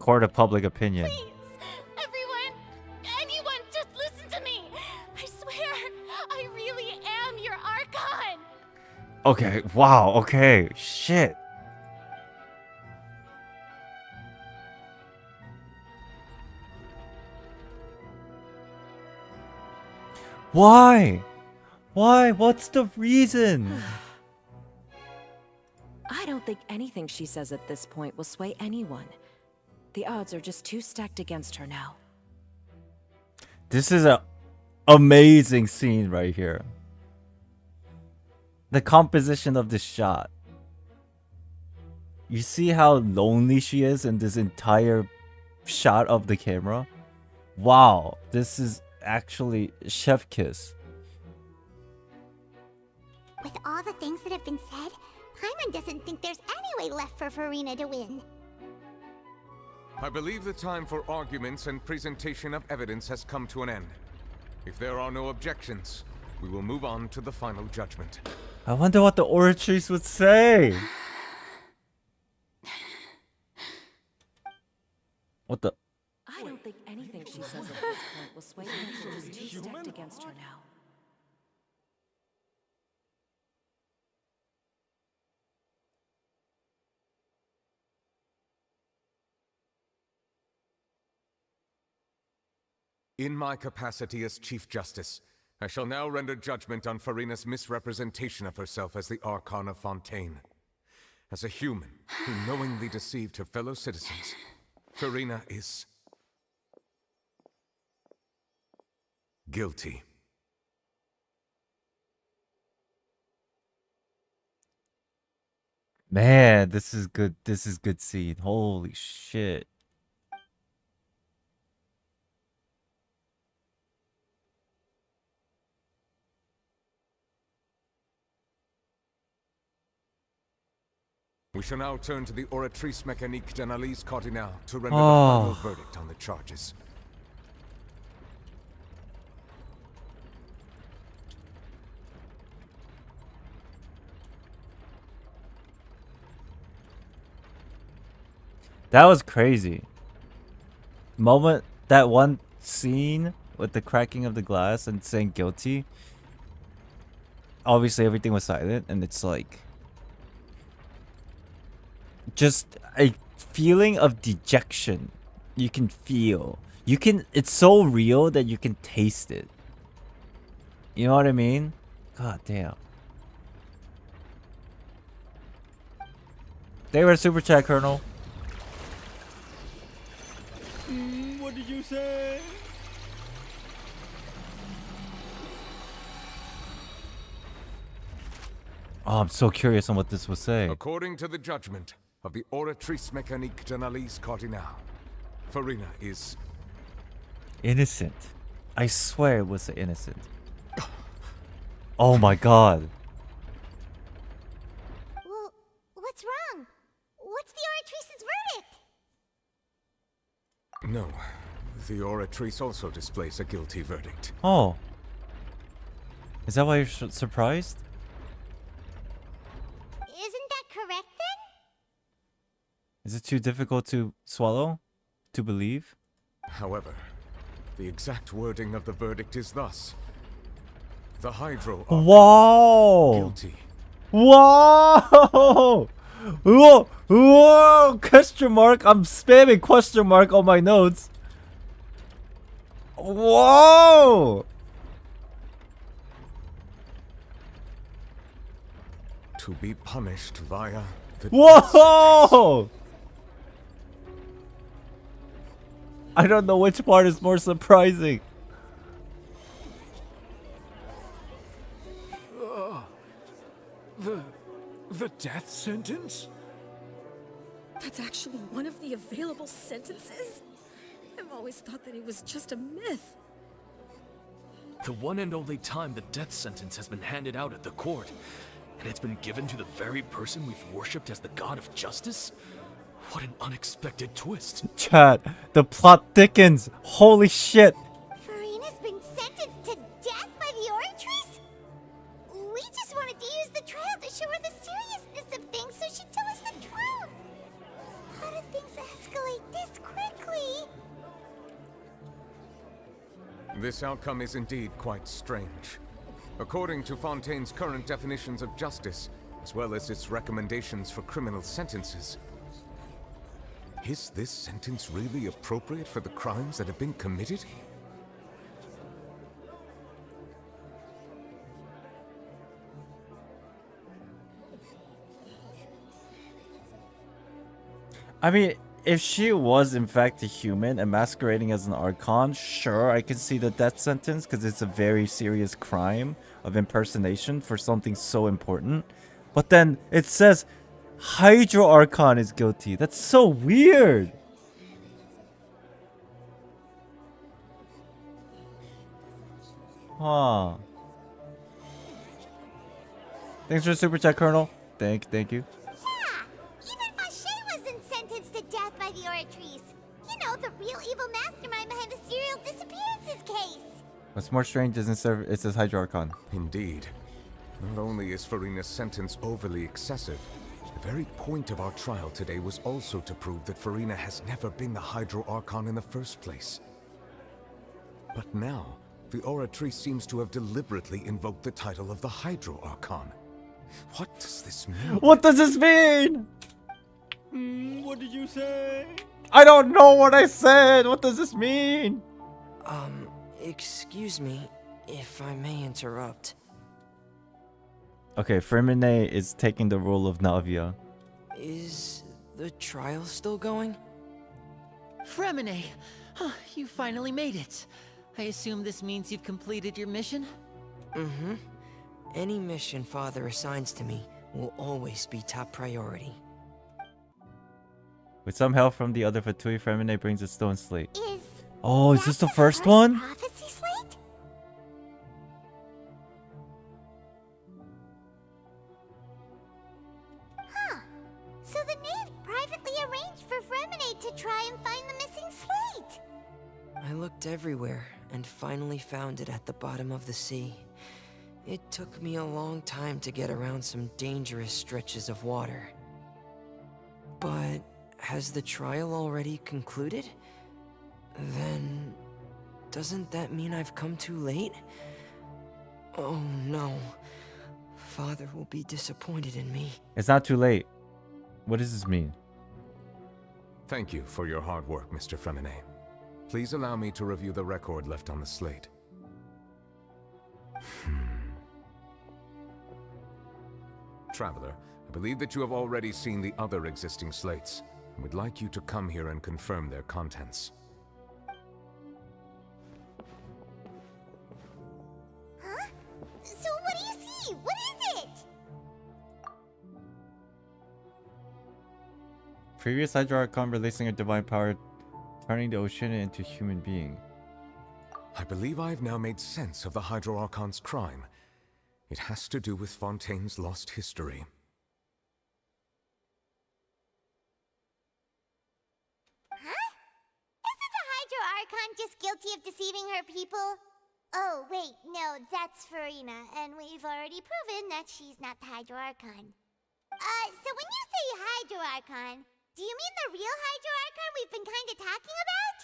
court of public opinion. Everyone, anyone, just listen to me. I swear, I really am your Archon. Okay, wow, okay, shit. Why? Why? What's the reason? I don't think anything she says at this point will sway anyone. The odds are just too stacked against her now. This is a amazing scene right here. The composition of this shot. You see how lonely she is in this entire shot of the camera? Wow, this is actually chef kiss. With all the things that have been said, Paimon doesn't think there's any way left for Furina to win. I believe the time for arguments and presentation of evidence has come to an end. If there are no objections, we will move on to the final judgment. I wonder what the oratrice would say. What the? I don't think anything she says at this point will sway anyone. She's too stacked against her now. In my capacity as Chief Justice, I shall now render judgment on Furina's misrepresentation of herself as the Archon of Fontaine. As a human who knowingly deceived her fellow citizens, Furina is guilty. Man, this is good. This is good scene. Holy shit. We shall now turn to the Oratrice Mécanique d'Analyse Cardinale to render the final verdict on the charges. That was crazy. Moment, that one scene with the cracking of the glass and saying guilty. Obviously everything was silent and it's like just a feeling of dejection. You can feel. It's so real that you can taste it. You know what I mean? God damn. They were super chat, Colonel. What did you say? Oh, I'm so curious on what this will say. According to the judgment of the Oratrice Mécanique d'Analyse Cardinale, Furina is innocent. I swear it was innocent. Oh my god. Well, what's wrong? What's the Oratrice's verdict? No. The Oratrice also displays a guilty verdict. Oh. Is that why you're surprised? Isn't that correct then? Is it too difficult to swallow? To believe? However, the exact wording of the verdict is thus. The Hydro Whoa! Guilty. Whoa! Whoa! Whoa! Question mark. I'm spamming question mark on my notes. Whoa! To be punished via the Whoa! I don't know which part is more surprising. The death sentence? That's actually one of the available sentences? I've always thought that it was just a myth. The one and only time the death sentence has been handed out at the court, and it's been given to the very person we've worshipped as the god of justice? What an unexpected twist. Chat, the plot thickens. Holy shit. Furina's been sentenced to death by the Oratrice? We just wanted to use the trial to show her the seriousness of things so she'd tell us the truth. How did things escalate like this quickly. This outcome is indeed quite strange. According to Fontaine's current definitions of justice, as well as its recommendations for criminal sentences, is this sentence really appropriate for the crimes that have been committed? I mean, if she was in fact a human and masquerading as an Archon, sure, I can see the death sentence because it's a very serious crime of impersonation for something so important. But then it says Hydro Archon is guilty. That's so weird. Huh. Thanks for the super chat, Colonel. Thank you. Even Fauché wasn't sentenced to death by the Oratrice. You know, the real evil mastermind behind the serial disappearances case. What's more strange is it says Hydro Archon. Indeed. Not only is Furina's sentence overly excessive, the very point of our trial today was also to prove that Furina has never been the Hydro Archon in the first place. But now, the Oratrice seems to have deliberately invoked the title of the Hydro Archon. What does this mean? What does this mean? What did you say? I don't know what I said. What does this mean? Excuse me, if I may interrupt. Okay, Furina is taking the role of Navia. Is the trial still going? Fremine! Huh, you finally made it. I assume this means you've completed your mission? Mm-hmm. Any mission Father assigns to me will always be top priority. With some help from the other Fatui, Furina brings a stone slate. Is this the first one? prophecy slate? Huh. So the Knave privately arranged for Fremine to try and find the missing slate. I looked everywhere and finally found it at the bottom of the sea. It took me a long time to get around some dangerous stretches of water. But has the trial already concluded? Then doesn't that mean I've come too late? Oh no. Father will be disappointed in me. It's not too late. What does this mean? Thank you for your hard work, Mr. Fremine. Please allow me to review the record left on the slate. Traveler, I believe that you have already seen the other existing slates, and would like you to come here and confirm their contents. Huh? So what do you see? What is it? Previous Hydro Archon releasing a divine power, turning the ocean into a human being. I believe I have now made sense of the Hydro Archon's crime. It has to do with Fontaine's lost history. Huh? Isn't the Hydro Archon just guilty of deceiving her people? Oh, wait, no, that's Furina, and we've already proven that she's not the Hydro Archon. So when you say Hydro Archon, do you mean the real Hydro Archon we've been kinda talking about?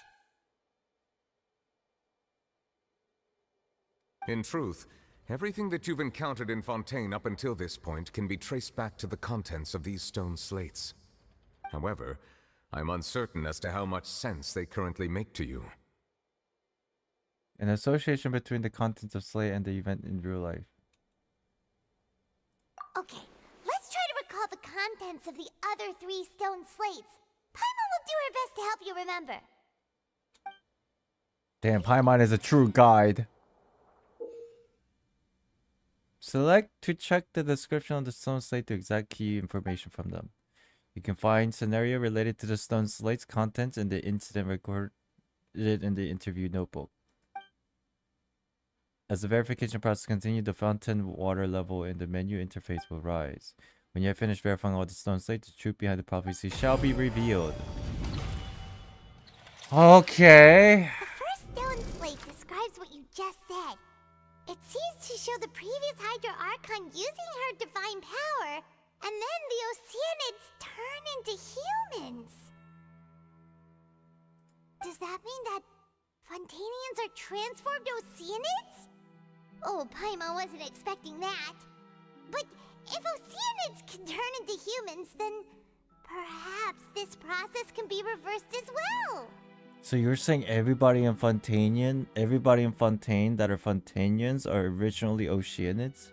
In truth, everything that you've encountered in Fontaine up until this point can be traced back to the contents of these stone slates. However, I'm uncertain as to how much sense they currently make to you. An association between the contents of Slate and the event in real life. Okay, let's try to recall the contents of the other 3 stone slates. Paimon will do her best to help you remember. Damn, Paimon is a true guide. Select to check the description of the stone slate to exact key information from them. You can find scenario related to the stone slate's contents in the incident recorded in the interview notebook. As the verification process continues, the fountain water level in the menu interface will rise. When you have finished verifying all the stone slates, the truth behind the prophecy shall be revealed. Okay. The first stone slate describes what you just said. It seems to show the previous Hydro Archon using her divine power, and then the Oceanids turn into humans. Does that mean that Fontanians are transformed Oceanids? Oh, Paimon wasn't expecting that. But if Oceanids can turn into humans, then perhaps this process can be reversed as well. So you're saying everybody in Fontaine that are Fontanians are originally Oceanids?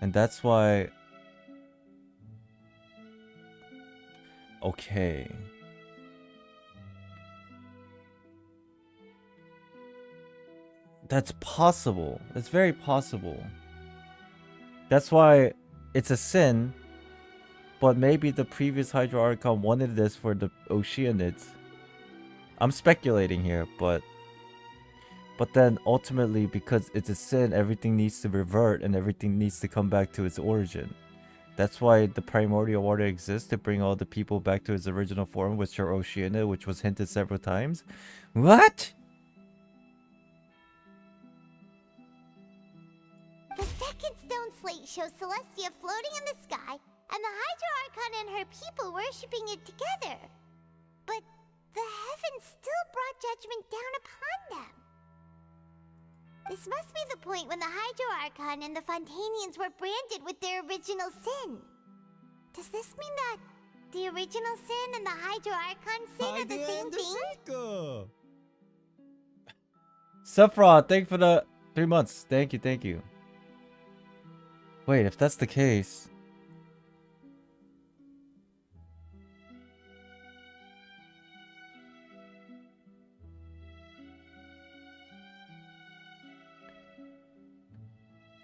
And that's why... Okay. That's possible. That's very possible. That's why it's a sin, but maybe the previous Hydro Archon wanted this for the Oceanids. I'm speculating here, but then ultimately, because it's a sin, everything needs to revert and everything needs to come back to its origin. That's why the primordial water exists, to bring all the people back to its original form, which are Oceanid, which was hinted several times. What? The second stone slate shows Celestia floating in the sky, and the Hydro Archon and her people worshipping it together. But the heavens still brought judgment down upon them. This must be the point when the Hydro Archon and the Fontanians were branded with their original sin. Does this mean that the original sin and the Hydro Archon sin are the same thing? Sephiroth, thank you for the 3 months. Thank you. Wait, if that's the case...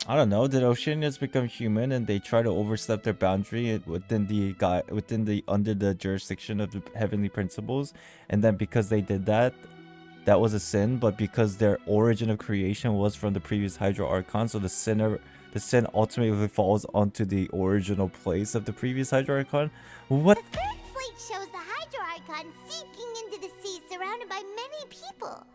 I don't know. Did Oceanians become human and they try to overstep their boundary within the under the jurisdiction of the heavenly principles, and then because they did that, that was a sin. But because their origin of creation was from the previous Hydro Archon, so the sin ultimately falls onto the original place of the previous Hydro Archon. What? The third slate shows the Hydro Archon sinking into the sea, surrounded by many people.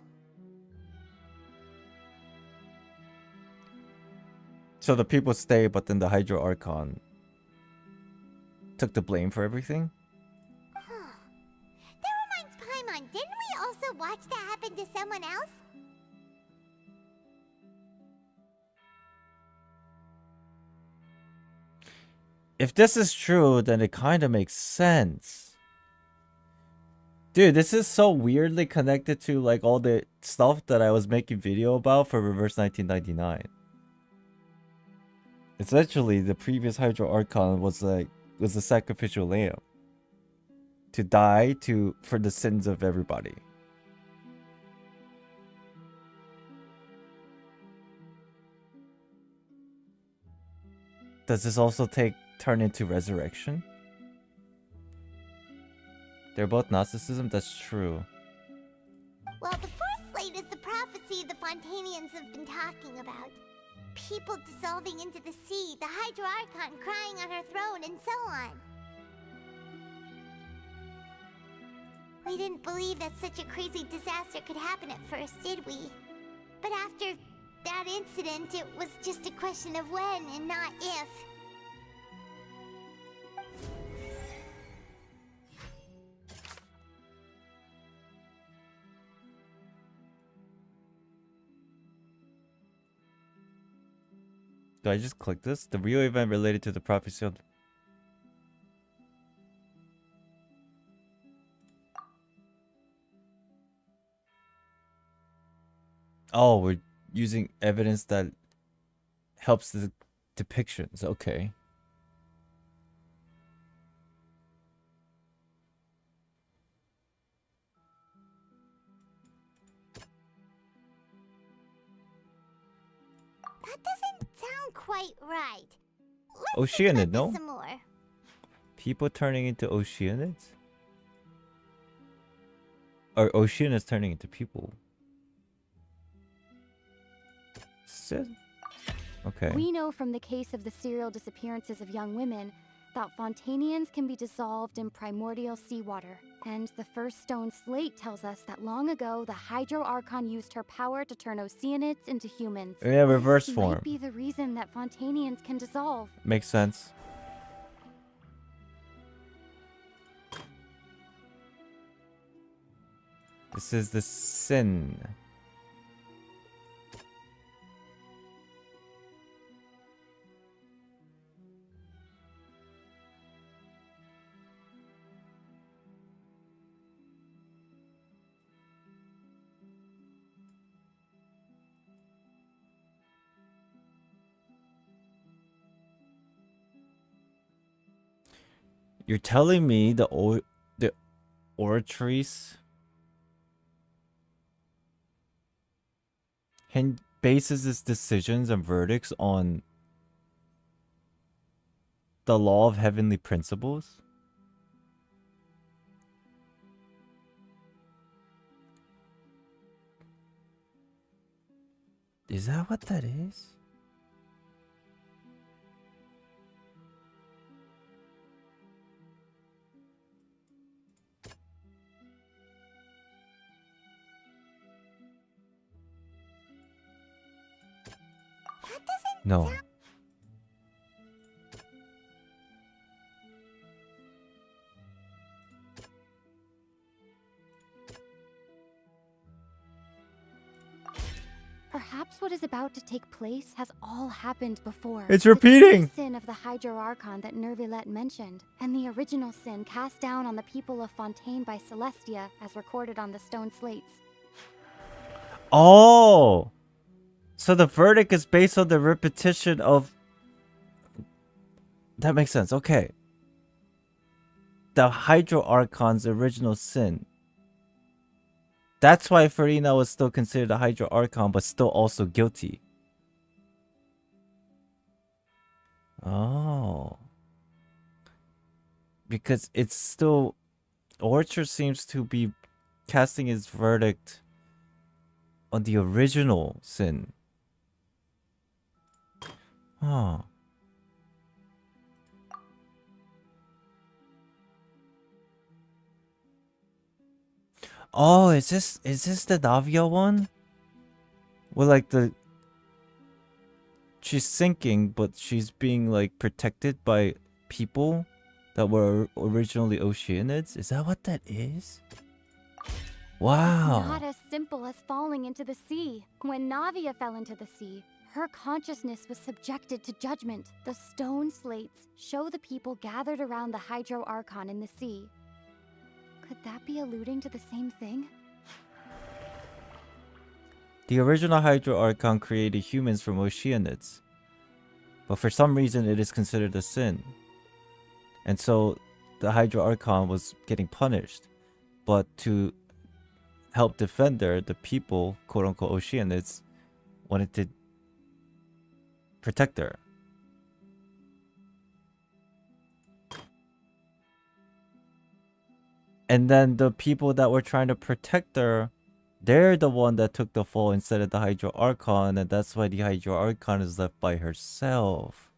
So the people stay, but then the Hydro Archon took the blame for everything? That reminds Paimon, didn't we also watch that happen to someone else? If this is true, then it kind of makes sense. Dude, this is so weirdly connected to like all the stuff that I was making video about for Reverse 1999. Essentially, the previous Hydro Archon was a sacrificial lamb to die for the sins of everybody. Does this also turn into resurrection? They're both Gnosticism? That's true. Well, the first slate is the prophecy the Fontanians have been talking about. People dissolving into the sea, the Hydro Archon crying on her throne, and so on. We didn't believe that such a crazy disaster could happen at first, did we? But after that incident, it was just a question of when and not if. Do I just click this? The real event related to the prophecy of... Oh, we're using evidence that helps the depictions. Okay. That doesn't sound quite right. Oceanid, no? Some more. People turning into Oceanids? Or Oceanids turning into people? Okay. We know from the case of the serial disappearances of young women that Fontanians can be dissolved in primordial seawater. And the first stone slate tells us that long ago, the Hydro Archon used her power to turn Oceanids into humans. Yeah, reverse This form. might be the reason that Fontanians can dissolve. Makes sense. This is the sin. You're telling me the oratrice bases its decisions and verdicts on the law of heavenly principles? Is that what that is? No. Perhaps what is about to take place has all happened before. It's The repeating. true sin of the Hydro Archon that Neuvillette mentioned, and the original sin cast down on the people of Fontaine by Celestia, as recorded on the stone slates. Oh! So the verdict is based on the repetition of... That makes sense. Okay. The Hydro Archon's original sin. That's why Furina was still considered a Hydro Archon, but still also guilty. Oh. Because it's still... Orchard seems to be casting his verdict on the original sin. Oh. Oh, is this the Navia one? Where like she's sinking, but she's being like protected by people that were originally Oceanids? Is that what that is? Wow. Not as simple as falling into the sea. When Navia fell into the sea, her consciousness was subjected to judgment. The stone slates show the people gathered around the Hydro Archon in the sea. Could that be alluding to the same thing? The original Hydro Archon created humans from Oceanids. But for some reason it is considered a sin. And so the Hydro Archon was getting punished. But to help defend her, the people, quote unquote Oceanids, wanted to protect her. And then the people that were trying to protect her, they're the one that took the fall instead of the Hydro Archon, and that's why the Hydro Archon is left by herself.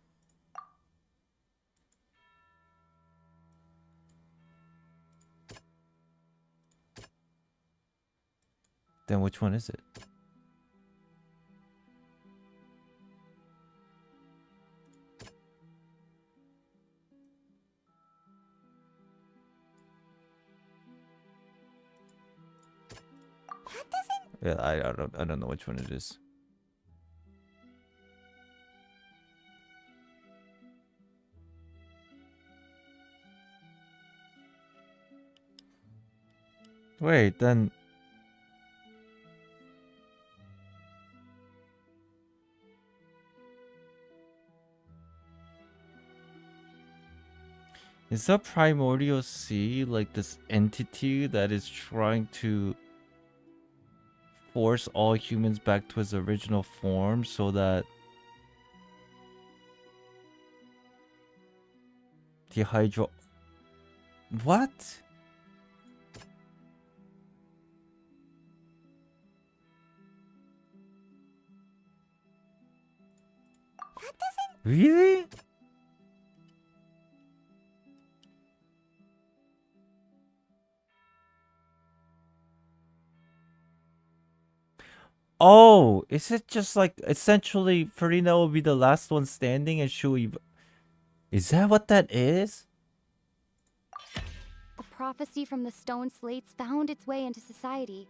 Then which one is it? Yeah, I don't know which one it is. Wait, then is the primordial sea like this entity that is trying to force all humans back to its original form so that the Hydro... What? Really? Oh, is it just like essentially Furina will be the last one standing and she'll Is that what that is? The prophecy from the stone slates found its way into society.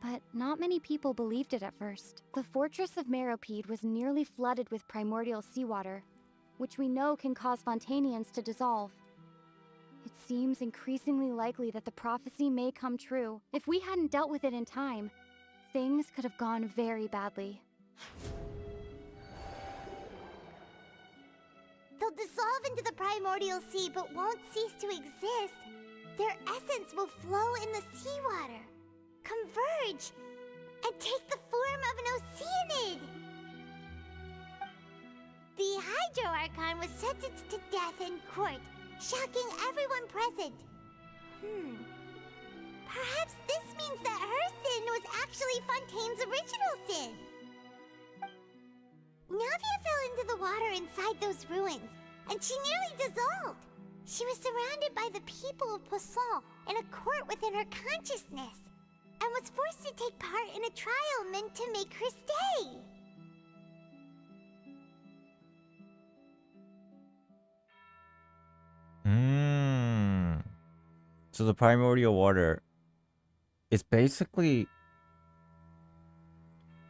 But not many people believed it at first. The fortress of Meropide was nearly flooded with primordial seawater, which we know can cause Fontanians to dissolve. It seems increasingly likely that the prophecy may come true. If we hadn't dealt with it in time, things could have gone very badly. They'll dissolve into the primordial sea but won't cease to exist. Their essence will flow in the seawater, converge, and take the form of an Oceanid. The Hydro Archon was sentenced to death in court, shocking everyone present. Perhaps this means that her sin was actually Fontaine's original sin. Navia fell into the water inside those ruins, and she nearly dissolved. She was surrounded by the people of Poisson in a court within her consciousness, and was forced to take part in a trial meant to make her stay. So the primordial water is basically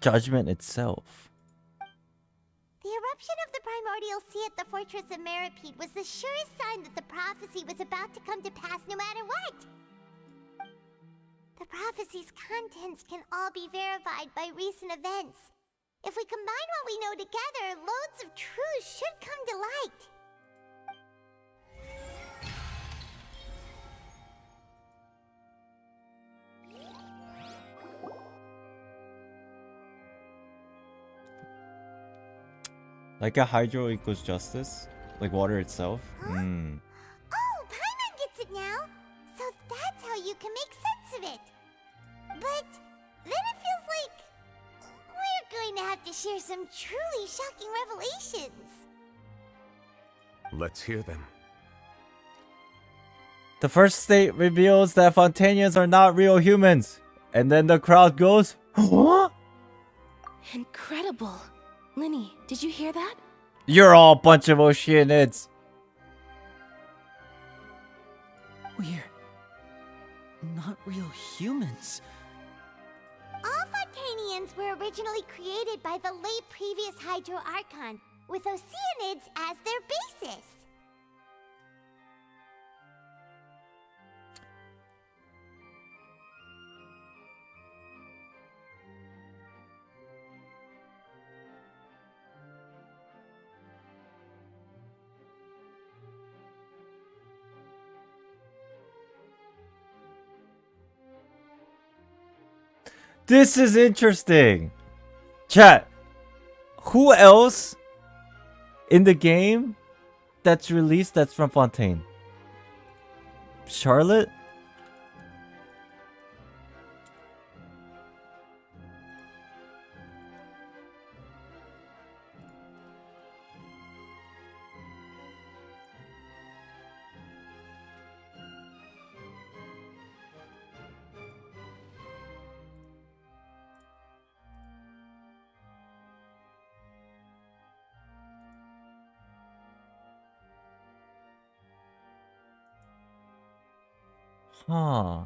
judgment itself. The eruption of the primordial sea at the fortress of Meropide was the surest sign that the prophecy was about to come to pass no matter what. The prophecy's contents can all be verified by recent events. If we combine what we know together, loads of truths should come to light. Like a hydro equals justice? Like water itself? Oh, Paimon gets it now! So that's how you can make sense of it. But then it feels like we're going to have to share some truly shocking revelations. Let's hear them. The first state reveals that Fontanians are not real humans. And then the crowd goes, "What? Incredible. Linny, did you hear that? You're all a bunch of Oceanids." We're not real humans. All Fontanians were originally created by the late previous Hydro Archon, with Oceanids as their basis. This is interesting. Chat, who else in the game that's released that's from Fontaine? Charlotte? Huh.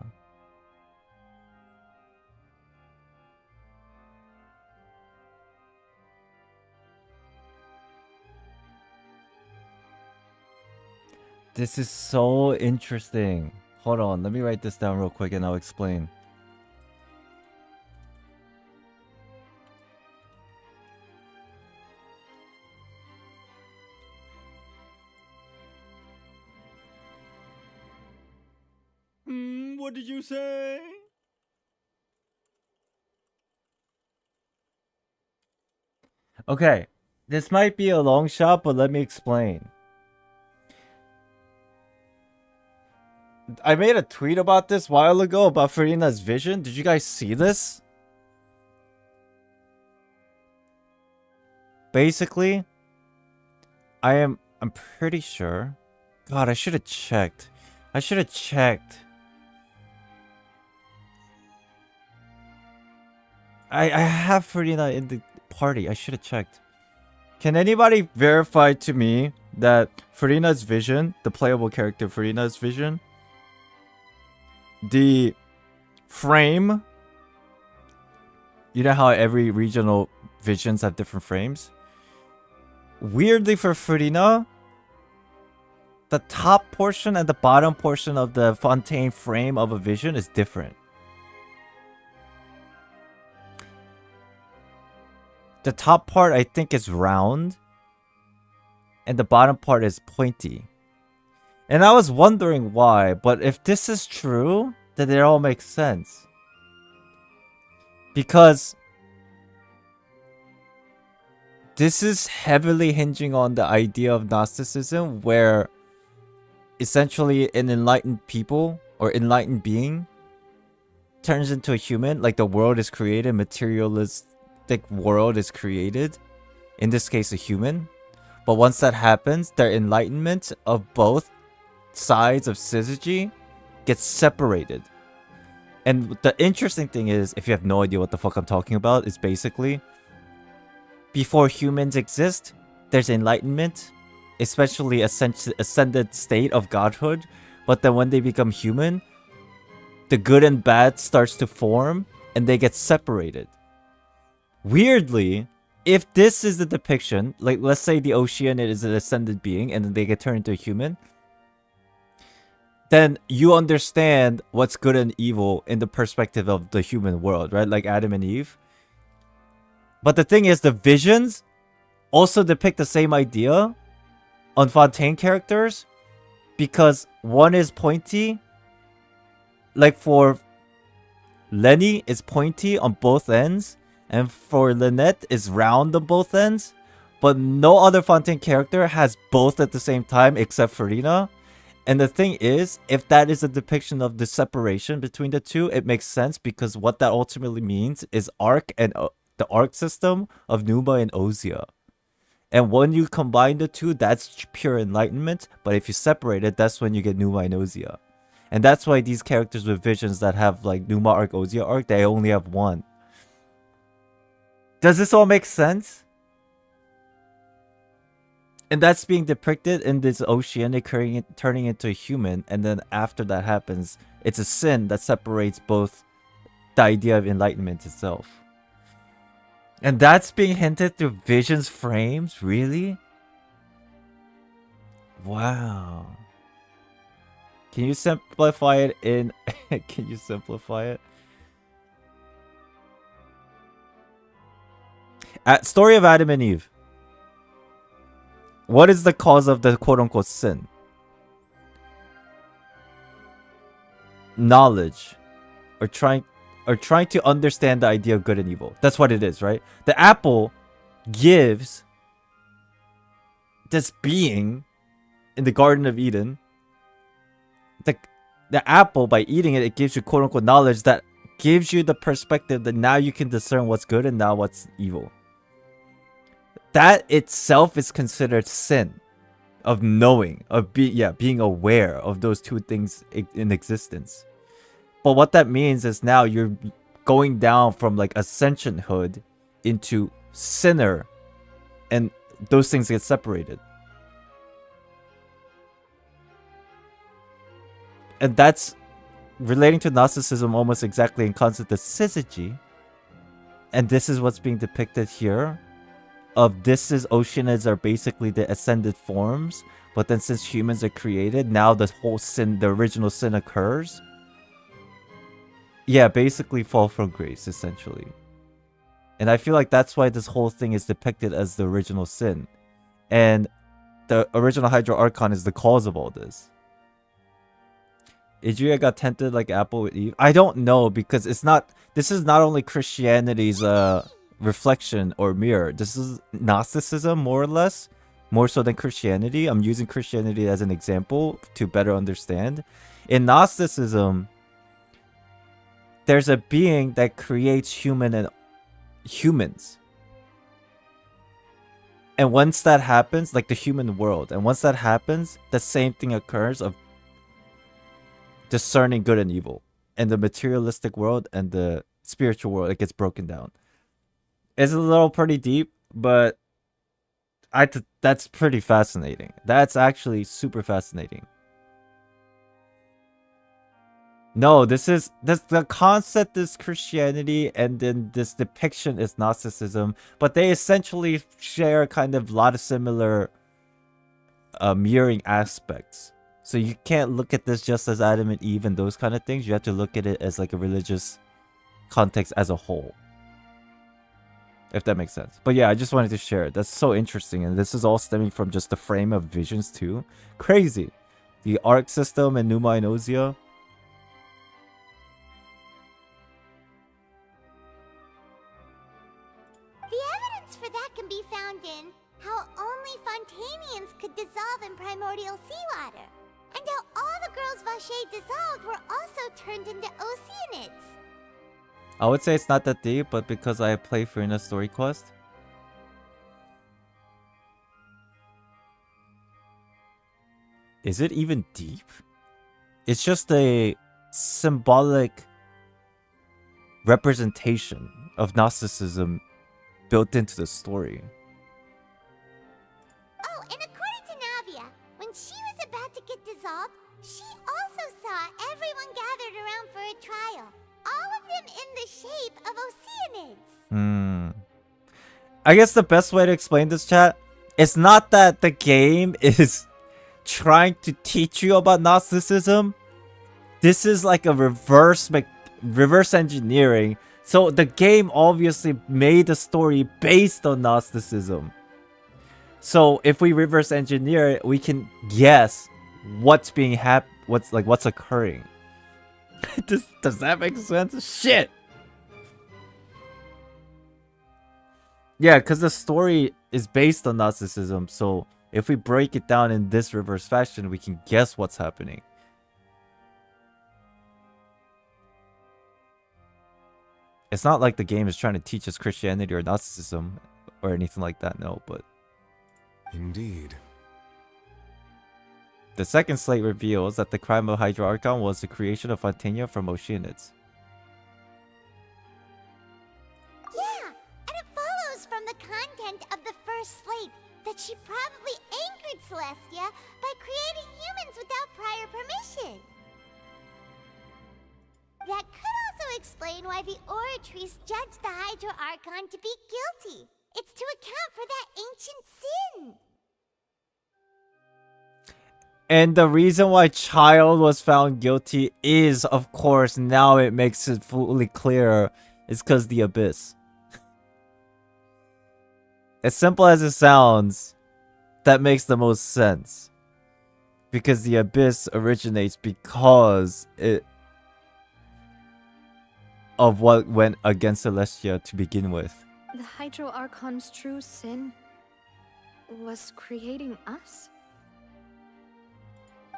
This is so interesting. Hold on, let me write this down real quick and I'll explain. What did you say? Okay, this might be a long shot, but let me explain. I made a tweet about this a while ago about Furina's vision. Did you guys see this? Basically, I'm pretty sure. God, I should have checked. I should have checked. I have Furina in the party. I should have checked. Can anybody verify to me that Furina's vision, the playable character Furina's vision, the frame, you know how every regional visions have different frames? Weirdly for Furina, the top portion and the bottom portion of the Fontaine frame of a vision is different. The top part I think is round, and the bottom part is pointy. And I was wondering why, but if this is true, then it all makes sense. Because this is heavily hinging on the idea of Gnosticism, where essentially an enlightened people or enlightened being turns into a human, like the world is created, materialistic world is created, in this case a human. But once that happens, their enlightenment of both sides of syzygy gets separated. And the interesting thing is, if you have no idea what the fuck I'm talking about, is basically before humans exist, there's enlightenment, especially ascended state of godhood. But then when they become human, the good and bad starts to form and they get separated. Weirdly, if this is the depiction, like let's say the Oceanid is an ascended being and then they get turned into a human, then you understand what's good and evil in the perspective of the human world, right? Like Adam and Eve. But the thing is, the visions also depict the same idea on Fontaine characters, because one is pointy. Like for Lenny, it's pointy on both ends, and for Lynette, it's round on both ends. But no other Fontaine character has both at the same time except Furina. And the thing is, if that is a depiction of the separation between the two, it makes sense, because what that ultimately means is arc and the arc system of Numa and Ozia. And when you combine the two, that's pure enlightenment. But if you separate it, that's when you get Numa and Ozia. And that's why these characters with visions that have like Numa arc, Ozia arc, they only have one. Does this all make sense? And that's being depicted in this Oceanic turning into a human. And then after that happens, it's a sin that separates both the idea of enlightenment itself. And that's being hinted through Vision's frames? Really? Wow. Can you simplify it in... Can you simplify it? Story of Adam and Eve. What is the cause of the quote-unquote sin? Knowledge. Or trying to understand the idea of good and evil. That's what it is, right? The apple gives this being in the Garden of Eden, the apple, by eating it, it gives you quote-unquote knowledge that gives you the perspective that now you can discern what's good and now what's evil. That itself is considered sin of knowing, of being aware of those two things in existence. But what that means is now you're going down from like ascensionhood into sinner, and those things get separated. And that's relating to Gnosticism almost exactly in concept of syzygy. And this is what's being depicted here. Of this is Oceanids are basically the ascended forms, but then since humans are created, now the whole sin, the original sin occurs. Yeah, basically fall from grace, essentially. And I feel like that's why this whole thing is depicted as the original sin. And the original Hydra Archon is the cause of all this. Idria got tempted like Apple with Eve. I don't know, because it's not... This is not only Christianity's reflection or mirror. This is Gnosticism, more or less. More so than Christianity. I'm using Christianity as an example to better understand. In Gnosticism, there's a being that creates humans. And once that happens, like the human world, and once that happens, the same thing occurs of discerning good and evil. And the materialistic world and the spiritual world, it gets broken down. It's a little pretty deep, but that's pretty fascinating. That's actually super fascinating. No, the concept is Christianity, and then this depiction is Gnosticism, but they essentially share kind of a lot of similar mirroring aspects. So you can't look at this just as Adam and Eve and those kind of things. You have to look at it as like a religious context as a whole. If that makes sense. But yeah, I just wanted to share it. That's so interesting. And this is all stemming from just the frame of visions too. Crazy. The arc system and Numa and Ozia. The evidence for that can be found in how only Fontanians could dissolve in primordial seawater, and how all the girls Vacher dissolved were also turned into Oceanids. I would say it's not that deep, but because I play Furina story quest. Is it even deep? It's just a symbolic representation of Gnosticism built into the story. Oh, and according to Navia, when she was about to get dissolved, she also saw everyone gathered around for a trial. All of them in the shape of Oceanids. I guess the best way to explain this, chat, it's not that the game is trying to teach you about Gnosticism. This is like a reverse engineering. So the game obviously made the story based on Gnosticism. So if we reverse engineer it, we can guess what's being what's occurring. Does that make sense? Shit. Yeah, because the story is based on Gnosticism, so if we break it down in this reverse fashion, we can guess what's happening. It's not like the game is trying to teach us Christianity or Gnosticism or anything like that, no, but... Indeed. The second slate reveals that the crime of Hydro Archon was the creation of Fontania from Oceanids. Yeah, and it follows from the content of the first slate that she probably angered Celestia by creating humans without prior permission. That could also explain why the Oratrice judged the Hydro Archon to be guilty. It's to account for that ancient sin. And the reason why Child was found guilty is, of course, now it makes it fully clear, is because the Abyss. As simple as it sounds, that makes the most sense. Because the Abyss originates because of what went against Celestia to begin with. The Hydro Archon's true sin was creating us?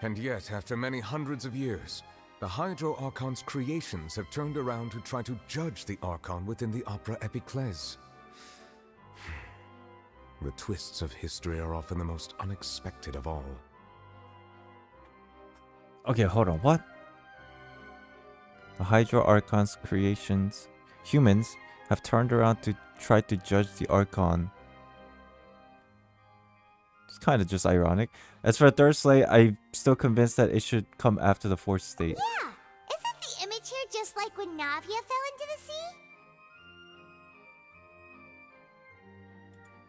And yet, after many hundreds of years, the Hydro Archon's creations have turned around to try to judge the Archon within the Opera Epiclese. The twists of history are often the most unexpected of all. Okay, hold on, what? The Hydro Archon's creations, humans, have turned around to try to judge the Archon. It's kind of just ironic. As for the third slate, I'm still convinced that it should come after the fourth state. Yeah, isn't the image here just like when Navia fell into the sea?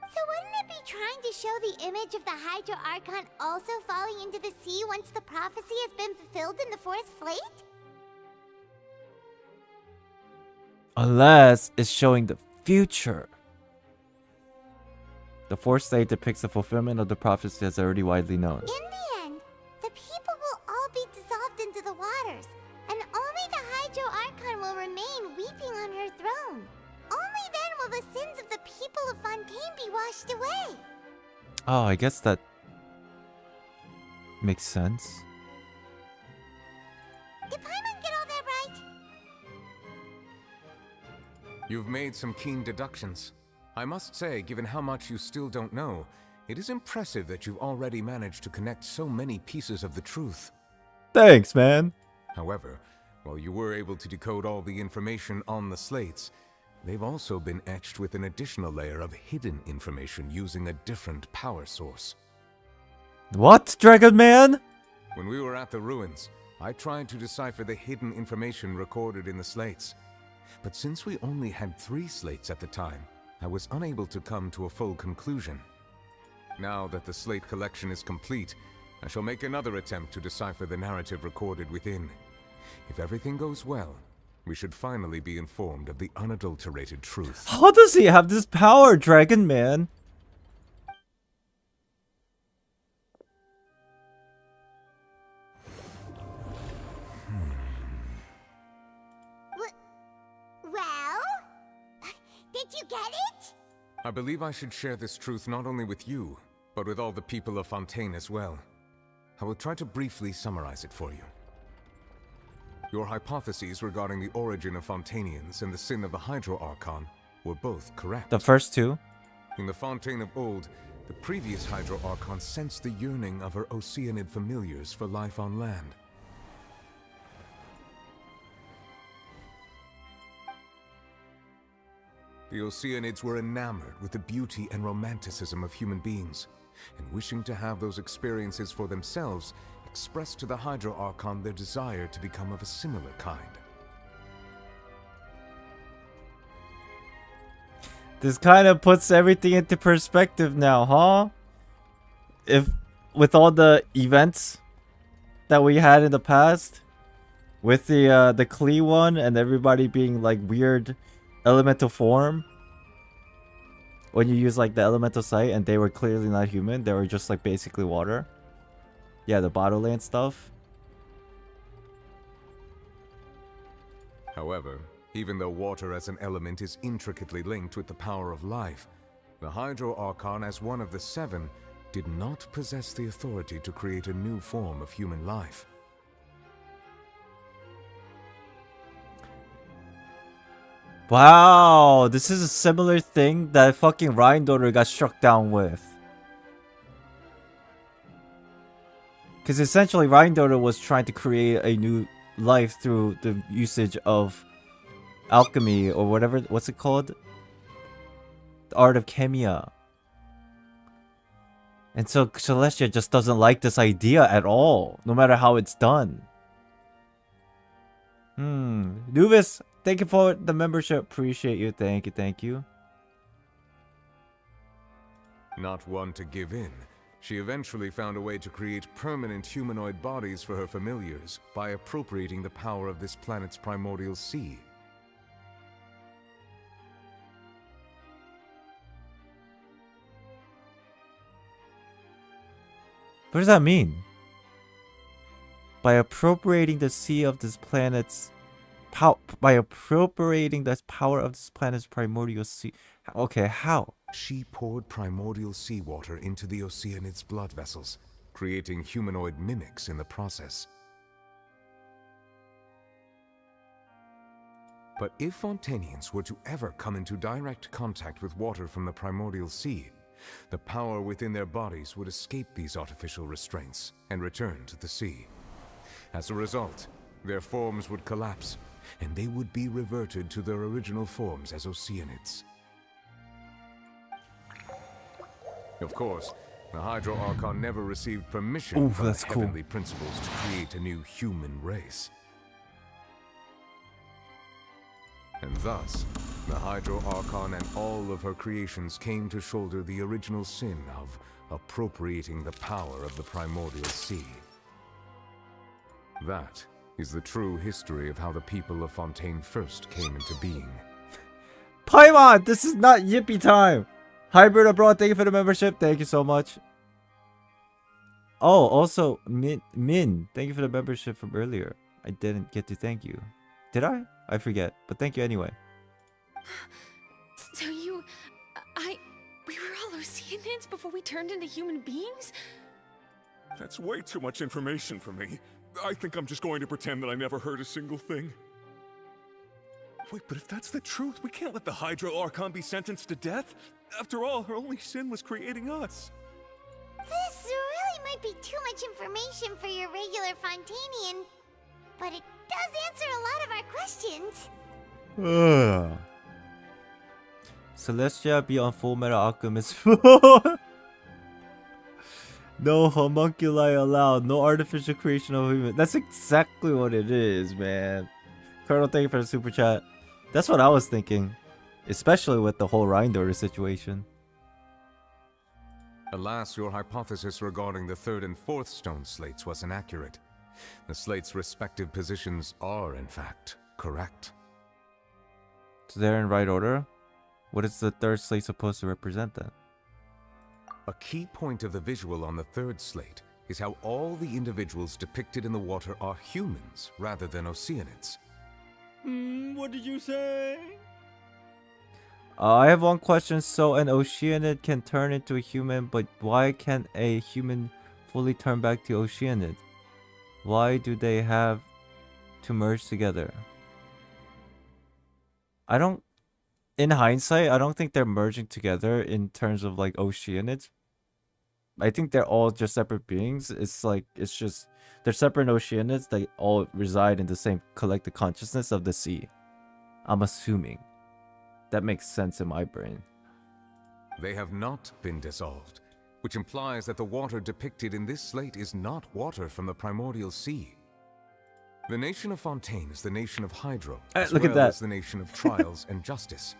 So wouldn't it be trying to show the image of the Hydro Archon also falling into the sea once the prophecy has been fulfilled in the fourth slate? Unless it's showing the future. The fourth slate depicts the fulfillment of the prophecy as already widely known. In the end, the people will all be dissolved into the waters, and only the Hydro Archon will remain weeping on her throne. Only then will the sins of the people of Fontaine be washed away. Oh, I guess that makes sense. Did Paimon get all that right? You've made some keen deductions. I must say, given how much you still don't know, it is impressive that you've already managed to connect so many pieces of the truth. Thanks, man. However, while you were able to decode all the information on the slates, they've also been etched with an additional layer of hidden information using a different power source. What, Dragon Man? When we were at the ruins, I tried to decipher the hidden information recorded in the slates. But since we only had 3 slates at the time, I was unable to come to a full conclusion. Now that the slate collection is complete, I shall make another attempt to decipher the narrative recorded within. If everything goes well, we should finally be informed of the unadulterated truth. How does he have this power, Dragon Man? Well? Did you get it? I believe I should share this truth not only with you, but with all the people of Fontaine as well. I will try to briefly summarize it for you. Your hypotheses regarding the origin of Fontainians and the sin of the Hydro Archon were both correct. The first two? In the Fontaine of old, the previous Hydro Archon sensed the yearning of her Oceanid familiars for life on land. The Oceanids were enamored with the beauty and romanticism of human beings, and wishing to have those experiences for themselves, expressed to the Hydro Archon their desire to become of a similar kind. This kind of puts everything into perspective now, huh? If with all the events that we had in the past, with the Klee one and everybody being like weird elemental form, when you use like the elemental sight and they were clearly not human, they were just like basically water. Yeah, the bottle land stuff. However, even though water as an element is intricately linked with the power of life, the Hydro Archon as one of the 7 did not possess the authority to create a new form of human life. Wow, this is a similar thing that fucking Rheindotter got struck down with. Because essentially Rheindotter was trying to create a new life through the usage of alchemy or whatever, what's it called? The art of chemia. And so Celestia just doesn't like this idea at all, no matter how it's done. Nuvis, thank you for the membership. Appreciate you. Thank you, thank you. Not one to give in, she eventually found a way to create permanent humanoid bodies for her familiars by appropriating the power of this planet's primordial sea. What does that mean? By appropriating the sea of this planet's by appropriating the power of this planet's primordial sea. Okay, how? She poured primordial seawater into the Oceanid's blood vessels, creating humanoid mimics in the process. But if Fontainians were to ever come into direct contact with water from the primordial sea, the power within their bodies would escape these artificial restraints and return to the sea. As a result, their forms would collapse, and they would be reverted to their original forms as Oceanids. Of course, the Hydro Archon never received permission from the heavenly principles to create a new human race. And thus, the Hydro Archon and all of her creations came to shoulder the original sin of appropriating the power of the primordial sea. That is the true history of how the people of Fontaine first came into being. Paimon, this is not yippee time. Hybrid abroad, thank you for the membership. Thank you so much. Oh, also Min, thank you for the membership from earlier. I didn't get to thank you. Did I? I forget, but thank you anyway. So we were all Oceanids before we turned into human beings? That's way too much information for me. I think I'm just going to pretend that I never heard a single thing. Wait, but if that's the truth, we can't let the Hydro Archon be sentenced to death. After all, her only sin was creating us. This really might be too much information for your regular Fontainian, but it does answer a lot of our questions. Celestia be on Full Metal Alchemist. No homunculi allowed. No artificial creation of human. That's exactly what it is, man. Colonel, thank you for the super chat. That's what I was thinking. Especially with the whole Reindorter situation. Alas, your hypothesis regarding the third and fourth stone slates was inaccurate. The slates' respective positions are, in fact, correct. So they're in right order? What is the third slate supposed to represent then? A key point of the visual on the third slate is how all the individuals depicted in the water are humans rather than Oceanids. What did you say? I have one question. So an Oceanid can turn into a human, but why can't a human fully turn back to Oceanid? Why do they have to merge together? In hindsight, I don't think they're merging together in terms of like Oceanids. I think they're all just separate beings. It's just they're separate Oceanids that all reside in the same collective consciousness of the sea. I'm assuming. That makes sense in my brain. They have not been dissolved, which implies that the water depicted in this slate is not water from the primordial sea. The nation of Fontaine is the nation of Hydro, as look well at that. as the nation of Trials and Justice.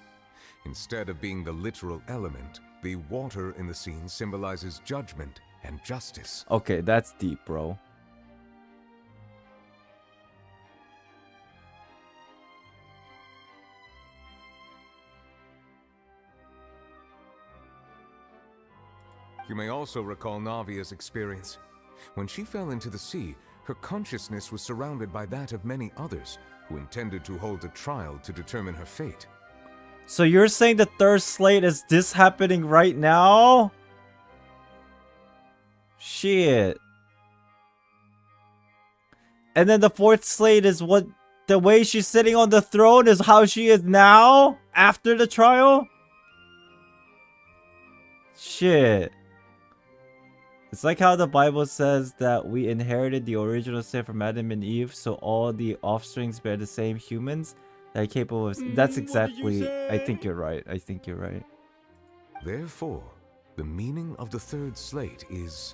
Instead of being the literal element, the water in the scene symbolizes judgment and justice. Okay, that's deep, bro. You may also recall Navia's experience. When she fell into the sea, her consciousness was surrounded by that of many others who intended to hold a trial to determine her fate. So you're saying the third slate is this happening right now? Shit. And then the fourth slate is what the way she's sitting on the throne is how she is now after the trial? Shit. It's like how the Bible says that we inherited the original sin from Adam and Eve, so all the offsprings bear the same humans that are capable of... That's exactly... I think you're right. I think you're right. Therefore, the meaning of the third slate is...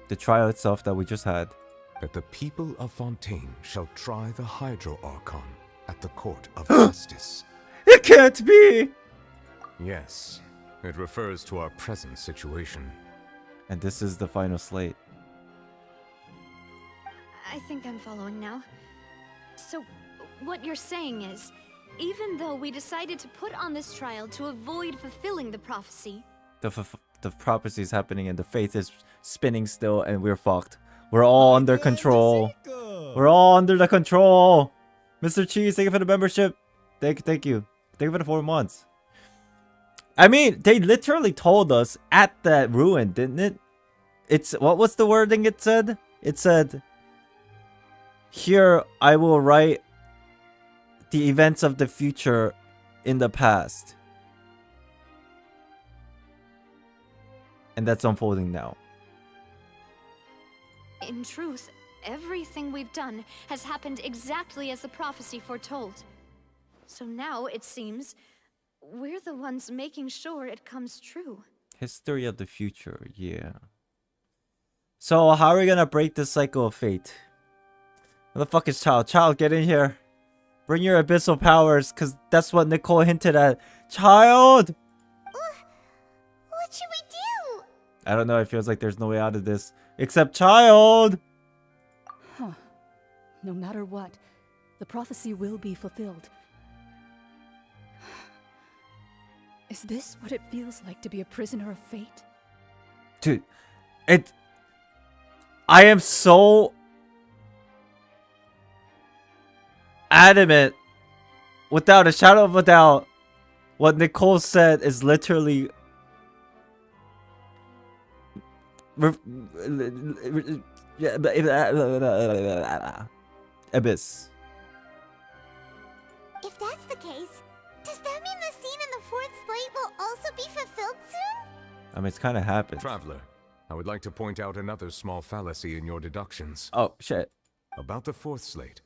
the trial itself that we just had. That the people of Fontaine shall try the Hydro Archon at the court of justice. It can't be! Yes, it refers to our present situation. And this is the final slate. I think I'm following now. So, what you're saying is, even though we decided to put on this trial to avoid fulfilling the prophecy... The prophecy is happening and the faith is spinning still and we're fucked. We're all under control. We're all under the control. Mr. Cheese, thank you for the membership. Thank you. Thank you for the 4 months. I mean, they literally told us at that ruin, didn't it? It's, what was the wording it said? It said, here I will write the events of the future in the past. And that's unfolding now. In truth, everything we've done has happened exactly as the prophecy foretold. So now, it seems, we're the ones making sure it comes true. History of the future, yeah. So, how are we gonna break this cycle of fate? Where the fuck is Child? Child, get in here. Bring your abyssal powers, because that's what Nicole hinted at. Child! What should we do? I don't know, it feels like there's no way out of this. Except Child! Huh. No matter what, the prophecy will be fulfilled. Is this what it feels like to be a prisoner of fate? Dude, I am so adamant, without a shadow of a doubt, what Nicole said is literally abyss. If that's the case, does that mean the scene in the fourth slate will also be fulfilled soon? I mean, it's kind of happened. Traveler, I would like to point out another small fallacy in your deductions. Oh, shit. About the fourth slate.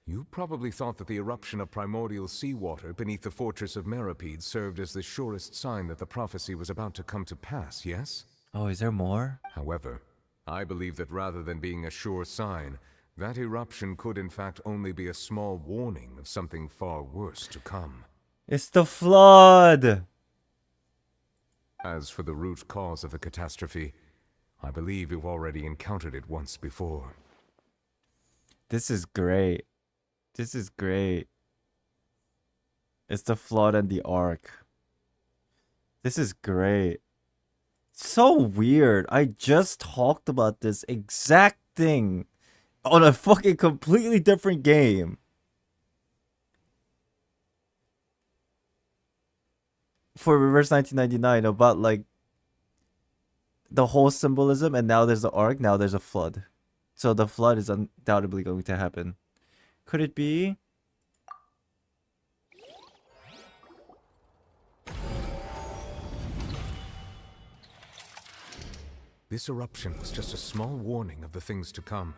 You probably thought that the eruption of primordial seawater beneath the fortress of Meripede served as the surest sign that the prophecy was about to come to pass, yes? Oh, is there more? However, I believe that rather than being a sure sign, that eruption could in fact only be a small warning of something far worse to come. It's the flood! As for the root cause of the catastrophe, I believe you've already encountered it once before. This is great. This is great. It's the flood and the ark. This is great. So weird. I just talked about this exact thing on a fucking completely different game. For Reverse 1999 about like the whole symbolism, and now there's the ark, now there's a flood. So the flood is undoubtedly going to happen. Could it be? This eruption was just a small warning of the things to come.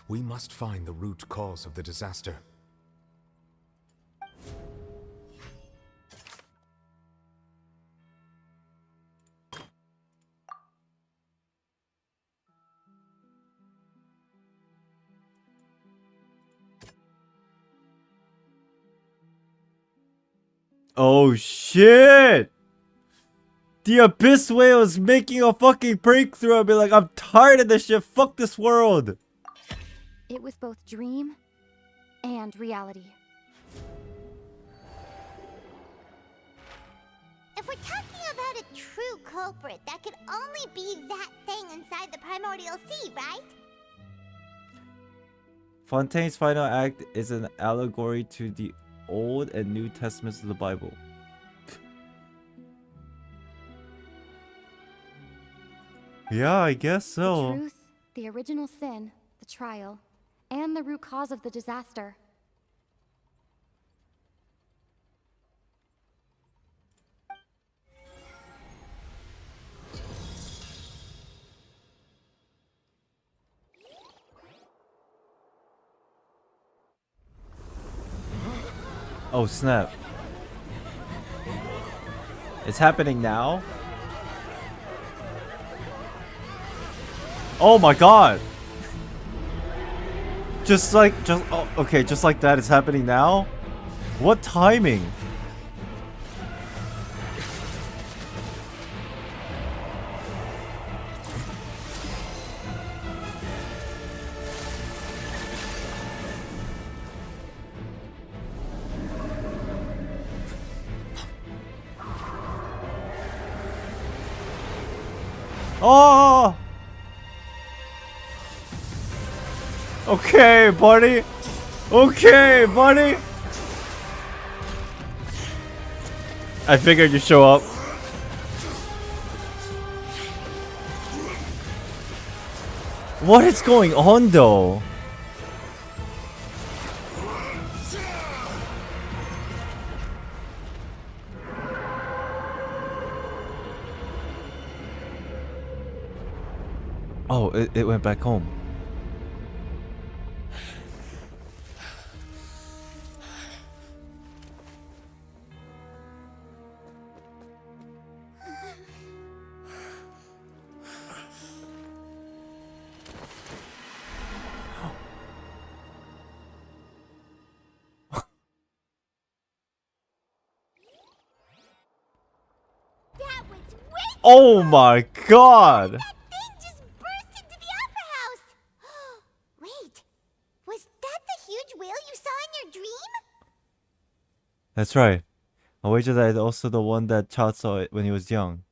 We must find the root cause of the disaster. Oh shit! The Abyss Whale is making a fucking breakthrough. I'll be like, I'm tired of this shit. Fuck this world. It was both dream and reality. If we're talking about a true culprit, that could only be that thing inside the primordial sea, right? Fontaine's final act is an allegory to the Old and New Testaments of the Bible. Yeah, I guess so. The truth, the original sin, the trial, and the root cause of the disaster. Oh snap. It's happening now? Oh my god! Just like that, it's happening now? What timing? Oh! Okay, buddy. Okay, buddy. I figured you'd show up. What is going on, though? Oh, it went back home. Oh my god! Wait, was that the huge whale you saw in your dream? That's right. I wager that it's also the one that Chad saw it when he was young.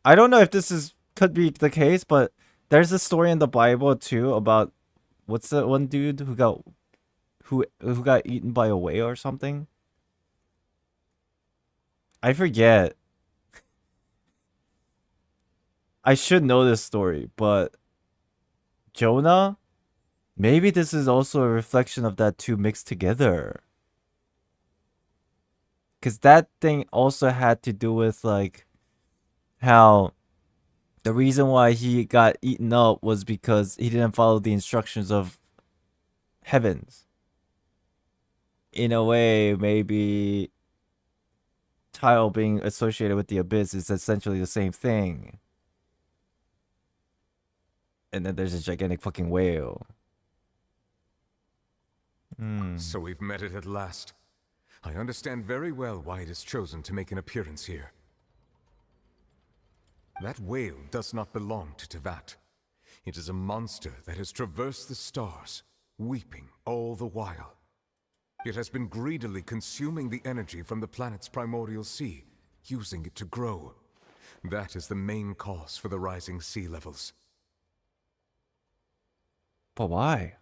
I don't know if this could be the case, but there's a story in the Bible too about what's that one dude who got eaten by a whale or something? I forget. I should know this story, but Jonah? Maybe this is also a reflection of that two mixed together. Because that thing also had to do with like how the reason why he got eaten up was because he didn't follow the instructions of heavens. In a way, maybe tile being associated with the abyss is essentially the same thing. And then there's a gigantic fucking whale. So we've met it at last. I understand very well why it has chosen to make an appearance here. That whale does not belong to Teyvat. It is a monster that has traversed the stars, weeping all the while. It has been greedily consuming the energy from the planet's primordial sea, using it to grow. That is the main cause for the rising sea levels. But why?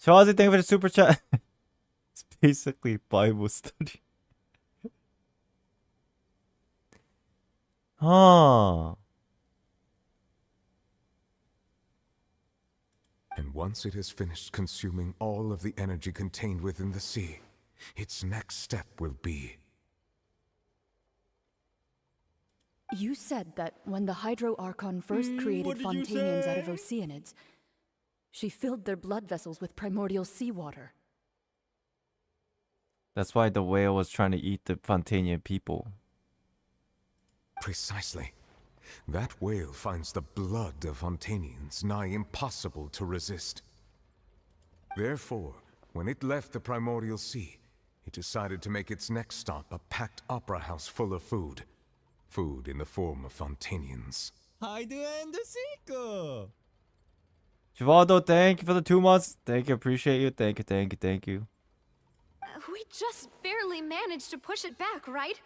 Shawazi, thank you for the super chat. It's basically Bible study. Huh. And once it has finished consuming all of the energy contained within the sea, its next step will be... You said that when the Hydro Archon first created Fontanians out of Oceanids, she filled their blood vessels with primordial seawater. That's why the whale was trying to eat the Fontanian people. Precisely. That whale finds the blood of Fontanians nigh impossible to resist. Therefore, when it left the primordial sea, it decided to make its next stop a packed opera house full of food. Food in the form of Fontanians. Hide and seek. Chivaldo, thank you for the 2 months. Thank you, appreciate you. Thank you, thank you, thank you. We just barely managed to push it back, right?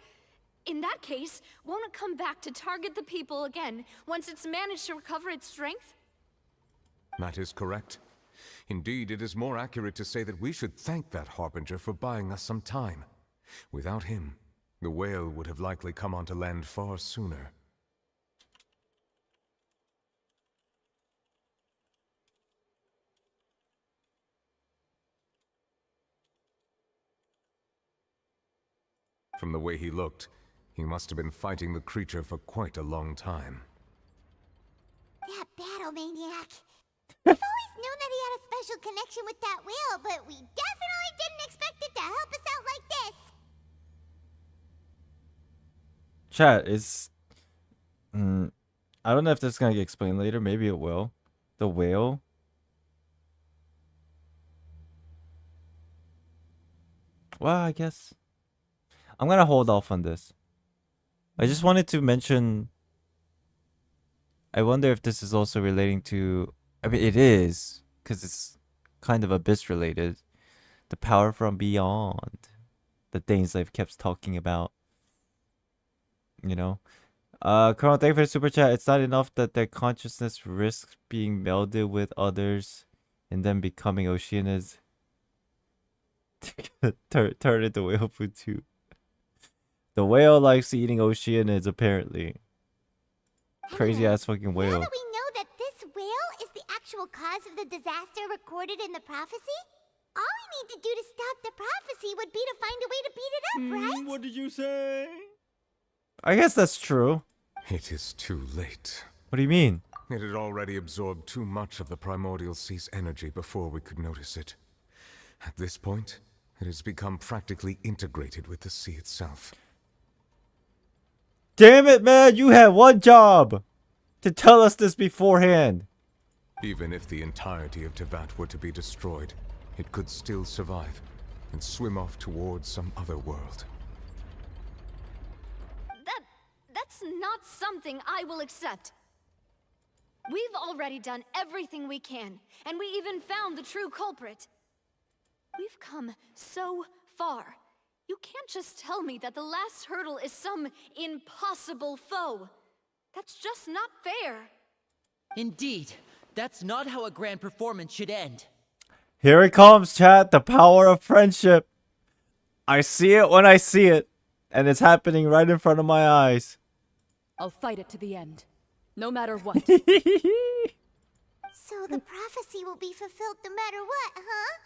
In that case, won't it come back to target the people again once it's managed to recover its strength? That is correct. Indeed, it is more accurate to say that we should thank that Harbinger for buying us some time. Without him, the whale would have likely come onto land far sooner. From the way he looked, he must have been fighting the creature for quite a long time. That battle maniac. We've always known that he had a special connection with that whale, but we definitely didn't expect it to help us out like this. Chat is... I don't know if this is gonna get explained later. Maybe it will. The whale. Well, I guess I'm gonna hold off on this. I just wanted to mention... I wonder if this is also relating to... I mean, it is, because it's kind of abyss related. The power from beyond. The things I've kept talking about. You know? Colonel, thank you for the super chat. It's not enough that their consciousness risks being melded with others and then becoming Oceanids. Turn into whale food too. The whale likes eating Oceanids, apparently. Crazy ass fucking whale. Now that we know that this whale is the actual cause of the disaster recorded in the prophecy, all we need to do to stop the prophecy would be to find a way to beat it up, right? What did you say? I guess that's true. It is too late. What do you mean? It had already absorbed too much of the primordial sea's energy before we could notice it. At this point, it has become practically integrated with the sea itself. Damn it, man! You had one job! To tell us this beforehand! Even if the entirety of Teyvat were to be destroyed, it could still survive and swim off towards some other world. That's not something I will accept. We've already done everything we can, and we even found the true culprit. We've come so far. You can't just tell me that the last hurdle is some impossible foe. That's just not fair. Indeed, that's not how a grand performance should end. Here it comes, chat. The power of friendship. I see it when I see it. And it's happening right in front of my eyes. I'll fight it to the end, no matter what. So the prophecy will be fulfilled no matter what, huh?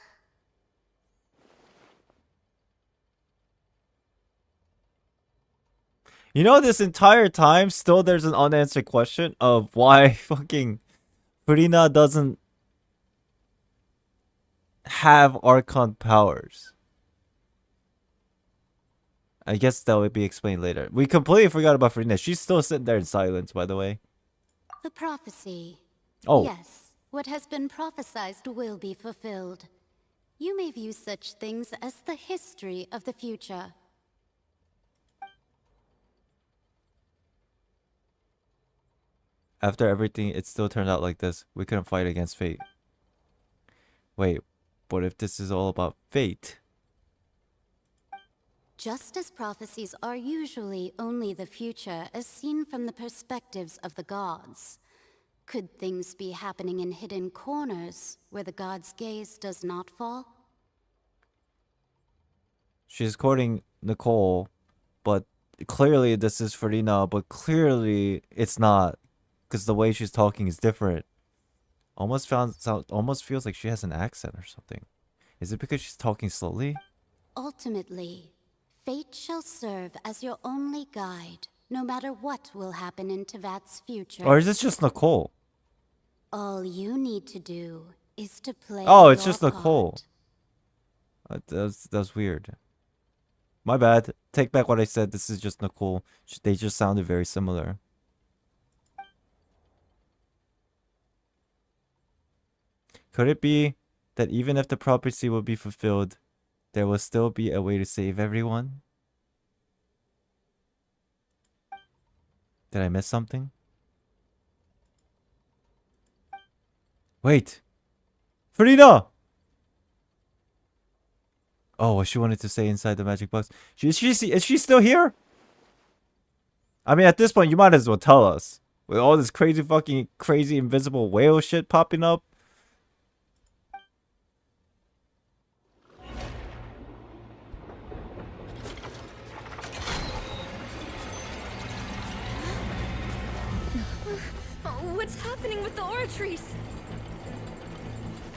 You know, this entire time, still there's an unanswered question of why fucking Furina doesn't have Archon powers. I guess that would be explained later. We completely forgot about Furina. She's still sitting there in silence, by the way. The prophecy. Oh. Yes, what has been prophesied will be fulfilled. You may view such things as the history of the future. After everything, it still turned out like this. We couldn't fight against fate. Wait, what if this is all about fate? Just as prophecies are usually only the future as seen from the perspectives of the gods, could things be happening in hidden corners where the gods' gaze does not fall? She's quoting Nicole, but clearly this is Furina, but clearly it's not, because the way she's talking is different. Almost feels like she has an accent or something. Is it because she's talking slowly? Ultimately, fate shall serve as your only guide, no matter what will happen in Tevat's future. Or is this just Nicole? All you need to do is to play. Oh, it's your just Nicole. That was weird. My bad. Take back what I said. This is just Nicole. They just sounded very similar. Could it be that even if the prophecy will be fulfilled, there will still be a way to save everyone? Did I miss something? Wait! Furina! Oh, what she wanted to say inside the magic box. Is she still here? I mean, at this point, you might as well tell us. With all this crazy invisible whale shit popping up. What's happening with the oratories?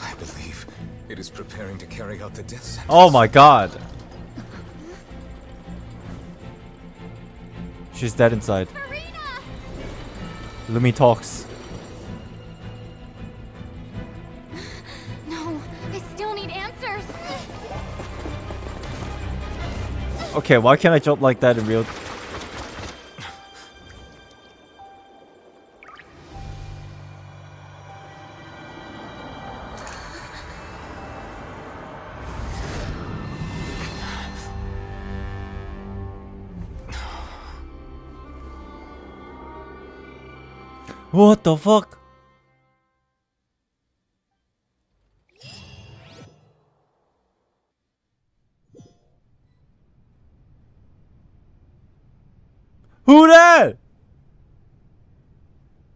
I believe it is preparing to carry out the death sentence. Oh my god. She's dead inside. Lumi talks. No, I still need answers. Okay, why can't I jump like that in real... What the fuck? Who that?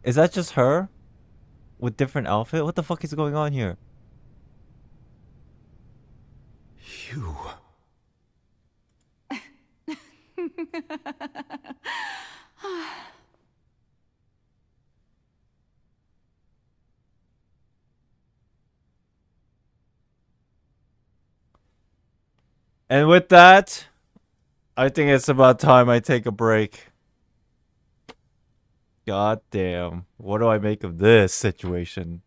Is that just her? With different outfit? What the fuck is going on here? You. And with that, I think it's about time I take a break. God damn. What do I make of this situation?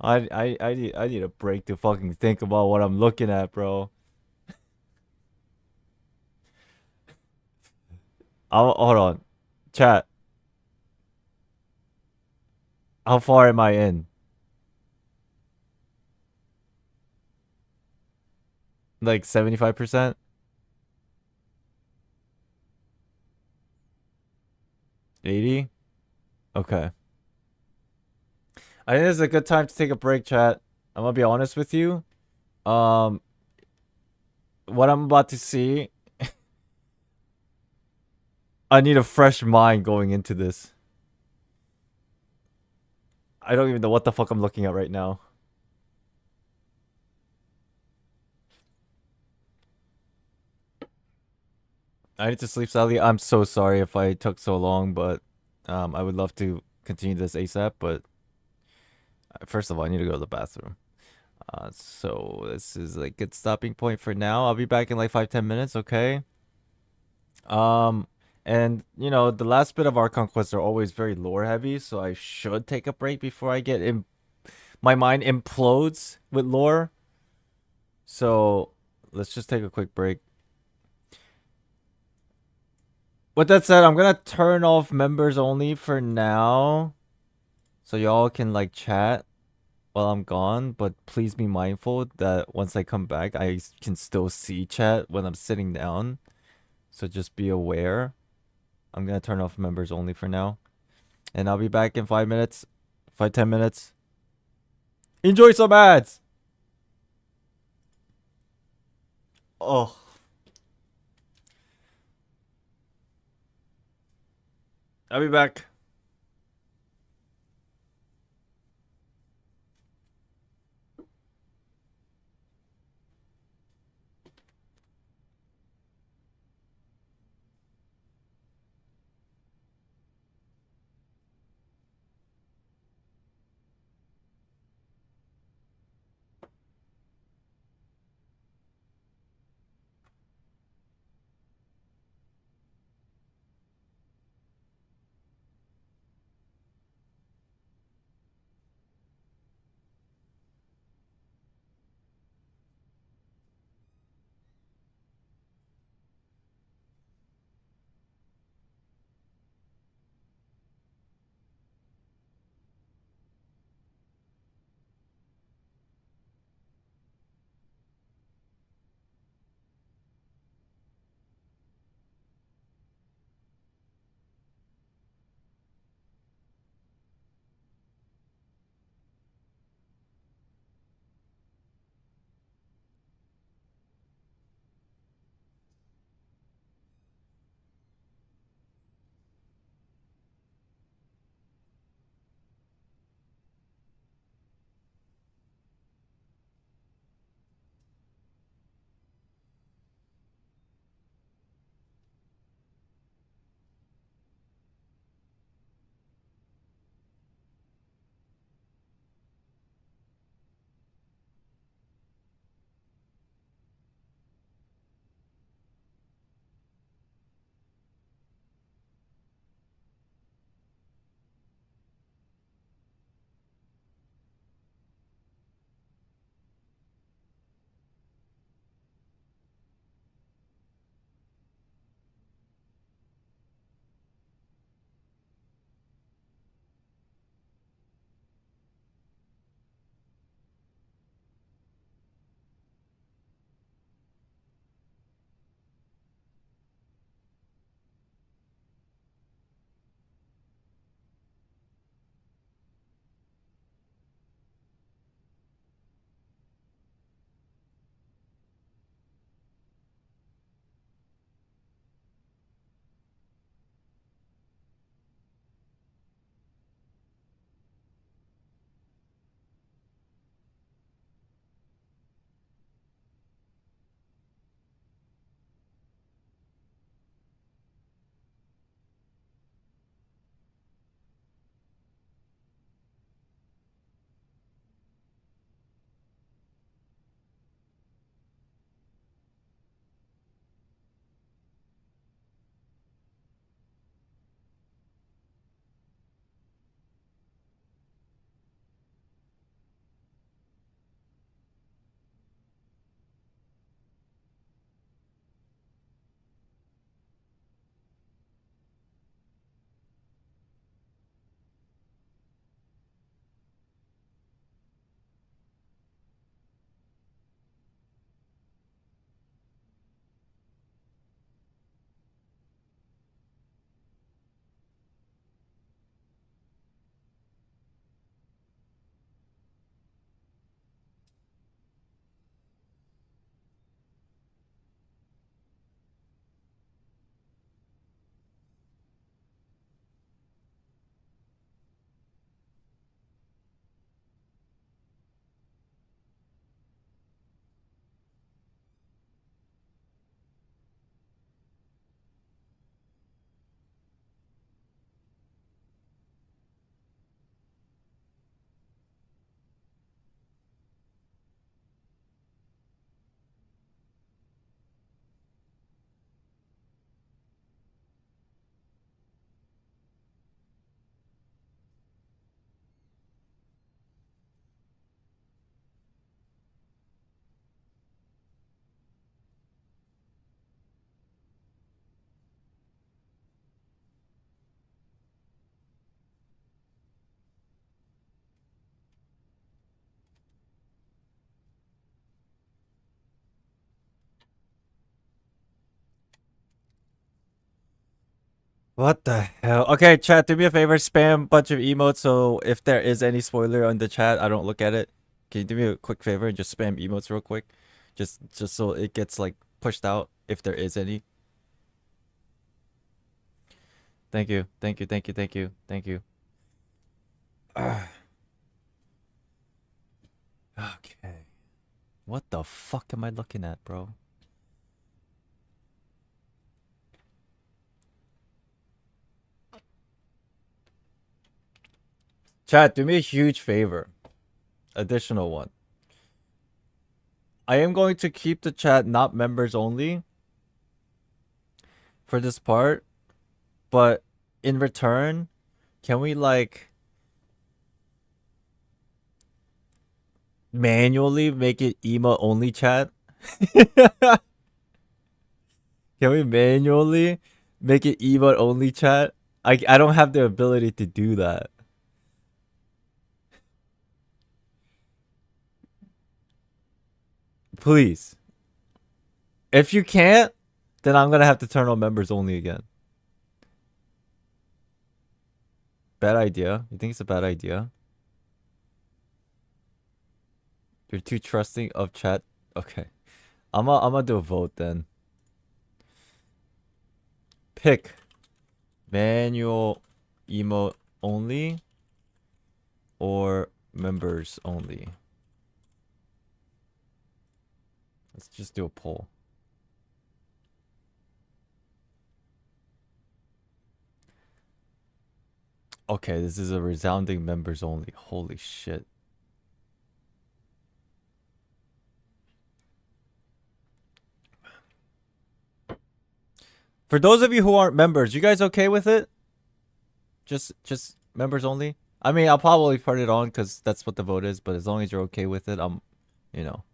I need a break to fucking think about what I'm looking at, bro. Hold on. Chat. How far am I in? Like 75%? 80? Okay. I think this is a good time to take a break, chat. I'm gonna be honest with you. What I'm about to see, I need a fresh mind going into this. I don't even know what the fuck I'm looking at right now. I need to sleep, Sally. I'm so sorry if I took so long, but I would love to continue this ASAP, but first of all, I need to go to the bathroom. So this is a good stopping point for now. I'll be back in like 5-10 minutes, okay? And you know, the last bit of our conquests are always very lore heavy, so I should take a break before I get in. My mind implodes with lore. So let's just take a quick break. With that said, I'm gonna turn off members only for now, so y'all can like chat while I'm gone. But please be mindful that once I come back, I can still see chat when I'm sitting down. So just be aware. I'm gonna turn off members only for now, and I'll be back in 5 minutes, 10 minutes. Enjoy some ads. Oh. I'll be back. What the hell? Okay, chat, do me a favor, spam bunch of emotes so if there is any spoiler on the chat, I don't look at it. Can you do me a quick favor and just spam emotes real quick? Just so it gets like pushed out if there is any. Thank you. Thank you. Thank you. Thank you. Thank you. Okay. What the fuck am I looking at, bro? Chat, do me a huge favor. Additional one. I am going to keep the chat not members only for this part, but in return, can we like manually make it emo only chat? Can we manually make it emo only chat? I don't have the ability to do that. Please. If you can't, then I'm gonna have to turn on members only again. Bad idea? You think it's a bad idea? You're too trusting of chat? Okay. I'm gonna do a vote then. Pick manual emote only or members only. Let's just do a poll. Okay, this is a resounding members only. Holy shit. For those of you who aren't members, you guys okay with it? Just members only? I mean, I'll probably put it on because that's what the vote is, but as long as you're okay with it, you know.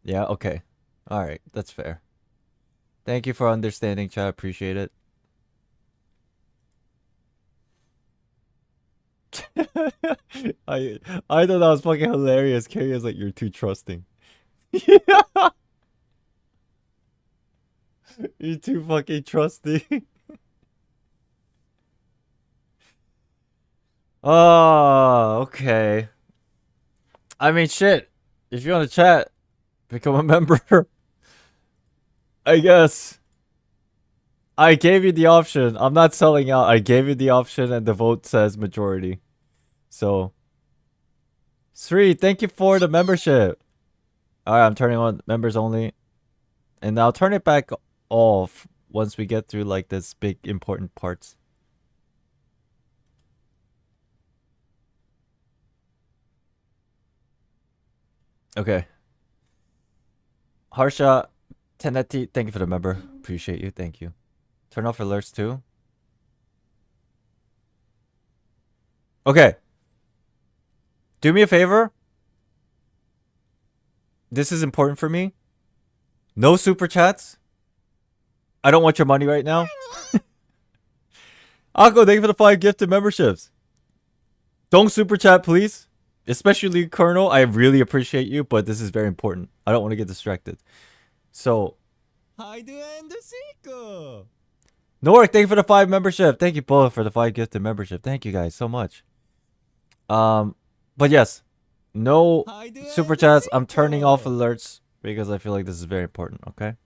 Yeah, okay. Alright, that's fair. Thank you for understanding, chat. Appreciate it. I thought that was fucking hilarious. Carrie is like, you're too trusting. Yeah. You're too fucking trusting. Oh, okay. I mean, shit. If you want to chat, become a member. I guess. I gave you the option. I'm not selling out. I gave you the option and the vote says majority. So. Sri, thank you for the membership. Alright, I'm turning on members only. And I'll turn it back off once we get through like this big important parts. Okay. Harsha Teneti, thank you for the member. Appreciate you. Thank you. Turn off alerts too. Okay. Do me a favor. This is important for me. No super chats. I don't want your money right now. Akko, thank you for the 5 gifted memberships. Don't super chat, please. Especially Colonel. I really appreciate you, but this is very important. I don't want to get distracted. So. Norik, thank you for the 5 membership. Thank you both for the 5 gifted membership. Thank you guys so much. But yes. No super chats. I'm turning off alerts because I feel like this is very important, okay?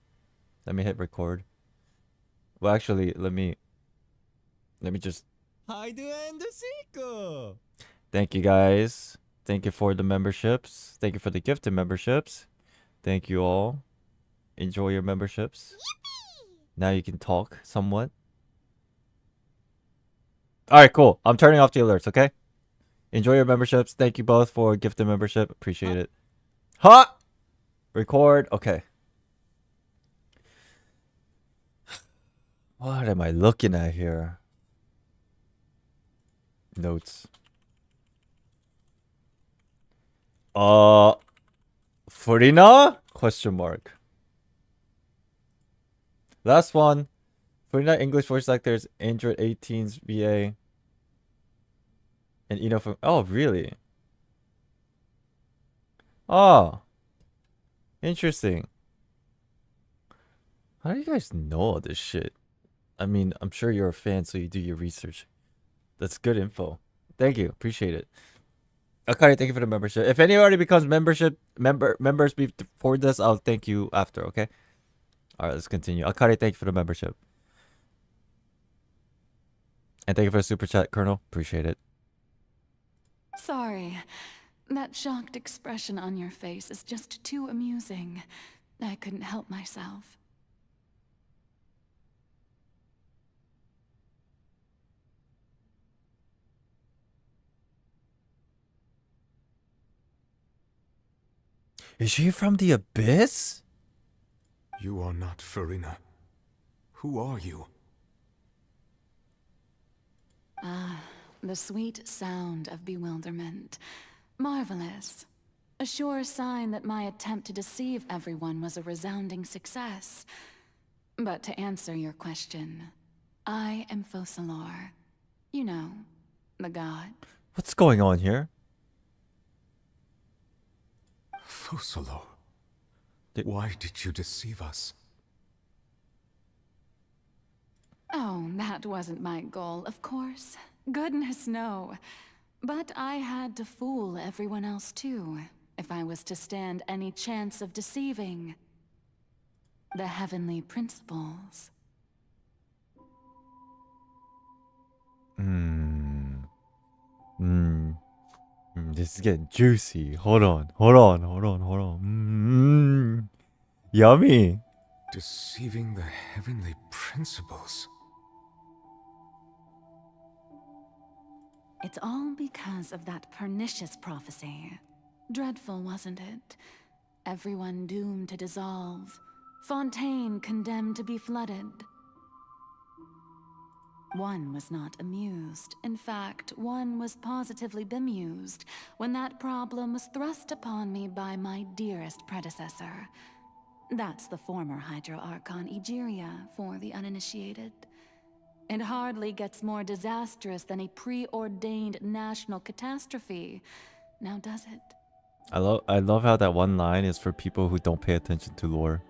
Let me hit record. Well, actually, let me just. Thank you guys. Thank you for the memberships. Thank you for the gifted memberships. Thank you all. Enjoy your memberships. Yippee! Now you can talk somewhat. Alright, cool. I'm turning off the alerts, okay? Enjoy your memberships. Thank you both for gifted membership. Appreciate it. Ha! Record. Okay. What am I looking at here? Notes. Furina? Question mark. Last one. Furina English voice actors, Android 18's VA. And Eno from. Oh, really? Oh. Interesting. How do you guys know all this shit? I mean, I'm sure you're a fan, so you do your research. That's good info. Thank you. Appreciate it. Akari, thank you for the membership. If anybody becomes members before this, I'll thank you after, okay? Alright, let's continue. Akari, thank you for the membership. And thank you for the super chat, Colonel. Appreciate it. Sorry. That shocked expression on your face is just too amusing. I couldn't help myself. Is she from the Abyss? You are not Furina. Who are you? Ah, the sweet sound of bewilderment. Marvelous. A sure sign that my attempt to deceive everyone was a resounding success. But to answer your question, I am Focalor. You know, the god. What's going on here? Focalor. Why did you deceive us? Oh, that wasn't my goal, of course. Goodness, no. But I had to fool everyone else too, if I was to stand any chance of deceiving the heavenly principles. This is getting juicy. Hold on. Yummy. Deceiving the heavenly principles. It's all because of that pernicious prophecy. Dreadful, wasn't it? Everyone doomed to dissolve. Fontaine condemned to be flooded. One was not amused. In fact, one was positively bemused when that problem was thrust upon me by my dearest predecessor. That's the former Hydro Archon Egeria for the uninitiated. It hardly gets more disastrous than a preordained national catastrophe, now does it? I love how that one line is for people who don't pay attention to lore.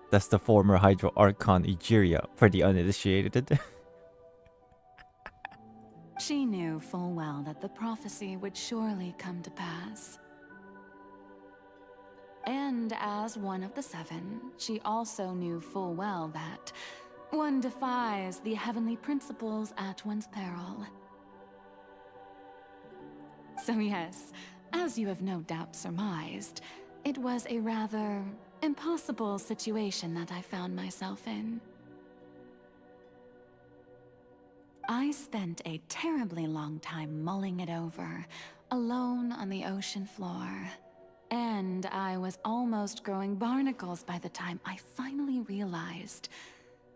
That's the former Hydro Archon Egeria for the uninitiated. She knew full well that the prophecy would surely come to pass. And as one of the seven, she also knew full well that one defies the heavenly principles at one's peril. So yes, as you have no doubt surmised, it was a rather impossible situation that I found myself in. I spent a terribly long time mulling it over, alone on the ocean floor. And I was almost growing barnacles by the time I finally realized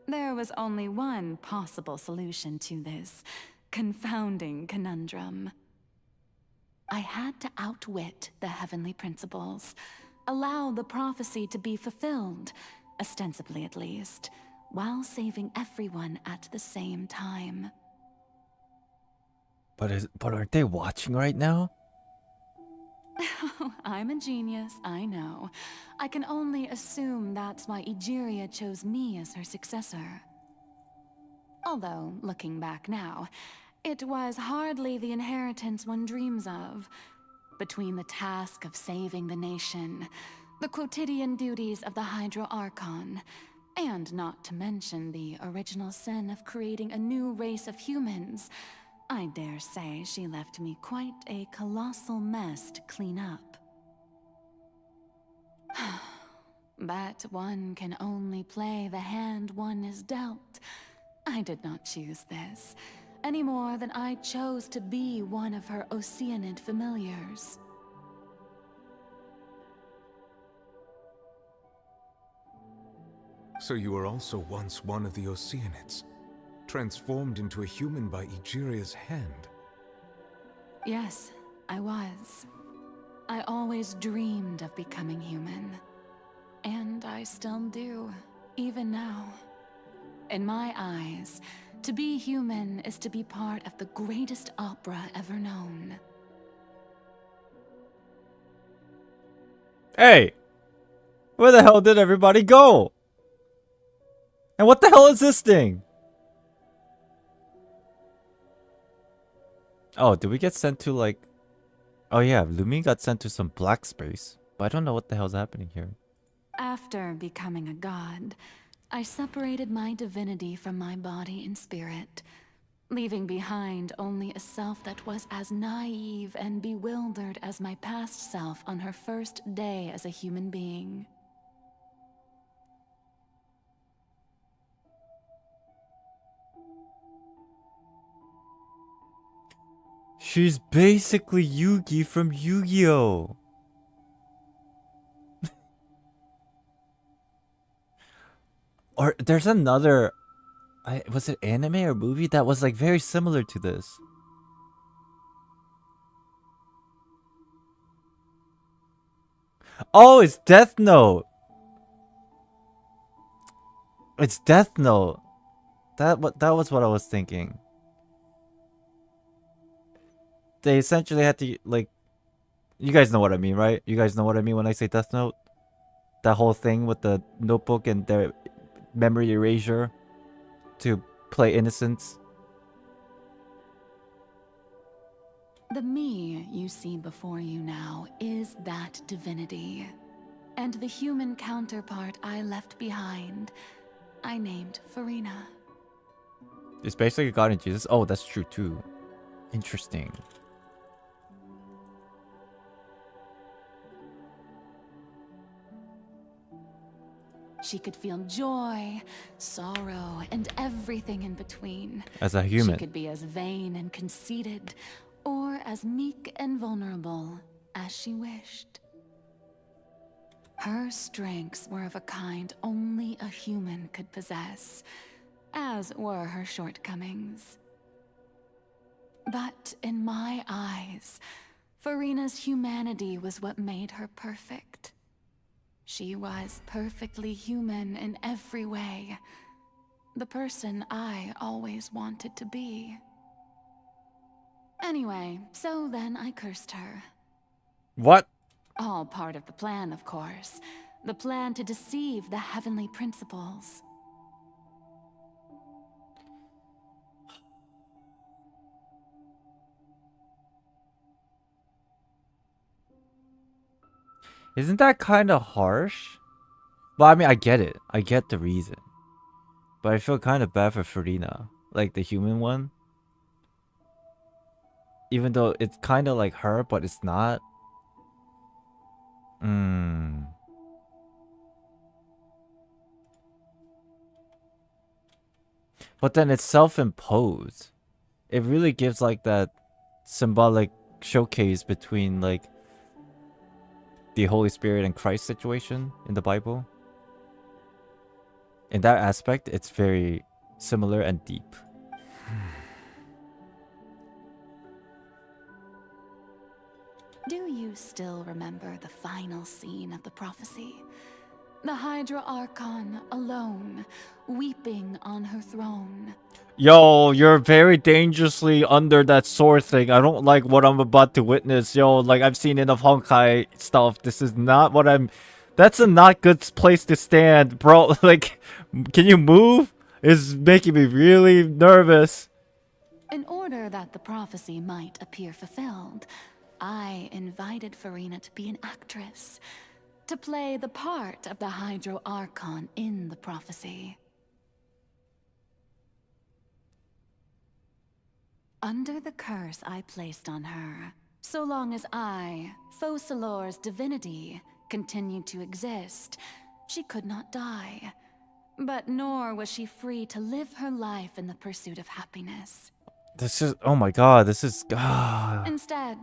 there was only one possible solution to this confounding conundrum. I had to outwit the heavenly principles, allow the prophecy to be fulfilled, ostensibly at least, while saving everyone at the same time. But aren't they watching right now? I'm a genius, I know. I can only assume that's why Egeria chose me as her successor. Although, looking back now, it was hardly the inheritance one dreams of. Between the task of saving the nation, the quotidian duties of the Hydro Archon, and not to mention the original sin of creating a new race of humans, I dare say she left me quite a colossal mess to clean up. But one can only play the hand one is dealt. I did not choose this, any more than I chose to be one of her Oceanid familiars. So you were also once one of the Oceanids, transformed into a human by Egeria's hand. Yes, I was. I always dreamed of becoming human. And I still do, even now. In my eyes, to be human is to be part of the greatest opera ever known. Hey! Where the hell did everybody go? And what the hell is this thing? Oh, did we get sent to like... Oh yeah, Lumi got sent to some black space. But I don't know what the hell's happening here. After becoming a god, I separated my divinity from my body and spirit, leaving behind only a self that was as naive and bewildered as my past self on her first day as a human being. She's basically Yugi from Yu-Gi-Oh! Or there's another... was it anime or movie that was like very similar to this? Oh, it's Death Note! It's Death Note. That was what I was thinking. They essentially had to, like... You guys know what I mean, right? You guys know what I mean when I say Death Note? That whole thing with the notebook and their memory erasure to play Innocence. The me you see before you now is that divinity. And the human counterpart I left behind, I named Furina. It's basically God and Jesus. Oh, that's true too. Interesting. She could feel joy, sorrow, and everything in between. As a human. She could be as vain and conceited, or as meek and vulnerable as she wished. Her strengths were of a kind only a human could possess, as were her shortcomings. But in my eyes, Furina's humanity was what made her perfect. She was perfectly human in every way. The person I always wanted to be. Anyway, so then I cursed her. What? All part of the plan, of course. The plan to deceive the heavenly principles. Isn't that kind of harsh? Well, I mean, I get it. I get the reason. But I feel kind of bad for Furina. Like, the human one. Even though it's kind of like her, but it's not. But then it's self-imposed. It really gives like that symbolic showcase between like the Holy Spirit and Christ situation in the Bible. In that aspect, it's very similar and deep. Do you still remember the final scene of the prophecy? The Hydra Archon alone, weeping on her throne. Yo, you're very dangerously under that sword thing. I don't like what I'm about to witness. Yo, like, I've seen enough Honkai stuff. This is not what I'm... That's a not good place to stand, bro. Like, can you move? It's making me really nervous. In order that the prophecy might appear fulfilled, I invited Furina to be an actress, to play the part of the Hydra Archon in the prophecy. Under the curse I placed on her, so long as I, Focalor's divinity, continued to exist, she could not die. But nor was she free to live her life in the pursuit of happiness. This is... Oh my god, this is... Instead,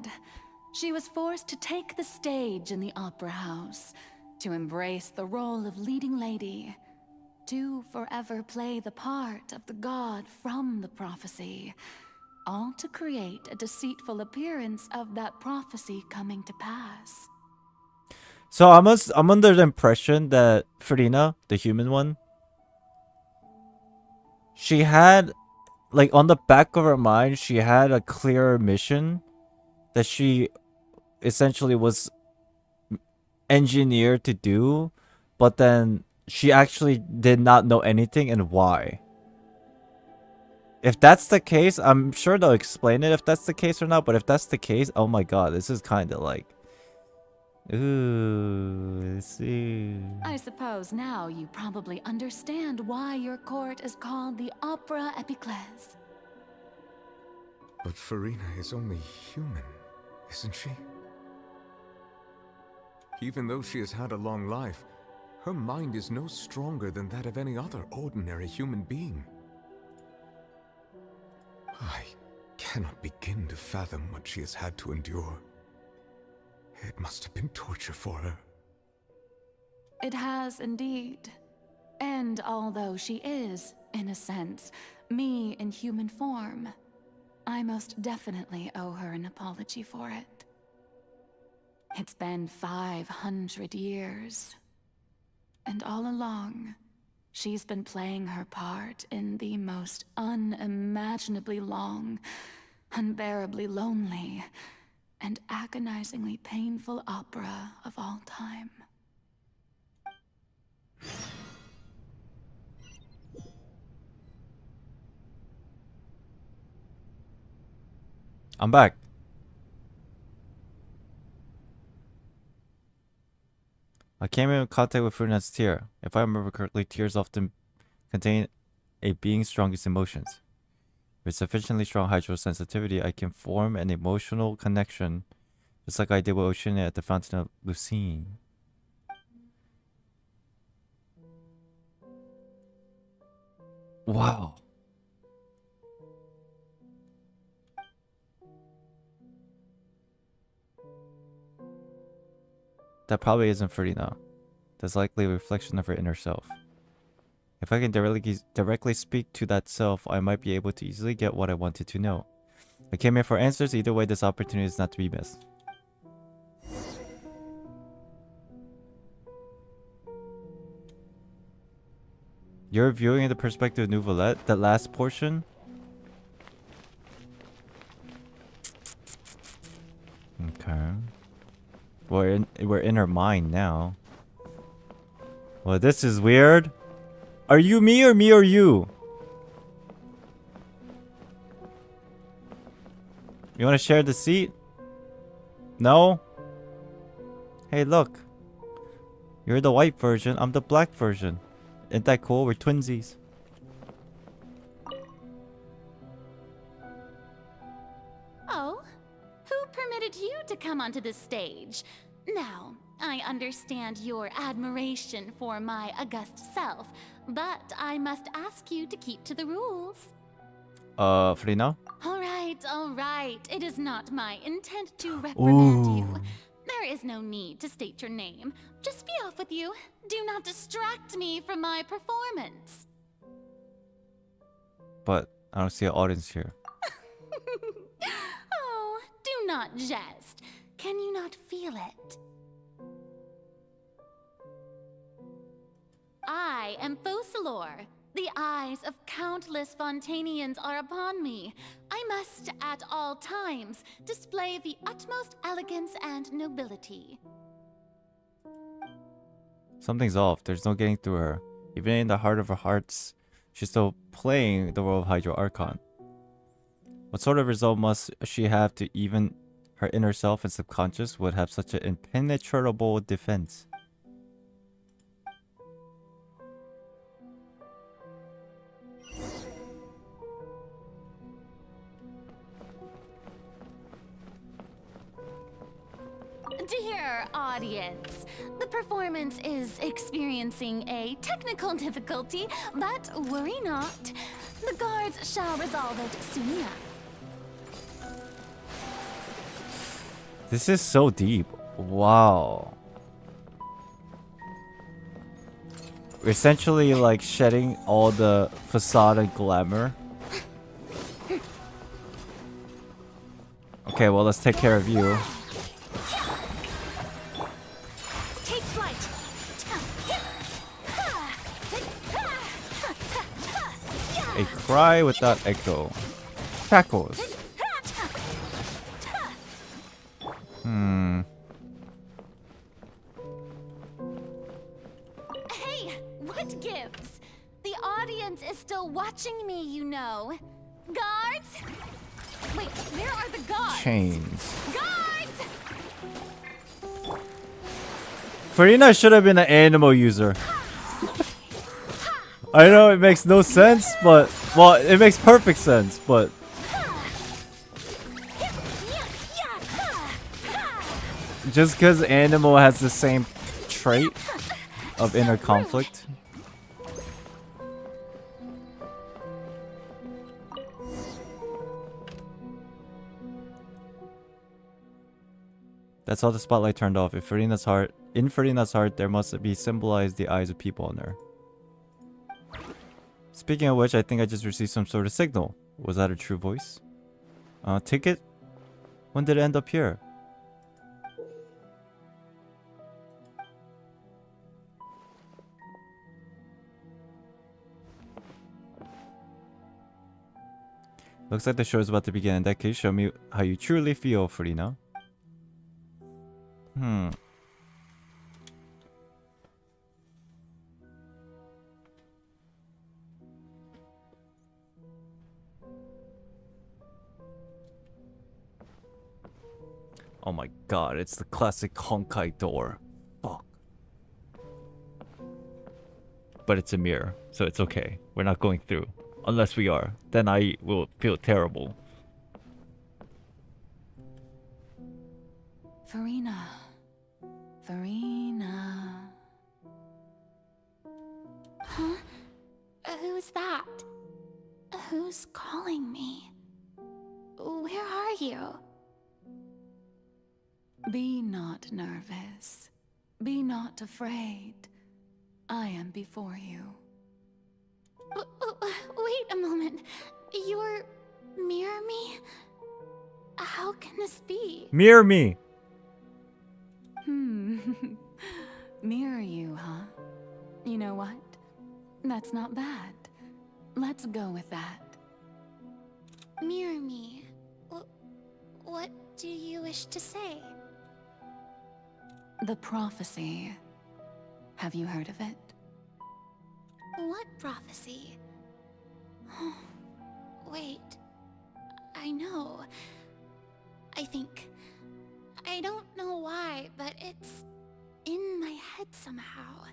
she was forced to take the stage in the opera house, to embrace the role of leading lady, to forever play the part of the god from the prophecy, all to create a deceitful appearance of that prophecy coming to pass. So I'm under the impression that Furina, the human one, she had, like, on the back of her mind, she had a clear mission that she essentially was engineered to do, but then she actually did not know anything and why. If that's the case, I'm sure they'll explain it if that's the case or not, but if that's the case, oh my god, this is kind of like... Ooh, let's see. I suppose now you probably understand why your court is called the Opera Epiclese. But Furina is only human, isn't she? Even though she has had a long life, her mind is no stronger than that of any other ordinary human being. I cannot begin to fathom what she has had to endure. It must have been torture for her. It has indeed. And although she is, in a sense, me in human form, I most definitely owe her an apology for it. It's been 500 years. And all along, she's been playing her part in the most unimaginably long, unbearably lonely, and agonizingly painful opera of all time. I'm back. I came in contact with Furina's tear. If I remember correctly, tears often contain a being's strongest emotions. With sufficiently strong hydrosensitivity, I can form an emotional connection, just like I did with Oceania at the Fountain of Lucine. Wow. That probably isn't Furina. That's likely a reflection of her inner self. If I can directly speak to that self, I might be able to easily get what I wanted to know. I came here for answers. Either way, this opportunity is not to be missed. You're viewing the perspective of Neuvillette, that last portion? Okay. We're in her mind now. Well, this is weird. Are you me or you? You want to share the seat? No? Hey, look. You're the white version. I'm the black version. Isn't that cool? We're twinsies. Oh? Who permitted you to come onto this stage? Now, I understand your admiration for my august self, but I must ask you to keep to the rules. Furina? All right. It is not my intent to reprimand you. There is no need to state your name. Just be off with you. Do not distract me from my performance. But I don't see an audience here. Oh, do not jest. Can you not feel it? I am Focalor. The eyes of countless Fontanians are upon me. I must, at all times, display the utmost elegance and nobility. Something's off. There's no getting through her. Even in the heart of her hearts, she's still playing the role of Hydro Archon. What sort of result must she have to even her inner self and subconscious would have such an impenetrable defense? Dear audience, the performance is experiencing a technical difficulty, but worry not. The guards shall resolve it soon enough. This is so deep. Wow. We're essentially like shedding all the facade and glamour. Okay, well, let's take care of you. Take flight. A cry without echo. Tackles. Hey, what gives? The audience is still watching me, you know. Guards! Wait, where are the guards? Chains. Guards! Furina should have been an animal user. I know it makes no sense, but well, it makes perfect sense, but just because animal has the same trait of inner conflict. That's how the spotlight turned off. In Furina's heart, there must be symbolized the eyes of people on her. Speaking of which, I think I just received some sort of signal. Was that a true voice? Ticket? When did it end up here? Looks like the show is about to begin. In that case, show me how you truly feel, Furina. Oh my god, it's the classic Honkai door. Fuck. But it's a mirror, so it's okay. We're not going through. Unless we are. Then I will feel terrible. Furina. Furina. Huh? Who's that? Who's calling me? Where are you? Be not nervous. Be not afraid. I am before you. Wait a moment. You're mirror me? How can this be? Mirror me. Mirror you, huh? You know what? That's not bad. Let's go with that. Mirror me. What do you wish to say? The prophecy. Have you heard of it? What prophecy? Wait. I know. I think. I don't know why, but it's in my head somehow.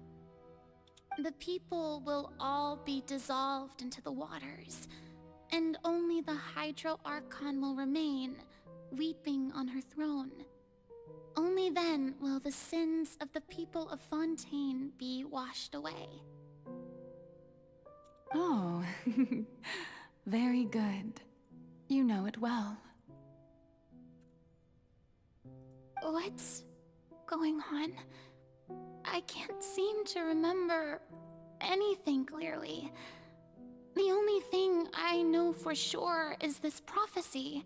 The people will all be dissolved into the waters, and only the Hydro Archon will remain, weeping on her throne. Only then will the sins of the people of Fontaine be washed away. Oh, very good. You know it well. What's going on? I can't seem to remember anything clearly. The only thing I know for sure is this prophecy.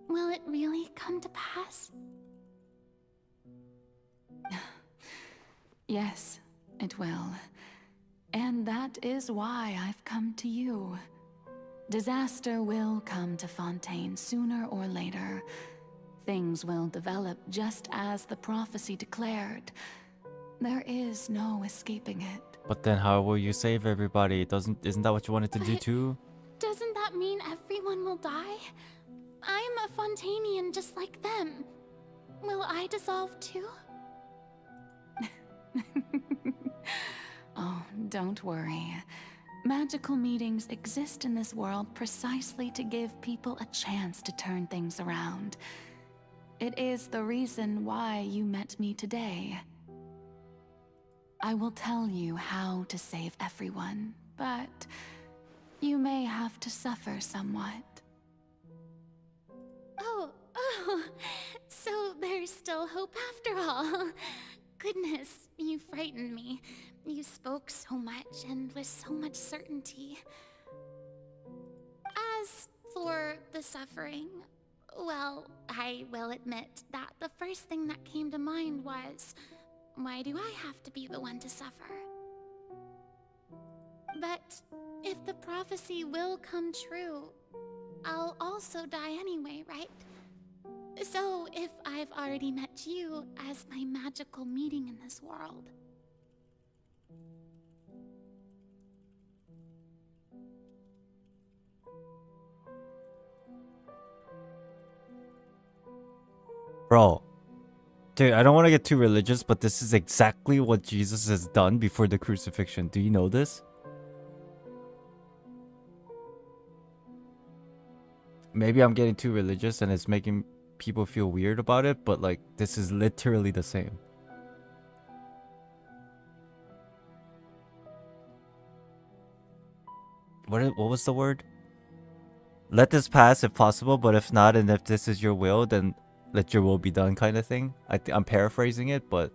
Will it really come to pass? Yes, it will. And that is why I've come to you. Disaster will come to Fontaine sooner or later. Things will develop just as the prophecy declared. There is no escaping it. But then how will you save everybody? Isn't that what you wanted to do too? Doesn't that mean everyone will die? I'm a Fontainian just like them. Will I dissolve too? Oh, don't worry. Magical meetings exist in this world precisely to give people a chance to turn things around. It is the reason why you met me today. I will tell you how to save everyone, but you may have to suffer somewhat. Oh, so there's still hope after all. Goodness, you frightened me. You spoke so much and with so much certainty. As for the suffering, well, I will admit that the first thing that came to mind was, why do I have to be the one to suffer? But if the prophecy will come true, I'll also die anyway, right? So if I've already met you as my magical meeting in this world. Bro. Dude, I don't want to get too religious, but this is exactly what Jesus has done before the crucifixion. Do you know this? Maybe I'm getting too religious and it's making people feel weird about it, but like, this is literally the same. What was the word? Let this pass if possible, but if not, and if this is your will, then let your will be done kind of thing. I'm paraphrasing it, but...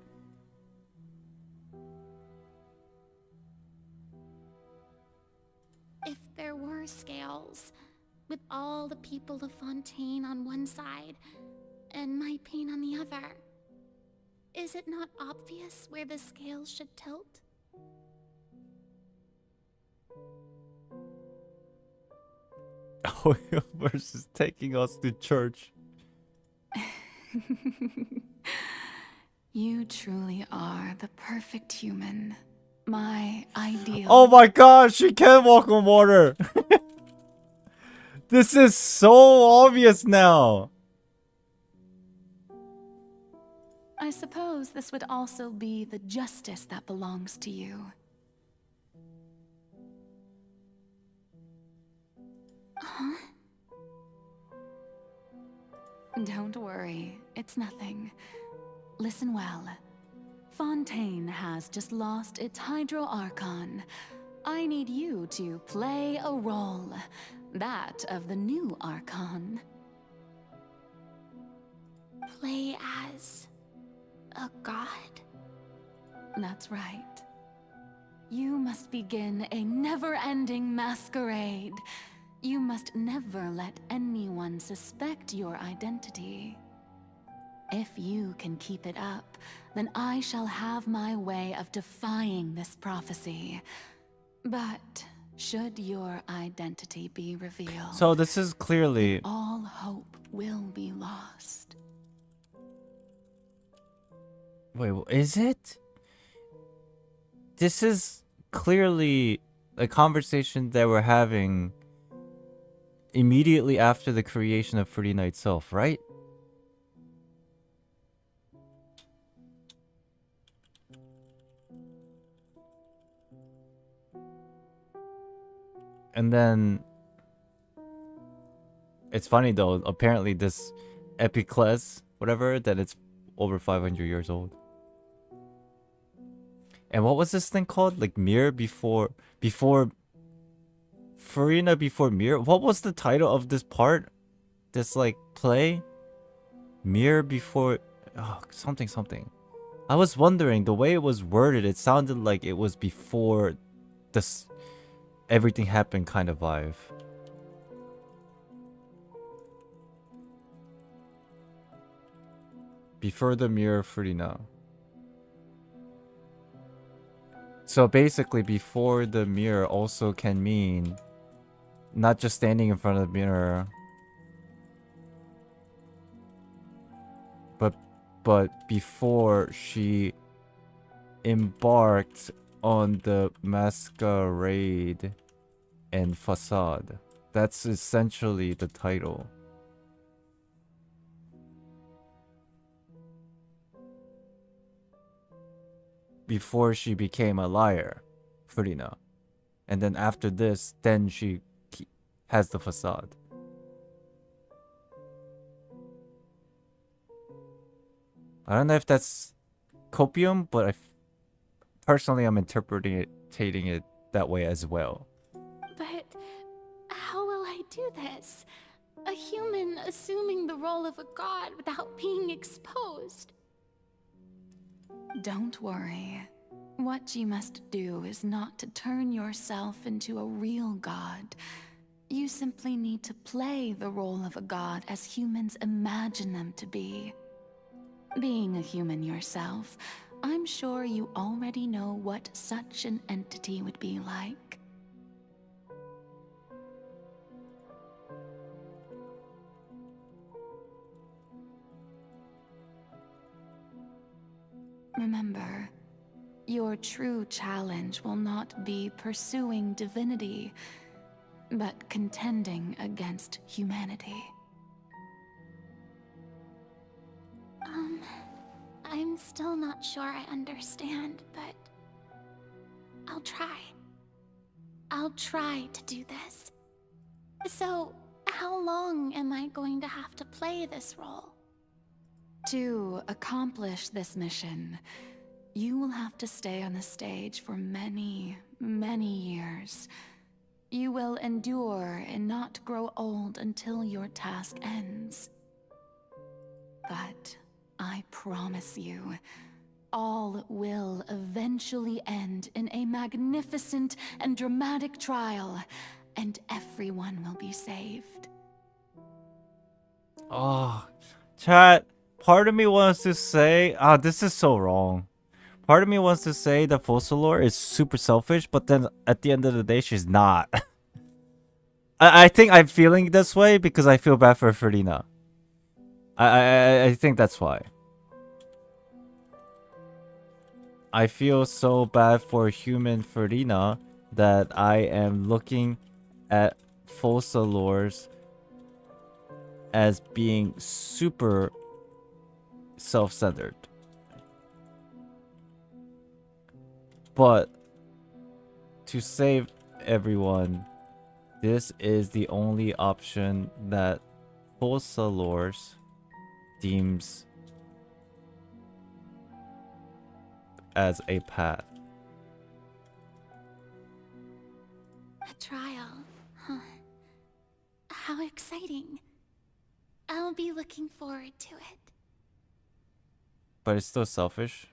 If there were scales, with all the people of Fontaine on one side, and my pain on the other, is it not obvious where the scales should tilt? Oh, versus taking us to church. You truly are the perfect human. My ideal. Oh my god, she can walk on water! This is so obvious now! I suppose this would also be the justice that belongs to you. Huh? Don't worry, it's nothing. Listen well. Fontaine has just lost its Hydro Archon. I need you to play a role. That of the new Archon. Play as... a god? That's right. You must begin a never-ending masquerade. You must never let anyone suspect your identity. If you can keep it up, then I shall have my way of defying this prophecy. But should your identity be revealed... So this is clearly... all hope will be lost. Wait, is it? This is clearly a conversation that we're having immediately after the creation of Furina itself, right? And then it's funny though, apparently this Epicles, whatever, that it's over 500 years old. And what was this thing called? Like Mirror before Furina before Mirror? What was the title of this part? This like play? Mirror before something. I was wondering, the way it was worded, it sounded like it was before this everything happened kind of vibe. Before the mirror Furina. So basically, before the mirror also can mean not just standing in front of the mirror, but before she embarked on the masquerade and facade. That's essentially the title. Before she became a liar, Furina. And then after this, then she has the facade. I don't know if that's copium, but personally I'm interpreting it that way as well. But how will I do this? A human assuming the role of a god without being exposed. Don't worry. What you must do is not to turn yourself into a real god. You simply need to play the role of a god as humans imagine them to be. Being a human yourself, I'm sure you already know what such an entity would be like. Remember, your true challenge will not be pursuing divinity, but contending against humanity. I'm still not sure I understand, but I'll try. I'll try to do this. So, how long am I going to have to play this role? To accomplish this mission, you will have to stay on the stage for many, many years. You will endure and not grow old until your task ends. But I promise you, all will eventually end in a magnificent and dramatic trial, and everyone will be saved. Oh, chat. Part of me wants to say, this is so wrong. Part of me wants to say that Focalor is super selfish, but then at the end of the day, she's not. I think I'm feeling this way because I feel bad for Furina. I think that's why. I feel so bad for human Furina that I am looking at Focalors as being super self-centered. But to save everyone, this is the only option that Focalors deems as a path. A trial, huh? How exciting. I'll be looking forward to it. But it's still selfish.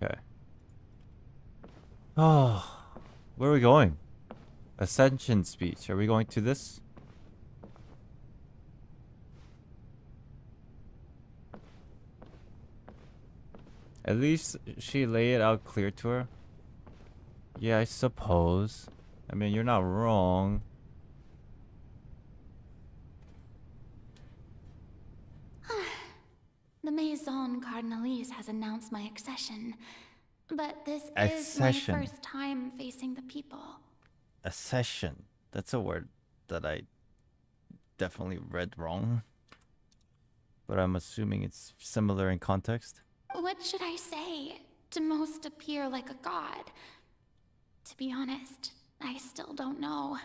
Okay. Oh, where are we going? Ascension speech. Are we going to this? At least she laid it out clear to her. Yeah, I suppose. I mean, you're not wrong. The Maison Cardinalise has announced my accession, but this is Accession. my first time facing the people. Accession. That's a word that I definitely read wrong. But I'm assuming it's similar in context. What should I say to most appear like a god? To be honest, I still don't know.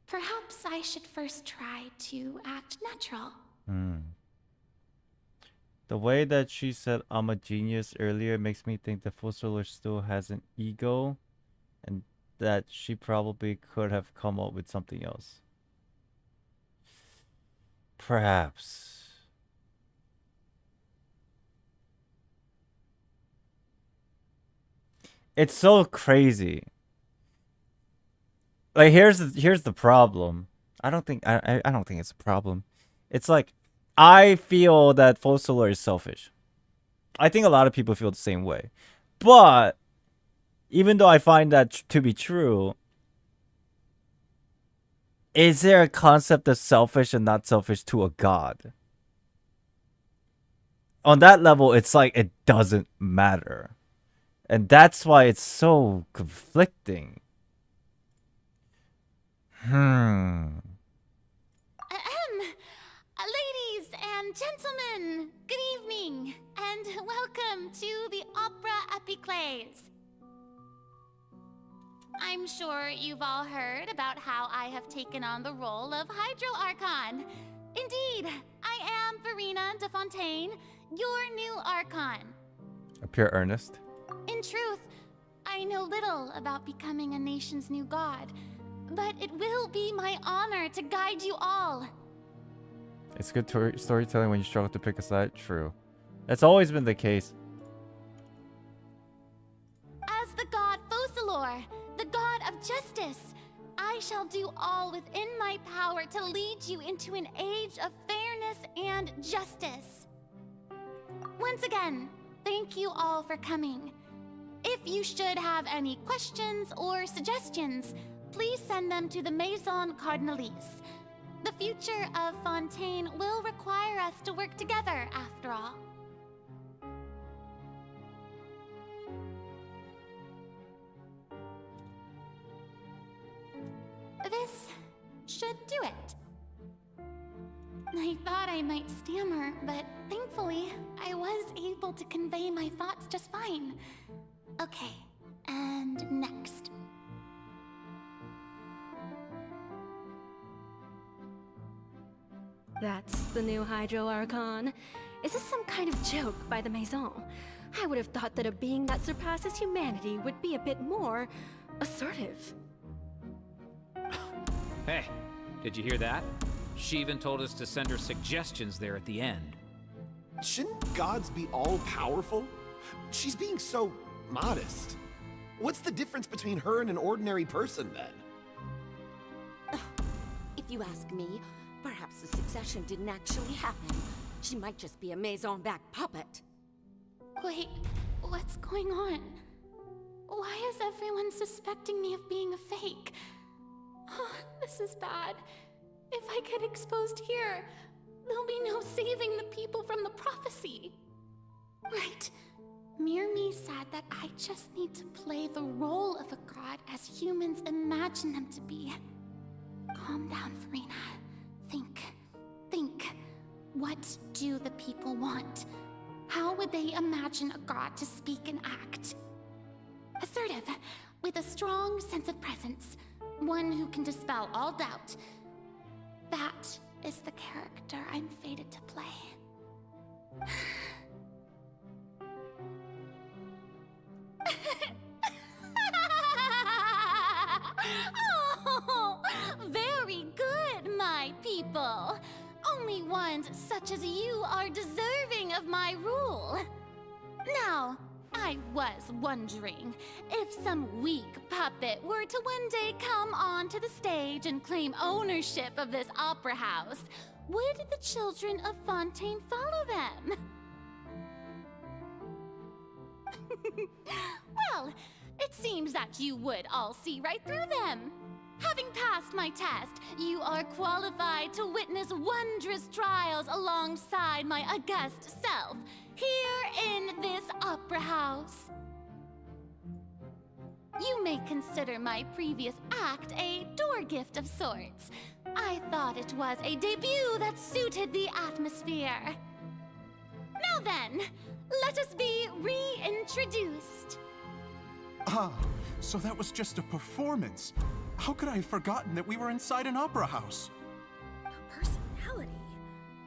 Perhaps I should first try to act natural. The way that she said I'm a genius earlier makes me think the Focalor still has an ego, and that she probably could have come up with something else. Perhaps. It's so crazy. Like here's the problem. I don't think it's a problem. It's like I feel that Focalor is selfish. I think a lot of people feel the same way. But even though I find that to be true, is there a concept of selfish and not selfish to a god? On that level, it's like it doesn't matter. And that's why it's so conflicting. Ladies and gentlemen, good evening, and welcome to the Opera Epiclese. I'm sure you've all heard about how I have taken on the role of Hydro Archon. Indeed, I am Furina de Fontaine, your new Archon. Appear earnest. In truth, I know little about becoming a nation's new god, but it will be my honor to guide you all. It's good storytelling when you struggle to pick a side. True. That's always been the case. justice. I shall do all within my power to lead you into an age of fairness and justice. Once again, thank you all for coming. If you should have any questions or suggestions, please send them to the Maison Cardinalise. The future of Fontaine will require us to work together, after all. This should do it. I thought I might stammer, but thankfully, I was able to convey my thoughts just fine. Okay, and next. That's the new Hydro Archon. Is this some kind of joke by the Maison? I would have thought that a being that surpasses humanity would be a bit more assertive. Hey, did you hear that? She even told us to send her suggestions there at the end. Shouldn't gods be all-powerful? She's being so modest. What's the difference between her and an ordinary person, then? If you ask me, perhaps the succession didn't actually happen. She might just be a Maison-back puppet. Wait, what's going on? Why is everyone suspecting me of being a fake? Oh, this is bad. If I get exposed here, there'll be no saving the people from the prophecy. Right. Mirmi said that I just need to play the role of a god as humans imagine them to be. Calm down, Furina. Think. What do the people want? How would they imagine a god to speak and act? Assertive, with a strong sense of presence. One who can dispel all doubt. That is the character I'm fated to play. Oh, very good, my people. Only ones such as you are deserving of my rule. Now, I was wondering if some weak puppet were to one day come onto the stage and claim ownership of this opera house, would the children of Fontaine follow them? Well, it seems that you would all see right through them. Having passed my test, you are qualified to witness wondrous trials alongside my august self, here in this opera house. You may consider my previous act a door gift of sorts. I thought it was a debut that suited the atmosphere. Now then, let us be reintroduced. Ah, so that was just a performance. How could I have forgotten that we were inside an opera house? No personality.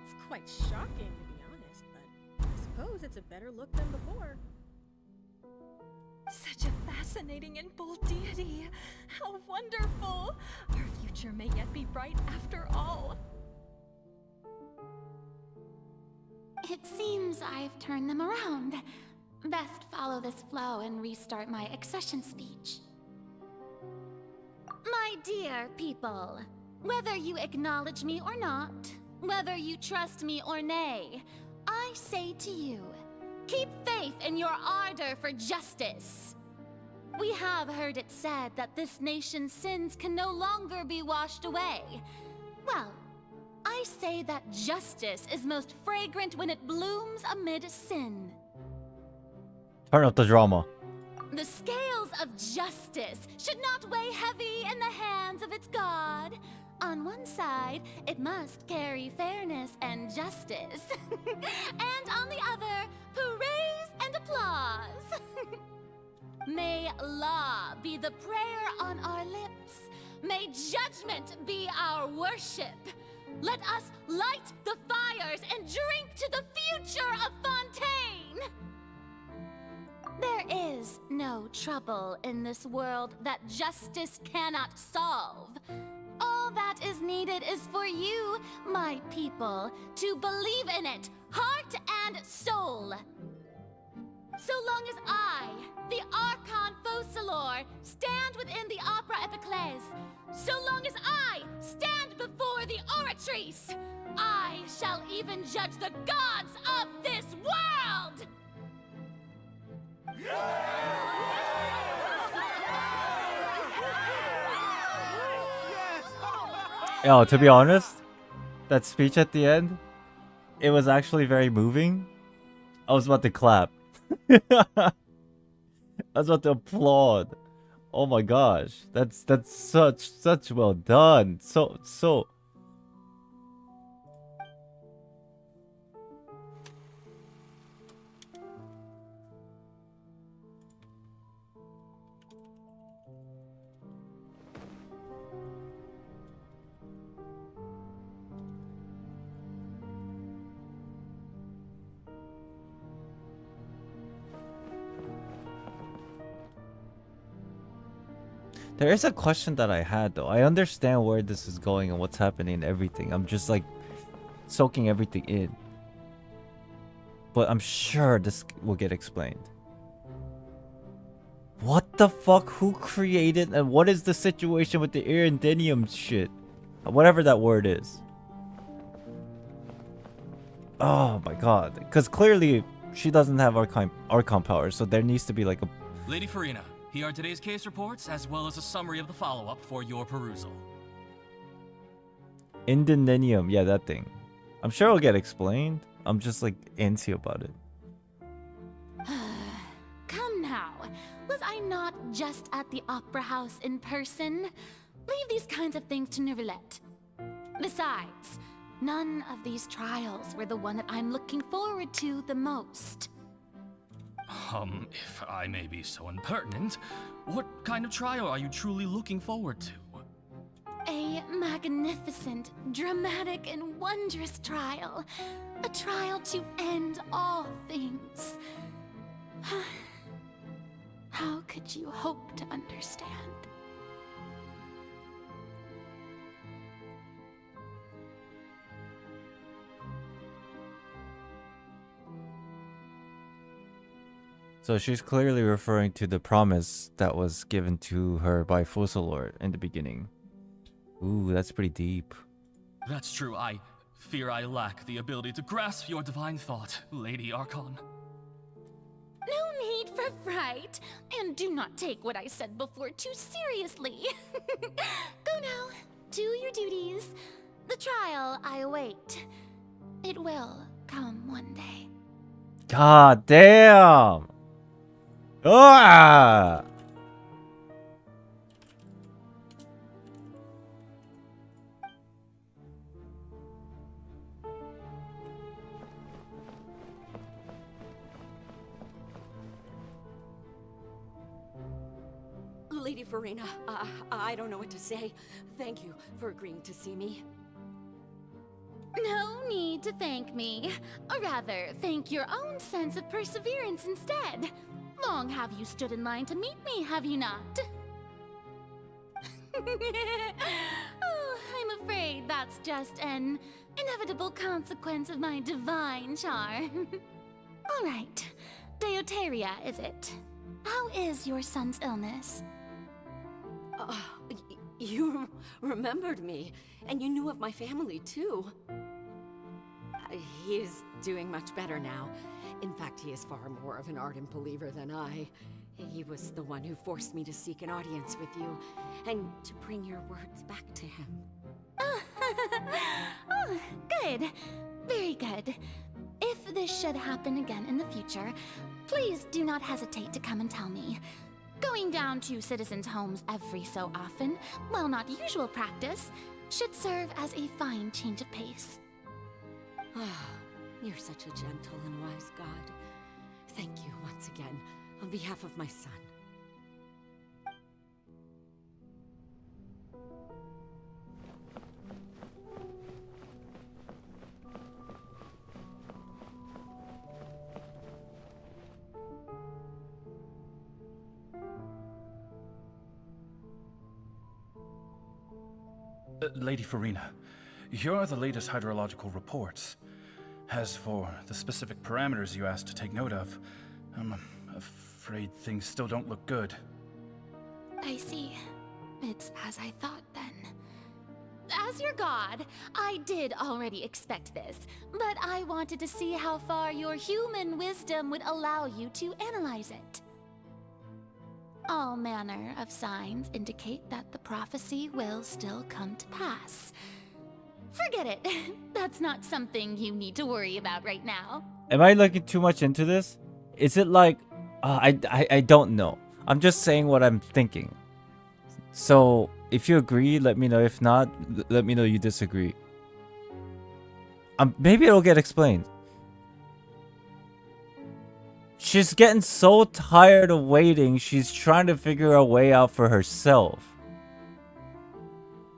It's quite shocking, to be honest, but I suppose it's a better look than before. Such a fascinating and bold deity. How wonderful! Our future may yet be bright after all. It seems I've turned them around. Best follow this flow and restart my accession speech. My dear people, whether you acknowledge me or not, whether you trust me or nay, I say to you, keep faith in your ardor for justice. We have heard it said that this nation's sins can no longer be washed away. Well, I say that justice is most fragrant when it blooms amid sin. Turn up the drama. The scales of justice should not weigh heavy in the hands of its god. On one side, it must carry fairness and justice. And on the other, praise and applause. May law be the prayer on our lips. May judgment be our worship. Let us light the fires and drink to the future of Fontaine. There is no trouble in this world that justice cannot solve. All that is needed is for you, my people, to believe in it, heart and soul. So long as I, the Archon Focalor, stand within the Opera Epiclese, so long as I stand before the Oratrice, I shall even judge the gods of this world! Yo, to be honest, that speech at the end, it was actually very moving. I was about to clap. I was about to applaud. Oh my gosh, that's such well done. So. There is a question that I had though. I understand where this is going and what's happening and everything. I'm just like soaking everything in. But I'm sure this will get explained. What the fuck? Who created and what is the situation with the Irindinium shit? Whatever that word is. Oh my god. Because clearly she doesn't have Archon powers, so there needs to be like a... Lady Furina, here are today's case reports, as well as a summary of the follow-up for your perusal. Indonenium, yeah, that thing. I'm sure it'll get explained. I'm just like antsy about it. Come now, was I not just at the Opera House in person? Leave these kinds of things to Neuvillette. Besides, none of these trials were the one that I'm looking forward to the most. If I may be so impertinent, what kind of trial are you truly looking forward to? A magnificent, dramatic, and wondrous trial. A trial to end all things. How could you hope to understand? So she's clearly referring to the promise that was given to her by Focalor in the beginning. Ooh, that's pretty deep. That's true. I fear I lack the ability to grasp your divine thought, Lady Archon. No need for fright, and do not take what I said before too seriously. Go now, do your duties. The trial I await. It will come one day. God damn! Ah! Lady Furina, I don't know what to say. Thank you for agreeing to see me. No need to thank me. Or rather, thank your own sense of perseverance instead. Long have you stood in line to meet me, have you not? Oh, I'm afraid that's just an inevitable consequence of my divine charm. All right, Deoteria, is it? How is your son's illness? You remembered me, and you knew of my family, too. He is doing much better now. In fact, he is far more of an ardent believer than I. He was the one who forced me to seek an audience with you, and to bring your words back to him. Oh, good. Very good. If this should happen again in the future, please do not hesitate to come and tell me. Going down to citizens' homes every so often, while not usual practice, should serve as a fine change of pace. You're such a gentle and wise god. Thank you once again, on behalf of my son. Lady Furina, here are the latest hydrological reports. As for the specific parameters you asked to take note of, Afraid things still don't look good. I see. It's as I thought then. As your god, I did already expect this, but I wanted to see how far your human wisdom would allow you to analyze it. All manner of signs indicate that the prophecy will still come to pass. Forget it. That's not something you need to worry about right now. Am I looking too much into this? Is it like... I don't know. I'm just saying what I'm thinking. So, if you agree, let me know. If not, let me know you disagree. Maybe it'll get explained. She's getting so tired of waiting, she's trying to figure a way out for herself.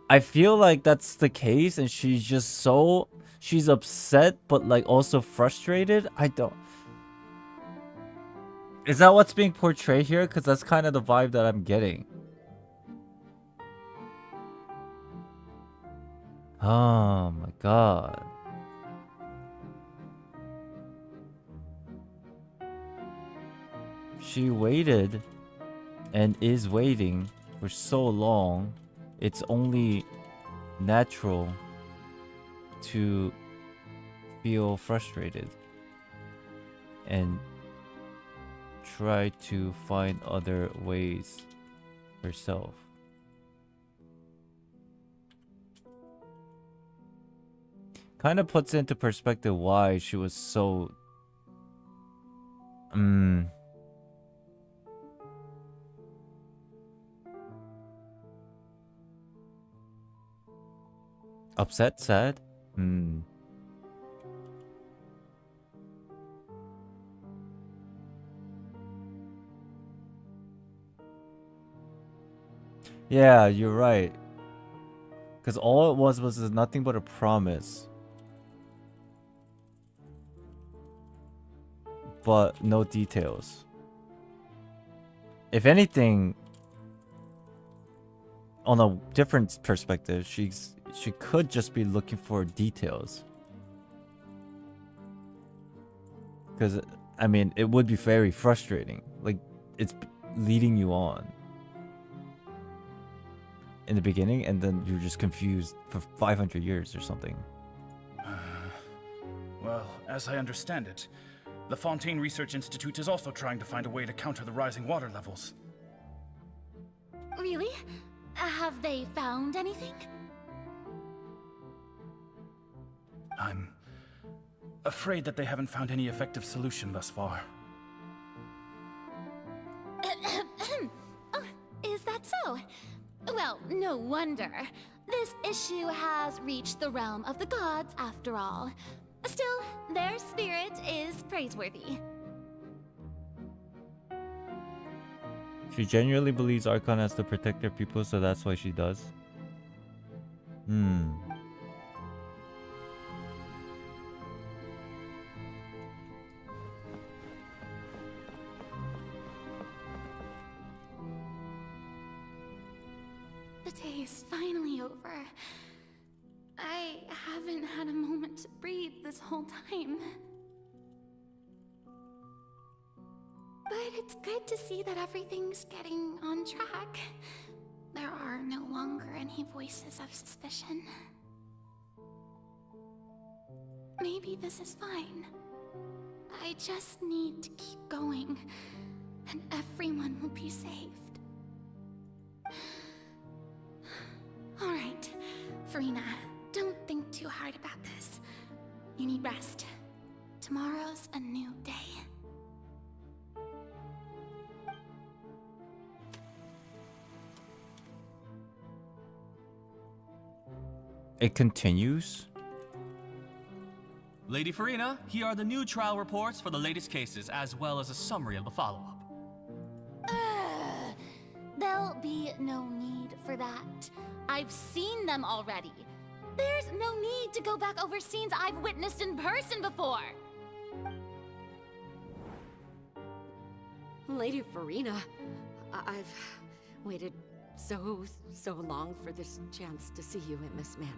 I feel like that's the case, and she's just so... She's upset, but like also frustrated. I don't... Is that what's being portrayed here? Because that's kind of the vibe that I'm getting. Oh my god. She waited and is waiting for so long. It's only natural to feel frustrated and try to find other ways herself. Kind of puts into perspective why she was so upset, sad. Yeah, you're right. Because all it was nothing but a promise. But no details. If anything, on a different perspective, she could just be looking for details. Because, I mean, it would be very frustrating. Like, it's leading you on in the beginning, and then you're just confused for 500 years or something. Well, as I understand it, the Fontaine Research Institute is also trying to find a way to counter the rising water levels. Really? Have they found anything? I'm afraid that they haven't found any effective solution thus far. Oh, is that so? Well, no wonder. This issue has reached the realm of the gods after all. Still, their spirit is praiseworthy. She genuinely believes Archon has to protect their people, so that's why she does. The day is finally over. I haven't had a moment to breathe this whole time. But it's good to see that everything's getting on track. There are no longer any voices of suspicion. Maybe this is fine. I just need to keep going, and everyone will be saved. Alright, Furina, don't think too hard about this. You need rest. Tomorrow's a new day. It continues? Lady Furina, here are the new trial reports for the latest cases, as well as a summary of the follow-up. There'll be no need for that. I've seen them already. There's no need to go back over scenes I've witnessed in person before. Lady Furina, I've waited so long for this chance to see you in this manner.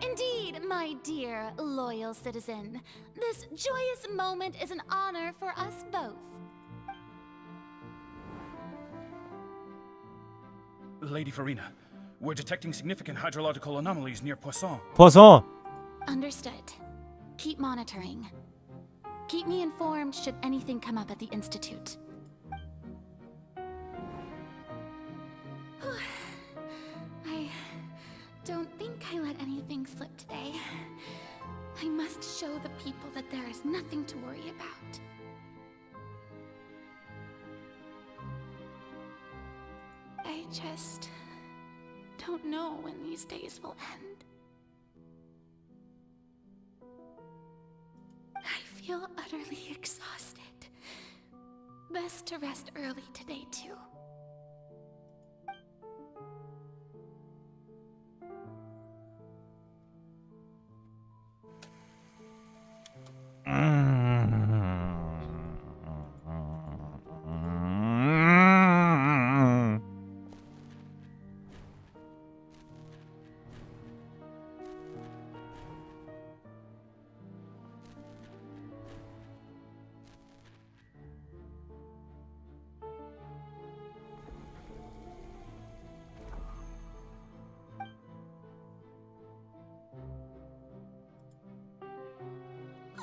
Indeed, my dear, loyal citizen. This joyous moment is an honor for us both. Lady Furina, we're detecting significant hydrological anomalies near Poisson. Poisson! Understood. Keep monitoring. Keep me informed should anything come up at the Institute. I don't think I let anything slip today. I must show the people that there is nothing to worry about. I just don't know when these days will end. I feel utterly exhausted. Best to rest early today, too.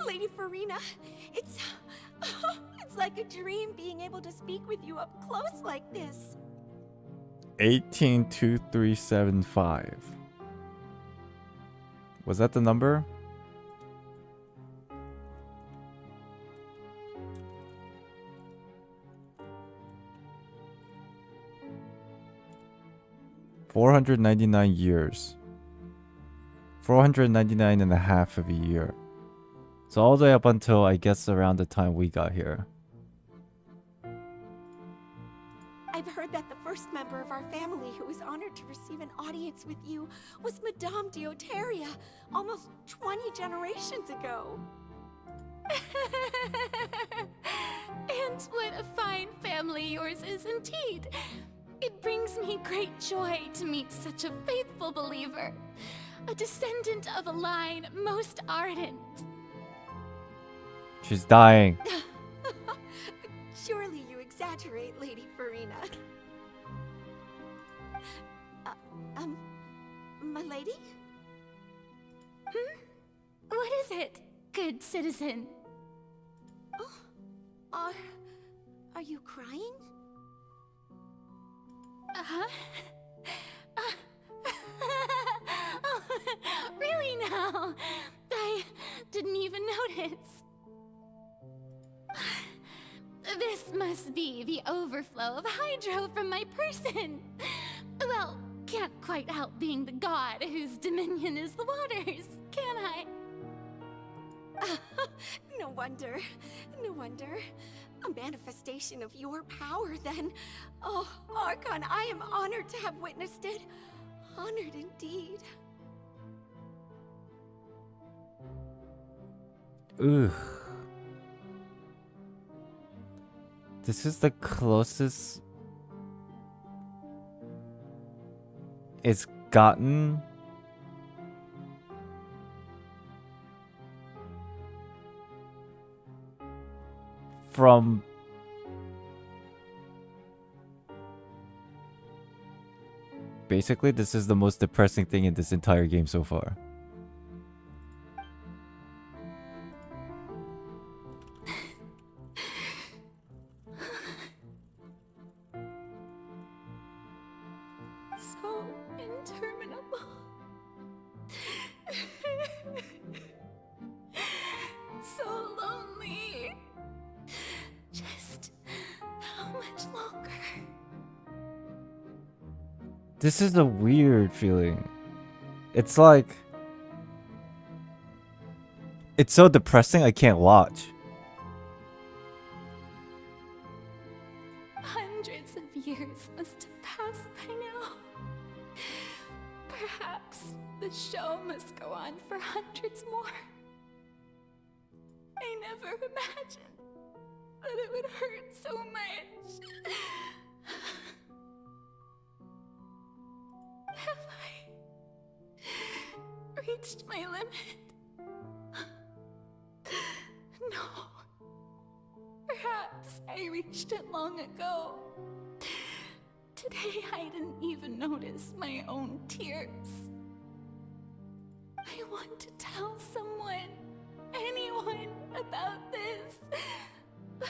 Lady Furina, it's like a dream being able to speak with you up close like this. 182375. Was that the number? $499 years. 499 and a half of a year. So all the way up until, I guess, around the time we got here. I've heard that the first member of our family who was honored to receive an audience with you was Madame Deoteria, almost 20 generations ago. And what a fine family yours is indeed. It brings me great joy to meet such a faithful believer, a descendant of a line most ardent. She's dying. Surely you exaggerate, Lady Furina. My lady? What is it, good citizen? Oh, are you crying? Uh-huh. Oh, really now? I didn't even notice. This must be the overflow of hydro from my person. Well, can't quite help being the god whose dominion is the waters, can I? No wonder. No wonder. A manifestation of your power, then. Oh, Archon, I am honored to have witnessed it. Honored indeed. Ugh. This is the closest it's gotten from basically this is the most depressing thing in this entire game so far. So interminable. So lonely. Just how much longer? This is a weird feeling. It's like it's so depressing I can't watch. Hundreds of years must have passed by now. Perhaps the show must go on for hundreds more. I never imagined that it would hurt so much. Have I reached my limit? No. Perhaps I reached it long ago. Today I didn't even notice my own tears. I want to tell someone, anyone, about this. But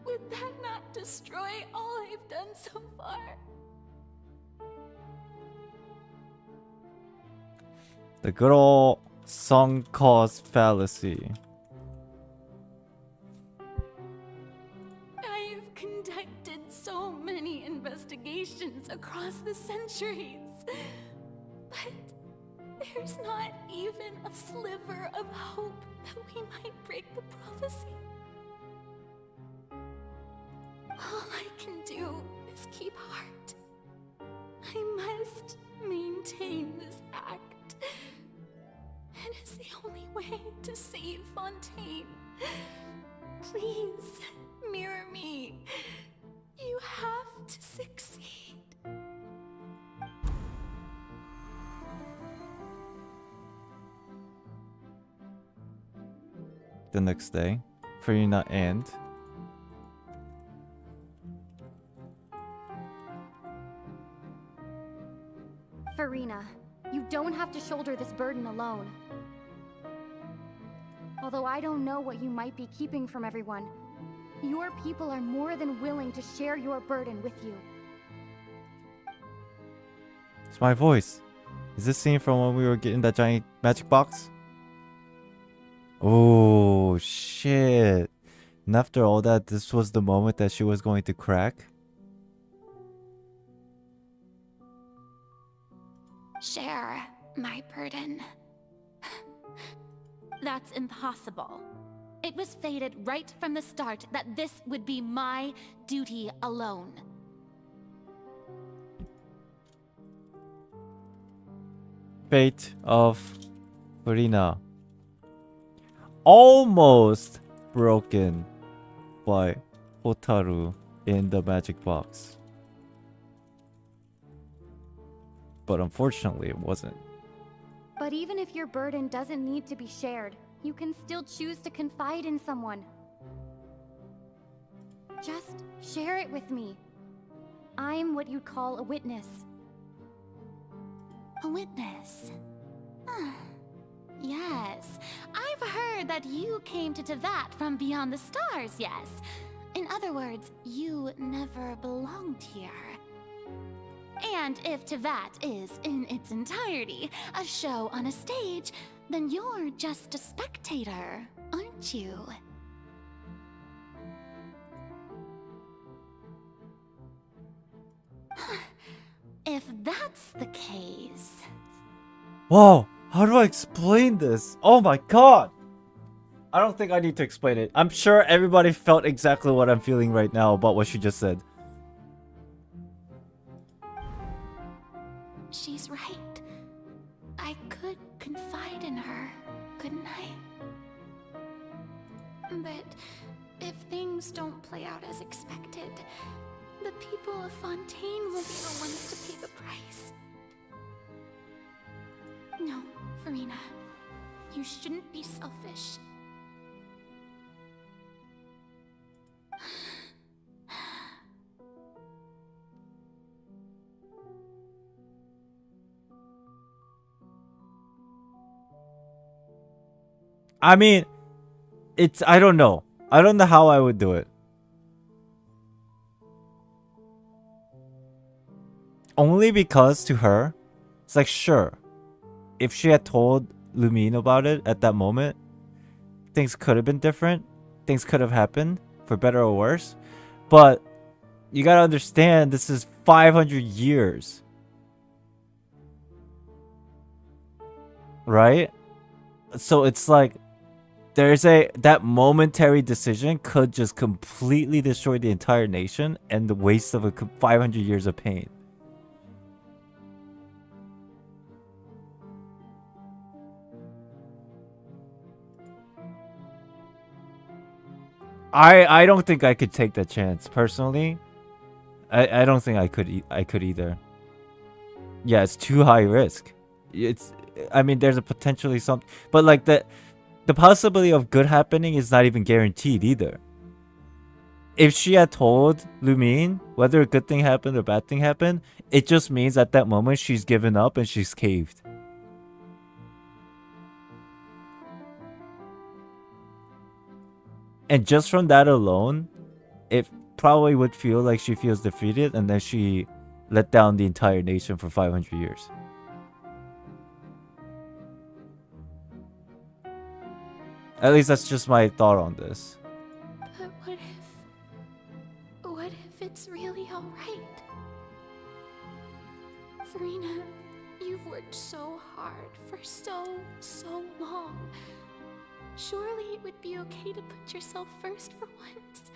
would that not destroy all I've done so far? The good old sunk cost fallacy. I've conducted so many investigations across the centuries, but there's not even a sliver of hope that we might break the prophecy. All I can do is keep heart. I must maintain this act. It is the only way to save Fontaine. Please, mirror me. You have to succeed. The next day, Furina and Furina, you don't have to shoulder this burden alone. Although I don't know what you might be keeping from everyone, your people are more than willing to share your burden with you. it's my voice. Is this scene from when we were getting that giant magic box? Oh shit. And after all that, this was the moment that she was going to crack? Share my burden. That's impossible. It was fated right from the start that this would be my duty alone. Fate of Furina. Almost broken by Hotaru in the magic box. But unfortunately, it wasn't. But even if your burden doesn't need to be shared, you can still choose to confide in someone. Just share it with me. I'm what you'd call a witness. A witness? Yes, I've heard that you came to Tevat from beyond the stars, yes. In other words, you never belonged here. And if Tevat is, in its entirety, a show on a stage, then you're just a spectator, aren't you? If that's the case... Whoa! How do I explain this? Oh my god! I don't think I need to explain it. I'm sure everybody felt exactly what I'm feeling right now about what she just said. She's right. I could confide in her, couldn't I? But if things don't play out as expected, the people of Fontaine will be the ones to pay the price. No, Furina. You shouldn't be selfish. I mean, I don't know. I don't know how I would do it. Only because to her, it's like, sure, if she had told Lumine about it at that moment, things could have been different. Things could have happened for better or worse. But you gotta understand, this is 500 years. Right? So it's like, that momentary decision could just completely destroy the entire nation and the waste of 500 years of pain. I don't think I could take that chance personally. I don't think I could either. Yeah, it's too high risk. I mean, there's a potentially something, but like the possibility of good happening is not even guaranteed either. if she had told Lumine whether a good thing happened or bad thing happened, it just means at that moment she's given up and she's caved. And just from that alone, it probably would feel like she feels defeated and then she let down the entire nation for 500 years. At least that's just my thought on this. But what if it's really alright? Furina, you've worked so hard for so long. Surely it would be okay to put yourself first for once.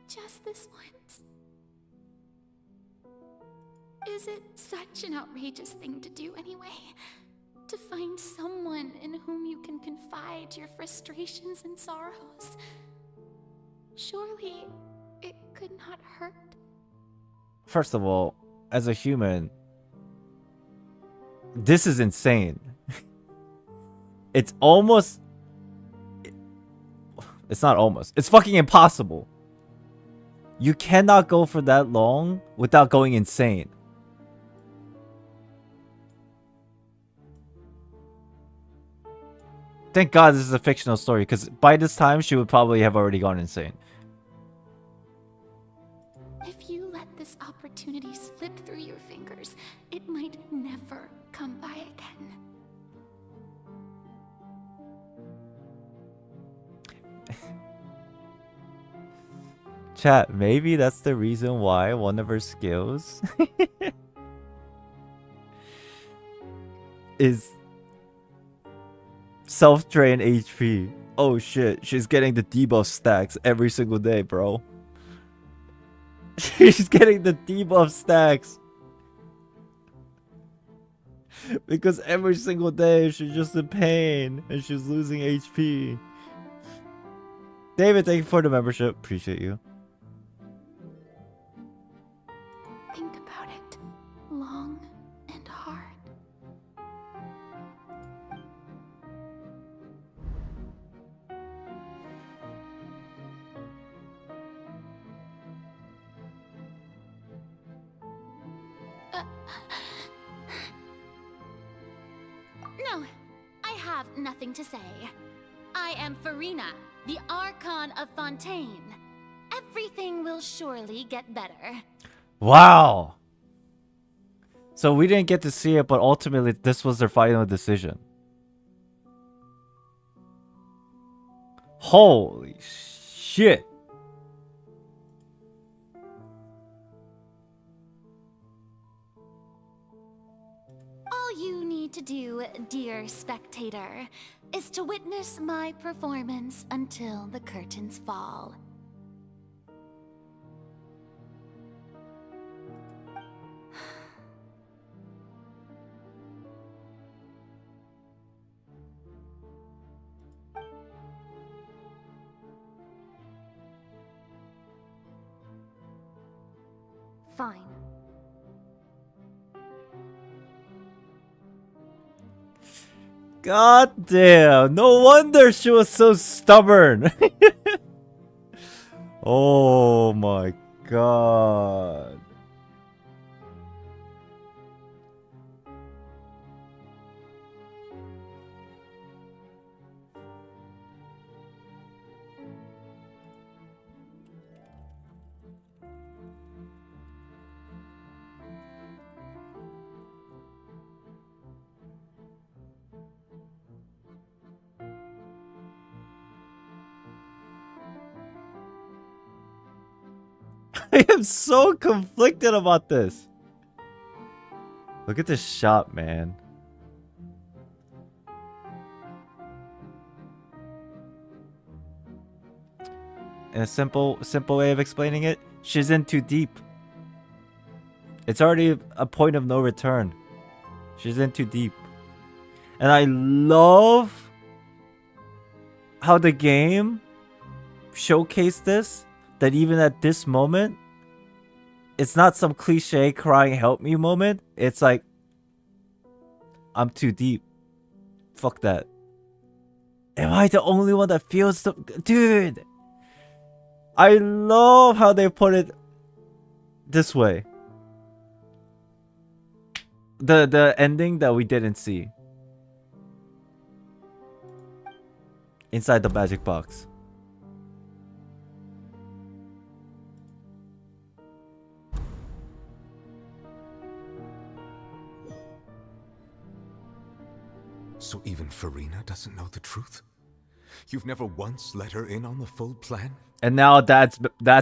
Just this once. Is it such an outrageous thing to do anyway? To find someone in whom you can confide your frustrations and sorrows? Surely it could not hurt. First of all, as a human, this is insane. It's almost... It's not almost. It's fucking impossible. You cannot go for that long without going insane. Thank God this is a fictional story, because by this time she would probably have already gone insane. If you let this opportunity slip through your fingers, it might never come by again. Chat, maybe that's the reason why one of her skills is self-drain HP. Oh shit, she's getting the debuff stacks every single day, bro. She's getting the debuff stacks. Because every single day she's just in pain and she's losing HP. David, thank you for the membership. Appreciate you. Think about it long and hard. No, I have nothing to say. I am Furina, the Archon of Fontaine. Everything will surely get better. Wow. So we didn't get to see it, but ultimately this was their final decision. Holy shit. All you need to do, dear spectator, is to witness my performance until the curtains fall. Fine. God damn, no wonder she was so stubborn. Oh my god. I am so conflicted about this. Look at this shot, man. In a simple way of explaining it, she's in too deep. It's already a point of no return. She's in too deep. And I love how the game showcased this. That even at this moment, it's not some cliche crying help me moment. It's like, I'm too deep. Fuck that. Am I the only one that feels so... Dude! I love how they put it this way. The ending that we didn't see. Inside the magic box. So even Furina doesn't know the truth? You've never once let her in on the full plan? And now that's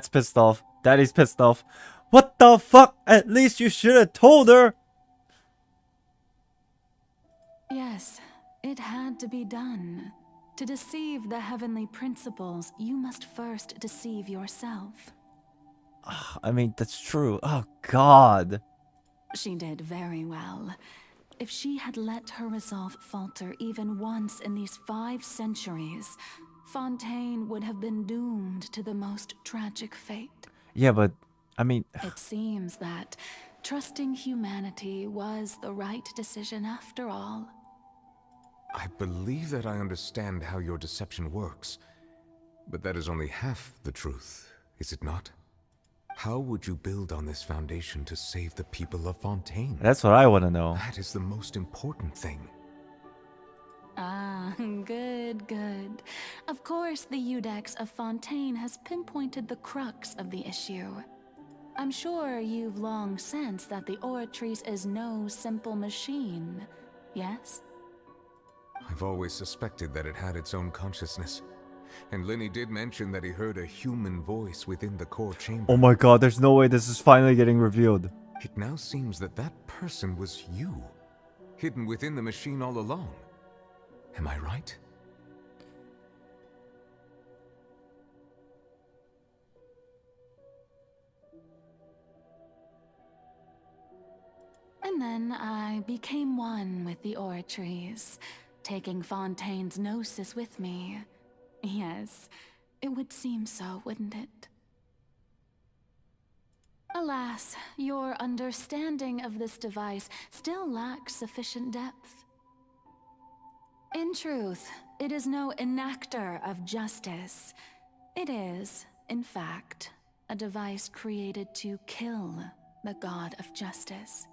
pissed off. Daddy's pissed off. What the fuck? At least you should have told her. Yes, it had to be done. To deceive the heavenly principles, you must first deceive yourself. I mean, that's true. Oh, God. She did very well. If she had let her resolve falter even once in these 5 centuries, Fontaine would have been doomed to the most tragic fate. Yeah, but, I mean... It seems that trusting humanity was the right decision after all. I believe that I understand how your deception works, but that is only half the truth, is it not? How would you build on this foundation to save the people of Fontaine? That's what I want to know. That is the most important thing. Ah, good, good. Of course, the Iudex of Fontaine has pinpointed the crux of the issue. I'm sure you've long sensed that the Oratrice is no simple machine, yes? I've always suspected that it had its own consciousness. And Lenny did mention that he heard a human voice within the core chamber. Oh my god, there's no way this is finally getting revealed. It now seems that that person was you, hidden within the machine all along. Am I right? And then I became one with the Oratrice, taking Fontaine's gnosis with me. Yes, it would seem so, wouldn't it? Alas, your understanding of this device still lacks sufficient depth. In truth, it is no enactor of justice. It is, in fact, a device created to kill the god of justice.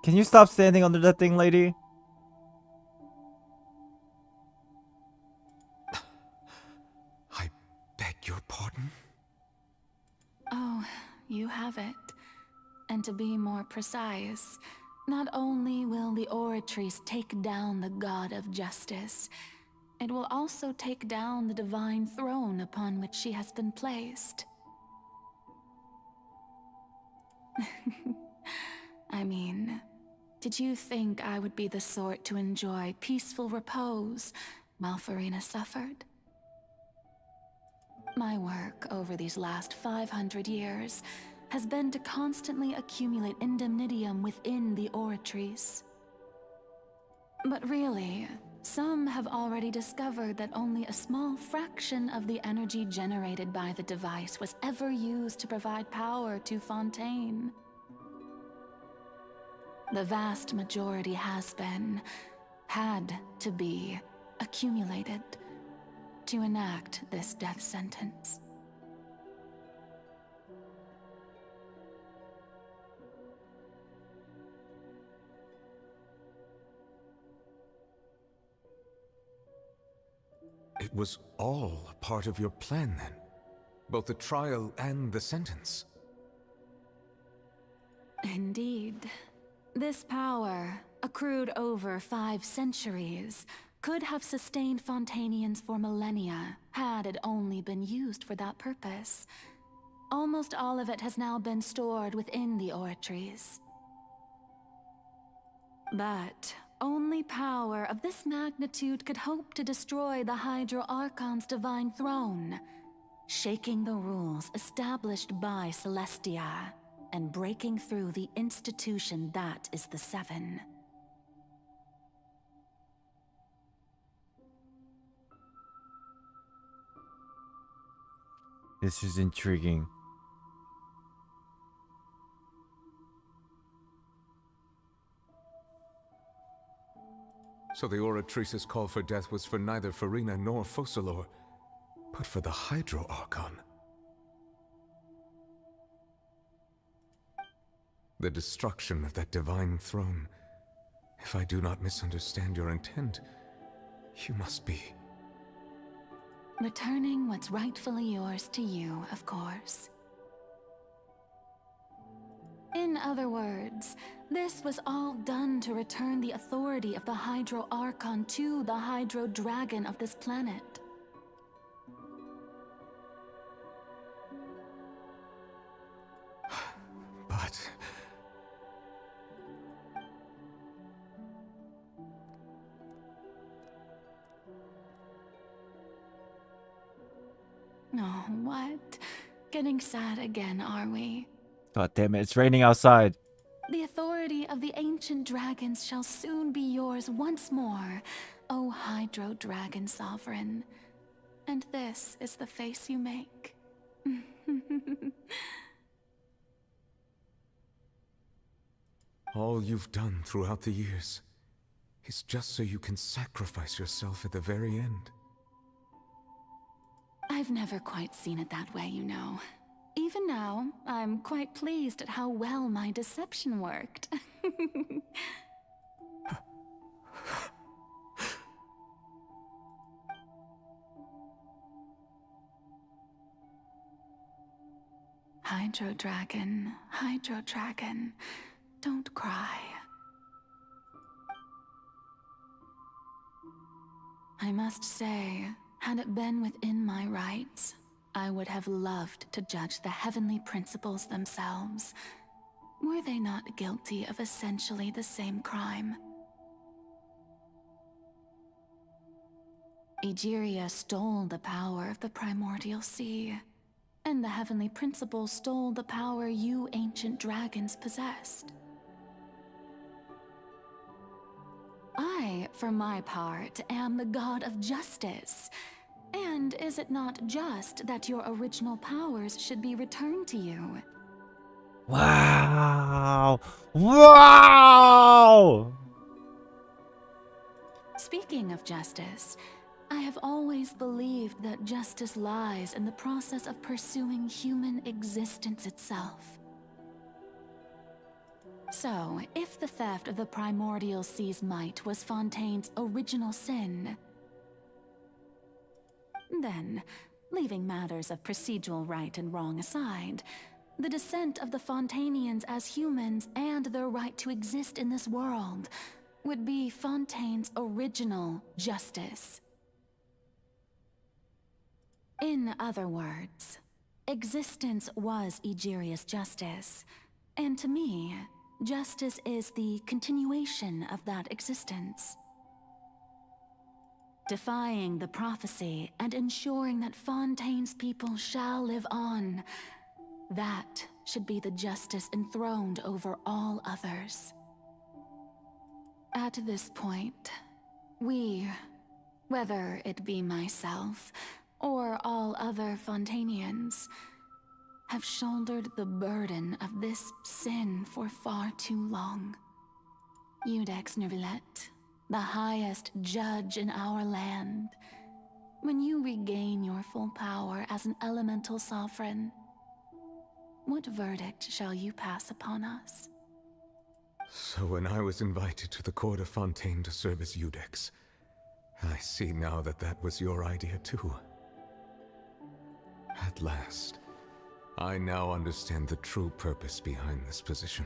Can you stop standing under that thing, lady? Beg your pardon? Oh, you have it. And to be more precise, not only will the Oratrice take down the god of justice, it will also take down the divine throne upon which she has been placed. I mean, did you think I would be the sort to enjoy peaceful repose while Furina suffered? My work over these last 500 years has been to constantly accumulate indemnitium within the Oratrice. But really, some have already discovered that only a small fraction of the energy generated by the device was ever used to provide power to Fontaine. The vast majority had to be, accumulated to enact this death sentence. It was all a part of your plan then? Both the trial and the sentence? Indeed. This power, accrued over 5 centuries, could have sustained Fontainians for millennia, had it only been used for that purpose. Almost all of it has now been stored within the Oratrice. But only power of this magnitude could hope to destroy the Hydro Archon's divine throne, shaking the rules established by Celestia, and breaking through the institution that is the Seven. This is intriguing. So the Oratrice's call for death was for neither Furina nor Focalor, but for the Hydro Archon. The destruction of that divine throne. If I do not misunderstand your intent, you must be... Returning what's rightfully yours to you, of course. In other words, this was all done to return the authority of the Hydro Archon to the Hydro Dragon of this planet. But... Oh, what? Getting sad again, are we? God damn it, it's raining outside. The authority of the ancient dragons shall soon be yours once more, O Hydro Dragon Sovereign. And this is the face you make. All you've done throughout the years is just so you can sacrifice yourself at the very end. I've never quite seen it that way, you know. Even now, I'm quite pleased at how well my deception worked. Hydro Dragon, don't cry. I must say, had it been within my rights, I would have loved to judge the heavenly principles themselves. Were they not guilty of essentially the same crime? Egeria stole the power of the primordial sea, and the heavenly principles stole the power you ancient dragons possessed. I, for my part, am the god of justice. And is it not just that your original powers should be returned to you? Wow! Wow! Speaking of justice, I have always believed that justice lies in the process of pursuing human existence itself. So, if the theft of the primordial sea's might was Fontaine's original sin, then, leaving matters of procedural right and wrong aside, the descent of the Fontainians as humans and their right to exist in this world would be Fontaine's original justice. In other words, existence was Egeria's justice, and to me, justice is the continuation of that existence. Defying the prophecy and ensuring that Fontaine's people shall live on, that should be the justice enthroned over all others. At this point, we, whether it be myself or all other Fontainians, have shouldered the burden of this sin for far too long. Iudex Neuvillette, the highest judge in our land, when you regain your full power as an elemental sovereign, what verdict shall you pass upon us? So when I was invited to the court of Fontaine to serve as Iudex, I see now that that was your idea too. At last, I now understand the true purpose behind this position.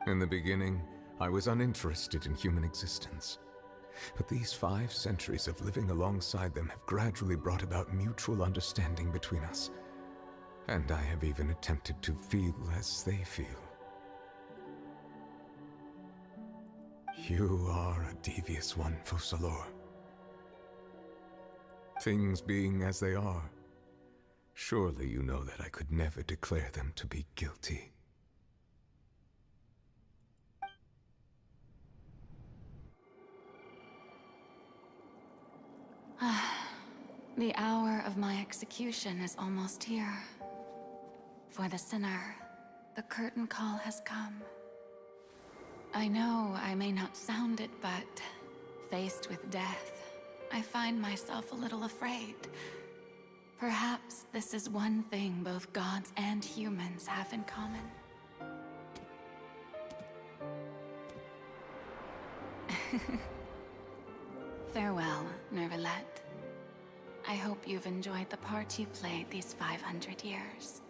In the beginning, I was uninterested in human existence. But these 5 centuries of living alongside them have gradually brought about mutual understanding between us. And I have even attempted to feel as they feel. You are a devious one, Focalors. Things being as they are, surely you know that I could never declare them to be guilty. The hour of my execution is almost here. For the sinner, the curtain call has come. I know I may not sound it, but faced with death, I find myself a little afraid. Perhaps this is one thing both gods and humans have in common. Farewell, Neuvillette. I hope you've enjoyed the part you played these 500 years.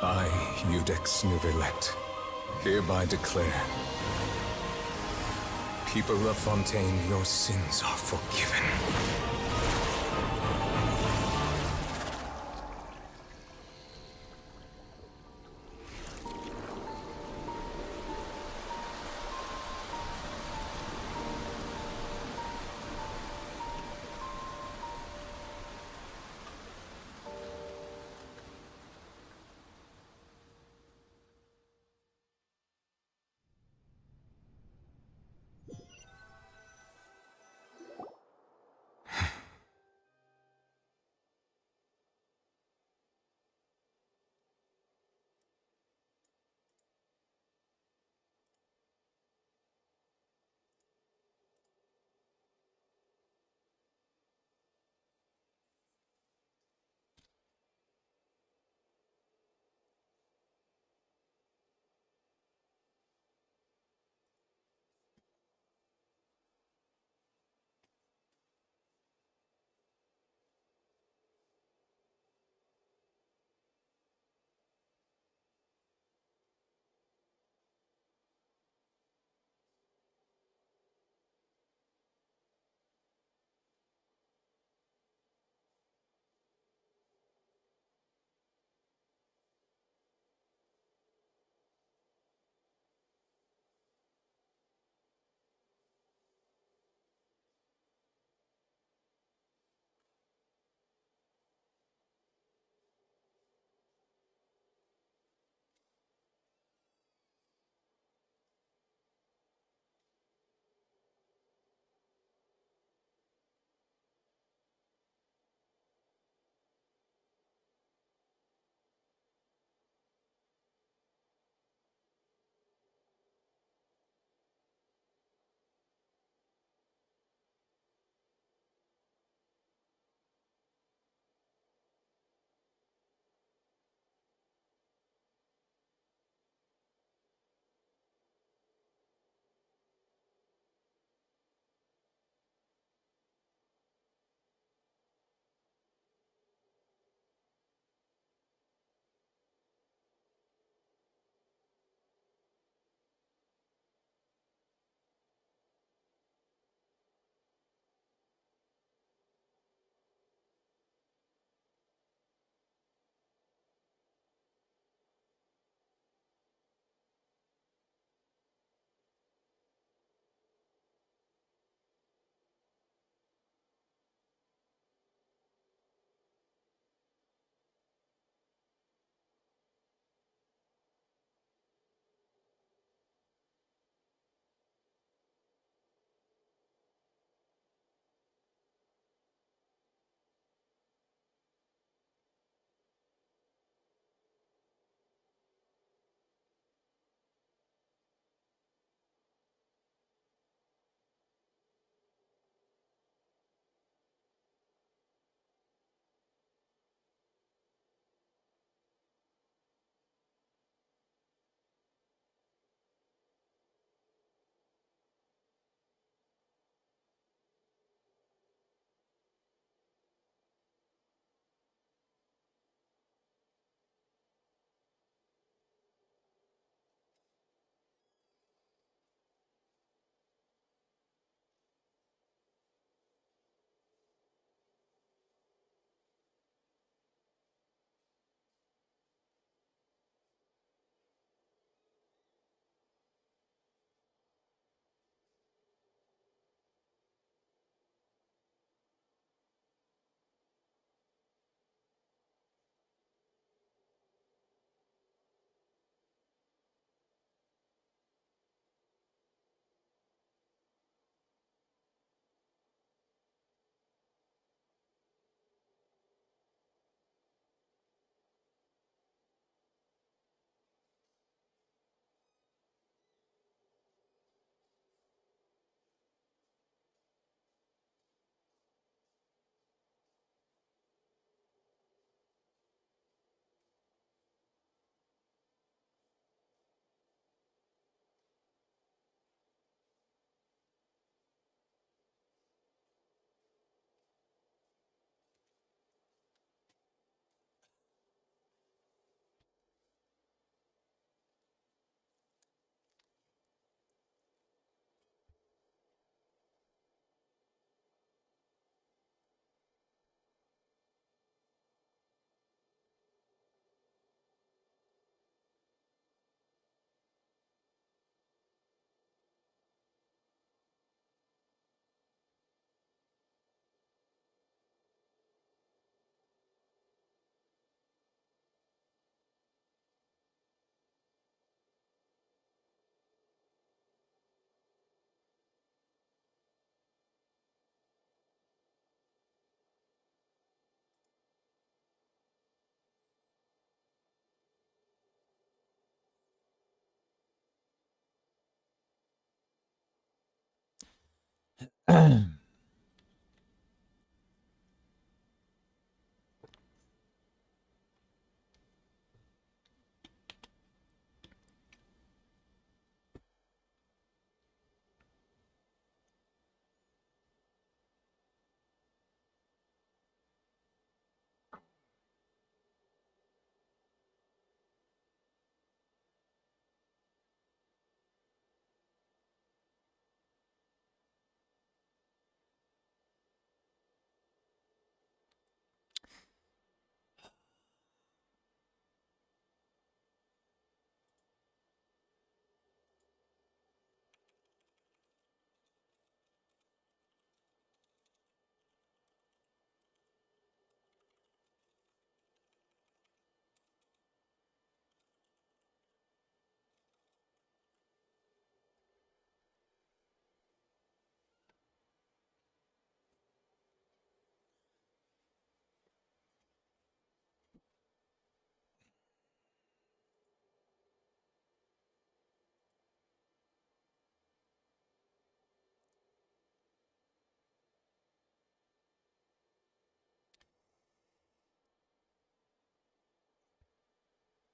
I, Iudex Neuvillette, hereby declare, people of Fontaine, your sins are forgiven.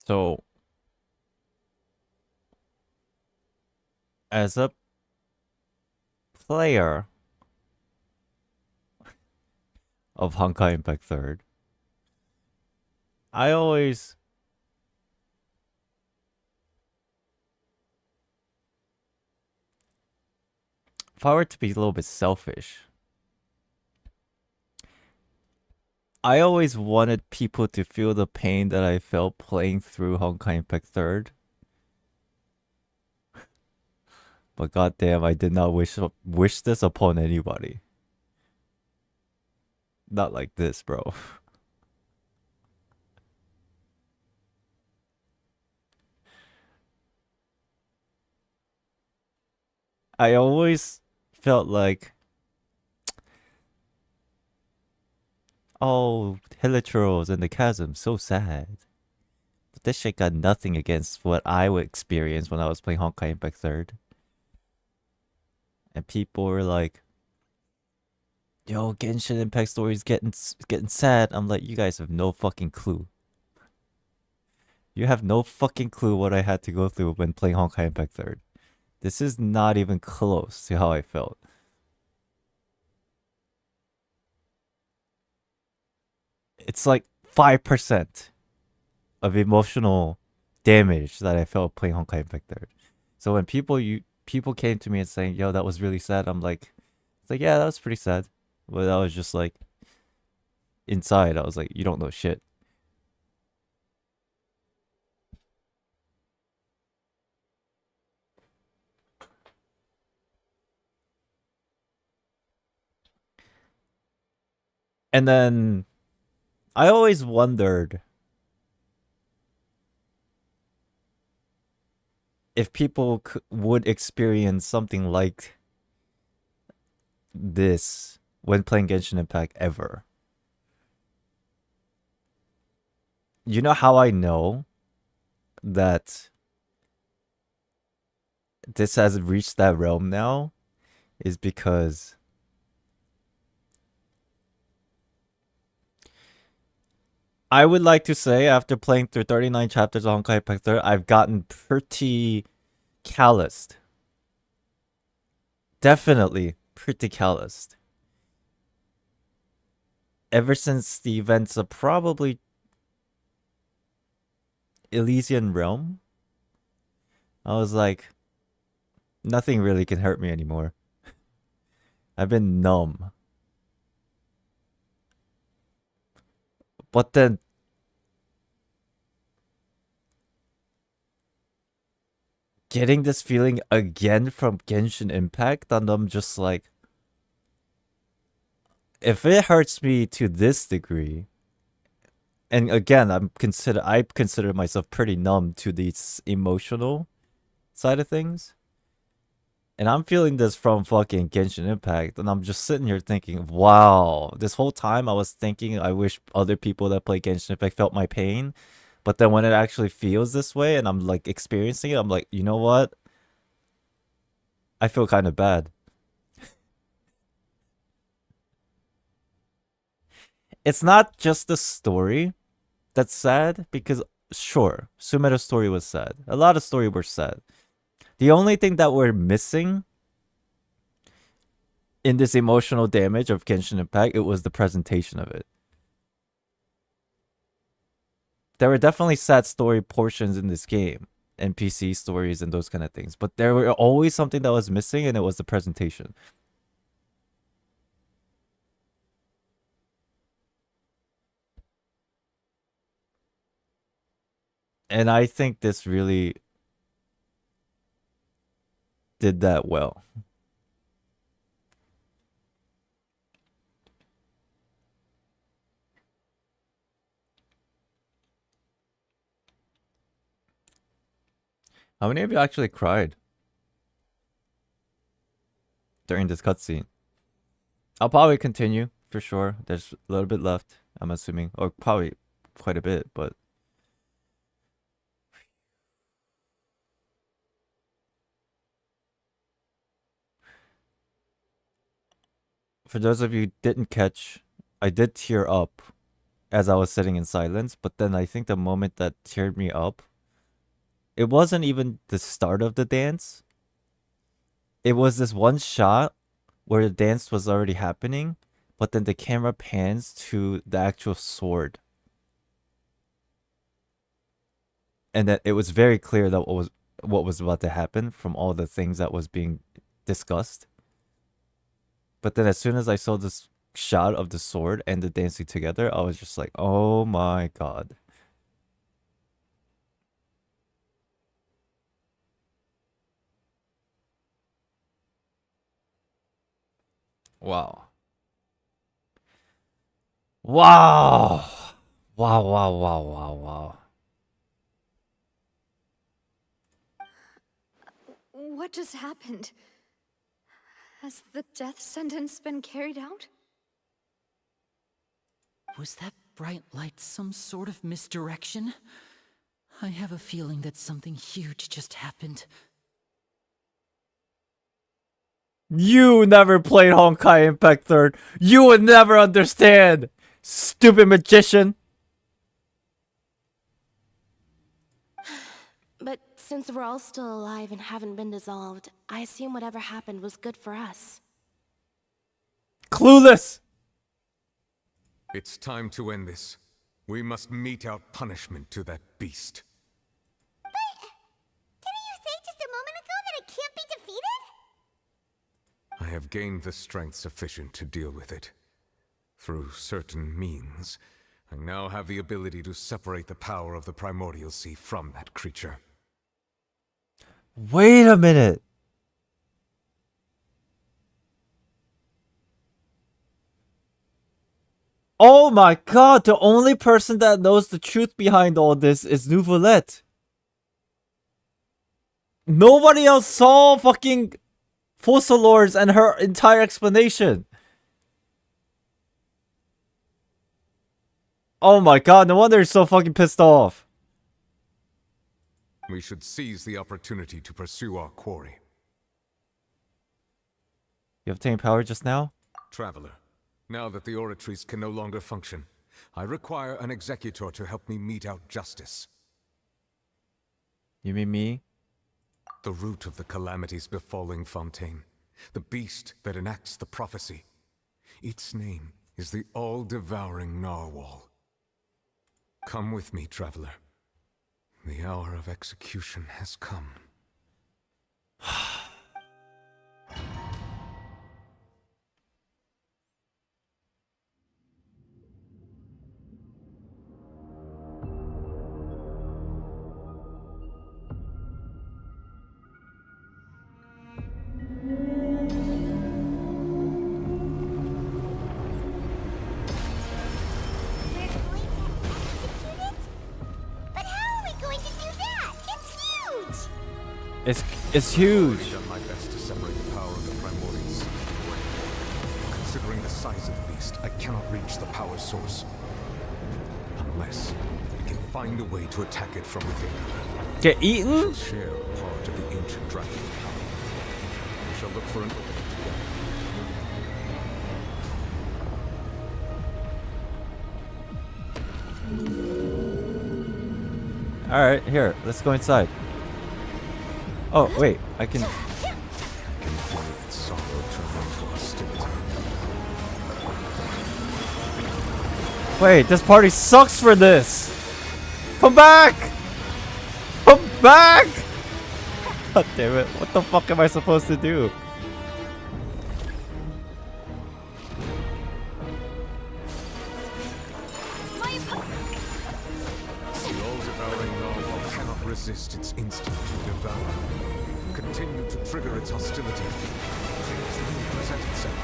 So, as a player of Honkai Impact 3rd, I always if I were to be a little bit selfish, I always wanted people to feel the pain that I felt playing through Honkai Impact 3rd. But goddamn, I did not wish this upon anybody. Not like this, bro. I always felt like, oh, Hilichurls in the chasm, so sad. But this shit got nothing against what I would experience when I was playing Honkai Impact 3rd. And people were like, yo, Genshin Impact story's getting sad. I'm like, you guys have no fucking clue. You have no fucking clue what I had to go through when playing Honkai Impact 3rd. This is not even close to how I felt. It's like 5% of emotional damage that I felt playing Honkai Impact 3rd. So when people came to me and saying, yo, that was really sad, I'm like, it's like, yeah, that was pretty sad. But I was just like, inside, I was like, you don't know shit. And then I always wondered if people would experience something like this when playing Genshin Impact ever. You know how I know that this has reached that realm now? Is because I would like to say, after playing through 39 chapters of Honkai Impact 3, I've gotten pretty calloused. Definitely pretty calloused. Ever since the events of probably Elysian Realm, I was like, nothing really can hurt me anymore. I've been numb. But then getting this feeling again from Genshin Impact, and I'm just like, if it hurts me to this degree, and again, I consider myself pretty numb to the emotional side of things, and I'm feeling this from fucking Genshin Impact, and I'm just sitting here thinking, wow, this whole time I was thinking I wish other people that play Genshin Impact felt my pain, but then when it actually feels this way and I'm like experiencing it, I'm like, you know what? I feel kind of bad. it's not just the story that's sad, because sure, Sumeru's story was sad. A lot of story were sad. The only thing that we're missing in this emotional damage of Genshin Impact, it was the presentation of it. There were definitely sad story portions in this game, NPC stories and those kind of things, but there were always something that was missing, and it was the presentation. And I think this really did that well. How many of you actually cried during this cutscene? I'll probably continue for sure. There's a little bit left, I'm assuming, or probably quite a bit, but for those of you who didn't catch, I did tear up as I was sitting in silence, but then I think the moment that teared me up, it wasn't even the start of the dance. It was this one shot where the dance was already happening, but then the camera pans to the actual sword. And that it was very clear that what was about to happen from all the things that was being discussed. But then as soon as I saw this shot of the sword and the dancing together, I was just like, oh my god. Wow. Wow. Wow, wow, wow, wow, wow. What just happened? Has the death sentence been carried out? Was that bright light some sort of misdirection? I have a feeling that something huge just happened. You never played Honkai Impact 3rd. You would never understand. Stupid magician. But since we're all still alive and haven't been dissolved, I assume whatever happened was good for us. Clueless. It's time to end this. We must mete out punishment to that beast. Didn't you say just a moment ago that it can't be defeated? I have gained the strength sufficient to deal with it. Through certain means, I now have the ability to separate the power of the Primordial Sea from that creature. Wait a minute. Oh my god, the only person that knows the truth behind all this is Neuvillette. Nobody else saw fucking Fossilors and her entire explanation. Oh my god, no wonder he's so fucking pissed off. We should seize the opportunity to pursue our quarry. You obtained power just now? Traveler, now that the oratories can no longer function, I require an executor to help me mete out justice. You mean me? The root of the calamities befalling Fontaine. The beast that enacts the prophecy. Its name is the all-devouring Narwhal. Come with me, traveler. The hour of execution has come. It's huge. I've done my best to separate the power of the Primordial Sea from the way. Considering the size of the beast, I cannot reach the power source. Unless we can find a way to attack it from within. Get eaten? We shall share a part of the ancient dragon's power. We shall look for an opening together. Alright, here, let's go inside. Oh, wait, I can... Wait, this party sucks for this! Come back! Come back! God damn it, what the fuck am I supposed to do? The all-devouring narwhal cannot resist its instinct to devour. Continue to trigger its hostility. Things will present itself.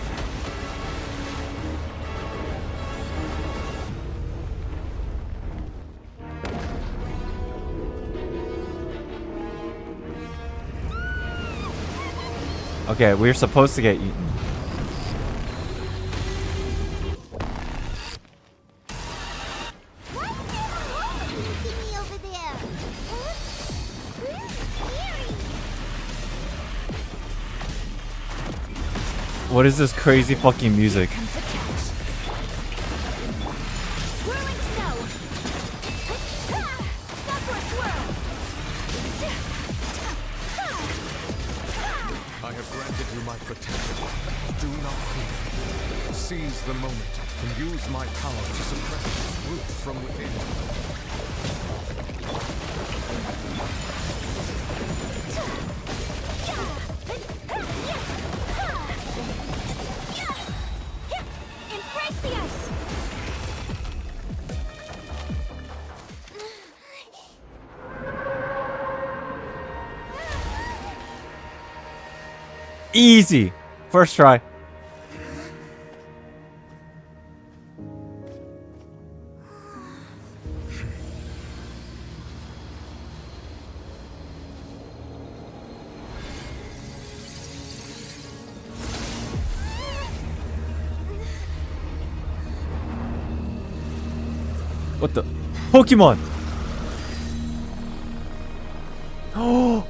Okay, we're supposed to get eaten. What is this crazy fucking music? I have granted you my protection. Do not fear. Seize the moment and use my power to suppress this root from within. Embrace the ice! Easy! First try. What the? Pokemon! Oh!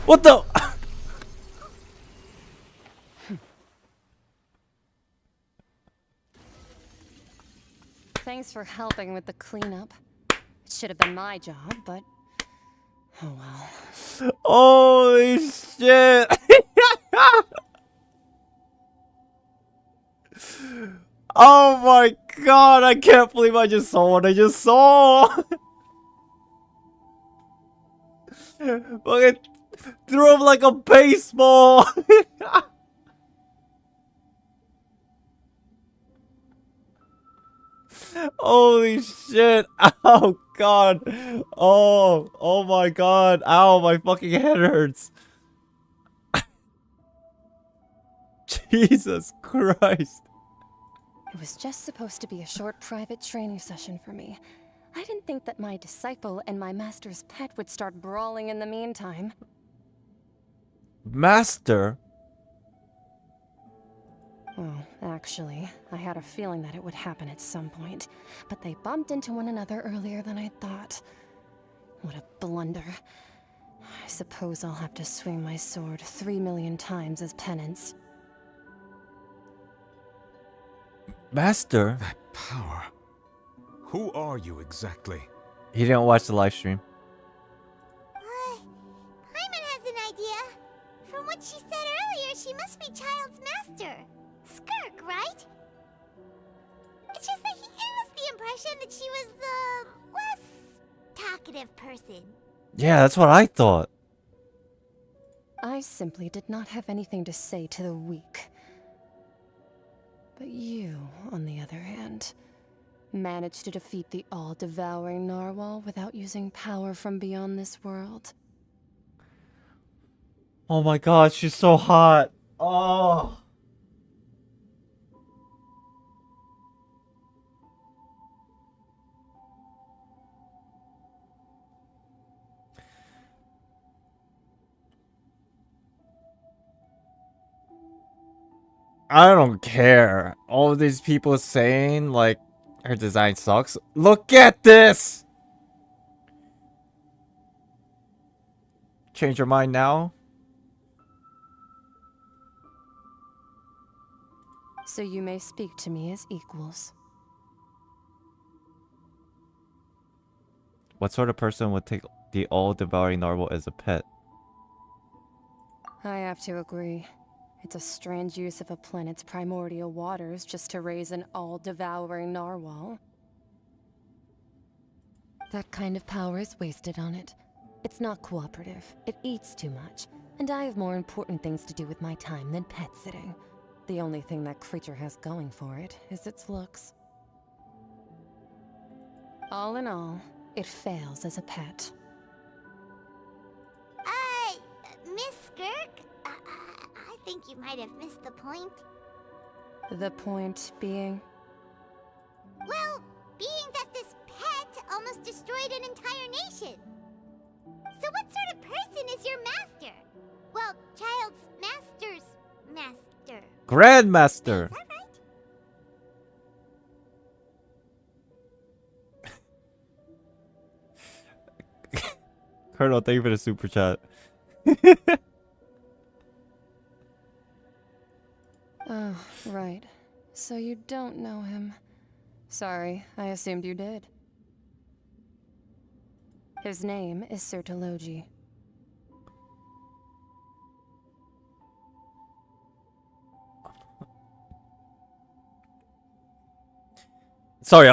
What the? Thanks for helping with the cleanup. It should have been my job, but oh well. Holy shit! Oh my god, I can't believe I just saw what I just saw! Fucking threw him like a baseball! Holy shit! Oh god! Oh my god! Ow, my fucking head hurts! Jesus Christ! It was just supposed to be a short private training session for me. I didn't think that my disciple and my master's pet would start brawling in the meantime. Master? Well, actually, I had a feeling that it would happen at some point, but they bumped into one another earlier than I thought. What a blunder. I suppose I'll have to swing my sword 3 million times as penance. Master? That power. Who are you exactly? He didn't watch the live stream. Paimon has an idea. From what she said earlier, she must be Child's master. Skirk, right? It's just that he gave us the impression that she was the less talkative person. Yeah, that's what I thought. I simply did not have anything to say to the weak. But you, on the other hand, managed to defeat the all-devouring narwhal without using power from beyond this world. Oh my god, she's so hot. Oh. I don't care. All of these people saying, like, her design sucks. Look at this! Change your mind now? so you may speak to me as equals. What sort of person would take the all-devouring narwhal as a pet? I have to agree. It's a strange use of a planet's primordial waters just to raise an all-devouring narwhal. That kind of power is wasted on it. It's not cooperative. It eats too much. And I have more important things to do with my time than pet sitting. The only thing that creature has going for it is its looks. All in all, it fails as a pet. Miss Skirk? I think you might have missed the point. The point being? Well, being that this pet almost destroyed an entire nation. So what sort of person is your master? Well, child's master's master. Grandmaster! Is that right? Colonel, thank you for the super chat. Oh, right. So you don't know him. Sorry, I assumed you did. His name is Sertologi. Sorry,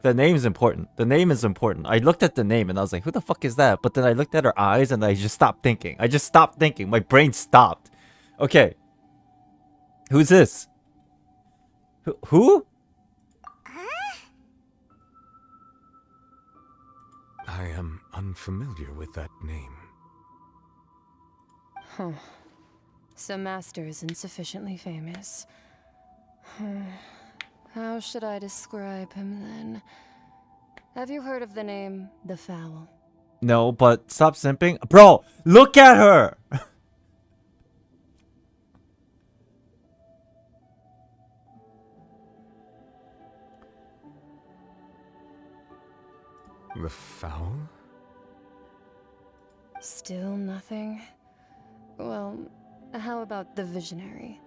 the name's important. The name is important. I looked at the name and I was like, who the fuck is that? But then I looked at her eyes and I just stopped thinking. I just stopped thinking. My brain stopped. Okay. Who's this? Who? I am unfamiliar with that name. Huh. So Master isn't sufficiently famous. How should I describe him then? Have you heard of the name The Fowl? No, but stop simping. Bro, look at her! The Fowl? Still nothing? Well, how about the Visionary?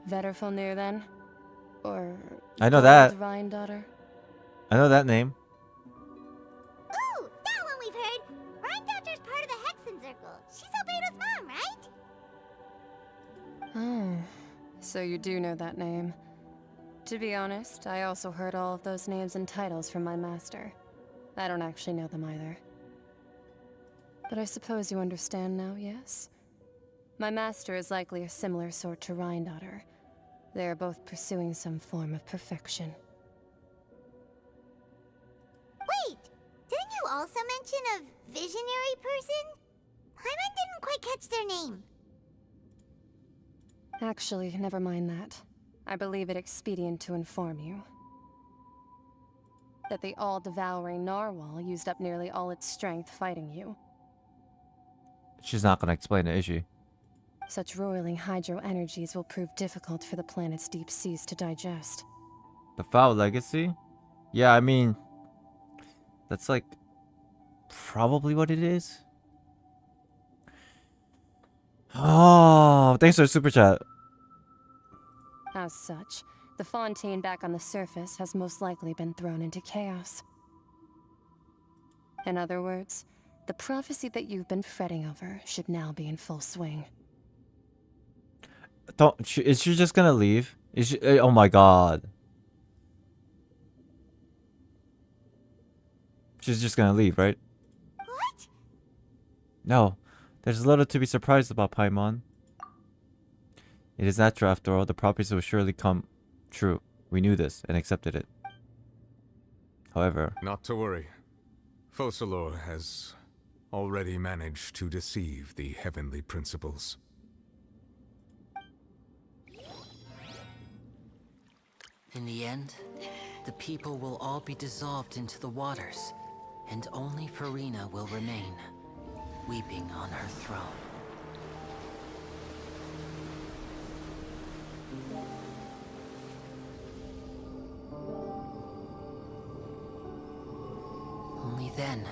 Vetterfalnir then? Or I know that. Rhine-daughter? I know that name. Ooh, that one we've heard. Rhine-daughter's part of the Hexen Circle. She's Albedo's mom, right? Oh, so you do know that name. To be honest, I also heard all of those names and titles from my master. I don't actually know them either. But I suppose you understand now, yes? My master is likely a similar sort to Rhine-daughter. They are both pursuing some form of perfection. Wait, didn't you also mention a visionary person? Paimon didn't quite catch their name. Actually, never mind that. I believe it expedient to inform you that the all-devouring narwhal used up nearly all its strength fighting you. She's not gonna explain it, is she? Such roiling hydro energies will prove difficult for the planet's deep seas to digest. The Foul Legacy? Yeah, I mean, that's like probably what it is. Oh, thanks for the super chat. As such, the Fontaine back on the surface has most likely been thrown into chaos. In other words, the prophecy that you've been fretting over should now be in full swing. Is she just gonna leave? Is she? Oh my god. She's just gonna leave, right? What? No. There's little to be surprised about, Paimon. It is natural after all. The prophecy will surely come true. We knew this and accepted it. However... Not to worry. Focalor has already managed to deceive the heavenly principles. In the end, the people will all be dissolved into the waters, and only Furina will remain, weeping on her throne. Only then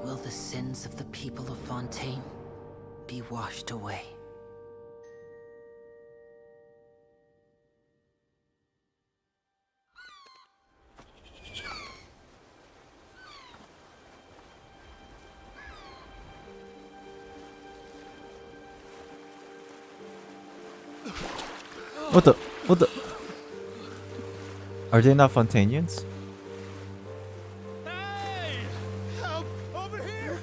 will the sins of the people of Fontaine be washed away. What the? What the? Are they not Fontainians? Help! Over here!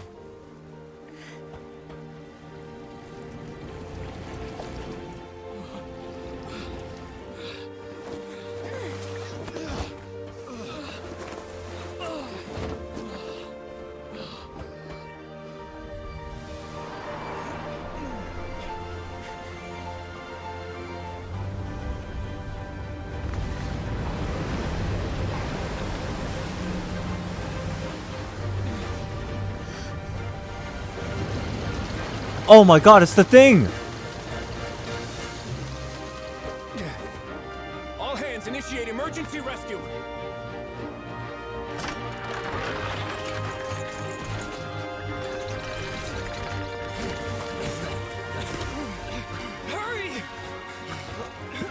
Oh my god, it's the thing! All hands, initiate emergency rescue! Hurry!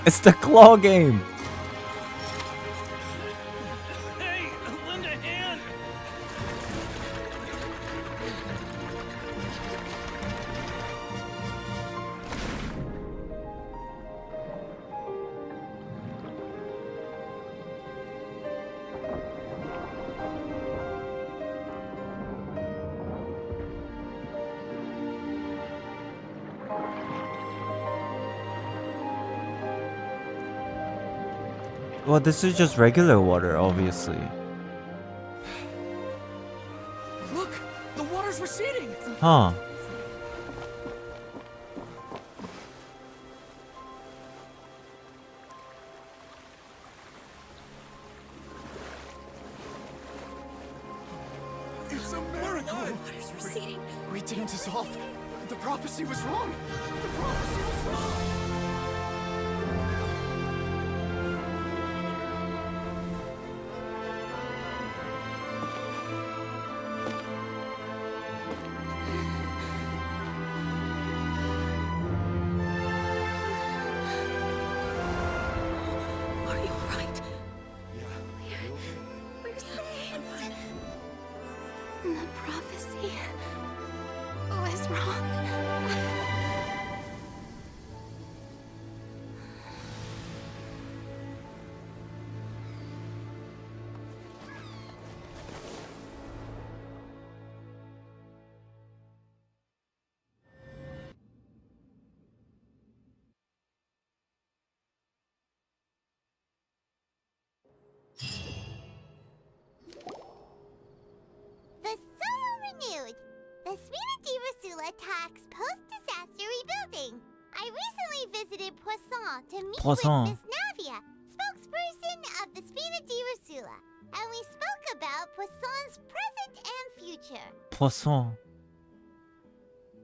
It's the claw game! Hey, lend a hand! Well, this is just regular water, obviously. Look! The water's receding! Huh. It's a miracle! Water's receding. We didn't dissolve. The prophecy was wrong. The prophecy was wrong. Are you alright? We're safe. The prophecy was wrong. The Solo renewed. The Spina di Rasula talks post-disaster rebuilding. I recently visited Poisson to meet Poisson. with Miss Navia, spokesperson of the Spina di Rasula, and we spoke about Poisson's present and future. Poisson.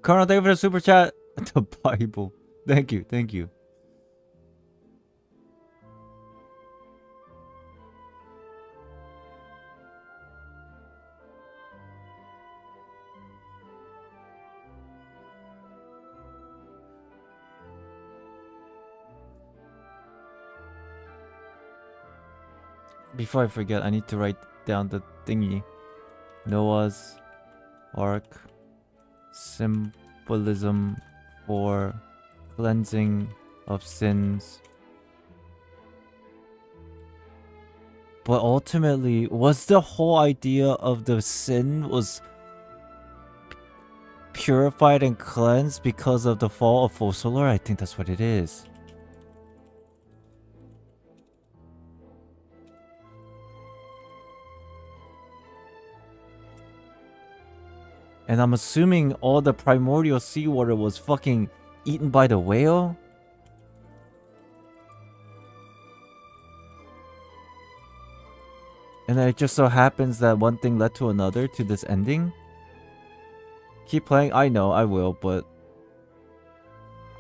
Colonel, thank you for the super chat. The Bible. Thank you, thank you. Before I forget, I need to write down the thingy. Noah's Ark. Symbolism for cleansing of sins. But ultimately, was the whole idea of the sin was purified and cleansed because of the fall of Focalor? I think that's what it is. And I'm assuming all the primordial seawater was fucking eaten by the whale? And then it just so happens that one thing led to another to this ending? Keep playing? I know, I will, but...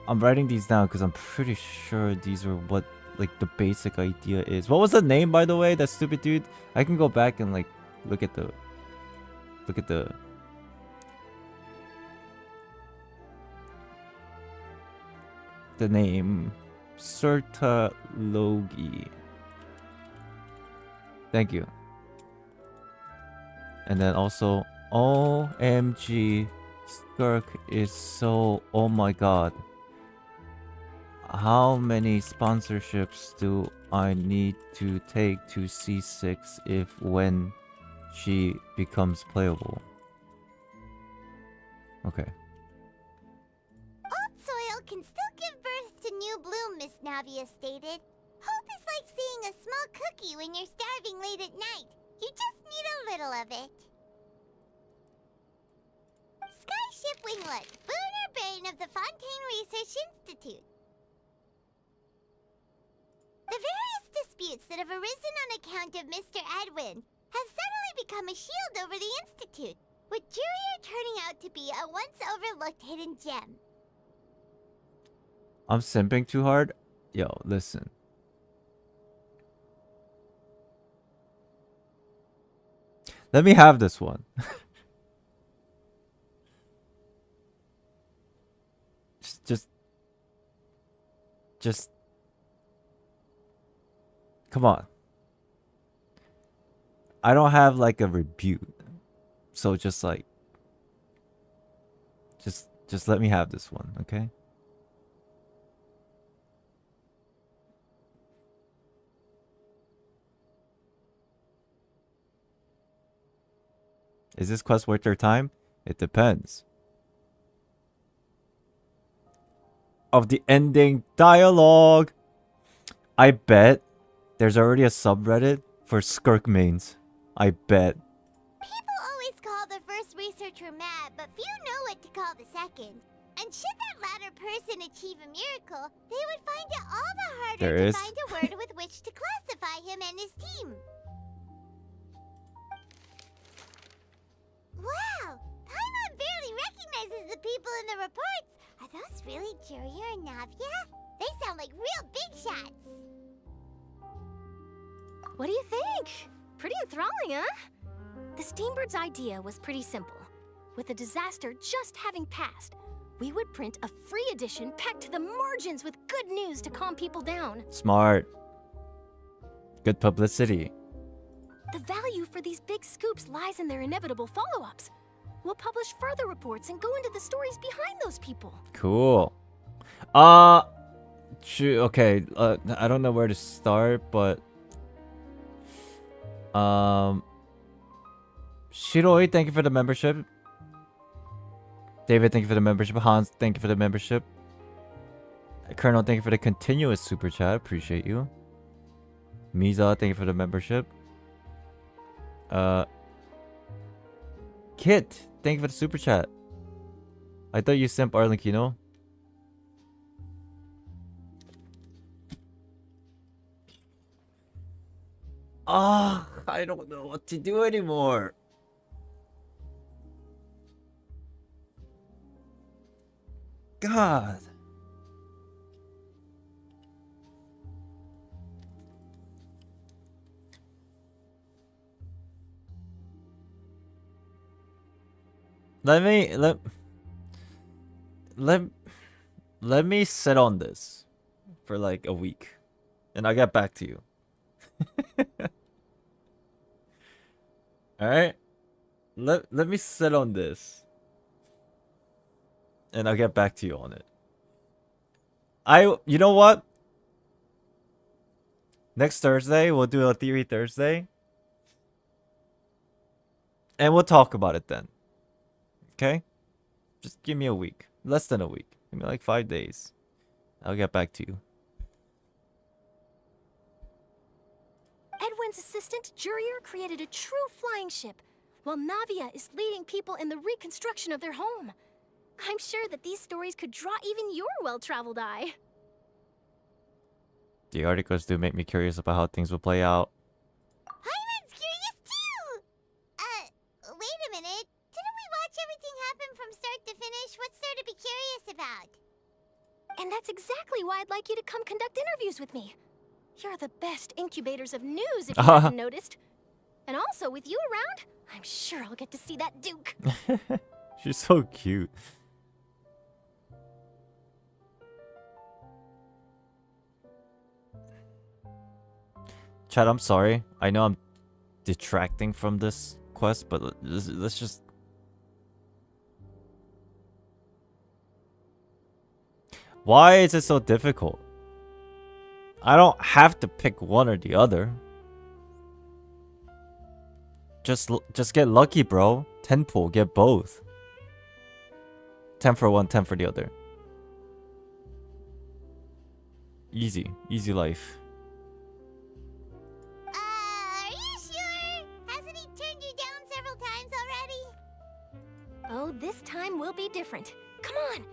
I'm writing these down because I'm pretty sure these are what, like, the basic idea is. What was the name, by the way, that stupid dude? I can go back and, like, look at the... The name. Serta Logi. Thank you. And then also, OMG, Skirk is so... Oh my god. How many sponsorships do I need to take to C6 if when she becomes playable? Okay. Old soil can still give birth to new bloom, Miss Navia stated. Hope is like seeing a small cookie when you're starving late at night. You just need a little of it. Skyship Winglet, boon or bane of the Fontaine Research Institute. The various disputes that have arisen on account of Mr. Edwin have suddenly become a shield over the Institute, with Jurier turning out to be a once overlooked hidden gem. I'm simping too hard? Yo, listen. Let me have this one. just come on. I don't have like a rebuke. So just like just let me have this one, okay? Is this quest worth your time? It depends. Of the ending dialogue. I bet there's already a subreddit for skirk mains. I bet. People always call the first researcher mad, but few know what to call the second. And should that latter person achieve a miracle, they would find it all the harder There to is. find a word with which to classify him and his team. Wow! Paimon barely recognizes the people in the reports. Are those really Jurier and Navia? They sound like real big shots. What do you think? Pretty enthralling, huh? The Steambird's idea was pretty simple. With the disaster just having passed, we would print a free edition packed to the margins with good news to calm people down. Smart. Good publicity. The value for these big scoops lies in their inevitable follow-ups. We'll publish further reports and go into the stories behind those people. Cool. Okay. I don't know where to start, but Shiroi, thank you for the membership. David, thank you for the membership. Hans, thank you for the membership. Colonel, thank you for the continuous super chat. Appreciate you. Miza, thank you for the membership. Kit, thank you for the super chat. I thought you simp Arlenkino. I don't know what to do anymore. God. Let me sit on this for like a week and I'll get back to you. All right? Let me sit on this and I'll get back to you on it. You know what? Next Thursday we'll do a theory Thursday. And we'll talk about it then. Okay? Just give me a week. Less than a week. Give me like 5 days. I'll get back to you. Edwin's assistant, Jurier, created a true flying ship, while Navia is leading people in the reconstruction of their home. I'm sure that these stories could draw even your well-traveled eye. The articles do make me curious about how things will play out. Paimon's curious too! Wait a minute. Didn't we watch everything happen from start to finish? What's there to be curious about? And that's exactly why I'd like you to come conduct interviews with me. You're the best incubators of news, if you haven't noticed. And also, with you around, I'm sure I'll get to see that Duke. She's so cute. Chad, I'm sorry. I know I'm detracting from this quest, but let's just... Why is it so difficult? I don't have to pick one or the other. Just get lucky, bro. 10 pull, get both. 10 for one, 10 for the other. Easy life. Are you sure? Hasn't he turned you down several times already? Oh, this time will be different. Come on,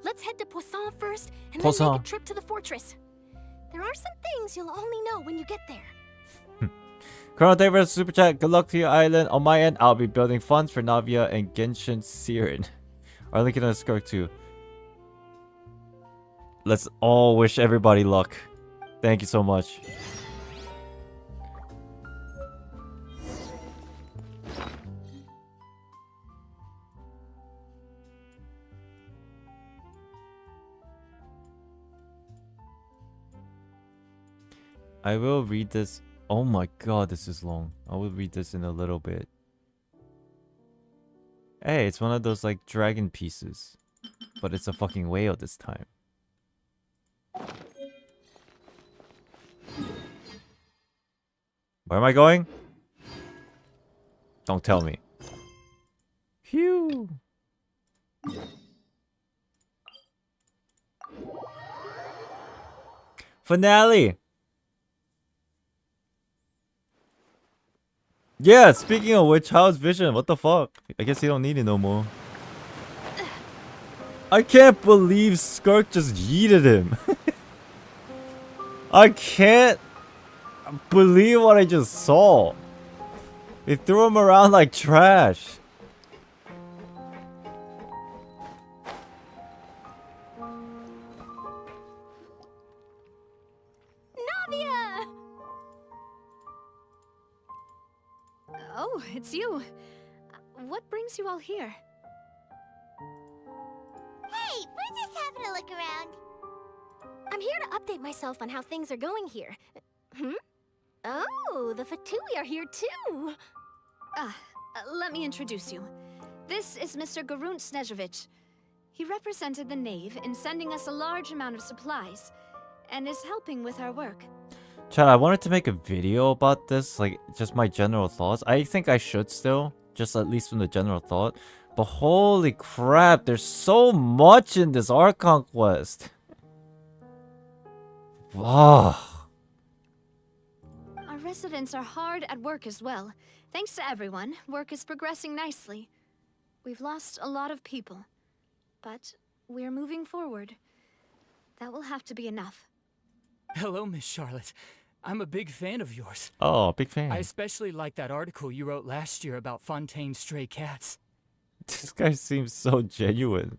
let's head to Poisson first, and Poisson. then make a trip to the fortress. There are some things you'll only know when you get there. Colonel David Super Chat, good luck to your island. On my end, I'll be building funds for Navia and Genshin Siren. Our link in the Discord too. Let's all wish everybody luck. Thank you so much. I will read this. Oh my god, this is long. I will read this in a little bit. Hey, it's one of those like dragon pieces. But it's a fucking whale this time. Where am I going? Don't tell me. Phew. Finale. Yeah, speaking of which, how's Vision? What the fuck? I guess you don't need it no more. I can't believe Skirk just yeeted him. I can't believe what I just saw. They threw him around like trash. Navia! Oh, it's you. What brings you all here? Hey, we're just having a look around. I'm here to update myself on how things are going here. Oh, the Fatui are here too. Let me introduce you. This is Mr. Garunt Snezhevich. He represented the Knave in sending us a large amount of supplies, and is helping with our work. Chad, I wanted to make a video about this, like, just my general thoughts. I think I should still, just at least from the general thought. But holy crap, there's so much in this Archon quest. Wow. Our residents are hard at work as well. Thanks to everyone, work is progressing nicely. We've lost a lot of people, but we're moving forward. That will have to be enough. Hello, Miss Charlotte. I'm a big fan of yours. Oh, big fan. I especially like that article you wrote last year about Fontaine's stray cats. This guy seems so genuine.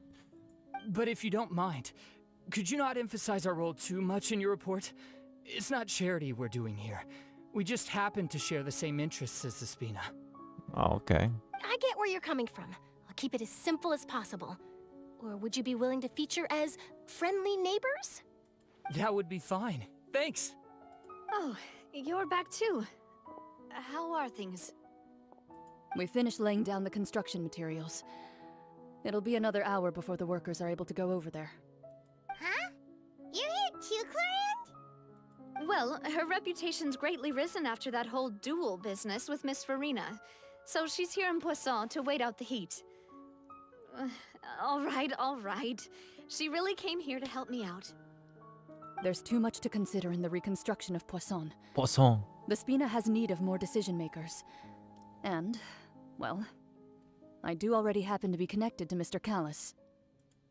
But if you don't mind, could you not emphasize our role too much in your report? It's not charity we're doing here. We just happen to share the same interests as the Spina. Oh, okay. I get where you're coming from. I'll keep it as simple as possible. Or would you be willing to feature as friendly neighbors? That would be fine. Thanks. Oh, you're back too. How are things? We finished laying down the construction materials. It'll be another hour before the workers are able to go over there. Huh? You're here too, Clarant? Well, her reputation's greatly risen after that whole duel business with Miss Furina. So she's here in Poisson to wait out the heat. All right. She really came here to help me out. There's too much to consider in the reconstruction of Poisson. Poisson. The Spina has need of more decision makers. And, well, I do already happen to be connected to Mr. Callis.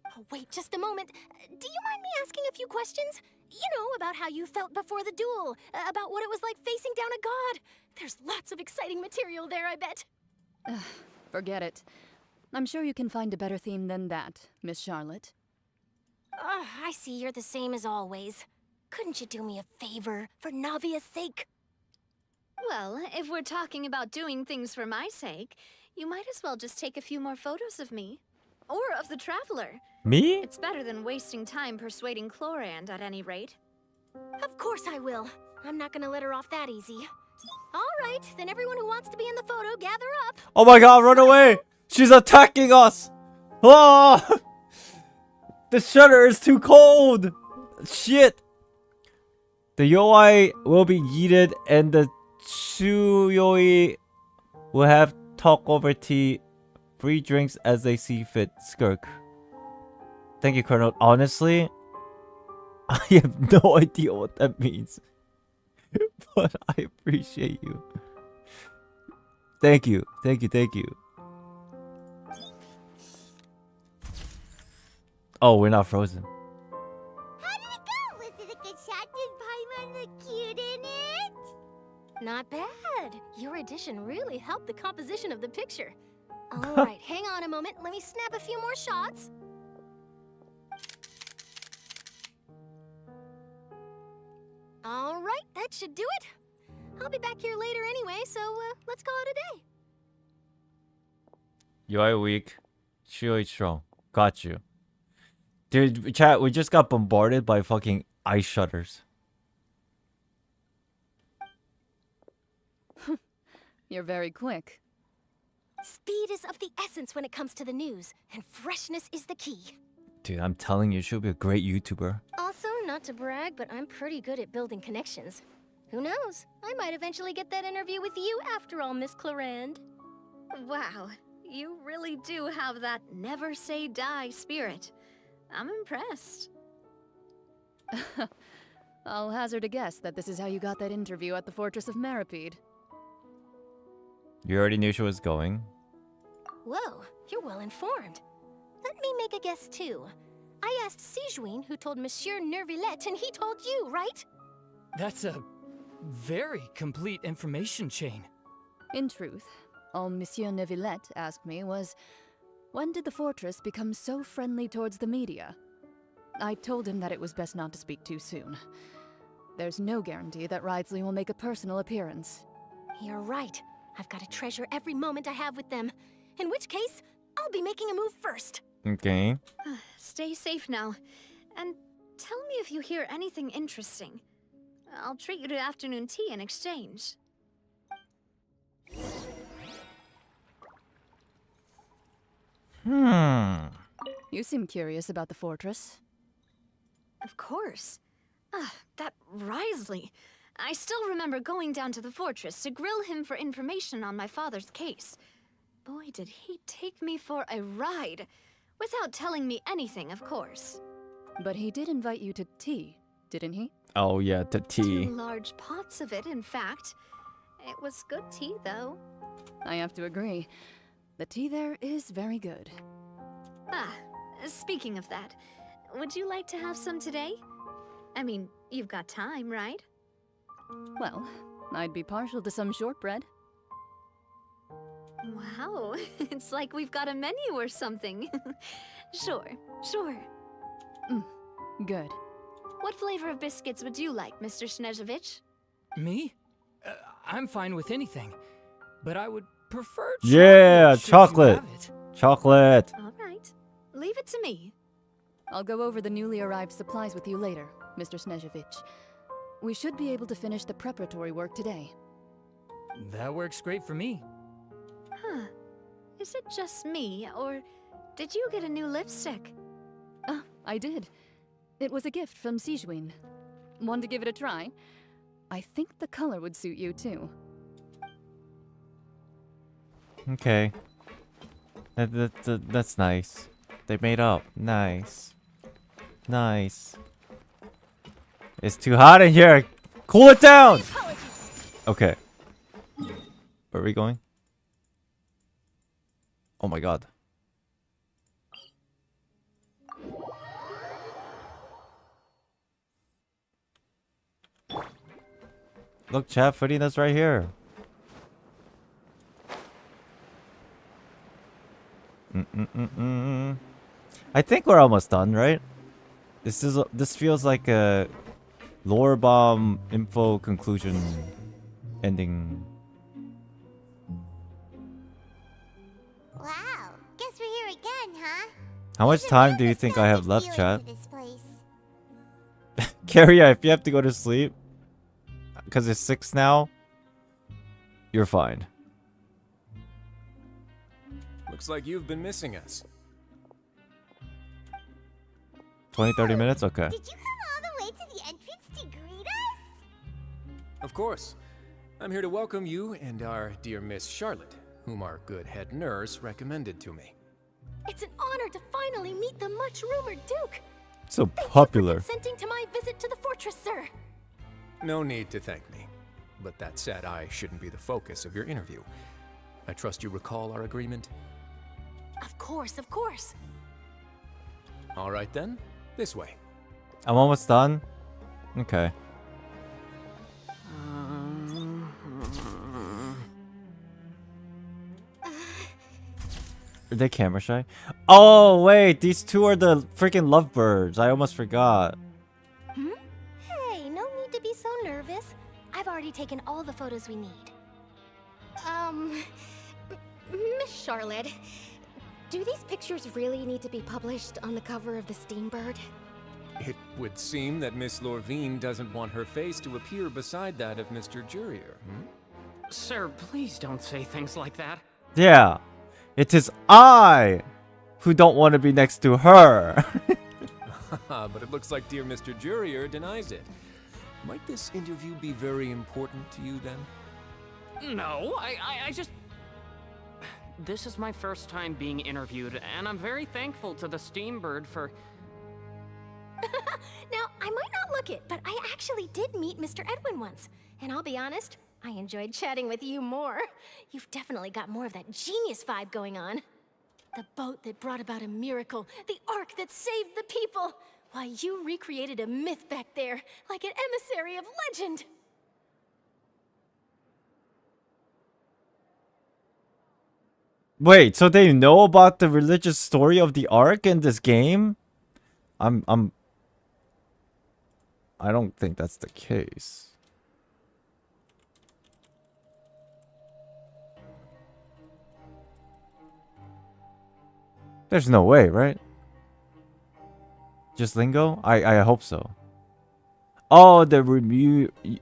Oh, wait just a moment. Do you mind me asking a few questions? You know, about how you felt before the duel, about what it was like facing down a god. There's lots of exciting material there, I bet. Forget it. I'm sure you can find a better theme than that, Miss Charlotte. I see you're the same as always. Couldn't you do me a favor, for Navia's sake? Well, if we're talking about doing things for my sake, you might as well just take a few more photos of me. Or of the Traveler. Me? It's better than wasting time persuading Chlorand at any rate. Of course I will. I'm not gonna let her off that easy. All right, then everyone who wants to be in the photo, gather up. Oh my god, run away! She's attacking us! Oh! The shutter is too cold! Shit! The Yoi will be yeeted and the Tsuyoi will have talk over tea, free drinks as they see fit. Skirk. Thank you, Colonel. Honestly, I have no idea what that means. But I appreciate you. Thank you. Thank you. Thank you. Oh, we're not frozen. How did it go? Was it a good shot? Did Paimon look cute in it? Not bad. Your addition really helped the composition of the picture. All right, hang on a moment. Let me snap a few more shots. All right, that should do it. I'll be back here later anyway, so let's call it a day. Yoi weak, Shioi strong. Got you. Dude, chat, we just got bombarded by fucking ice shutters. You're very quick. Speed is of the essence when it comes to the news, and freshness is the key. Dude, I'm telling you, she'll be a great YouTuber. Also, not to brag, but I'm pretty good at building connections. Who knows? I might eventually get that interview with you after all, Miss Clarande. Wow, you really do have that never say die spirit. I'm impressed. I'll hazard a guess that this is how you got that interview at the Fortress of Maripede. You already knew she was going. Whoa, you're well informed. Let me make a guess too. I asked Sijuin, who told Monsieur Neuvillette, and he told you, right? That's a very complete information chain. In truth, all Monsieur Neuvillette asked me was, when did the fortress become so friendly towards the media? I told him that it was best not to speak too soon. There's no guarantee that Ridesley will make a personal appearance. You're right. I've got to treasure every moment I have with them. In which case, I'll be making a move first. Okay. Stay safe now. And tell me if you hear anything interesting. I'll treat you to afternoon tea in exchange. You seem curious about the fortress. Of course. That Ridesley. I still remember going down to the fortress to grill him for information on my father's case. Boy, did he take me for a ride. Without telling me anything, of course. But he did invite you to tea, didn't he? Oh yeah, the tea. 2 large pots of it, in fact. It was good tea, though. I have to agree. The tea there is very good. Speaking of that, would you like to have some today? I mean, you've got time, right? Well, I'd be partial to some shortbread. Wow, it's like we've got a menu or something. Sure. Good. What flavor of biscuits would you like, Mr. Snezhevich? Me? I'm fine with anything, but I would prefer chocolate. Yeah, should you chocolate. have it. Chocolate. All right, leave it to me. I'll go over the newly arrived supplies with you later, Mr. Snezhevich. We should be able to finish the preparatory work today. That works great for me. Huh. Is it just me, or did you get a new lipstick? I did. It was a gift from Sijuin. Want to give it a try? I think the color would suit you too. Okay. That's nice. They made up. Nice. Nice. It's too hot in here. Cool it down. Okay. Where are we going? Oh my god. Look, chat, Furina's right here. I think we're almost done, right? This feels like a lore bomb info conclusion ending. Wow, guess we're here again, huh? How much time do you think I have left, chat? Carria, if you have to go to sleep, because it's 6 now, you're fine. Looks like you've been missing us. 20-30 minutes? Okay. Did you come all the way to the entrance to greet us? Of course. I'm here to welcome you and our dear Miss Charlotte, whom our good head nurse recommended to me. It's an honor to finally meet the much-rumored Duke. So popular. Consenting to my visit to the fortress, sir. No need to thank me. But that said, I shouldn't be the focus of your interview. I trust you recall our agreement? Of course, of course. All right then, this way. I'm almost done. Okay. Are they camera shy? Oh wait, these two are the freaking lovebirds. I almost forgot. Hey, no need to be so nervous. I've already taken all the photos we need. Miss Charlotte, do these pictures really need to be published on the cover of the Steambird? It would seem that Miss Lorvine doesn't want her face to appear beside that of Mr. Jurier. Sir, please don't say things like that. Yeah. It is I who don't want to be next to her. But it looks like dear Mr. Jurier denies it. Might this interview be very important to you then? No, I just... This is my first time being interviewed, and I'm very thankful to the Steambird for... Now, I might not look it, but I actually did meet Mr. Edwin once. And I'll be honest, I enjoyed chatting with you more. You've definitely got more of that genius vibe going on. The boat that brought about a miracle, the ark that saved the people. Why, you recreated a myth back there, like an emissary of legend. Wait, so they know about the religious story of the Ark in this game? I don't think that's the case. There's no way, right? Just lingo? I hope so. Oh, the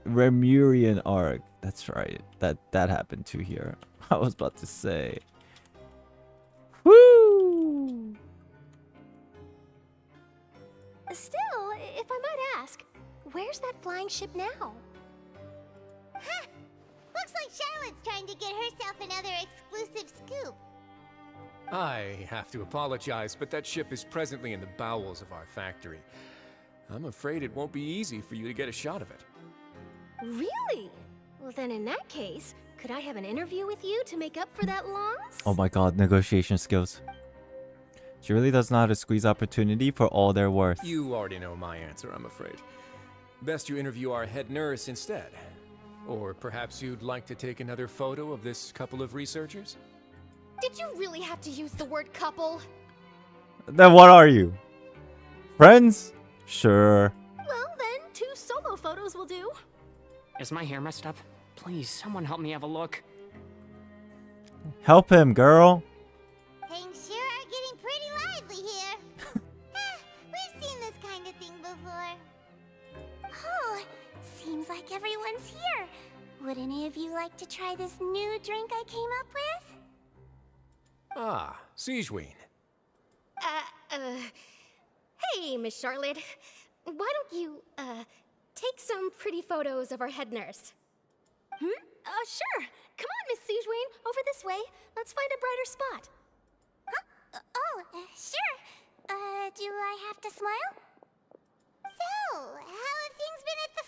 Remurian Ark. That's right. That happened too here. I was about to say. Woo! Still, if I might ask, where's that flying ship now? Huh! Looks like Charlotte's trying to get herself another exclusive scoop. I have to apologize, but that ship is presently in the bowels of our factory. I'm afraid it won't be easy for you to get a shot of it. Really? Well, then in that case, could I have an interview with you to make up for that loss? Oh my god, negotiation skills. She really does know how to squeeze opportunity for all they're worth. You already know my answer, I'm afraid. Best you interview our head nurse instead. Or perhaps you'd like to take another photo of this couple of researchers? Did you really have to use the word couple? Then what are you? Friends? Sure. Well, then 2 solo photos will do. Is my hair messed up? Please, someone help me have a look. Help him, girl. Things sure are getting pretty lively here. We've seen this kind of thing before. Oh, seems like everyone's here. Would any of you like to try this new drink I came up with? Ah, Siegeween. Hey, Miss Charlotte. Why don't you, take some pretty photos of our head nurse? Sure. Come on, Miss Siegeween. Over this way. Let's find a brighter spot. Huh? Sure. Do I have to smile? So, how have things been at the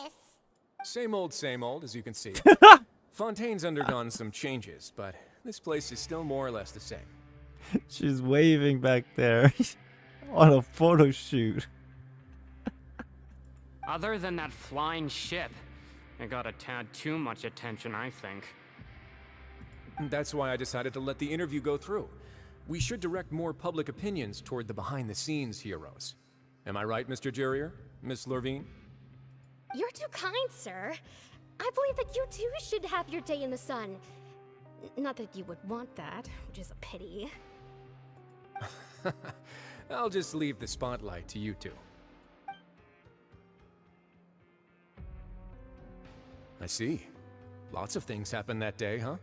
fortress? Same old, as you can see. Fontaine's undergone some changes, but this place is still more or less the same. She's waving back there on a photo shoot. Other than that flying ship, it got a tad too much attention, I think. That's why I decided to let the interview go through. We should direct more public opinions toward the behind-the-scenes heroes. Am I right, Mr. Jurier? Miss Lorvine? You're too kind, sir. I believe that you too should have your day in the sun. Not that you would want that, which is a pity. I'll just leave the spotlight to you two. I see. Lots of things happened that day, huh?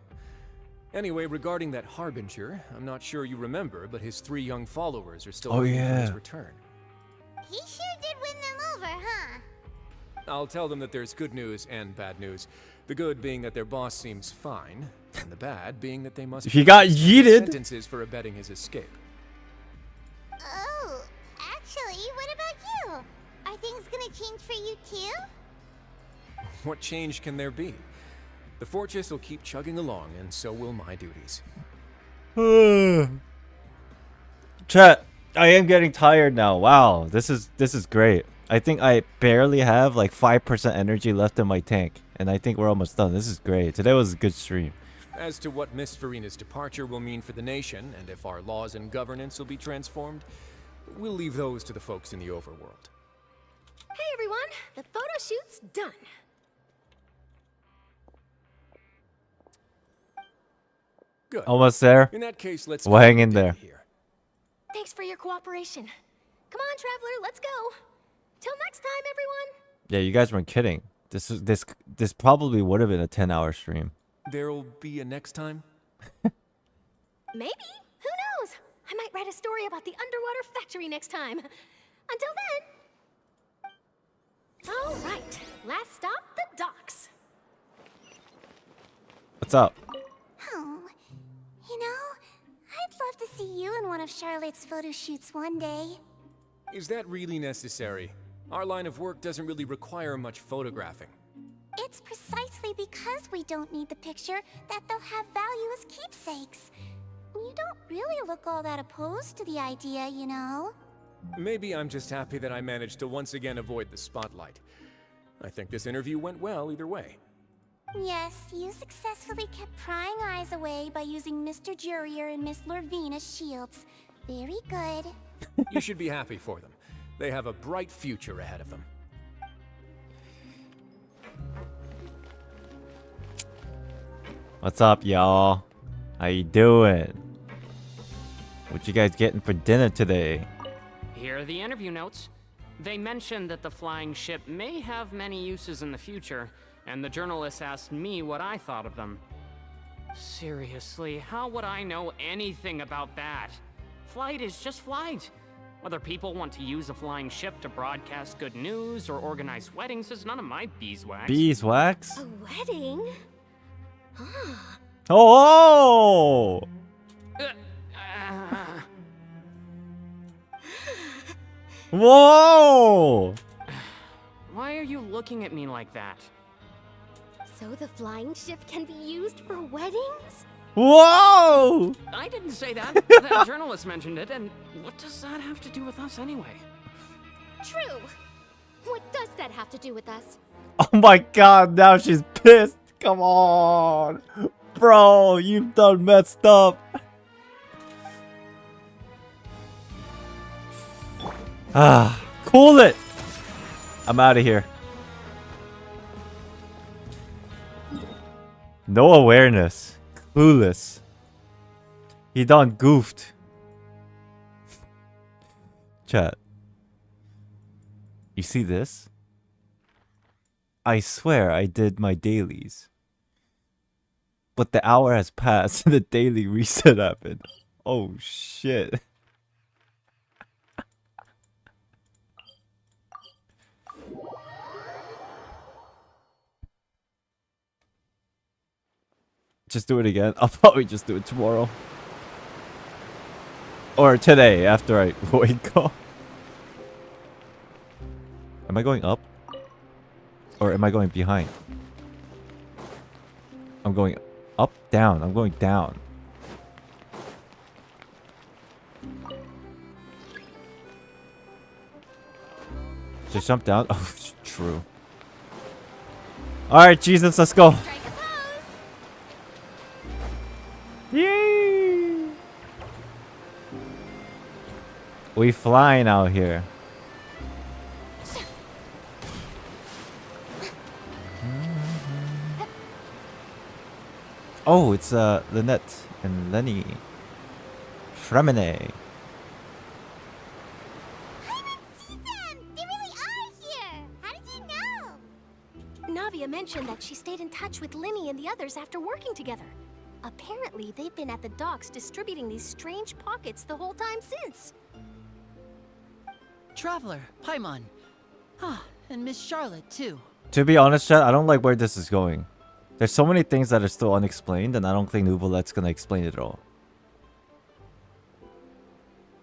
Anyway, regarding that Harbinger, I'm not sure you remember, but his 3 young followers are still waiting for his return. He sure did win them over, huh? I'll tell them that there's good news and bad news. The good being that their boss seems fine, and the bad being that they must He got yeeted. sentences for abetting his escape. Oh, actually, what about you? Are things gonna change for you too? What change can there be? The fortress will keep chugging along, and so will my duties. Chat, I am getting tired now. Wow, this is great. I think I barely have like 5% energy left in my tank, and I think we're almost done. This is great. Today was a good stream. As to what Miss Furina's departure will mean for the nation, and if our laws and governance will be transformed, we'll leave those to the folks in the overworld. Hey everyone, the photo shoot's done. Good. Almost there. In that case, let's we'll hang in there. Thanks for your cooperation. Come on, Traveler, let's go. Till next time, everyone. Yeah, you guys weren't kidding. This probably would have been a 10-hour stream. There'll be a next time? Maybe. Who knows? I might write a story about the underwater factory next time. Until then. All right. Last stop, the docks. What's up? Oh, you know, I'd love to see you in one of Charlotte's photo shoots one day. Is that really necessary? Our line of work doesn't really require much photographing. It's precisely because we don't need the picture that they'll have value as keepsakes. You don't really look all that opposed to the idea, you know. Maybe I'm just happy that I managed to once again avoid the spotlight. I think this interview went well either way. Yes, you successfully kept prying eyes away by using Mr. Jurier and Miss Lorvine as shields. Very good. You should be happy for them. They have a bright future ahead of them. What's up, y'all? How you doing? What you guys getting for dinner today? Here are the interview notes. They mentioned that the flying ship may have many uses in the future, and the journalist asked me what I thought of them. Seriously, how would I know anything about that? Flight is just flight. Whether people want to use a flying ship to broadcast good news or organize weddings is none of my beeswax. Beeswax? A wedding? Oh! Whoa! Why are you looking at me like that? So the flying ship can be used for weddings? Whoa! I didn't say that. That journalist mentioned it, and what does that have to do with us anyway? True. What does that have to do with us? Oh my god, now she's pissed. Come on. Bro, you've done messed up. Ah, cool it. I'm out of here. No awareness. Clueless. He done goofed. Chat. You see this? I swear I did my dailies. But the hour has passed and the daily reset happened. Oh shit. Just do it again. I'll probably just do it tomorrow. Or today after I wake up. Am I going up? Or am I going behind? I'm going up, down. I'm going down. Just jump down? Oh, true. Alright, Jesus, let's go. Yay! We flying out here. Oh, it's Lynette and Lenny. Fremine. I haven't seen them! They really are here! How did you know? Navia mentioned that she stayed in touch with Linny and the others after working together. Apparently, they've been at the docks distributing these strange pockets the whole time since. Traveler, Paimon. Ah, and Miss Charlotte, too. To be honest, chat, I don't like where this is going. There's so many things that are still unexplained, and I don't think Neuvillette's gonna explain it all.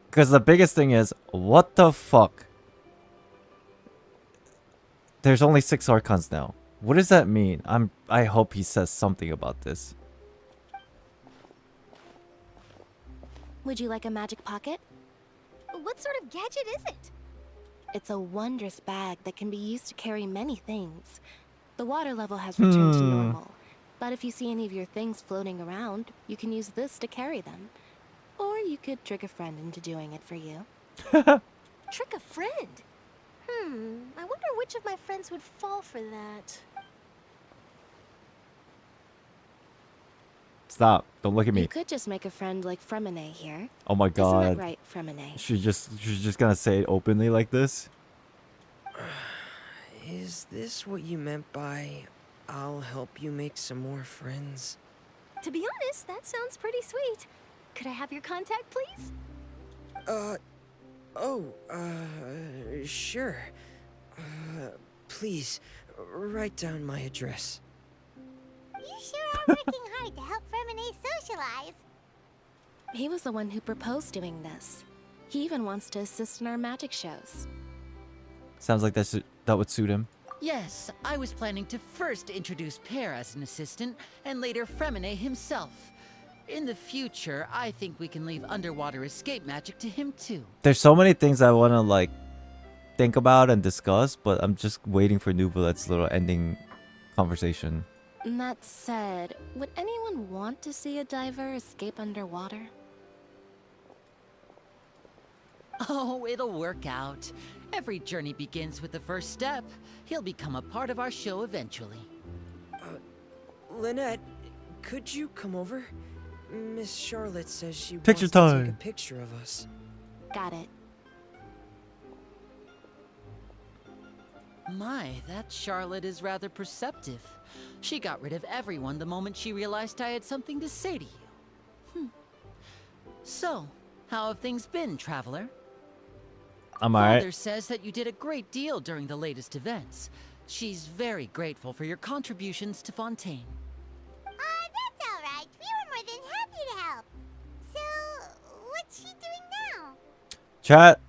Because the biggest thing is, what the fuck? There's only 6 Archons now. What does that mean? I hope he says something about this. Would you like a magic pocket? What sort of gadget is it? It's a wondrous bag that can be used to carry many things. The water level has returned to normal, but if you see any of your things floating around, you can use this to carry them. Or you could trick a friend into doing it for you. Trick a friend? I wonder which of my friends would fall for that. Stop. Don't look at me. You could just make a friend like Fremine here. Oh my god. Isn't that right, Fremine? She's just gonna say it openly like this? Is this what you meant by I'll help you make some more friends? To be honest, that sounds pretty sweet. Could I have your contact, please? Sure. Please, write down my address. You sure are working hard to help Fremine socialize. He was the one who proposed doing this. He even wants to assist in our magic shows. Sounds like that would suit him. Yes, I was planning to first introduce Pear as an assistant, and later Fremine himself. In the future, I think we can leave underwater escape magic to him too. There's so many things I want to like think about and discuss, but I'm just waiting for Neuvillette's little ending conversation. That said, would anyone want to see a diver escape underwater? Oh, it'll work out. Every journey begins with the first step. He'll become a part of our show eventually. Lynette, could you come over? Miss Charlotte says she Picture wants to time. take a picture of us. Got it. My, that Charlotte is rather perceptive. She got rid of everyone the moment she realized I had something to say to you. So, how have things been, Traveler? I'm alright. Father says that you did a great deal during the latest events. She's very grateful for your contributions to Fontaine. That's alright. We were more than happy to help. So, what's she doing now? Chat.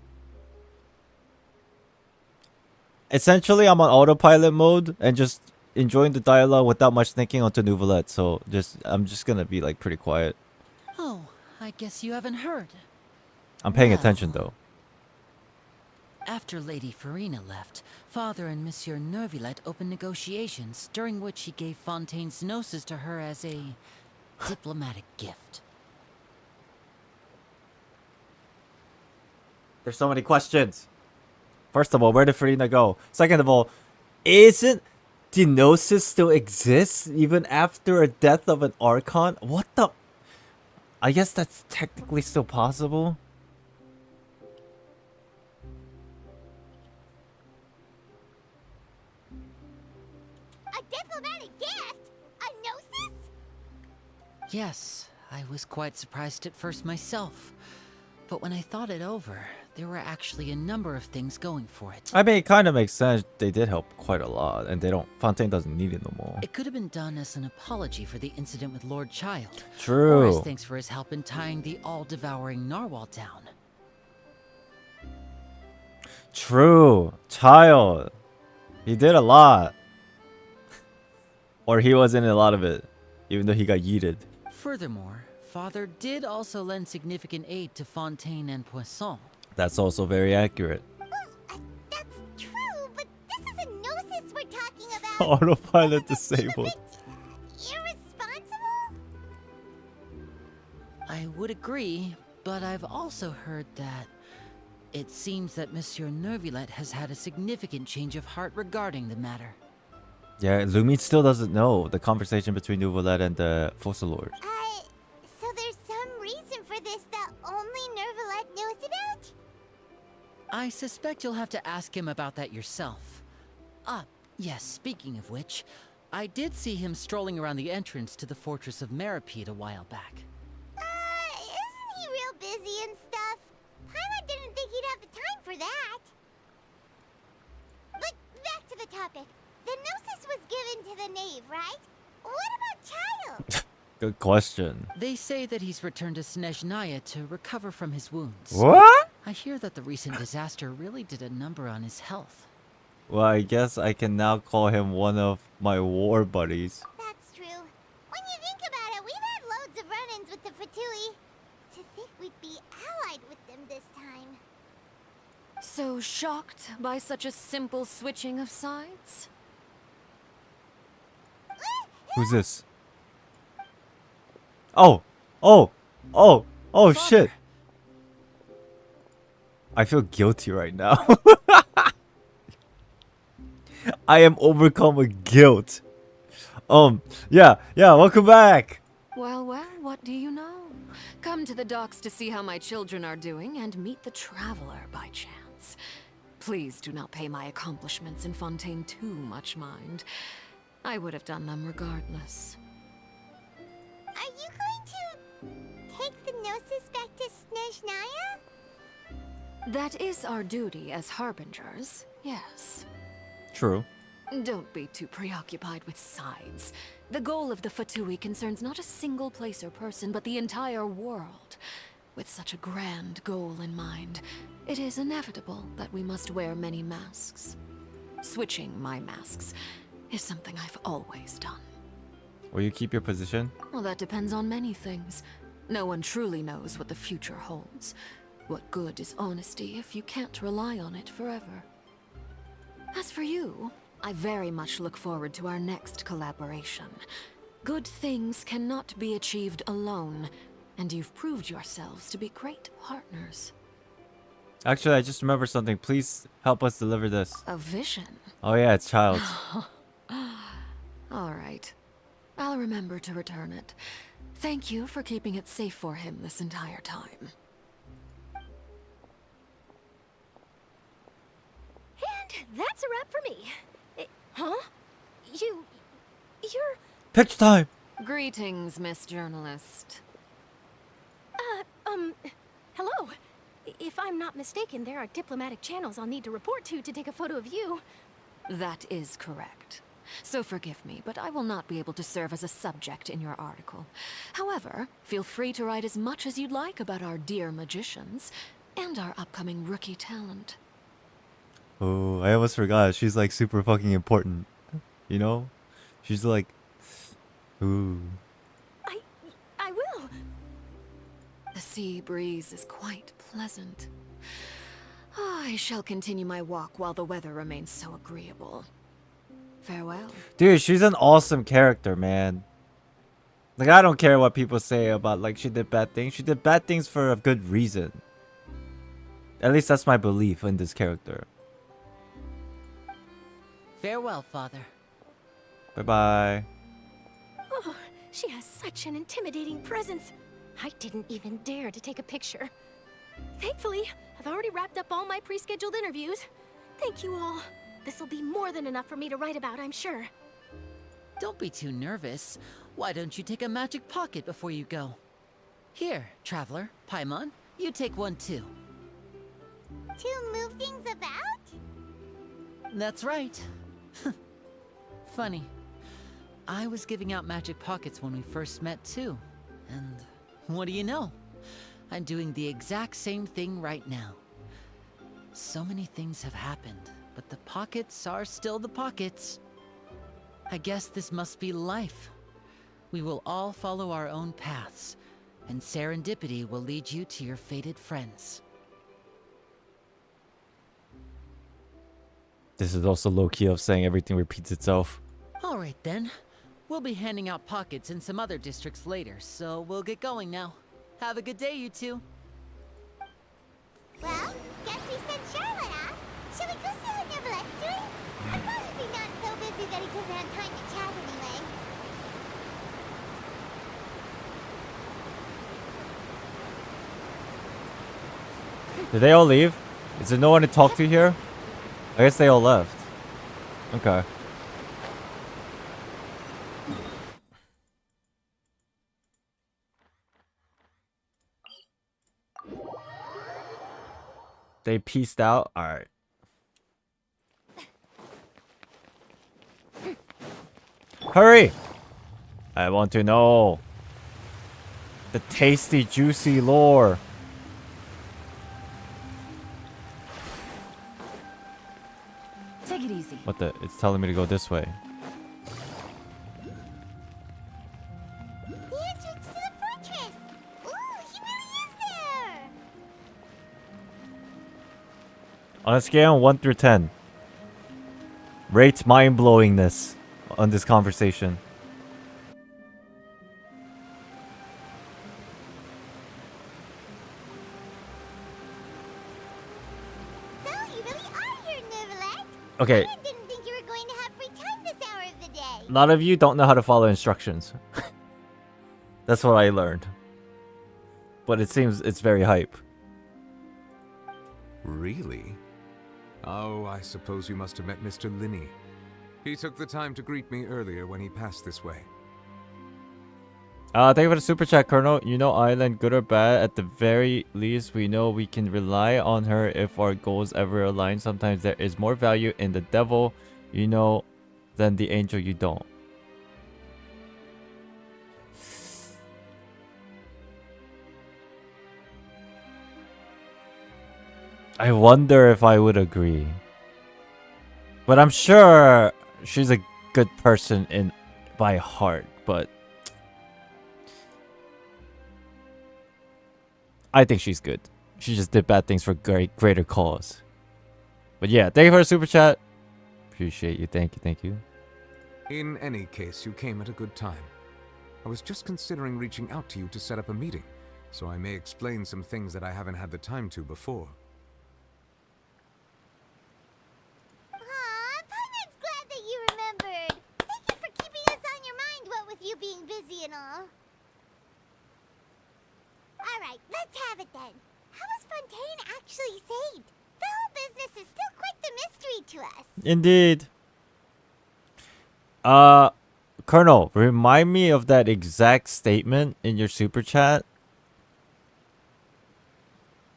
Essentially, I'm on autopilot mode and just enjoying the dialogue without much thinking onto Neuvillette. So I'm just gonna be like pretty quiet. Oh, I guess you haven't heard. I'm paying Well. attention though. After Lady Furina left, Father and Monsieur Neuvillette opened negotiations, during which he gave Fontaine's gnosis to her as a diplomatic gift. There's so many questions. First of all, where did Furina go? Second of all, isn't the gnosis still exists even after a death of an Archon? What the? I guess that's technically still possible. A diplomatic gift? A gnosis? Yes, I was quite surprised at first myself. But when I thought it over, there were actually a number of things going for it. I mean, it kind of makes sense. They did help quite a lot, and Fontaine doesn't need it no more. It could have been done as an apology for the incident with Lord Child. True. Or as thanks for his help in tying the all-devouring narwhal down. True. Child. He did a lot. Or he was in a lot of it, even though he got yeeted. Furthermore, Father did also lend significant aid to Fontaine and Poisson. That's also very accurate. That's true, but this is a gnosis we're talking about. Autopilot disabled. Irresponsible? I would agree, but I've also heard that it seems that Monsieur Neuvillette has had a significant change of heart regarding the matter. Yeah, Lumine still doesn't know the conversation between Neuvillette and the Fossil Lord. So there's some reason for this that only Neuvillette knows about? I suspect you'll have to ask him about that yourself. Yes, speaking of which, I did see him strolling around the entrance to the Fortress of Maripede a while back. Isn't he real busy and stuff? Paimon didn't think he'd have the time for that. topic. The Gnosis was given to the Knave, right? What about Child? Good question. They say that he's returned to Snezhnaya to recover from his wounds. What? I hear that the recent disaster really did a number on his health. Well, I guess I can now call him one of my war buddies. That's true. When you think about it, we've had loads of run-ins with the Fatui. To think we'd be allied with them this time. So shocked by such a simple switching of sides? Who's this? Oh! Oh! Oh! Oh, shit! I feel guilty right now. I am overcome with guilt. Yeah, welcome back! Well, what do you know? Come to the docks to see how my children are doing and meet the traveler by chance. Please do not pay my accomplishments in Fontaine too much mind. I would have done them regardless. Are you going to take the Gnosis back to Snezhnaya? That is our duty as harbingers, yes. True. Don't be too preoccupied with sides. The goal of the Fatui concerns not a single place or person, but the entire world. With such a grand goal in mind, it is inevitable that we must wear many masks. Switching my masks is something I've always done. Will you keep your position? Well, that depends on many things. No one truly knows what the future holds. What good is honesty if you can't rely on it forever? As for you, I very much look forward to our next collaboration. Good things cannot be achieved alone, and you've proved yourselves to be great partners. Actually, I just remembered something. Please help us deliver this. A vision? Oh yeah, it's Child's. All right. I'll remember to return it. Thank you for keeping it safe for him this entire time. And that's a wrap for me. Huh? You're... Pitch time! Greetings, Miss Journalist. Hello. If I'm not mistaken, there are diplomatic channels I'll need to report to take a photo of you. That is correct. So forgive me, but I will not be able to serve as a subject in your article. However, feel free to write as much as you'd like about our dear magicians and our upcoming rookie talent. Oh, I almost forgot. She's like super fucking important. You know? She's like... Ooh. I will. The sea breeze is quite pleasant. I shall continue my walk while the weather remains so agreeable. Farewell. Dude, she's an awesome character, man. Like, I don't care what people say about, like, she did bad things. She did bad things for a good reason. At least that's my belief in this character. Farewell, Father. Bye-bye. Oh, she has such an intimidating presence. I didn't even dare to take a picture. Thankfully, I've already wrapped up all my pre-scheduled interviews. Thank you all. This'll be more than enough for me to write about, I'm sure. Don't be too nervous. Why don't you take a magic pocket before you go? Here, Traveler, Paimon, you take one too. To move things about? That's right. Funny. I was giving out magic pockets when we first met too. And what do you know? I'm doing the exact same thing right now. So many things have happened, but the pockets are still the pockets. I guess this must be life. We will all follow our own paths, and serendipity will lead you to your fated friends. This is also low-key of saying everything repeats itself. Alright then. We'll be handing out pockets in some other districts later, so we'll get going now. Have a good day, you two. Well, guess we sent Charlotte off. Shall we go see how Neuvillette's doing? I suppose he's not so busy that he doesn't have time to chat anyway. Did they all leave? Is there no one to talk to here? I guess they all left. Okay. They pieced out? Alright. Hurry! I want to know the tasty, juicy lore. Take it easy. What the? It's telling me to go this way. The entrance to the fortress! Ooh, he really is there! On a scale of 1 through 10, rate mind-blowingness on this conversation. So, you really are here, Neuvillette? Okay, I didn't think you were going to have free time this hour of the day. a lot of you don't know how to follow instructions. That's what I learned. But it seems it's very hype. Really? Oh, I suppose you must have met Mr. Linney. He took the time to greet me earlier when he passed this way. Thank you for the super chat, Colonel. You know Island, good or bad, at the very least, we know we can rely on her if our goals ever align. Sometimes there is more value in the devil you know than the angel you don't. I wonder if I would agree. But I'm sure she's a good person in by heart, but I think she's good. She just did bad things for greater cause. But yeah, thank you for the super chat. Appreciate you. Thank you. Thank you. In any case, you came at a good time. I was just considering reaching out to you to set up a meeting, so I may explain some things that I haven't had the time to before. Aw, Paimon's glad that you remembered. Thank you for keeping us on your mind, what with you being busy and all. Alright, let's have it then. How was Fontaine actually saved? The whole business is still quite the mystery to us. Indeed. Colonel, remind me of that exact statement in your super chat.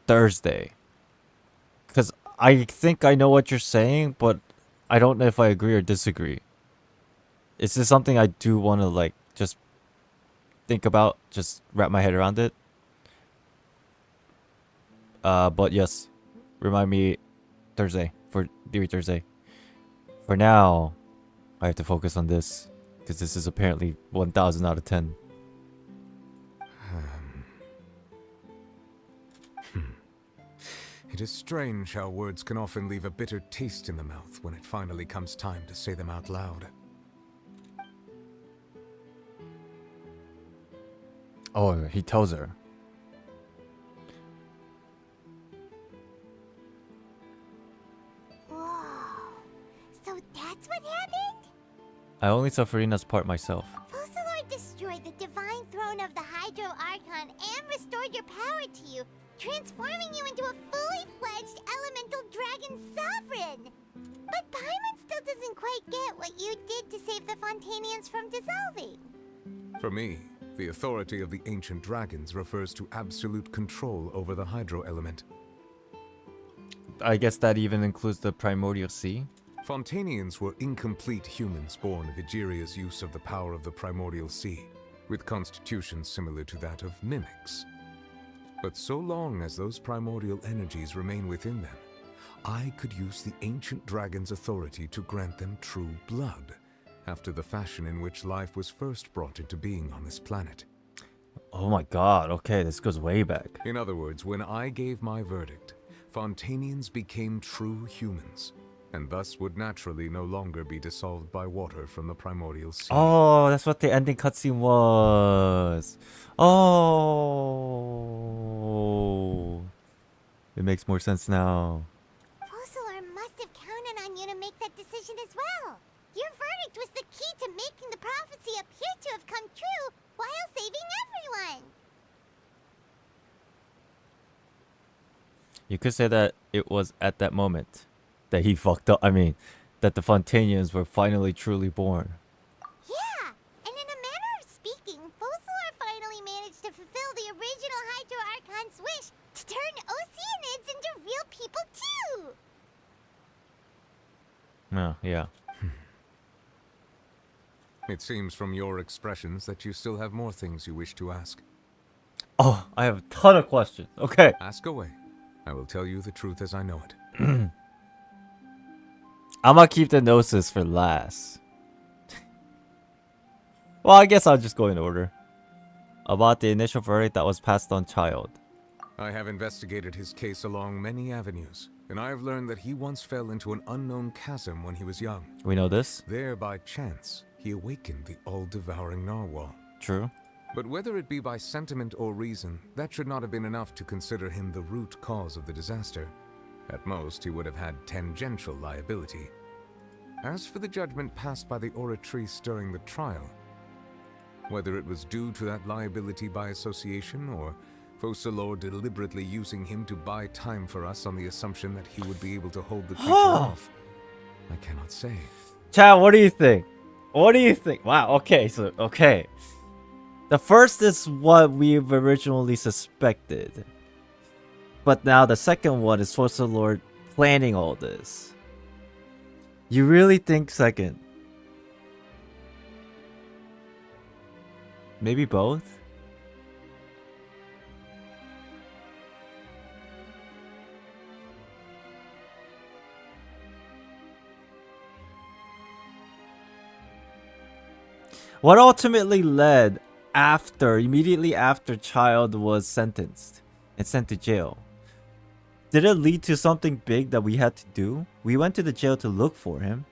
Thursday. Because I think I know what you're saying, but I don't know if I agree or disagree. Is this something I do want to, like, just think about? Just wrap my head around it? But yes. Remind me Thursday. For Theory Thursday. For now, I have to focus on this. Because this is apparently 1,000 out of 10. It is strange how words can often leave a bitter taste in the mouth when it finally comes time to say them out loud. Oh, he tells her. Whoa. So that's what happened? I only saw Furina's part myself. Focalor destroyed the divine throne of the Hydro Archon and restored your power to you, transforming you into a fully fledged elemental dragon sovereign. But Paimon still doesn't quite get what you did to save the Fontainians from dissolving. For me, the authority of the ancient dragons refers to absolute control over the hydro element. I guess that even includes the primordial sea. Fontainians were incomplete humans born of Egeria's use of the power of the primordial sea, with constitutions similar to that of mimics. But so long as those primordial energies remain within them, I could use the ancient dragon's authority to grant them true blood, after the fashion in which life was first brought into being on this planet. Oh my god, okay, this goes way back. In other words, when I gave my verdict, Fontainians became true humans, and thus would naturally no longer be dissolved by water from the primordial sea. Oh, that's what the ending cutscene was. Oh. It makes more sense now. Focalor must have counted on you to make that decision as well. Your verdict was the key to making the prophecy appear to have come true while saving everyone. You could say that it was at that moment that he fucked up. I mean, that the Fontainians were finally truly born. Yeah, and in a manner of speaking, Focalor finally managed to fulfill the original Hydro Archon's wish to turn Oceanids into real people too. Oh, yeah. It seems from your expressions that you still have more things you wish to ask. Oh, I have a ton of questions. Okay. Ask away. I will tell you the truth as I know it. I'm gonna keep the gnosis for last. Well, I guess I'll just go in order. About the initial verdict that was passed on Child. I have investigated his case along many avenues, and I have learned that he once fell into an unknown chasm when he was young. We know this? There, by chance, he awakened the all-devouring narwhal. True. But whether it be by sentiment or reason, that should not have been enough to consider him the root cause of the disaster. At most, he would have had tangential liability. As for the judgment passed by the Oratrice during the trial, whether it was due to that liability by association, or Focalors deliberately using him to buy time for us on the assumption that he would be able to hold the creature off, I cannot say. Chad, what do you think? What do you think? Wow, okay, so, okay. The first is what we've originally suspected. But now the second one is Focalors planning all this. You really think second? Maybe both? What ultimately led immediately after Child was sentenced and sent to jail? Did it lead to something big that we had to do? We went to the jail to look for him.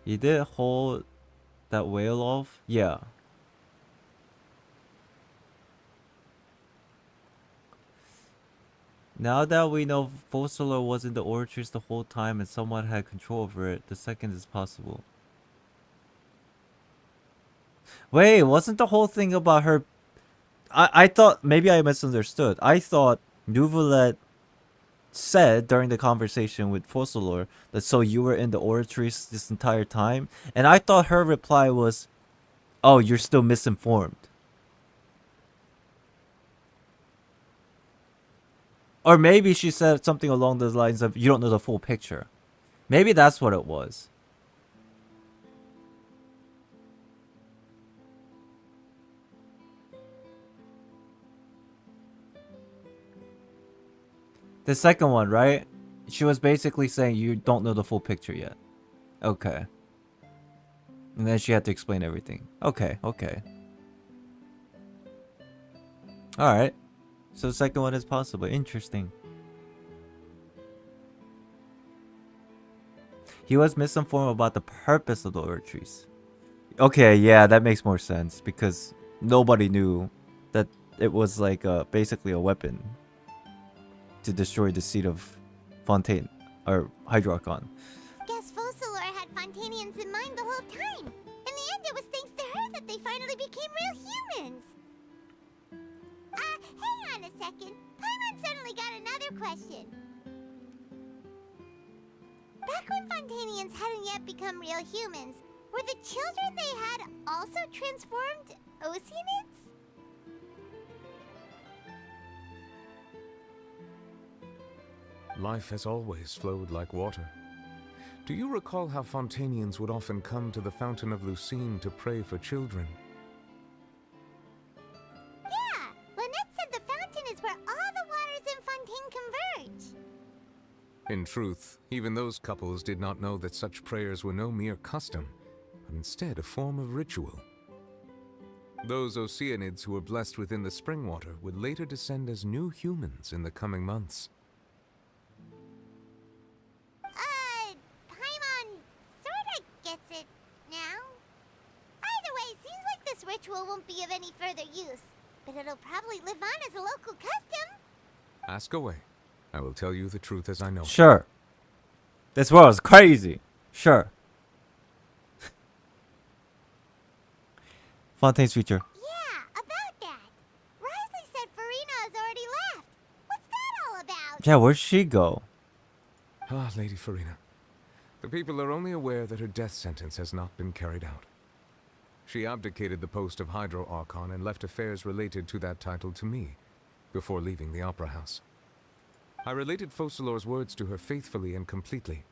He did hold that whale off? Yeah. Now that we know Focalors was in the Oratrice the whole time and someone had control over it, the second is possible. Wait, wasn't the whole thing about her... I thought... Maybe I misunderstood. I thought Neuvillette said during the conversation with Focalors that so you were in the Oratrice this entire time? And I thought her reply was, oh, you're still misinformed. Or maybe she said something along those lines of, you don't know the full picture. Maybe that's what it was. The second one, right? She was basically saying you don't know the full picture yet. Okay. And then she had to explain everything. Okay, okay. Alright. So the second one is possible. Interesting. He was misinformed about the purpose of the Oratrice. Okay, yeah, that makes more sense. Because nobody knew that it was like basically a weapon to destroy the seed of Fontaine, or Archon. Guess Focalors had Fontainians in mind the whole time. In the end, it was thanks to her that they finally became real humans. Hang on a second. Paimon suddenly got another question. Back when Fontainians hadn't yet become real humans, were the children they had also transformed Oceanids? Life has always flowed like water. Do you recall how Fontainians would often come to the Fountain of Lucine to pray for children? Yeah, Lynette said the fountain is where all the waters in Fontaine converge. In truth, even those couples did not know that such prayers were no mere custom, but instead a form of ritual. Those Oceanids who were blessed within the spring water would later descend as new humans in the coming months. Paimon sorta gets it now. Either way, it seems like this ritual won't be of any further use, but it'll probably live on as a local custom. Ask away. I will tell you the truth as I know it. Sure. This world is crazy. Sure. Fontaine's future. Yeah, about that. Risley said Furina has already left. What's that all about? Yeah, where'd she go? Ah, Lady Furina. The people are only aware that her death sentence has not been carried out. She abdicated the post of Hydro Archon and left affairs related to that title to me before leaving the Opera House. I related Focalor's words to her faithfully and completely.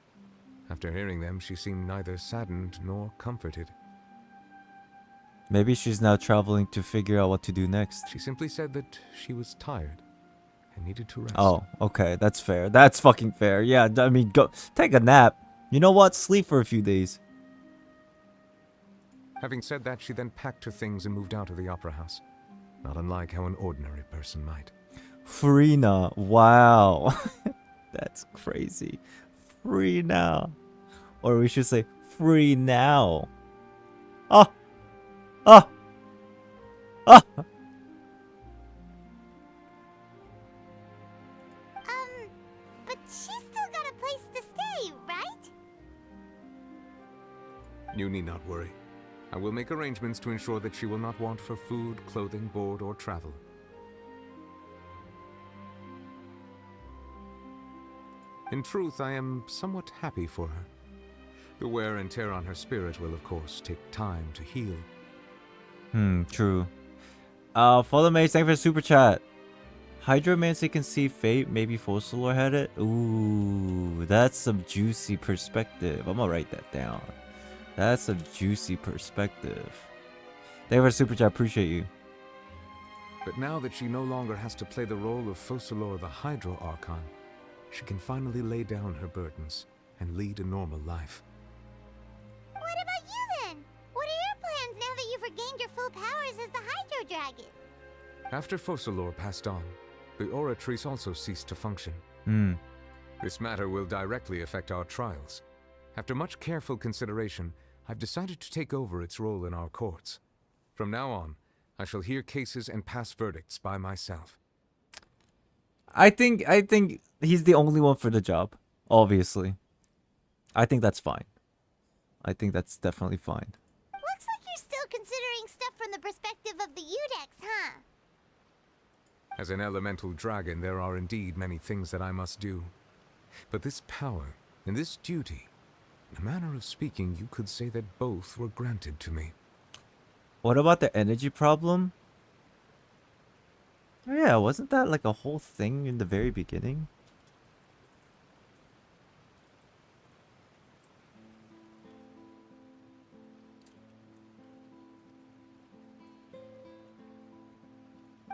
After hearing them, she seemed neither saddened nor comforted. Maybe she's now traveling to figure out what to do next. She simply said that she was tired and needed to rest. Oh, okay, that's fair. That's fucking fair. Yeah, I mean, go take a nap. You know what? Sleep for a few days. Having said that, she then packed her things and moved out of the opera house. Not unlike how an ordinary person might. Furina, wow. That's crazy. Free now. Or we should say free now. Ah! Ah! Ah! But she's still got a place to stay, right? You need not worry. I will make arrangements to ensure that she will not want for food, clothing, board, or travel. In truth, I am somewhat happy for her. The wear and tear on her spirit will, of course, take time to heal. True. Follow Maze, thank you for the super chat. Hydromancy can see fate, maybe Focalor had it. Ooh, that's some juicy perspective. I'm gonna write that down. That's some juicy perspective. Thank you for the super chat, appreciate you. But now that she no longer has to play the role of Focalor the Hydro Archon, she can finally lay down her burdens and lead a normal life. What about you then? What are your plans now that you've regained your full powers as the Hydro Dragon? After Focalor passed on, the Oratrice also ceased to function. This matter will directly affect our trials. After much careful consideration, I've decided to take over its role in our courts. From now on, I shall hear cases and pass verdicts by myself. I think he's the only one for the job, obviously. I think that's fine. I think that's definitely fine. Looks like you're still considering stuff from the perspective of the Udex, huh? As an elemental dragon, there are indeed many things that I must do. But this power and this duty, in a manner of speaking, you could say that both were granted to me. What about the energy problem? Yeah, wasn't that like a whole thing in the very beginning?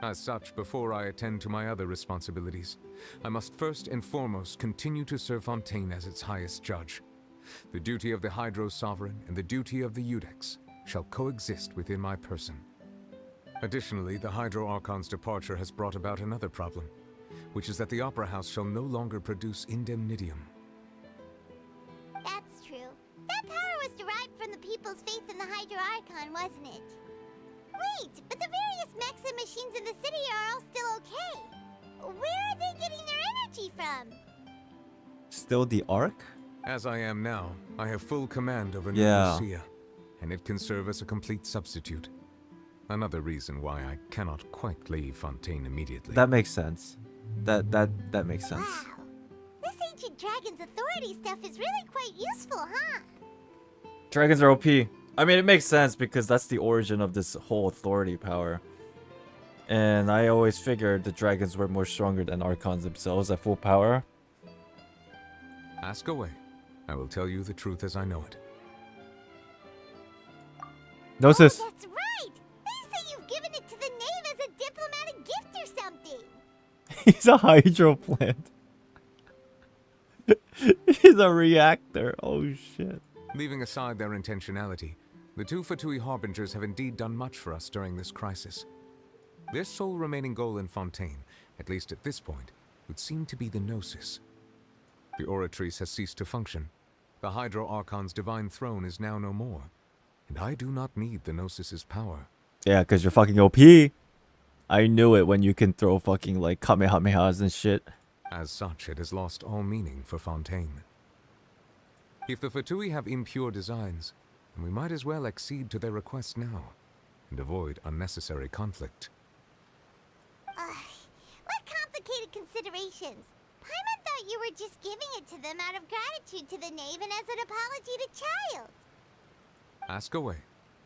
As such, before I attend to my other responsibilities, I must first and foremost continue to serve Fontaine as its highest judge. The duty of the Hydro Sovereign and the duty of the Udex shall coexist within my person. Additionally, the Hydro Archon's departure has brought about another problem, which is that the Opera House shall no longer produce indemnitium. That's true. That power was derived from the people's faith in the Hydro Archon, wasn't it? Wait, but the various mechs and machines in the city are all still okay. Where are they getting their energy from? Still the Ark? As I am now, I have full command over Yeah. Navia, and it can serve as a complete substitute. Another reason why I cannot quite leave Fontaine immediately. That makes sense. That makes sense. Wow. This ancient dragon's authority stuff is really quite useful, huh? Dragons are OP. I mean, it makes sense because that's the origin of this whole authority power. And I always figured the dragons were more stronger than Archons themselves at full power. Ask away. I will tell you the truth as I know it. Gnosis. Oh, that's right! They say you've given it to the Knave as a diplomatic gift or something! He's a hydro plant. He's a reactor. Oh shit. Leaving aside their intentionality, the two Fatui Harbingers have indeed done much for us during this crisis. Their sole remaining goal in Fontaine, at least at this point, would seem to be the Gnosis. The Oratrice has ceased to function. The Hydro Archon's divine throne is now no more, and I do not need the Gnosis's power. Yeah, because you're fucking OP. I knew it when you can throw fucking like Kamehamehas and shit. As such, it has lost all meaning for Fontaine. If the Fatui have impure designs, then we might as well accede to their request now, and avoid unnecessary conflict. What complicated considerations! Paimon thought you were just giving it to them out of gratitude to the Knave and as an apology to Child. Ask away.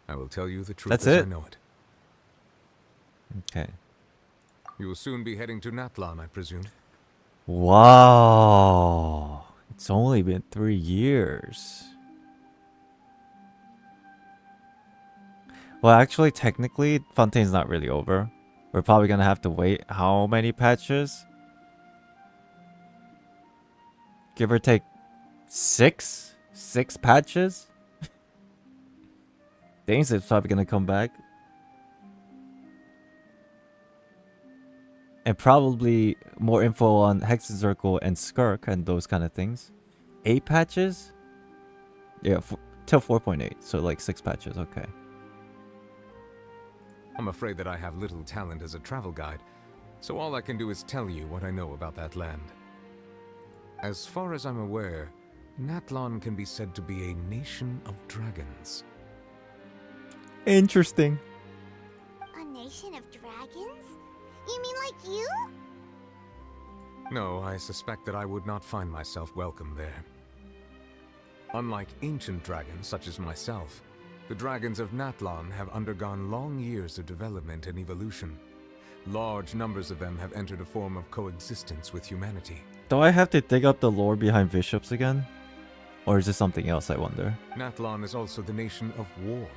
I will tell you the truth That's as it? I know it. Okay. You will soon be heading to Natlan, I presume? Wow. It's only been 3 years. Well, actually, technically, Fontaine's not really over. We're probably gonna have to wait how many patches? Give or take 6? 6 patches? Danes is probably gonna come back. And probably more info on Hexencircle and Skirk and those kind of things. 8 patches? Yeah, till 4.8. So like 6 patches, okay. I'm afraid that I have little talent as a travel guide, so all I can do is tell you what I know about that land. As far as I'm aware, Natlan can be said to be a nation of dragons. Interesting. A nation of dragons? You mean like you? No, I suspect that I would not find myself welcome there. Unlike ancient dragons such as myself, the dragons of Natlan have undergone long years of development and evolution. Large numbers of them have entered a form of coexistence with humanity. Do I have to dig up the lore behind bishops again? Or is this something else, I wonder? Natlan is also the nation of war.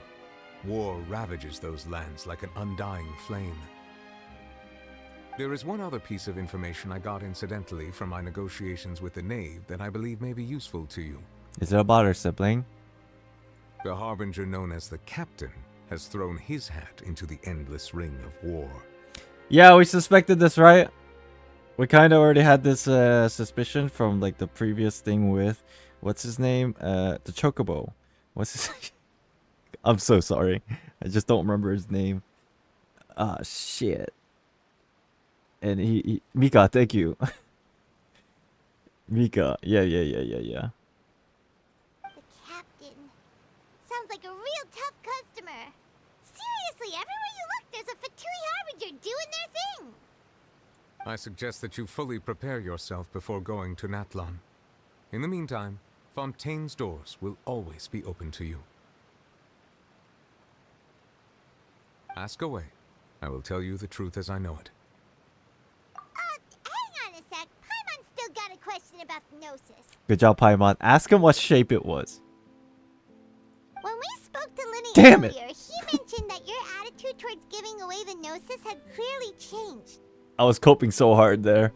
War ravages those lands like an undying flame. There is one other piece of information I got incidentally from my negotiations with the Knave that I believe may be useful to you. Is it about her sibling? The Harbinger known as the Captain has thrown his hat into the endless ring of war. Yeah, we suspected this, right? We kind of already had this suspicion from like the previous thing with, what's his name? The Chocobo. What's his I'm so sorry. I just don't remember his name. Ah, shit. And he Mika, thank you. Mika, yeah. The captain. Sounds like a real tough customer. Seriously, everywhere you look, there's a Fatui Harbinger doing their thing. I suggest that you fully prepare yourself before going to Natlan. In the meantime, Fontaine's doors will always be open to you. Ask away. I will tell you the truth as I know it. Hang on a sec. Paimon's still got a question about the Gnosis. Good job, Paimon. Ask him what shape it was. When we spoke to Linny Damn it. earlier, he mentioned that your attitude towards giving away the Gnosis had clearly changed. I was coping so hard there.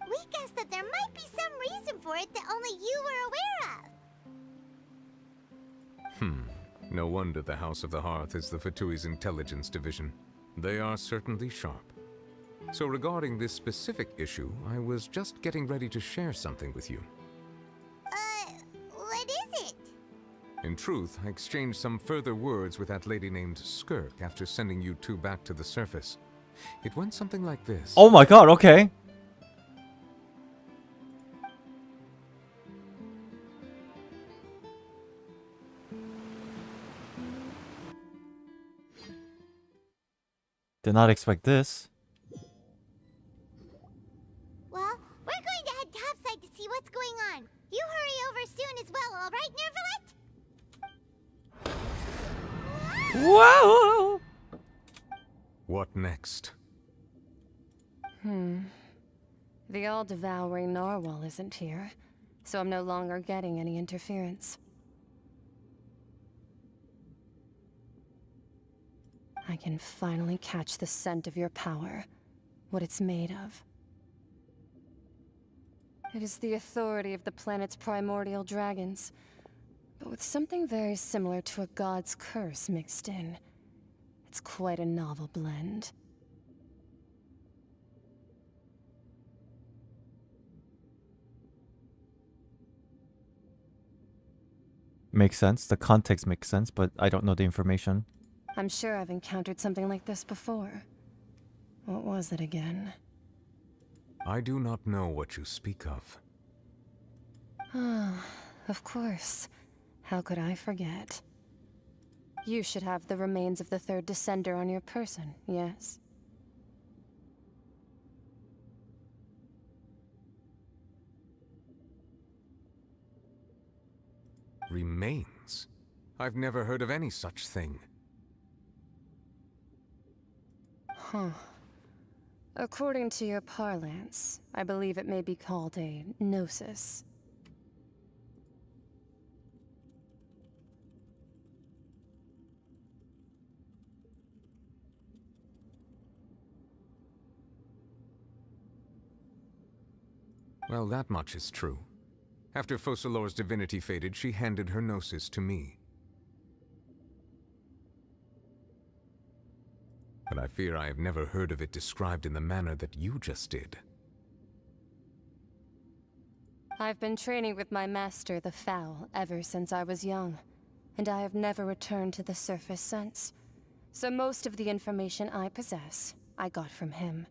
We guessed that there might be some reason for it that only you were aware of. No wonder the House of the Hearth is the Fatui's intelligence division. They are certainly sharp. So regarding this specific issue, I was just getting ready to share something with you. What is it? In truth, I exchanged some further words with that lady named Skirk after sending you two back to the surface. It went something like this. Oh my god, okay. Did not expect this. Well, we're going to head topside to see what's going on. You hurry over soon as well, all right, Neuvillette? Whoa! What next? The all-devouring narwhal isn't here, so I'm no longer getting any interference. I can finally catch the scent of your power, what it's made of. It is the authority of the planet's primordial dragons, but with something very similar to a god's curse mixed in. It's quite a novel blend. Makes sense. The context makes sense, but I don't know the information. I'm sure I've encountered something like this before. What was it again? I do not know what you speak of. Ah, of course. How could I forget? You should have the remains of the third Descender on your person, yes? Remains? I've never heard of any such thing. Huh. According to your parlance, I believe it may be called a gnosis. Well, that much is true. After Focalor's divinity faded, she handed her gnosis to me. But I fear I have never heard of it described in the manner that you just did. I've been training with my master, the Foul, ever since I was young, and I have never returned to the surface since. So most of the information I possess, I got from him.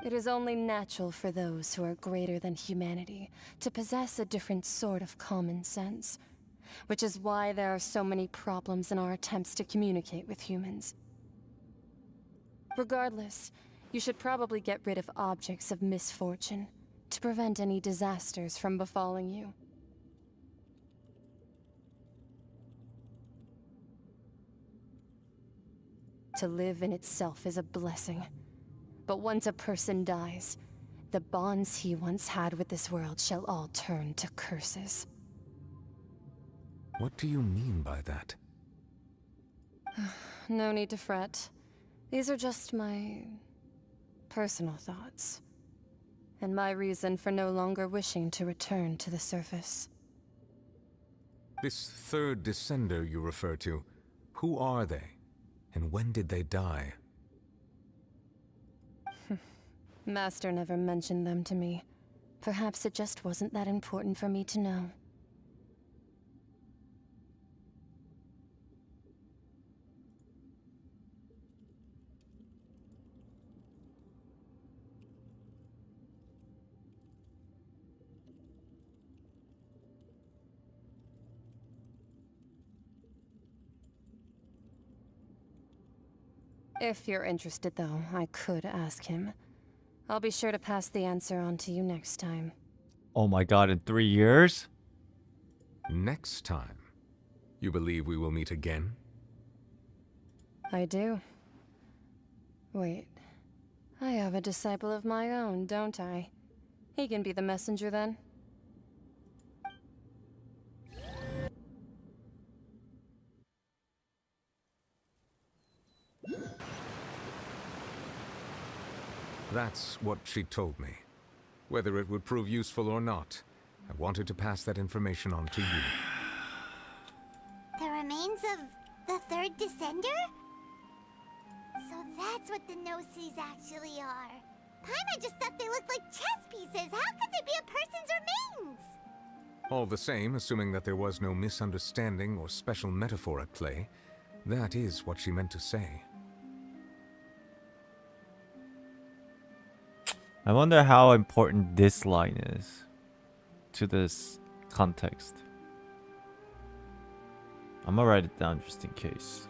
It is only natural for those who are greater than humanity to possess a different sort of common sense, which is why there are so many problems in our attempts to communicate with humans. Regardless, you should probably get rid of objects of misfortune to prevent any disasters from befalling you. To live in itself is a blessing. But once a person dies, the bonds he once had with this world shall all turn to curses. What do you mean by that? No need to fret. These are just my personal thoughts, and my reason for no longer wishing to return to the surface. This third descender you refer to, who are they? And when did they die? Master never mentioned them to me. Perhaps it just wasn't that important for me to know. If you're interested, though, I could ask him. I'll be sure to pass the answer on to you next time. Oh my god, in 3 years? Next time? You believe we will meet again? I do. Wait. I have a disciple of my own, don't I? He can be the messenger then. That's what she told me. Whether it would prove useful or not, I wanted to pass that information on to you. The remains of the third descender? So that's what the Gnosis actually are. Paimon just thought they looked like chess pieces. How could they be a person's remains? All the same, assuming that there was no misunderstanding or special metaphor at play, that is what she meant to say. I wonder how important this line is to this context. I'm gonna write it down just in case.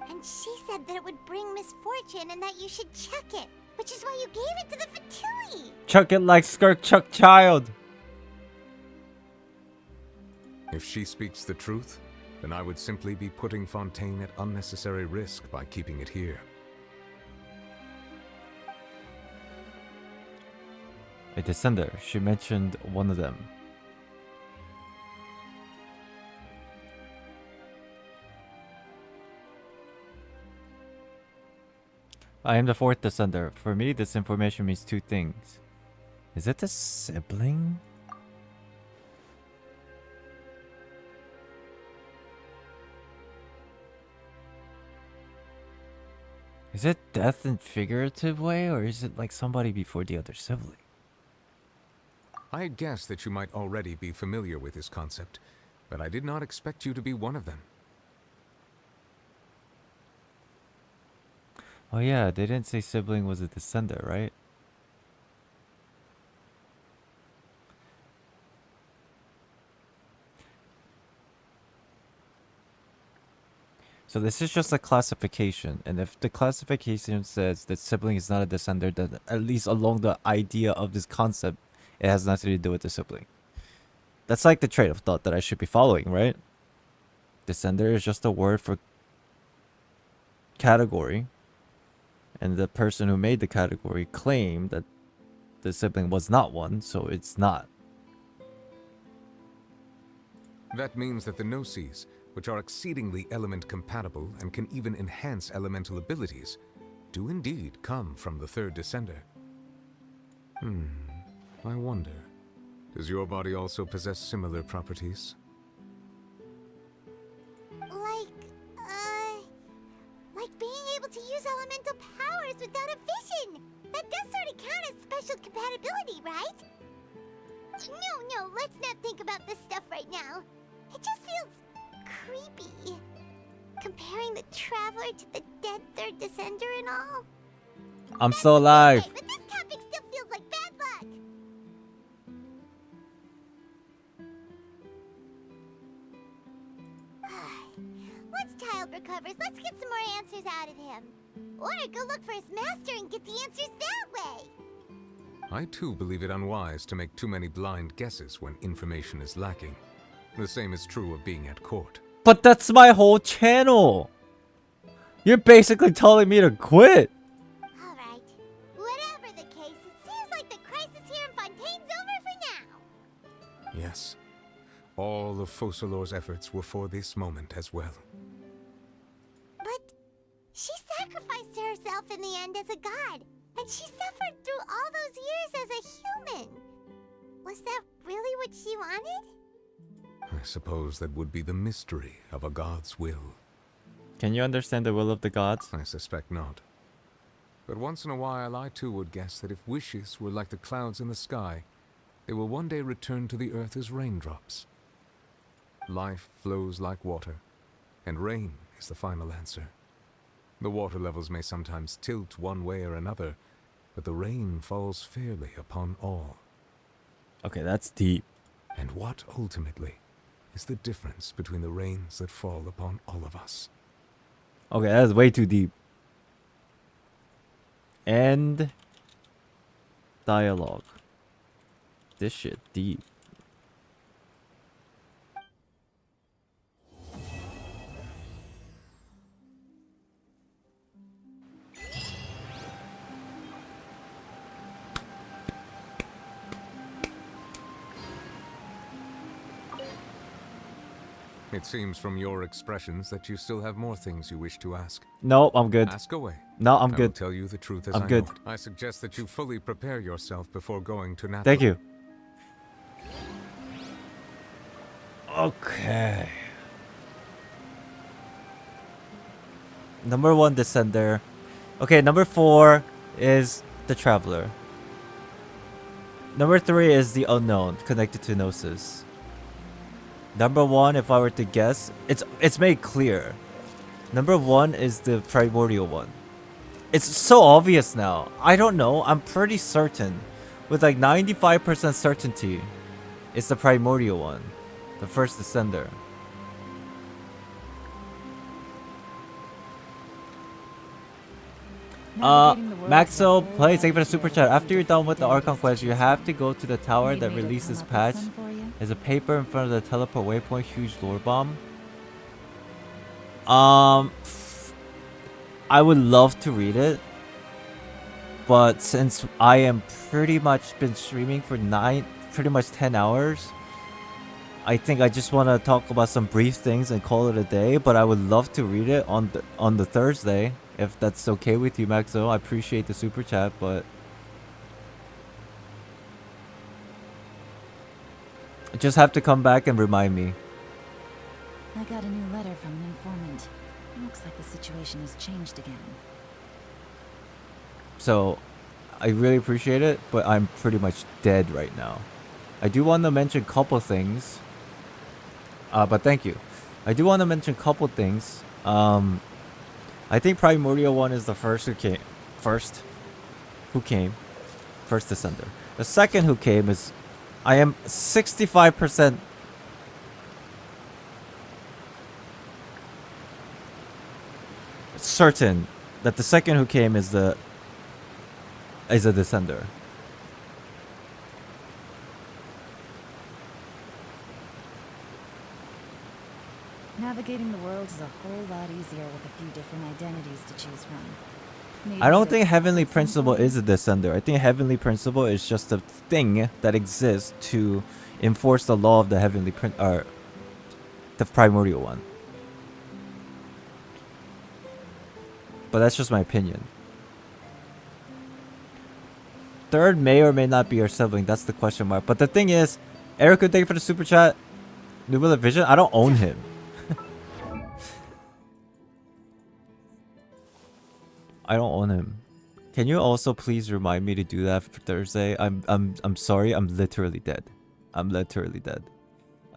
And she said that it would bring misfortune and that you should chuck it, which is why you gave it to the Fatui. Chuck it like Skirk Chuck Child. If she speaks the truth, then I would simply be putting Fontaine at unnecessary risk by keeping it here. A descender. She mentioned one of them. I am the fourth descender. For me, this information means two things. Is it a sibling? Is it death in figurative way, or is it like somebody before the other sibling? I had guessed that you might already be familiar with this concept, but I did not expect you to be one of them. Oh yeah, they didn't say sibling was a descender, right? So this is just a classification, and if the classification says that sibling is not a descender, then at least along the idea of this concept, it has nothing to do with the sibling. That's like the train of thought that I should be following, right? Descender is just a word for category, and the person who made the category claimed that the sibling was not one, so it's not. That means that the Gnosis, which are exceedingly element compatible and can even enhance elemental abilities, do indeed come from the third descender. I wonder, does your body also possess similar properties? Like being able to use elemental powers without a vision. That does sort of count as special compatibility, right? No, let's not think about this stuff right now. It just feels creepy. Comparing the Traveler to the dead third descender and all. I'm still alive. Okay, but this topic still feels like bad luck. Once Child recovers, let's get some more answers out of him. Or go look for his master and get the answers that way. I too believe it unwise to make too many blind guesses when information is lacking. The same is true of being at court. But that's my whole channel. You're basically telling me to quit. Alright. Whatever the case, it seems like the crisis here in Fontaine's over for now. Yes. All of Focalor's efforts were for this moment as well. But she sacrificed herself in the end as a god, and she suffered through all those years as a human. Was that really what she wanted? I suppose that would be the mystery of a god's will. Can you understand the will of the gods? I suspect not. But once in a while, I too would guess that if wishes were like the clouds in the sky, they will one day return to the earth as raindrops. Life flows like water, and rain is the final answer. The water levels may sometimes tilt one way or another, but the rain falls fairly upon all. Okay, that's deep. And what, ultimately, is the difference between the rains that fall upon all of us? Okay, that's way too deep. End dialogue. This shit deep. It seems from your expressions that you still have more things you wish to ask. No, I'm good. Ask away. No, I'm I good. will tell you the truth as I'm I good. know it. I suggest that you fully prepare yourself before going to Navia. Thank you. Okay. Number 1, Descender. Okay, number 4 is the Traveler. Number 3 is the Unknown, connected to Gnosis. Number 1, if I were to guess, it's made clear. Number 1 is the primordial one. It's so obvious now. I don't know. I'm pretty certain, with like 95% certainty, it's the primordial one, the first descender. Maxo plays, thank you for the super chat. After you're done with the Archon quest, you have to go to the tower that releases patch. There's a paper in front of the teleport waypoint, huge lore bomb. I would love to read it, but since I am pretty much been streaming for pretty much 10 hours, I think I just want to talk about some brief things and call it a day. But I would love to read it on the Thursday, if that's okay with you, Maxo. I appreciate the super chat, but just have to come back and remind me. I got a new letter from an informant. Looks like the situation has changed again. So, I really appreciate it, but I'm pretty much dead right now. I do want to mention a couple things. But thank you. I do want to mention a couple things. I think Primordial one is the first who came. First Descender. The second who came is, I am 65%. certain that the second who came is a descender. Navigating the world is a whole lot easier with a few different identities to choose from. Maybe I don't there's think Heavenly something Principle for is a descender. I think Heavenly Principle is just a thing that exists to enforce the law of the Heavenly or the primordial one. But that's just my opinion. Third may or may not be your sibling. That's the question mark. But the thing is, Eric, thank you for the super chat. Neuvillette Vision. I don't own him. I don't own him. Can you also please remind me to do that for Thursday? I'm sorry. I'm literally dead. I'm literally dead.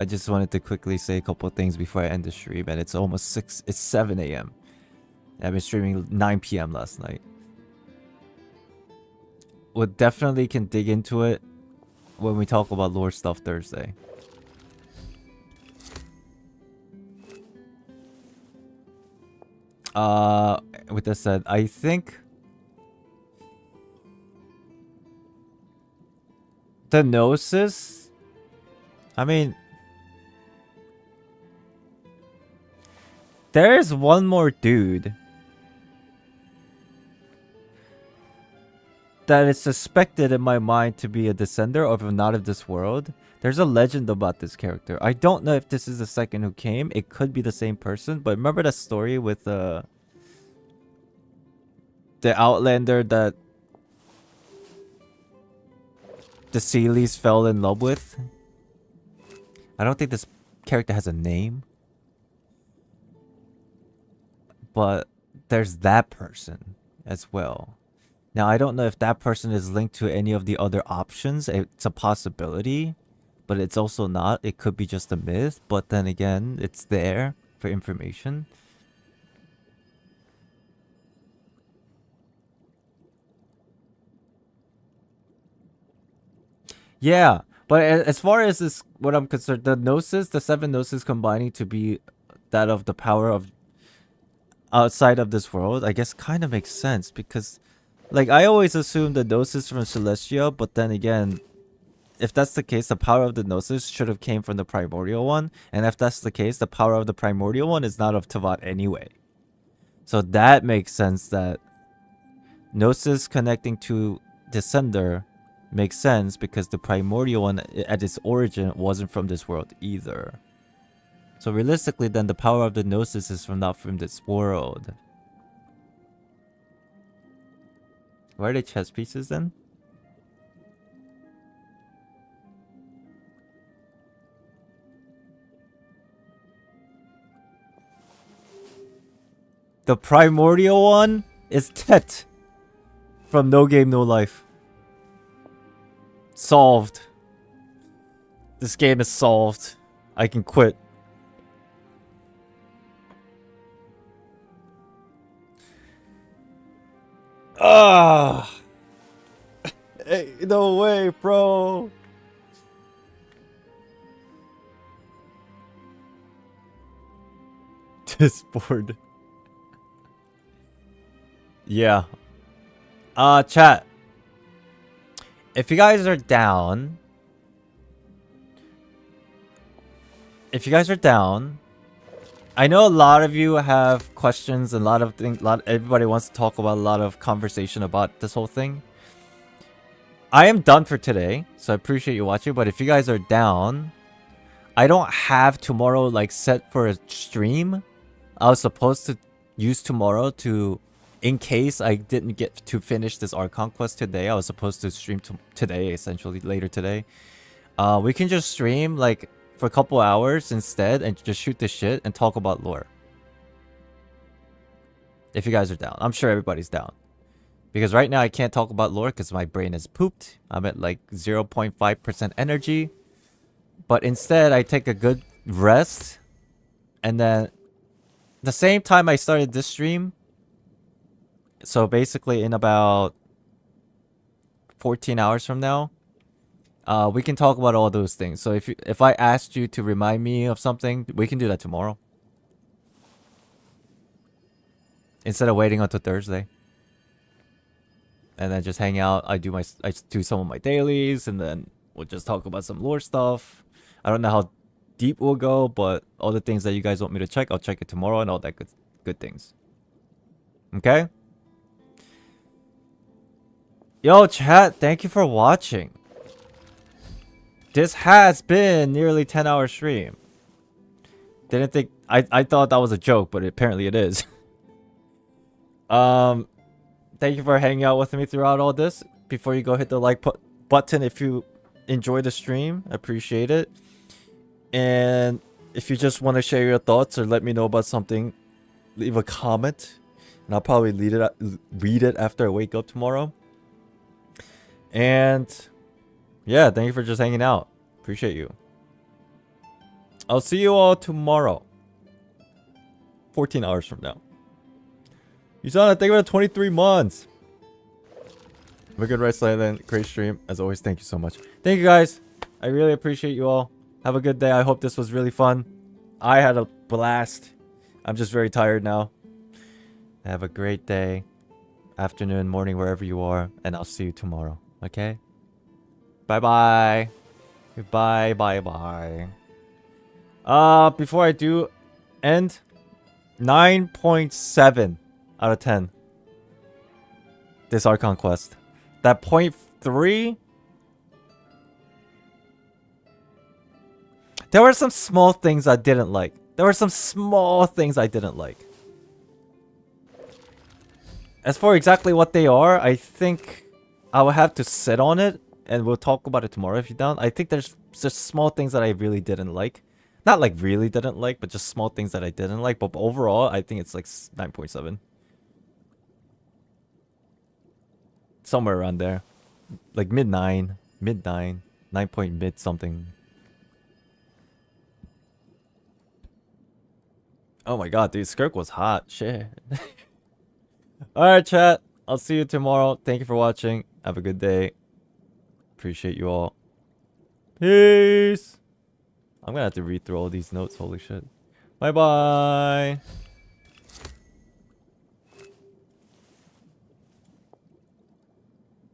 I just wanted to quickly say a couple of things before I end the stream, and it's almost 6. It's 7 a.m. I've been streaming 9 p.m. last night. We definitely can dig into it when we talk about lore stuff Thursday. With that said, I think the Gnosis, I mean, there's one more dude that is suspected in my mind to be a descender of not of this world. There's a legend about this character. I don't know if this is the second who came. It could be the same person, but remember that story with the Outlander that the Sealies fell in love with? I don't think this character has a name, but there's that person as well. Now, I don't know if that person is linked to any of the other options. It's a possibility, but it's also not. It could be just a myth, but then again, it's there for information. Yeah, but as far as this, what I'm concerned, the Gnosis, the 7 Gnosis combining to be that of the power of outside of this world, I guess kind of makes sense because, like, I always assumed the Gnosis from Celestia, but then again, if that's the case, the power of the Gnosis should have came from the Primordial one, and if that's the case, the power of the Primordial one is not of Tevat anyway. So that makes sense that Gnosis connecting to Descender makes sense because the Primordial one at its origin wasn't from this world either. So realistically then the power of the Gnosis is not from this world. Why are they chess pieces then? The Primordial one is Tet from No Game No Life. Solved. This game is solved. I can quit. Ah! Hey, no way, bro. Disboard. Yeah. Chat. If you guys are down, I know a lot of you have questions and a lot of things. Everybody wants to talk about a lot of conversation about this whole thing. I am done for today, so I appreciate you watching. But if you guys are down, I don't have tomorrow like set for a stream. I was supposed to use tomorrow to, in case I didn't get to finish this Archon quest today, I was supposed to stream today, essentially later today. We can just stream like for a couple hours instead and just shoot the shit and talk about lore. If you guys are down. I'm sure everybody's down. Because right now I can't talk about lore because my brain is pooped. I'm at like 0.5% energy. But instead I take a good rest. And then the same time I started this stream, so basically in about 14 hours from now, we can talk about all those things. So if I asked you to remind me of something, we can do that tomorrow. instead of waiting until Thursday. And then just hang out. I do some of my dailies, and then we'll just talk about some lore stuff. I don't know how deep we'll go, but all the things that you guys want me to check, I'll check it tomorrow, and all that good things. Okay? Yo, chat, thank you for watching. This has been nearly 10-hour stream. Didn't think I thought that was a joke, but apparently it is. Thank you for hanging out with me throughout all this. Before you go, hit the like button if you enjoyed the stream. I appreciate it. And if you just want to share your thoughts or let me know about something, leave a comment, and I'll probably read it after I wake up tomorrow. And yeah, thank you for just hanging out. Appreciate you. I'll see you all tomorrow. 14 hours from now. You saw that thing about 23 months. Have a good rest of the night. Great stream. As always, thank you so much. Thank you guys. I really appreciate you all. Have a good day. I hope this was really fun. I had a blast. I'm just very tired now. Have a great day. Afternoon, morning, wherever you are. And I'll see you tomorrow. Okay? Bye-bye. Goodbye. Bye-bye. Before I do end, 9.7 out of 10. This Archon quest. That 0.3. There were some small things I didn't like. As for exactly what they are, I think I will have to sit on it, and we'll talk about it tomorrow if you're down. I think there's just small things that I really didn't like. Not like really didn't like, but just small things that I didn't like. But overall, I think it's like 9.7. Somewhere around there. Like mid-9. 9 point mid something. Oh my god, dude. Skirk was hot. Shit. Alright, chat. I'll see you tomorrow. Thank you for watching. Have a good day. Appreciate you all. Peace. I'm gonna have to read through all these notes. Holy shit. Bye-bye.